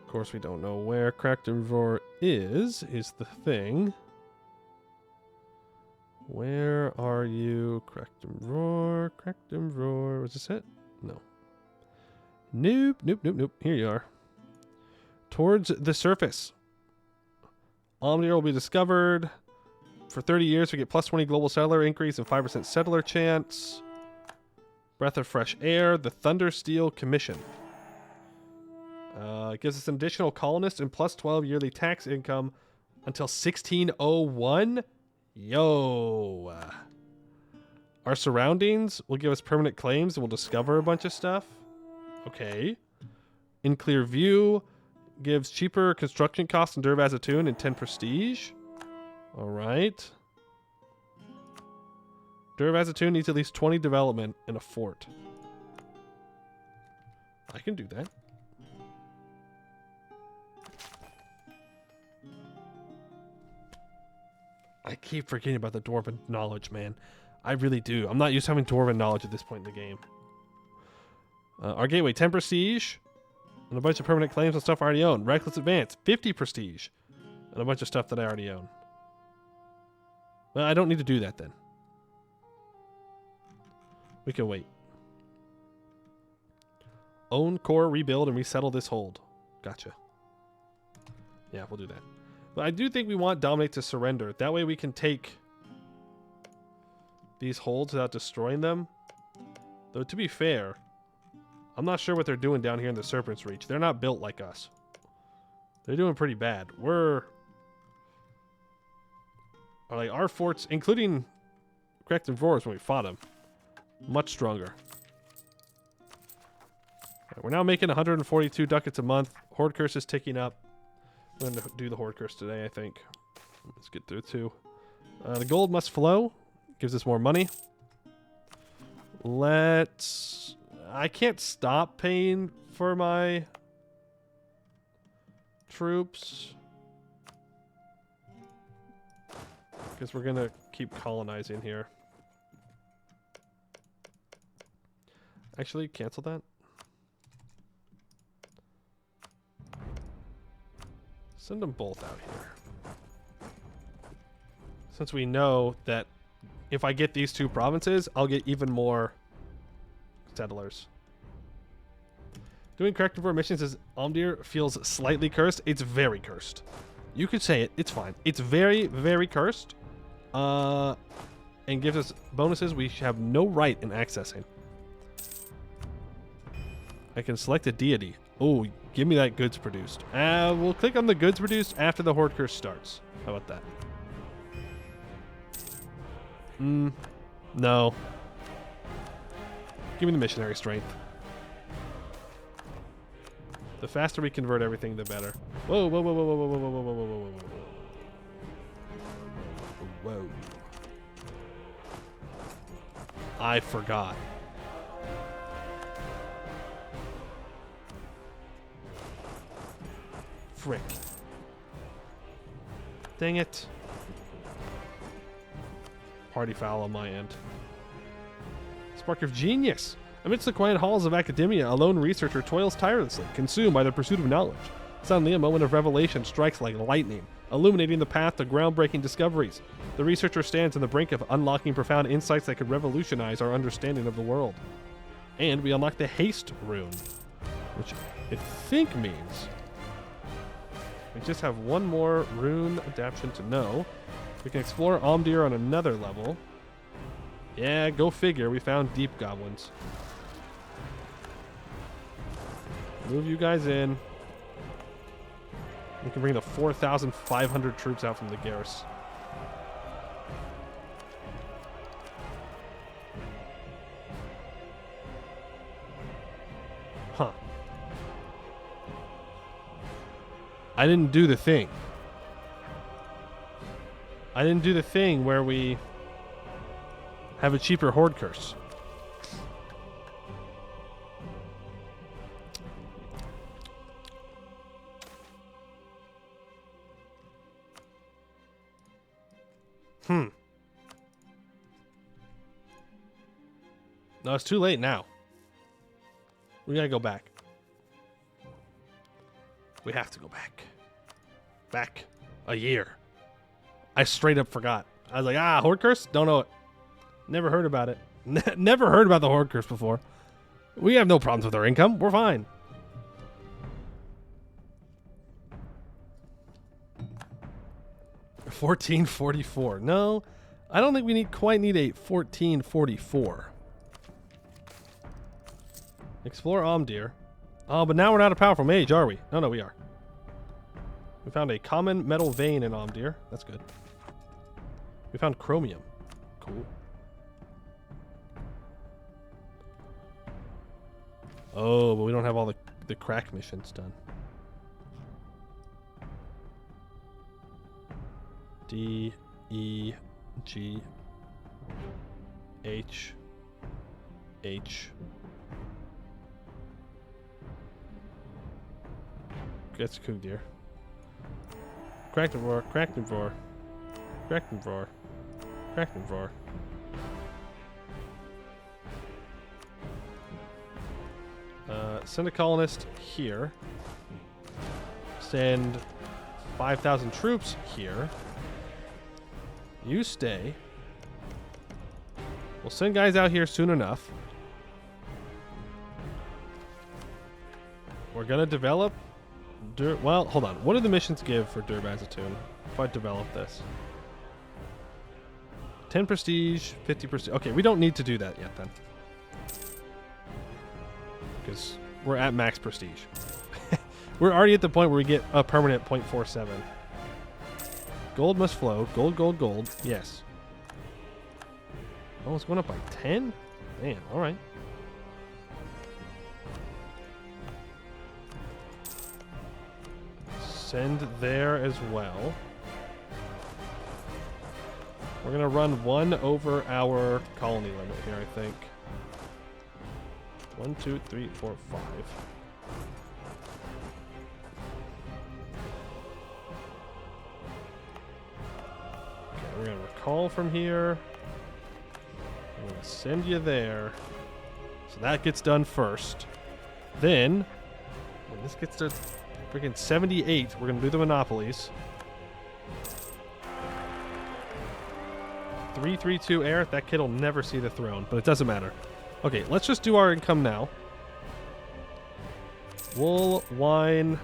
Of course, we don't know where Cracked Roar is the thing. Where are you? Cracked Roar, Cracked Roar. Was this it? No. Nope, nope, nope, nope. Here you are. Towards the surface. Omnier will be discovered. For 30 years, we get plus 20 global settler increase and 5% settler chance. Breath of Fresh Air, the Thundersteel Commission. It gives us an additional colonist and plus 12 yearly tax income until 1601. Yo. Our surroundings will give us permanent claims and we'll discover a bunch of stuff. Okay. In Clear View gives cheaper construction costs in Durvazatoon and 10 prestige. Alright. Durvazatoon needs at least 20 development and a fort. I can do that. I keep forgetting about the Dwarven knowledge, man. I really do. I'm not used to having Dwarven knowledge at this point in the game. Our gateway, 10 prestige. And a bunch of permanent claims and stuff I already own. Reckless Advance, 50 prestige. And a bunch of stuff that I already own. Well, I don't need to do that then. We can wait. Own, core, rebuild, and resettle this hold. Gotcha. Yeah, we'll do that. But I do think we want Dominate to Surrender. That way we can take these holds without destroying them. Though, to be fair, I'm not sure what they're doing down here in the Serpent's Reach. They're not built like us. They're doing pretty bad. Like our forts, including Cracked Dwarves when we fought them, much stronger. Right, we're now making 142 ducats a month. Horde Curse is ticking up. I'm going to do the Horde Curse today, I think. Let's get through two. The gold must flow. Gives us more money. I can't stop paying for my troops. Because we're going to keep colonizing here. Actually, cancel that. Send them both out here. Since we know that if I get these two provinces, I'll get even more settlers. Doing Corrective War missions as Omdir feels slightly cursed. It's very cursed. You could say it. It's fine. It's very, very cursed. And gives us bonuses we have no right in accessing. I can select a deity. Oh, give me that goods produced. We'll click on the goods produced after the Horde Curse starts. How about that? No. Give me the missionary strength. The faster we convert everything, the better. Whoa, whoa, whoa, whoa, whoa, whoa, whoa, whoa, whoa, whoa, whoa, whoa. Whoa. I forgot. Frick. Dang it. Party foul on my end. Spark of genius. Amidst the quiet halls of academia, a lone researcher toils tirelessly, consumed by the pursuit of knowledge. Suddenly, a moment of revelation strikes like lightning, illuminating the path to groundbreaking discoveries. The researcher stands on the brink of unlocking profound insights that could revolutionize our understanding of the world. And we unlock the haste rune, which I think means we just have one more rune adaptation to know. We can explore Omdir on another level. Yeah, go figure. We found deep goblins. Move you guys in. We can bring the 4,500 troops out from the garrison. Huh. I didn't do the thing. I didn't do the thing where we have a cheaper horde curse. No, it's too late now. We gotta go back. We have to go back. Back a year. I straight up forgot. I was like, horde curse? Don't know it. Never heard about it. Never heard about the horde curse before. We have no problems with our income. We're fine. $14.44. No, I don't think we quite need a $14.44. Explore Omdir. Oh, but now we're not a powerful mage, are we? No, we are. We found a common metal vein in Omdir. That's good. We found chromium. Cool. Oh, but we don't have all the crack missions done. D, E, G, H, H. That's cool, dear. Cracknivore, Cracknivore, Cracknivore, Cracknivore. Send a colonist here. Send 5,000 troops here. You stay. We'll send guys out here soon enough. We're gonna develop. Well, hold on. What do the missions give for Durbazatoon if I develop this? 10 prestige, 50 prestige. Okay, we don't need to do that yet then. Because we're at max prestige. We're already at the point where we get a permanent 0.47. Gold must flow. Gold, gold, gold. Yes. Oh, it's going up by 10? Man, alright. Send there as well. We're going to run one over our colony limit here, I think. 1, 2, 3, 4, 5. Okay, we're going to recall from here. I'm going to send you there. So that gets done first. Then, when this gets to freaking 78, we're going to do the monopolies. 332 air. That kid will never see the throne, but it doesn't matter. Okay, let's just do our income now. Wool, wine,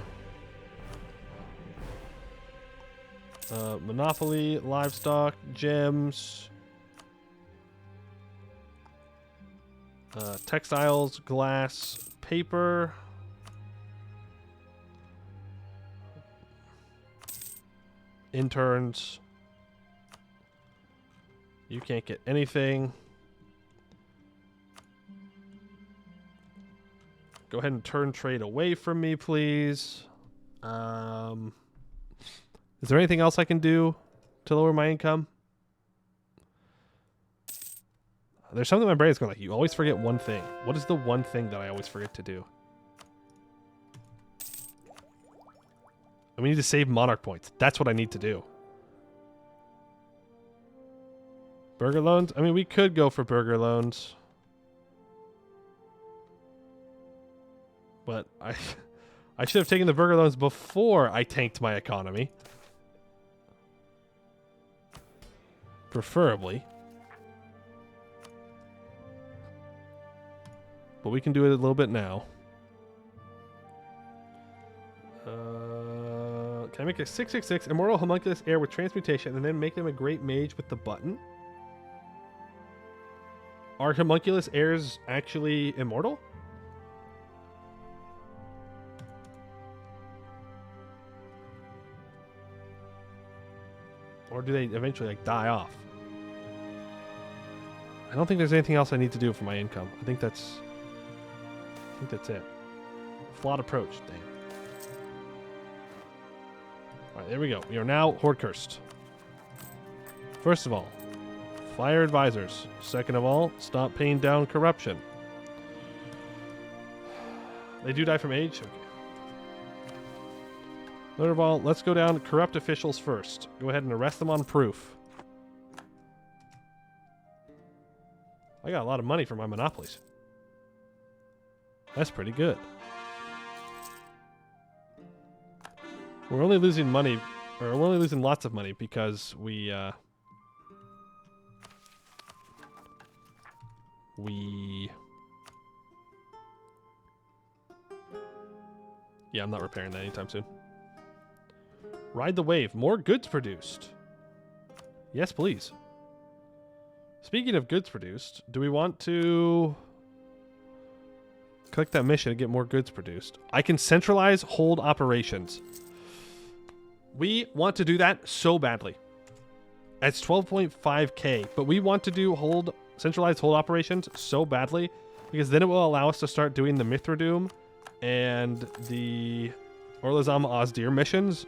monopoly, livestock, gems, textiles, glass, paper, interns. You can't get anything. Go ahead and turn trade away from me, please. Is there anything else I can do to lower my income? There's something in my brain that's going like, you always forget one thing. What is the one thing that I always forget to do? We need to save monarch points. That's what I need to do. Burger loans? I mean, we could go for burger loans. But I should have taken the burger loans before I tanked my economy. Preferably. But we can do it a little bit now. Can I make a 666 immortal homunculus heir with transmutation and then make them a great mage with the button? Are homunculus heirs actually immortal? Or do they eventually like die off? I don't think there's anything else I need to do for my income. I think that's it. Flawed approach. Damn. Alright, there we go. We are now horde cursed. First of all, fire advisors. Second of all, stop paying down corruption. They do die from age? Okay. Third of all, let's go down corrupt officials first. Go ahead and arrest them on proof. I got a lot of money for my monopolies. That's pretty good. We're only losing money, or we're only losing lots of money because yeah, I'm not repairing that anytime soon. Ride the wave. More goods produced. Yes, please. Speaking of goods produced, do we want to click that mission and get more goods produced? I can centralize hold operations. We want to do that so badly. It's 12.5k, but we want to do centralized hold operations so badly because then it will allow us to start doing the Mithradoom and the Orlazama Ozdir missions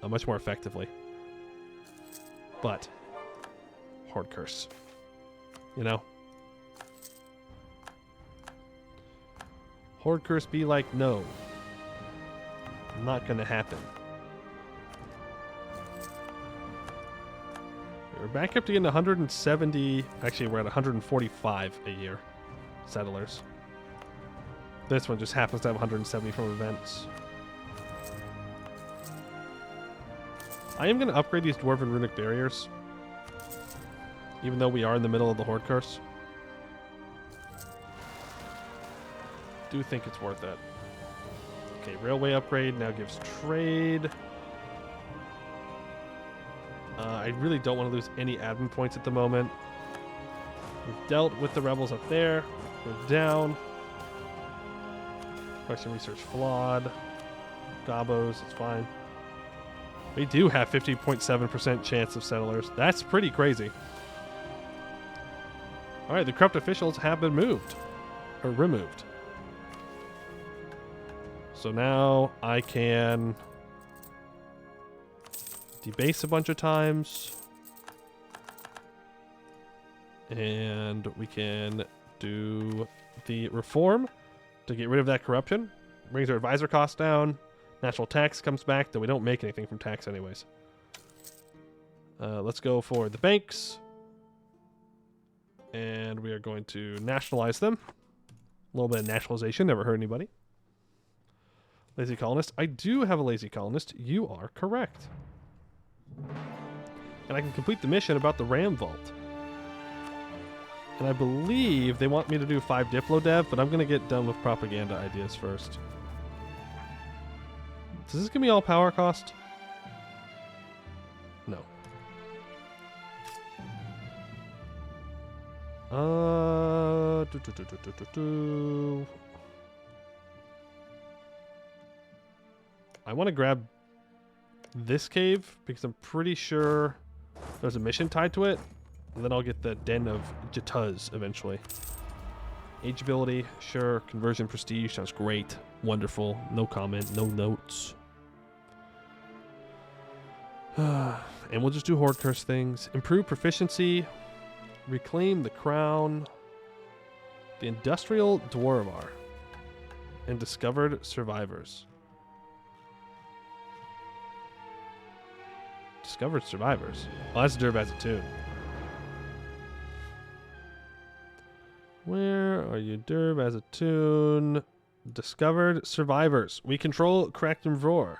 much more effectively. But horde curse. You know? Horde curse be like, no. Not gonna happen. We're back up to getting 170. Actually, we're at 145 a year. Settlers. This one just happens to have 170 from events. I am going to upgrade these Dwarven Runic Barriers. Even though we are in the middle of the Horde Curse. Do think it's worth it. Okay, railway upgrade now gives trade. I really don't want to lose any admin points at the moment. We've dealt with the rebels up there. We're down. Question research flawed. Gobos, it's fine. We do have 50.7% chance of settlers. That's pretty crazy. Alright, the corrupt officials have been moved. Or removed. So now I can debase a bunch of times. And we can do the reform to get rid of that corruption. Brings our advisor costs down. National tax comes back, though we don't make anything from tax anyways. Let's go for the banks. And we are going to nationalize them. A little bit of nationalization, never hurt anybody. Lazy colonist. I do have a lazy colonist. You are correct. And I can complete the mission about the Ram Vault. And I believe they want me to do 5 Diplo Dev, but I'm going to get done with propaganda ideas first. Does this give me all power cost? No. I want to grab this cave because I'm pretty sure there's a mission tied to it. And then I'll get the Den of Jatuz eventually. Age ability, sure. Conversion prestige sounds great. Wonderful. No comment, no notes. And we'll just do Horde Curse things. Improve proficiency. Reclaim the crown. The Industrial Dwarvar. And Discovered Survivors. Discovered Survivors. Oh, that's Durbazatoon. Where are you, Durbazatoon? Discovered Survivors. We control Kraktenvor.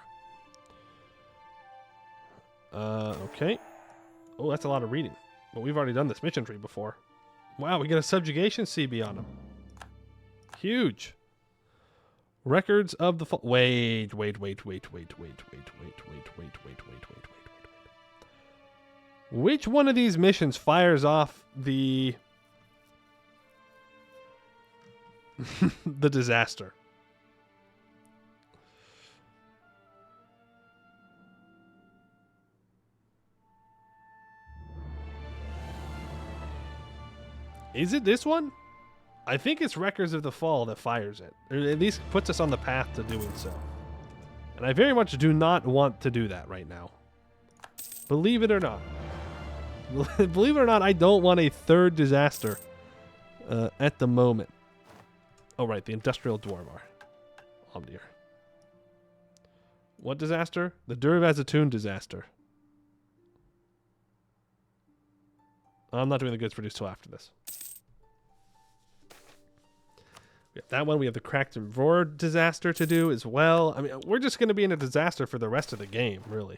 Okay. Oh, that's a lot of reading. But we've already done this mission tree before. Wow, we get a subjugation CB on him. Huge. Records of the fall. Wait. Which one of these missions fires off the the disaster? Is it this one? I think it's Records of the Fall that fires it. Or at least puts us on the path to doing so. And I very much do not want to do that right now. Believe it or not. Believe it or not, I don't want a third disaster at the moment. Oh, right, the Industrial Dwarvar. Omdir. What disaster? The Durbazatoon disaster. I'm not doing the goods produced till after this. We have that one. We have the Kraktenvor disaster to do as well. I mean, we're just going to be in a disaster for the rest of the game, really.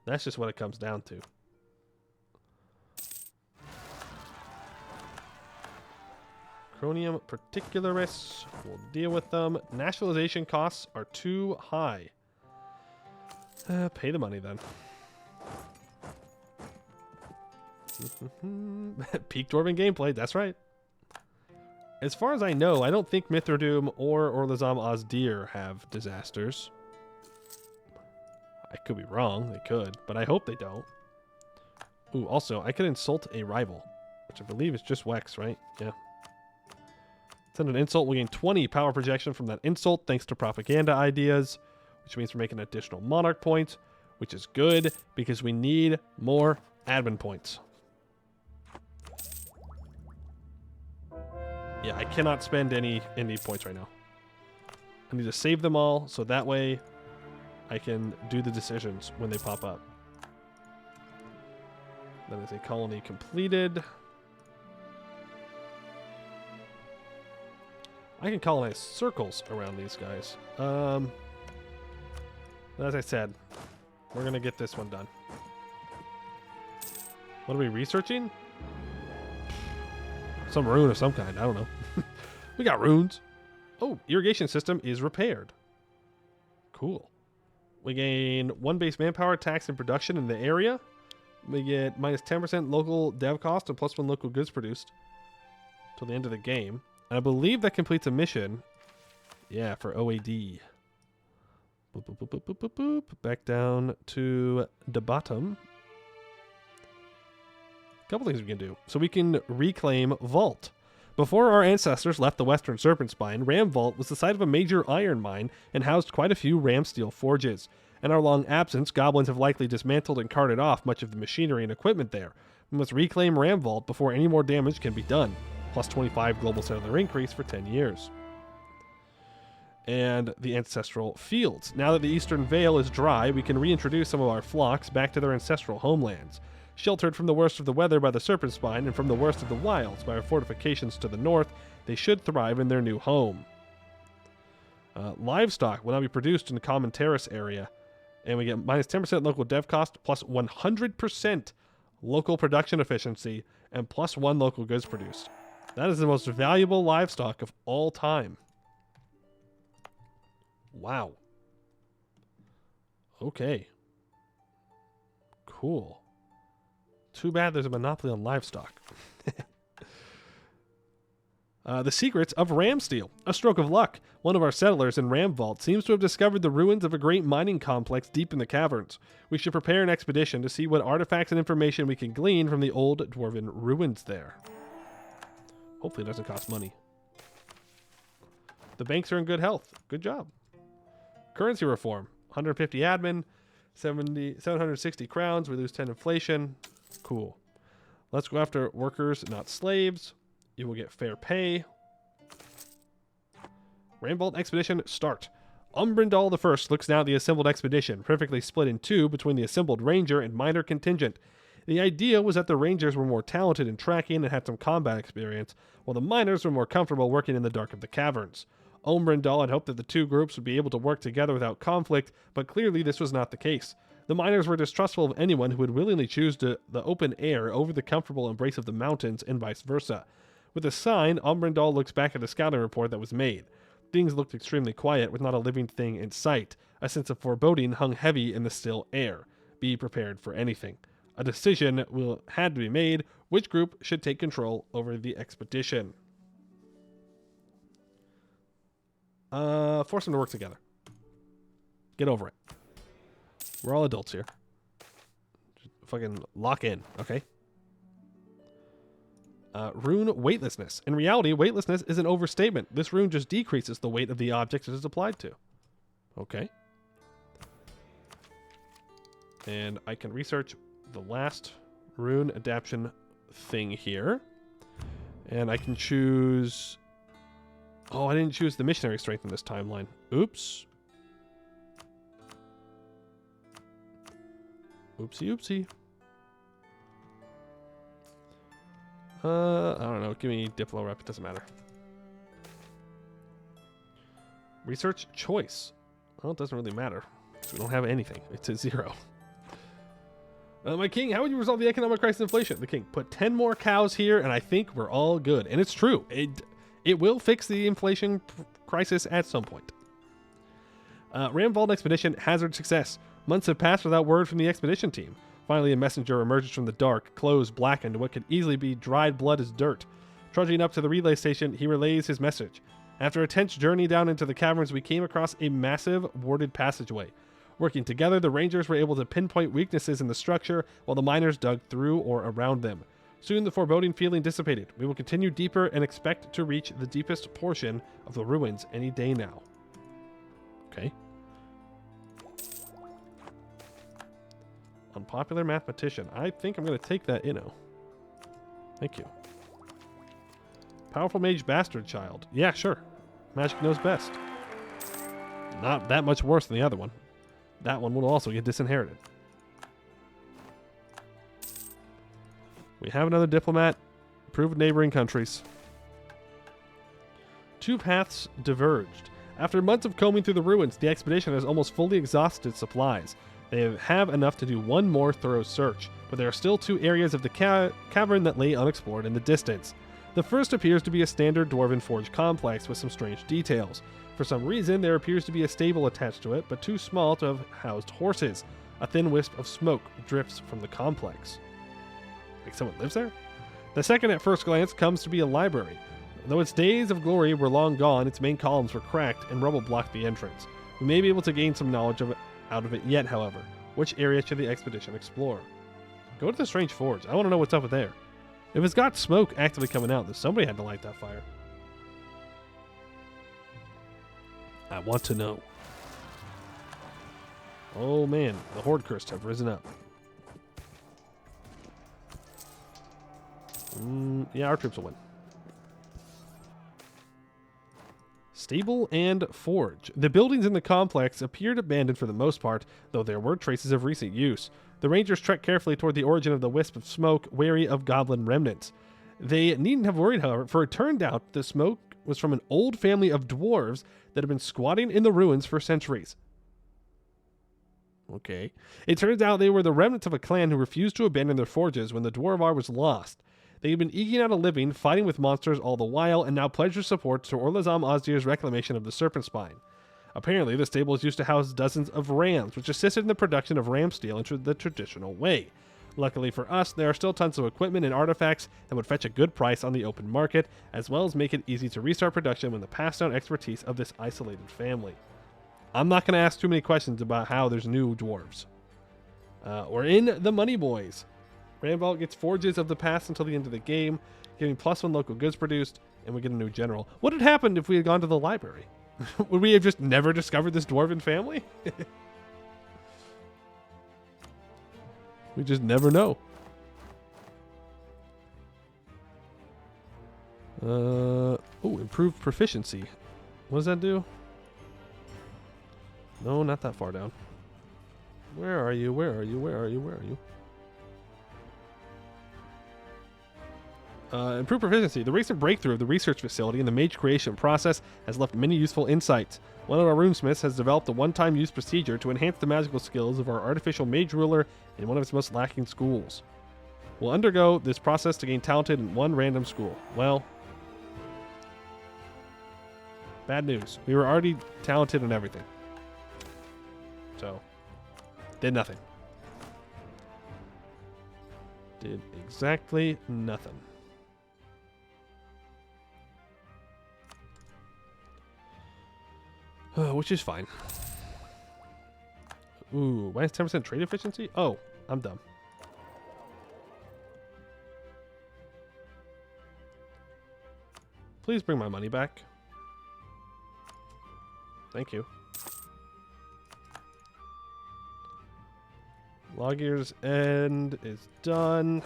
That's just what it comes down to. Chromium Particularis. We'll deal with them. Nationalization costs are too high. Pay the money then. Peak Dwarven gameplay, that's right. As far as I know, I don't think Mithradoom or Orlazam Ozdir have disasters. I could be wrong, they could, but I hope they don't. Ooh, also, I could insult a rival, which I believe is just Wex, right? Yeah. Send an insult, we'll gain 20 power projection from that insult thanks to propaganda ideas, which means we're making additional monarch points, which is good because we need more admin points. Yeah, I cannot spend any points right now. I need to save them all so that way I can do the decisions when they pop up. That is a colony completed. I can colonize circles around these guys. As I said, we're going to get this one done. What are we researching? Some rune of some kind. I don't know. We got runes. Oh, irrigation system is repaired. Cool. We gain 1 base manpower, tax, and production in the area. We get minus 10% local dev cost and plus 1 local goods produced till the end of the game. And I believe that completes a mission. Yeah, for OAD. Boop, boop, boop, boop, boop, boop, boop. Back down to the bottom. Couple things we can do. So we can reclaim Vault. Before our ancestors left the Western Serpent Spine, Ram Vault was the site of a major iron mine and housed quite a few ram steel forges. In our long absence, goblins have likely dismantled and carted off much of the machinery and equipment there. We must reclaim Ram Vault before any more damage can be done. Plus 25 global cellular increase for 10 years. And the ancestral fields. Now that the Eastern Vale is dry, we can reintroduce some of our flocks back to their ancestral homelands. Sheltered from the worst of the weather by the Serpent Spine and from the worst of the wilds by our fortifications to the north, they should thrive in their new home. Livestock will now be produced in the Common Terrace area, and we get minus 10% local dev cost, plus 100% local production efficiency, and plus 1 local goods produced. That is the most valuable livestock of all time. Wow. Okay. Cool. Too bad there's a monopoly on livestock. The secrets of ram steel. A stroke of luck. One of our settlers in Ram Vault seems to have discovered the ruins of a great mining complex deep in the caverns. We should prepare an expedition to see what artifacts and information we can glean from the old dwarven ruins there. Hopefully it doesn't cost money. The banks are in good health. Good job. Currency reform. 150 admin. 760 crowns. We lose 10 inflation. Cool. Let's go after workers, not slaves. You will get fair pay. Rambolt expedition start. Umbrindal the First looks down at the assembled expedition, perfectly split in two between the assembled ranger and minor contingent. The idea was that the rangers were more talented in tracking and had some combat experience, while the miners were more comfortable working in the dark of the caverns. Umbrindal had hoped that the two groups would be able to work together without conflict, but clearly this was not the case. The miners were distrustful of anyone who would willingly choose the open air over the comfortable embrace of the mountains and vice versa. With a sign, Umbrindal looks back at the scouting report that was made. Things looked extremely quiet, with not a living thing in sight. A sense of foreboding hung heavy in the still air. Be prepared for anything. A decision had to be made. Which group should take control over the expedition? Force them to work together. Get over it. We're all adults here. Just fucking lock in, okay? Rune weightlessness. In reality, weightlessness is an overstatement. This rune just decreases the weight of the object it is applied to. Okay. And I can research the last rune adaptation thing here. And I can choose... Oh, I didn't choose the missionary strength in this timeline. Oops. Oopsie, oopsie. I don't know. Give me Diplo rep. It doesn't matter. Research choice. Well, it doesn't really matter. We don't have anything. It's a 0. My king, how would you resolve the economic crisis and inflation? The king, put 10 more cows here, and I think we're all good. And it's true. It will fix the inflation crisis at some point. Ramvald expedition hazard success. Months have passed without word from the expedition team. Finally, a messenger emerges from the dark, clothes blackened to what could easily be dried blood as dirt. Trudging up to the relay station, he relays his message. After a tense journey down into the caverns, we came across a massive, warded passageway. Working together, the rangers were able to pinpoint weaknesses in the structure, while the miners dug through or around them. Soon, the foreboding feeling dissipated. We will continue deeper and expect to reach the deepest portion of the ruins any day now. Okay. Unpopular mathematician. I think I'm going to take that Inno. Thank you. Powerful mage bastard child. Yeah, sure. Magic knows best. Not that much worse than the other one. That one will also get disinherited. We have another diplomat. Approved neighboring countries. Two paths diverged. After months of combing through the ruins, the expedition has almost fully exhausted supplies. They have enough to do one more thorough search, but there are still two areas of the cavern that lay unexplored in the distance. The first appears to be a standard dwarven forge complex with some strange details. For some reason, there appears to be a stable attached to it, but too small to have housed horses. A thin wisp of smoke drifts from the complex. Like someone lives there? The second at first glance comes to be a library. Though its days of glory were long gone, its main columns were cracked and rubble blocked the entrance. We may be able to gain some knowledge out of it yet, however. Which area should the expedition explore? Go to the strange forge. I want to know what's up there. If it's got smoke actively coming out, then somebody had to light that fire. I want to know. Oh man, the horde cursed have risen up. Yeah, our troops will win. Stable and forge. The buildings in the complex appeared abandoned for the most part, though there were traces of recent use. The rangers trekked carefully toward the origin of the wisp of smoke, wary of goblin remnants. They needn't have worried, however, for it turned out the smoke was from an old family of dwarves that had been squatting in the ruins for centuries. Okay. It turns out they were the remnants of a clan who refused to abandon their forges when the Dwarvar was lost. They had been eking out a living, fighting with monsters all the while, and now pledged their support to Orlazam Ozdir's reclamation of the Serpent Spine. Apparently, the stables used to house dozens of rams, which assisted in the production of ram steel in the traditional way. Luckily for us, there are still tons of equipment and artifacts that would fetch a good price on the open market, as well as make it easy to restart production with the passed down expertise of this isolated family. I'm not going to ask too many questions about how there's new dwarves. We're in the money, boys. Randvault gets Forges of the Past until the end of the game, giving +1 local goods produced, and we get a new general. What had happened if we had gone to the library? Would we have just never discovered this dwarven family? We just never know. Oh, improved proficiency. What does that do? No, not that far down. Where are you? Where are you? Where are you? Where are you? Improved proficiency. The recent breakthrough of the research facility in the mage creation process has left many useful insights. One of our runesmiths has developed a one-time use procedure to enhance the magical skills of our artificial mage ruler in one of its most lacking schools. We'll undergo this process to gain talented in one random school. Well, bad news. We were already talented in everything. So, did nothing. Did exactly nothing. Which is fine. Ooh, minus 10% trade efficiency? Oh, I'm dumb. Please bring my money back. Thank you. Logier's End is done.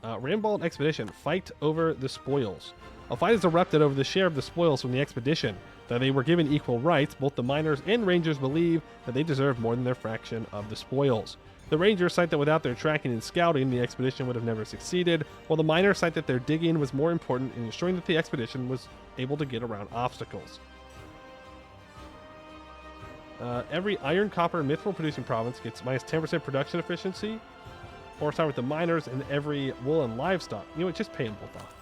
Randvault Expedition. Fight over the spoils. A fight has erupted over the share of the spoils from the expedition. Though they were given equal rights, both the miners and rangers believe that they deserve more than their fraction of the spoils. The rangers cite that without their tracking and scouting, the expedition would have never succeeded, while the miners cite that their digging was more important in ensuring that the expedition was able to get around obstacles. Every iron, copper, and mithril producing province gets minus 10% production efficiency, or start with the miners, and every wool and livestock. You know what? Just pay them both off.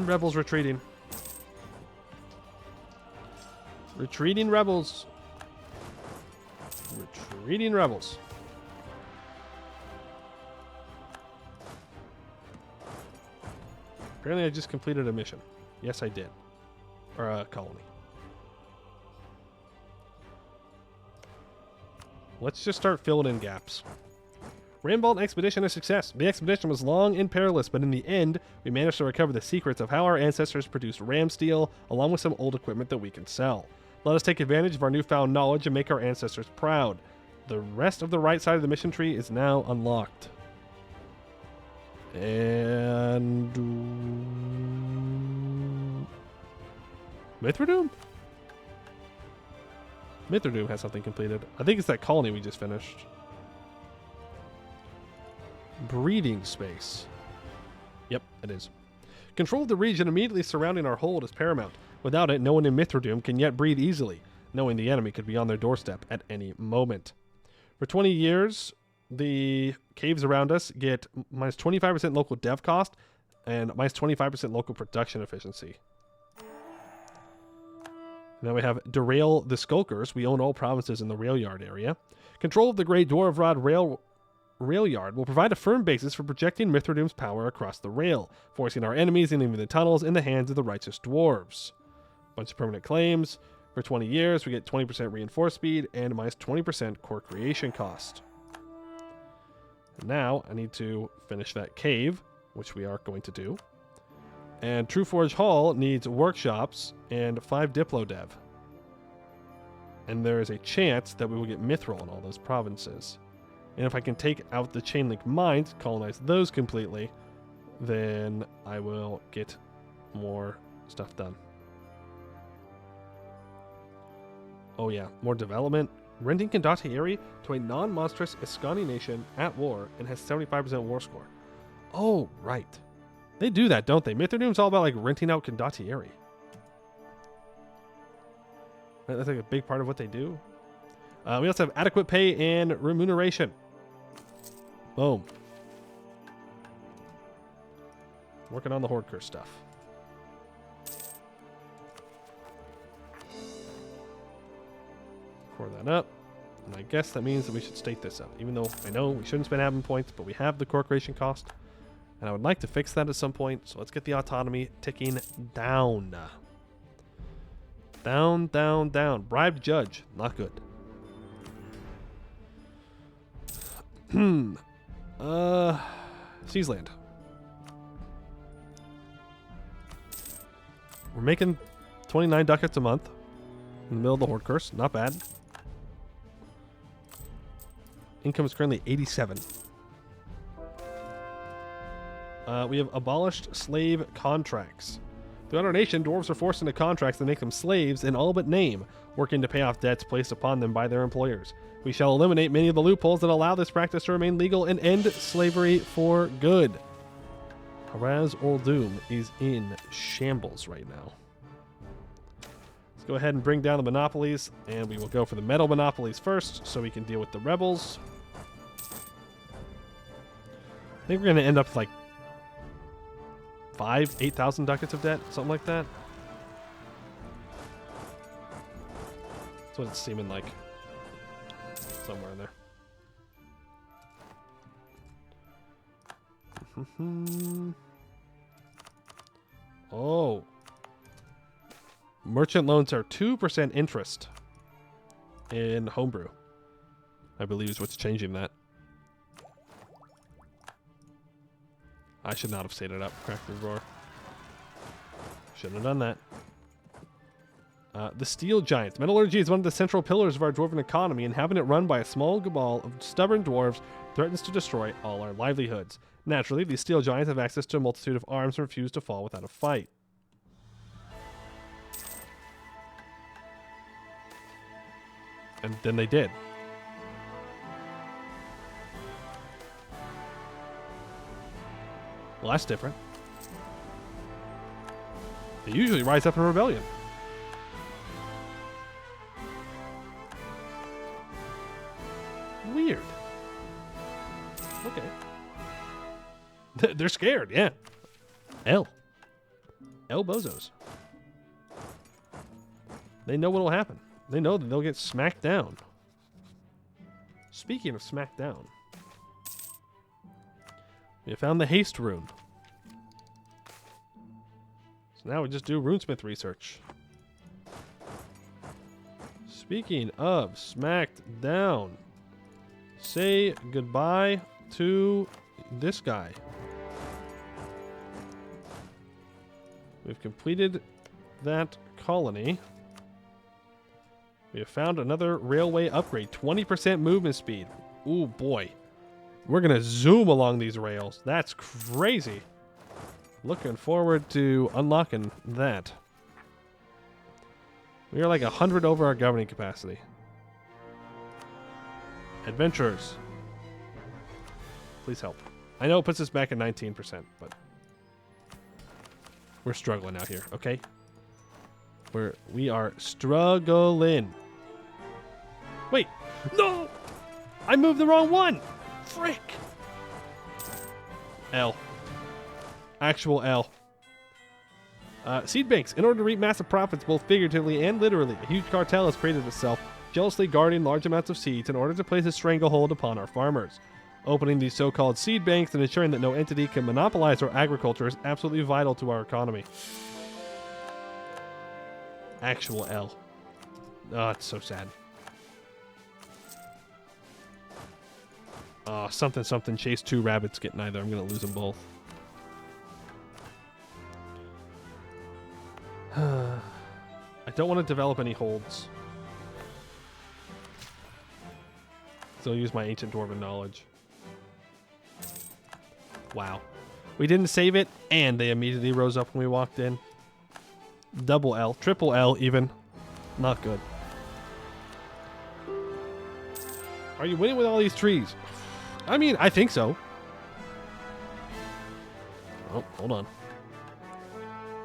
Rebels retreating. Retreating rebels. Retreating rebels. Apparently I just completed a mission. Yes, I did. Or a colony. Let's just start filling in gaps. Randvault Expedition a success. The expedition was long and perilous, but in the end, we managed to recover the secrets of how our ancestors produced ram steel, along with some old equipment that we can sell. Let us take advantage of our newfound knowledge and make our ancestors proud. The rest of the right side of the mission tree is now unlocked. And... Mithradoom? Mithradoom has something completed. I think it's that colony we just finished. Breeding space. Yep, it is. Control of the region immediately surrounding our hold is paramount. Without it, no one in Mithradoom can yet breathe easily, knowing the enemy could be on their doorstep at any moment. For 20 years, the caves around us get minus 25% local dev cost and minus 25% local production efficiency. Now we have Derail the Skulkers. We own all provinces in the rail yard area. Control of the Great Dwarf Rod rail yard will provide a firm basis for projecting Mithradoom's power across the rail, forcing our enemies and even the tunnels in the hands of the righteous dwarves. Bunch of permanent claims. For 20 years, we get 20% reinforced speed and minus 20% core creation cost. And now I need to finish that cave, which we are going to do. And Trueforge Hall needs workshops and 5 Diplo Dev. And there is a chance that we will get Mithril in all those provinces. And if I can take out the Chainlink Mines, colonize those completely, then I will get more stuff done. Oh yeah, more development. Renting Condottieri to a non-monstrous Escani nation at war and has 75% war score. Oh, right. They do that, don't they? Mithradoom's all about like renting out Condottieri. That's like a big part of what they do. We also have adequate pay and remuneration. Boom. Working on the Horde Curse stuff. . Core that up. And I guess that means that we should state this up. Even though I know we shouldn't spend admin points, but we have the core creation cost. And I would like to fix that at some point. So let's get the autonomy ticking down. Down, down, down. Bribed judge. Not good. Seasland. We're making 29 ducats a month in the middle of the Horde Curse. Not bad. Income is currently 87. We have abolished slave contracts. Throughout our nation, dwarves are forced into contracts that make them slaves in all but name, working to pay off debts placed upon them by their employers. We shall eliminate many of the loopholes that allow this practice to remain legal and end slavery for good. Haraz Oldum is in shambles right now. Let's go ahead and bring down the monopolies, and we will go for the metal monopolies first so we can deal with the rebels. I think we're going to end up with like 8,000 ducats of debt, something like that. That's what it's seeming like. Somewhere in there. Oh. Merchant loans are 2% interest in homebrew, I believe is what's changing that. I should not have stayed it up. Crack the roar. Shouldn't have done that. The Steel Giants. Metallurgy is one of the central pillars of our dwarven economy, and having it run by a small cabal of stubborn dwarves threatens to destroy all our livelihoods. Naturally, these Steel Giants have access to a multitude of arms and refuse to fall without a fight. And then they did. Well, that's different. They usually rise up in rebellion. Weird. Okay. They're scared, yeah. L bozos. They know what'll happen. They know that they'll get smacked down. Speaking of smacked down, we found the haste rune. So now we just do runesmith research. Speaking of smacked down, say goodbye to this guy. We've completed that colony. We have found another railway upgrade. 20% movement speed. Ooh, boy. We're going to zoom along these rails. That's crazy. Looking forward to unlocking that. We are like 100 over our governing capacity. Adventurers. Please help. I know it puts us back at 19%, but we're struggling out here, okay? We are struggling. Wait, no! I moved the wrong one! Frick! L. Actual L. Seed banks. In order to reap massive profits, both figuratively and literally, a huge cartel has created itself, jealously guarding large amounts of seeds in order to place a stranglehold upon our farmers. Opening these so-called seed banks and ensuring that no entity can monopolize our agriculture is absolutely vital to our economy. Actual L. Oh, it's so sad. Oh, something. Chase 2 rabbits get neither. I'm going to lose them both. I don't want to develop any holds. So I'll use my ancient dwarven knowledge. Wow. We didn't save it, and they immediately rose up when we walked in. Double L. Triple L, even. Not good. Are you winning with all these trees? I mean, I think so. Oh, hold on.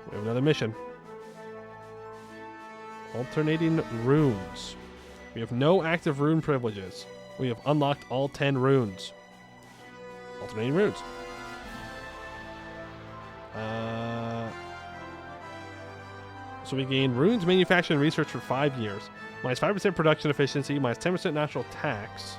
We have another mission. Alternating runes. We have no active rune privileges. We have unlocked all 10 runes. Alternating runes. So we gain runes, manufacturing, and research for 5 years. Minus 5% production efficiency, minus 10% natural tax.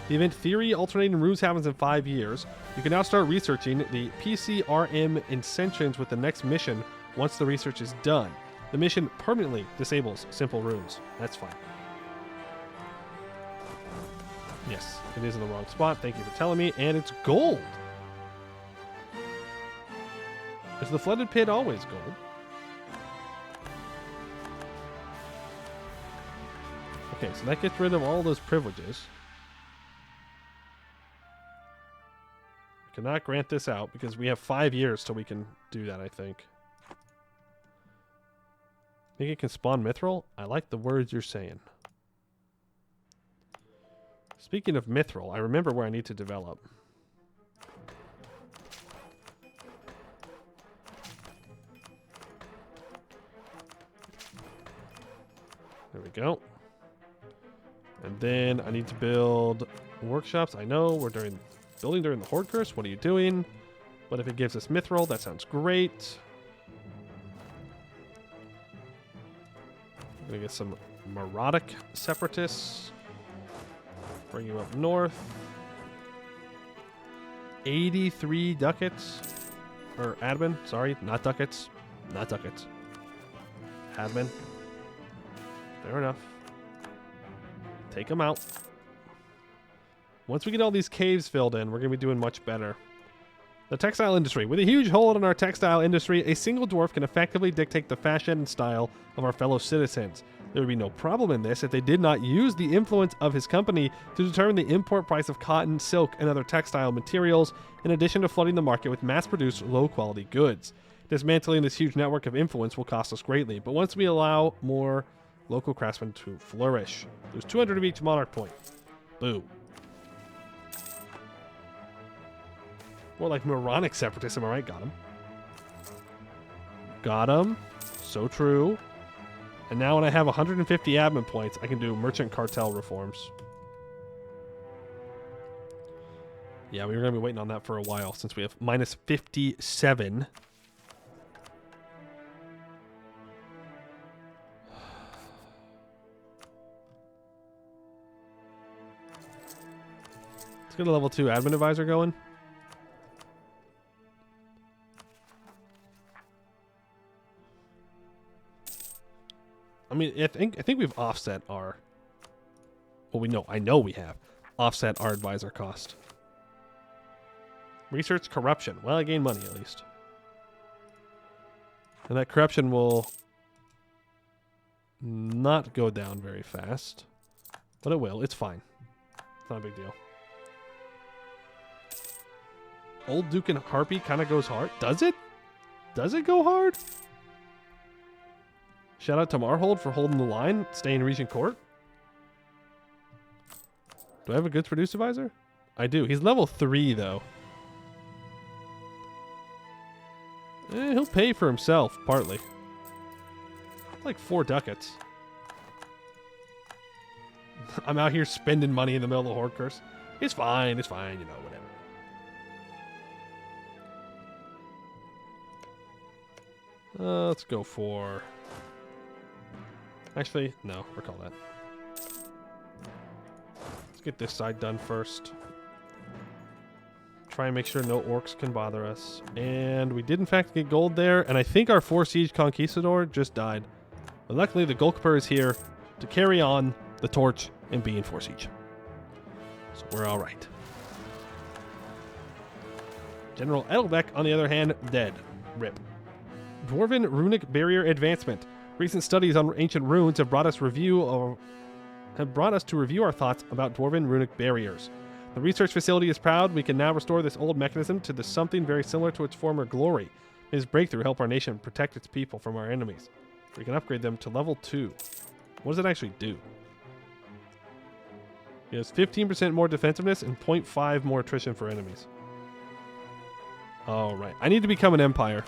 The event Theory Alternating Runes happens in 5 years. You can now start researching the PCRM Ascensions with the next mission once the research is done. The mission permanently disables simple runes. That's fine. Yes, it is in the wrong spot. Thank you for telling me. And it's gold. Is the flooded pit always gold? Okay, so that gets rid of all those privileges. We cannot grant this out because we have 5 years till we can do that, I think. Think it can spawn mithril? I like the words you're saying. Speaking of mithril, I remember where I need to develop. There we go. And then I need to build workshops. I know we're building during the Horde Curse. What are you doing? But if it gives us mithril, that sounds great. I'm gonna get some Maraudtic Separatists. Bring you up north. 83 ducats. Or admin, sorry, not ducats. Not ducats. Admin. Fair enough. Take them out. Once we get all these caves filled in, we're going to be doing much better. The textile industry. With a huge hold on our textile industry, a single dwarf can effectively dictate the fashion and style of our fellow citizens. There would be no problem in this if they did not use the influence of his company to determine the import price of cotton, silk, and other textile materials, in addition to flooding the market with mass-produced, low-quality goods. Dismantling this huge network of influence will cost us greatly, but once we allow more local craftsmen to flourish. There's 200 of each monarch point. Boo. More like moronic separatists, am I right? Got him. Got him. So true. And now when I have 150 admin points, I can do merchant cartel reforms. Yeah, we were going to be waiting on that for a while since we have minus 57. Let's get a level 2 admin advisor going. I mean, I think we've offset our... Well, I know we have offset our advisor cost. Research corruption. Well, I gain money at least. And that corruption will not go down very fast. But it will. It's fine. It's not a big deal. Old Duke and Harpy kind of goes hard. Does it? Does it go hard? Shout out to Marhold for holding the line, staying in Regent Court. Do I have a goods produce advisor? I do. He's level 3, though. He'll pay for himself, partly. Like 4 ducats. I'm out here spending money in the middle of the Horde Curse. It's fine, you know, whatever. Let's go for... Actually, no, recall that. Let's get this side done first. Try and make sure no orcs can bother us. And we did in fact get gold there, and I think our 4 siege conquistador just died. But luckily the Golkper is here to carry on the torch and be in 4 siege. So we're alright. General Edelbeck, on the other hand, dead. RIP. Dwarven Runic Barrier Advancement. Recent studies on ancient runes have brought us to review our thoughts about Dwarven runic barriers. The research facility is proud we can now restore this old mechanism to something very similar to its former glory. May this breakthrough help our nation protect its people from our enemies. We can upgrade them to level 2. What does it actually do? It has 15% more defensiveness and 0.5 more attrition for enemies. Alright, I need to become an empire.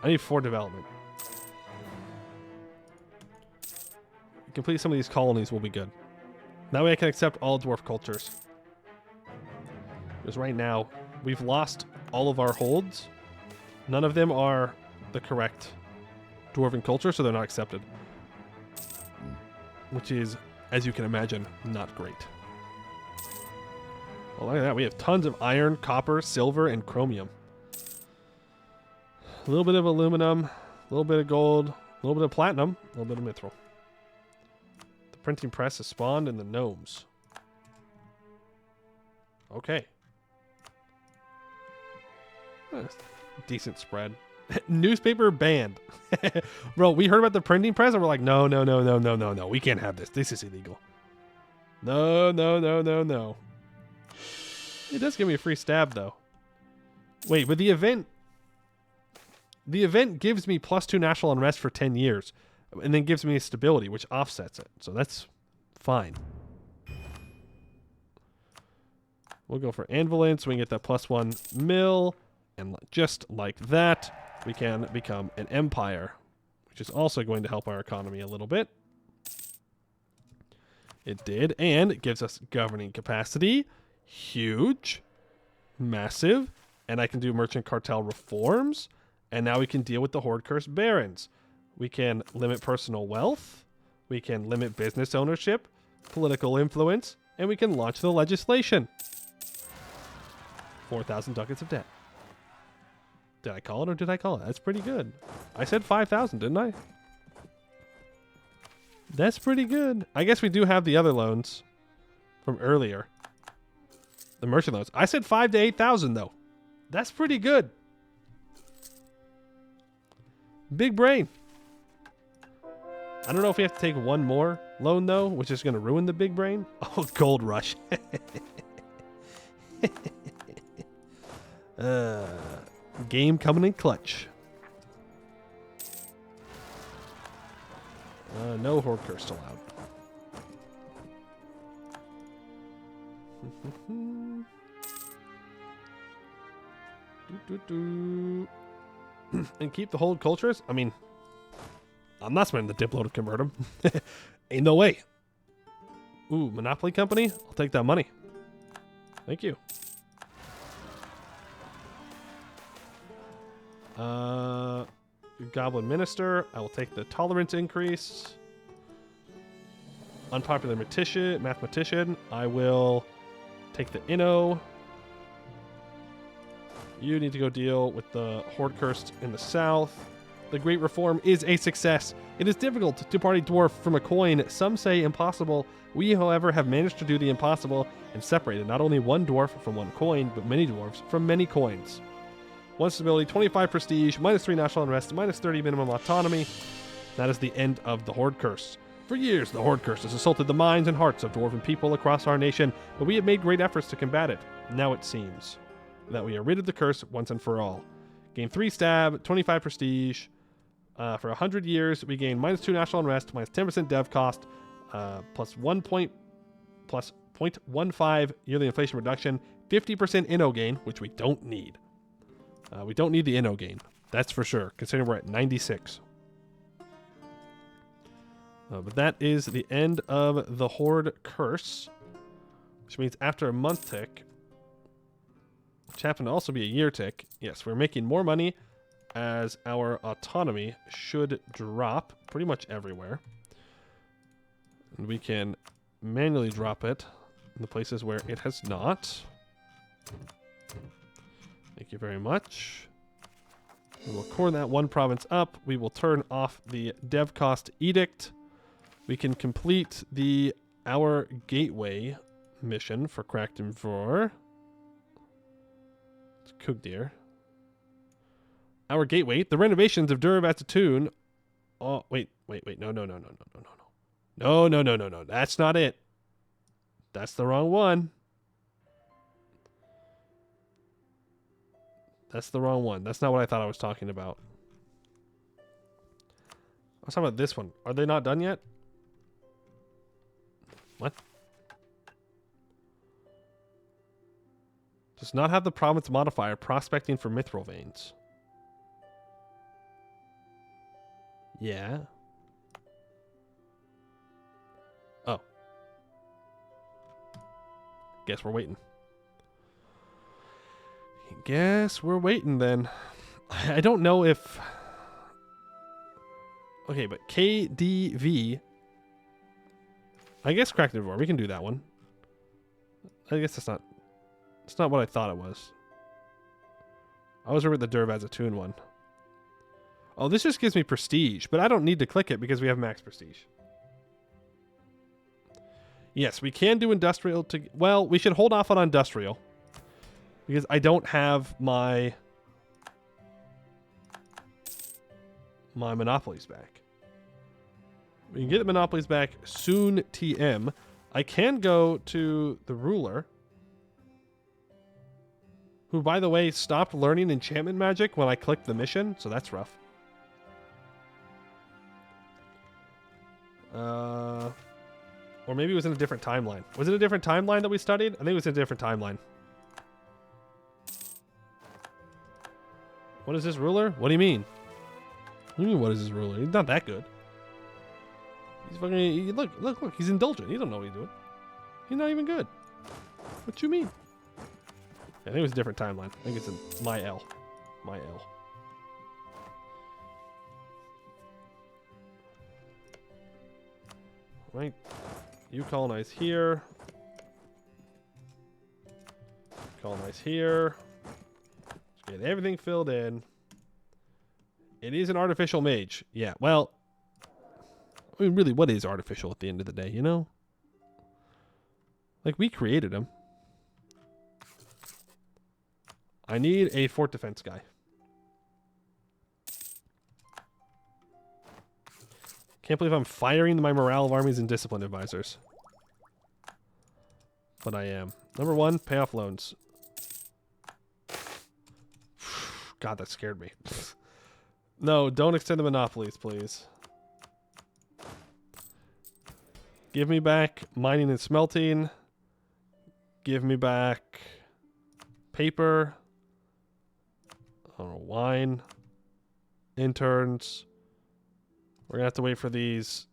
I need 4 development. Complete some of these colonies will be good. That way I can accept all dwarf cultures. Because right now, we've lost all of our holds. None of them are the correct dwarven culture, so they're not accepted. Which is, as you can imagine, not great. Well, look at that. We have tons of iron, copper, silver, and chromium. A little bit of aluminum, a little bit of gold, a little bit of platinum, a little bit of mithril. The printing press is spawned in the gnomes. Okay. Decent spread. Newspaper banned. Bro, we heard about the printing press and we're like, no. We can't have this. This is illegal. No. It does give me a free stab, though. Wait, but the event gives me +2 national unrest for 10 years. And then gives me stability, which offsets it. So that's fine. We'll go for Anvilance. We can get that +1 mil. And just like that, we can become an empire, which is also going to help our economy a little bit. It did, and it gives us governing capacity. Huge. Massive. And I can do merchant cartel reforms. And now we can deal with the Horde Cursed Barons. We can limit personal wealth. We can limit business ownership, political influence, and we can launch the legislation. 4,000 ducats of debt. Did I call it or did I call it? That's pretty good. I said 5,000, didn't I? That's pretty good. I guess we do have the other loans from earlier. The merchant loans. I said 5,000 to 8,000 though. That's pretty good. Big brain. I don't know if we have to take one more loan though, which is going to ruin the big brain. Oh, gold rush. Game coming in clutch. No Horde Curse allowed. And keep the hold cultures? I mean, I'm not spending the Diplo to convert them. Ain't no way. Ooh, Monopoly Company? I'll take that money. Thank you. Goblin Minister. I will take the tolerance increase. Unpopular mathematician. I will take the Inno. You need to go deal with the Horde Cursed in the south. The Great Reform is a success. It is difficult to party dwarf from a coin. Some say impossible. We, however, have managed to do the impossible and separated not only one dwarf from one coin, but many dwarves from many coins. 1 stability, 25 prestige, -3 national unrest, -30 minimum autonomy. That is the end of the Horde Curse. For years, the Horde Curse has assaulted the minds and hearts of dwarven people across our nation, but we have made great efforts to combat it. Now it seems that we are rid of the curse once and for all. Gain 3 stab, 25 prestige. For 100 years, we gain -2 national unrest, -10% dev cost, plus 0.15 yearly inflation reduction, 50% Inno gain, which we don't need. We don't need the Inno gain. That's for sure, considering we're at 96. But that is the end of the Horde Curse, which means after a month tick, which happened to also be a year tick, yes, we're making more money as our autonomy should drop pretty much everywhere. And we can manually drop it in the places where it has not. Thank you very much. We will core that one province up. We will turn off the dev cost edict. We can complete the Our Gateway mission for Crackton 4. It's Kugdir. Our Gateway. The renovations of Duravatatoon. Oh, wait. No. That's not it. That's the wrong one. That's the wrong one. That's not what I thought I was talking about. I was talking about this one. Are they not done yet? What? Does not have the province modifier prospecting for mithril veins. Yeah. Oh. Guess we're waiting. guess we're waiting then. I don't know if... Okay, but KDV... I guess Cracked Dwarf. We can do that one. I guess it's not what I thought it was. I was over the Derv as a 2-in-1. Oh, this just gives me prestige, but I don't need to click it because we have max prestige. Yes, we can do industrial to... Well, we should hold off on industrial because I don't have my monopolies back. We can get the monopolies back soon, TM. I can go to the ruler, who, by the way, stopped learning enchantment magic when I clicked the mission, so that's rough. Or maybe it was in a different timeline. Was it a different timeline that we studied? I think it was in a different timeline. What is this ruler? What do you mean? What do you mean, what is this ruler? He's not that good. He's fucking... Look. He's indulgent. He don't know what he's doing. He's not even good. What you mean? I think it was a different timeline. I think it's in my L. My L. Right. You colonize here. Colonize here. Just get everything filled in. It is an artificial mage. Yeah, well... I mean, really, what is artificial at the end of the day, you know? Like, we created him. I need a fort defense guy. Can't believe I'm firing my morale of armies and discipline advisors. But I am. Number 1, pay off loans. God, that scared me. No, don't extend the monopolies, please. Give me back mining and smelting. Give me back paper. I don't know, wine. Interns. We're going to have to wait for these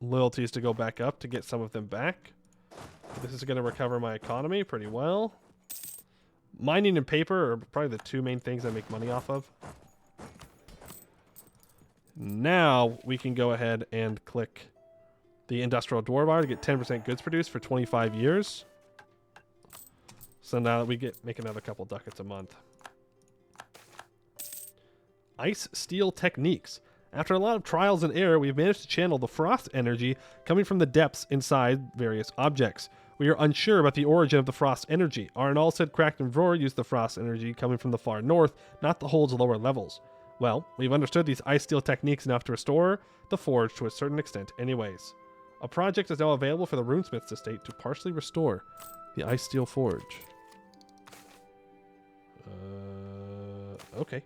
loyalties to go back up to get some of them back. This is going to recover my economy pretty well. Mining and paper are probably the 2 main things I make money off of. Now we can go ahead and click the Industrial Dwarf to get 10% goods produced for 25 years. So now that we make another couple ducats a month. Ice Steel Techniques. After a lot of trials and error, we've managed to channel the frost energy coming from the depths inside various objects. We are unsure about the origin of the frost energy. Arnall said Cracked Dwarf used the frost energy coming from the far north, not the hold's lower levels. Well, we've understood these ice steel techniques enough to restore the forge to a certain extent anyways. A project is now available for the runesmith's estate to partially restore the ice steel forge. Okay.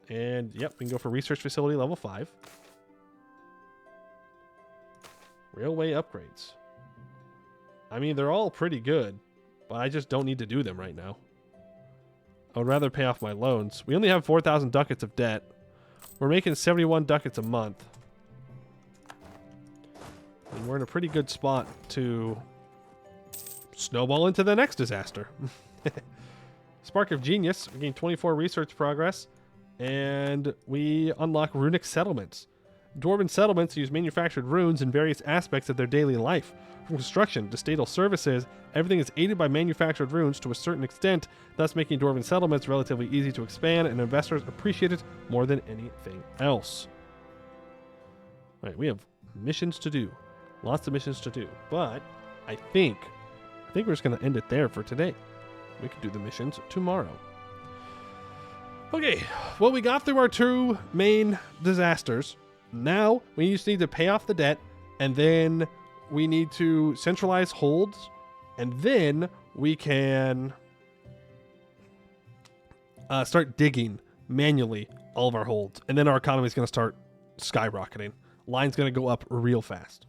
And, yep, we can go for research facility level 5. Railway upgrades. I mean, they're all pretty good, but I just don't need to do them right now. I would rather pay off my loans. We only have 4,000 ducats of debt. We're making 71 ducats a month. And we're in a pretty good spot to snowball into the next disaster. Spark of Genius. We gain 24 research progress. And we unlock runic settlements. Dwarven settlements use manufactured runes in various aspects of their daily life. From construction to statal services, everything is aided by manufactured runes to a certain extent, thus making Dwarven settlements relatively easy to expand, and investors appreciate it more than anything else. All right, we have missions to do. Lots of missions to do. But I think we're just going to end it there for today. We could do the missions tomorrow. Okay, well, we got through our 2 main disasters. Now, we just need to pay off the debt, and then we need to centralize holds, and then we can start digging manually all of our holds, and then our economy is going to start skyrocketing. Line's going to go up real fast.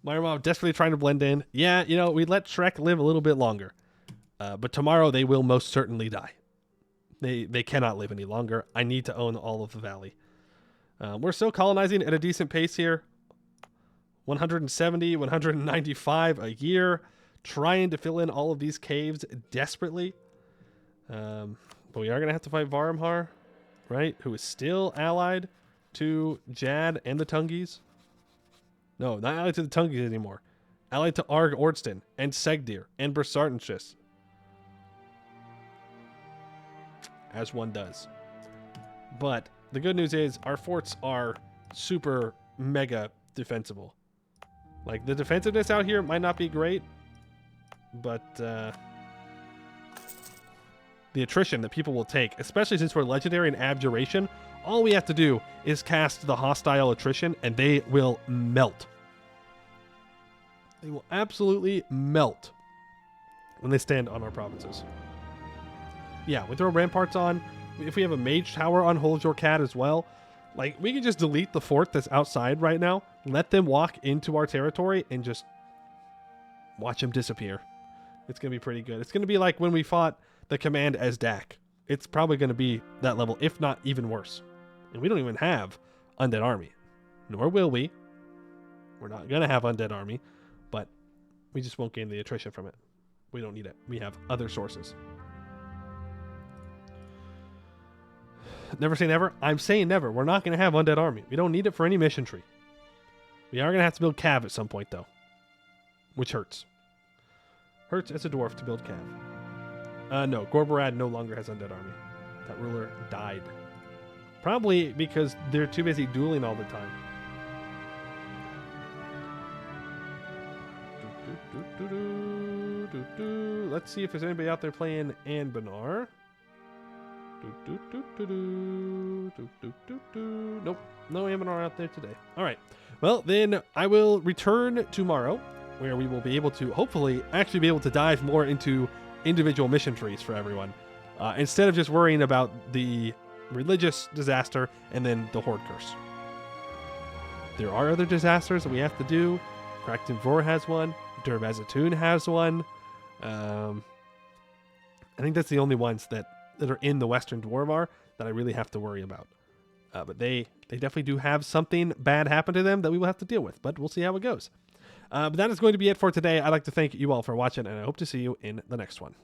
My mom desperately trying to blend in. Yeah, you know, we let Shrek live a little bit longer, but tomorrow they will most certainly die. They cannot live any longer. I need to own all of the valley. We're still colonizing at a decent pace here. 170, 195 a year. Trying to fill in all of these caves desperately. But we are going to have to fight Varmhar, right? Who is still allied to Jad and the Tungis. No, not allied to the Tungis anymore. Allied to Arg Ordston and Segdir and Bersartenschis. As one does. But the good news is our forts are super mega defensible. Like, the defensiveness out here might not be great, but the attrition that people will take, especially since we're legendary and abjuration, all we have to do is cast the hostile attrition and they will melt. They will absolutely melt when they stand on our provinces. Yeah, we throw ramparts on. If we have a mage tower on Hold Your Cat as well, like, we can just delete the fort that's outside right now, let them walk into our territory, and just watch them disappear. It's going to be pretty good. It's going to be like when we fought the command as Dak. It's probably going to be that level, if not even worse. And we don't even have Undead Army. Nor will we. We're not going to have Undead Army, but we just won't gain the attrition from it. We don't need it. We have other sources. Never say never. I'm saying never. We're not going to have Undead Army. We don't need it for any mission tree. We are going to have to build Cav at some point, though. Which hurts. Hurts as a dwarf to build Cav. No, Gorbarad no longer has Undead Army. That ruler died. Probably because they're too busy dueling all the time. Let's see if there's anybody out there playing Anbennar. Nope, no Anbennar out there today. All right, well then I will return tomorrow, where we will be able to hopefully actually be able to dive more into individual mission trees for everyone, instead of just worrying about the religious disaster and then the Horde curse. There are other disasters that we have to do. Crackton Vor has one. Durbazatoon has one. I think that's the only ones that are in the Western Dwarvar that I really have to worry about. But they definitely do have something bad happen to them that we will have to deal with, but we'll see how it goes. But that is going to be it for today. I'd like to thank you all for watching, and I hope to see you in the next one.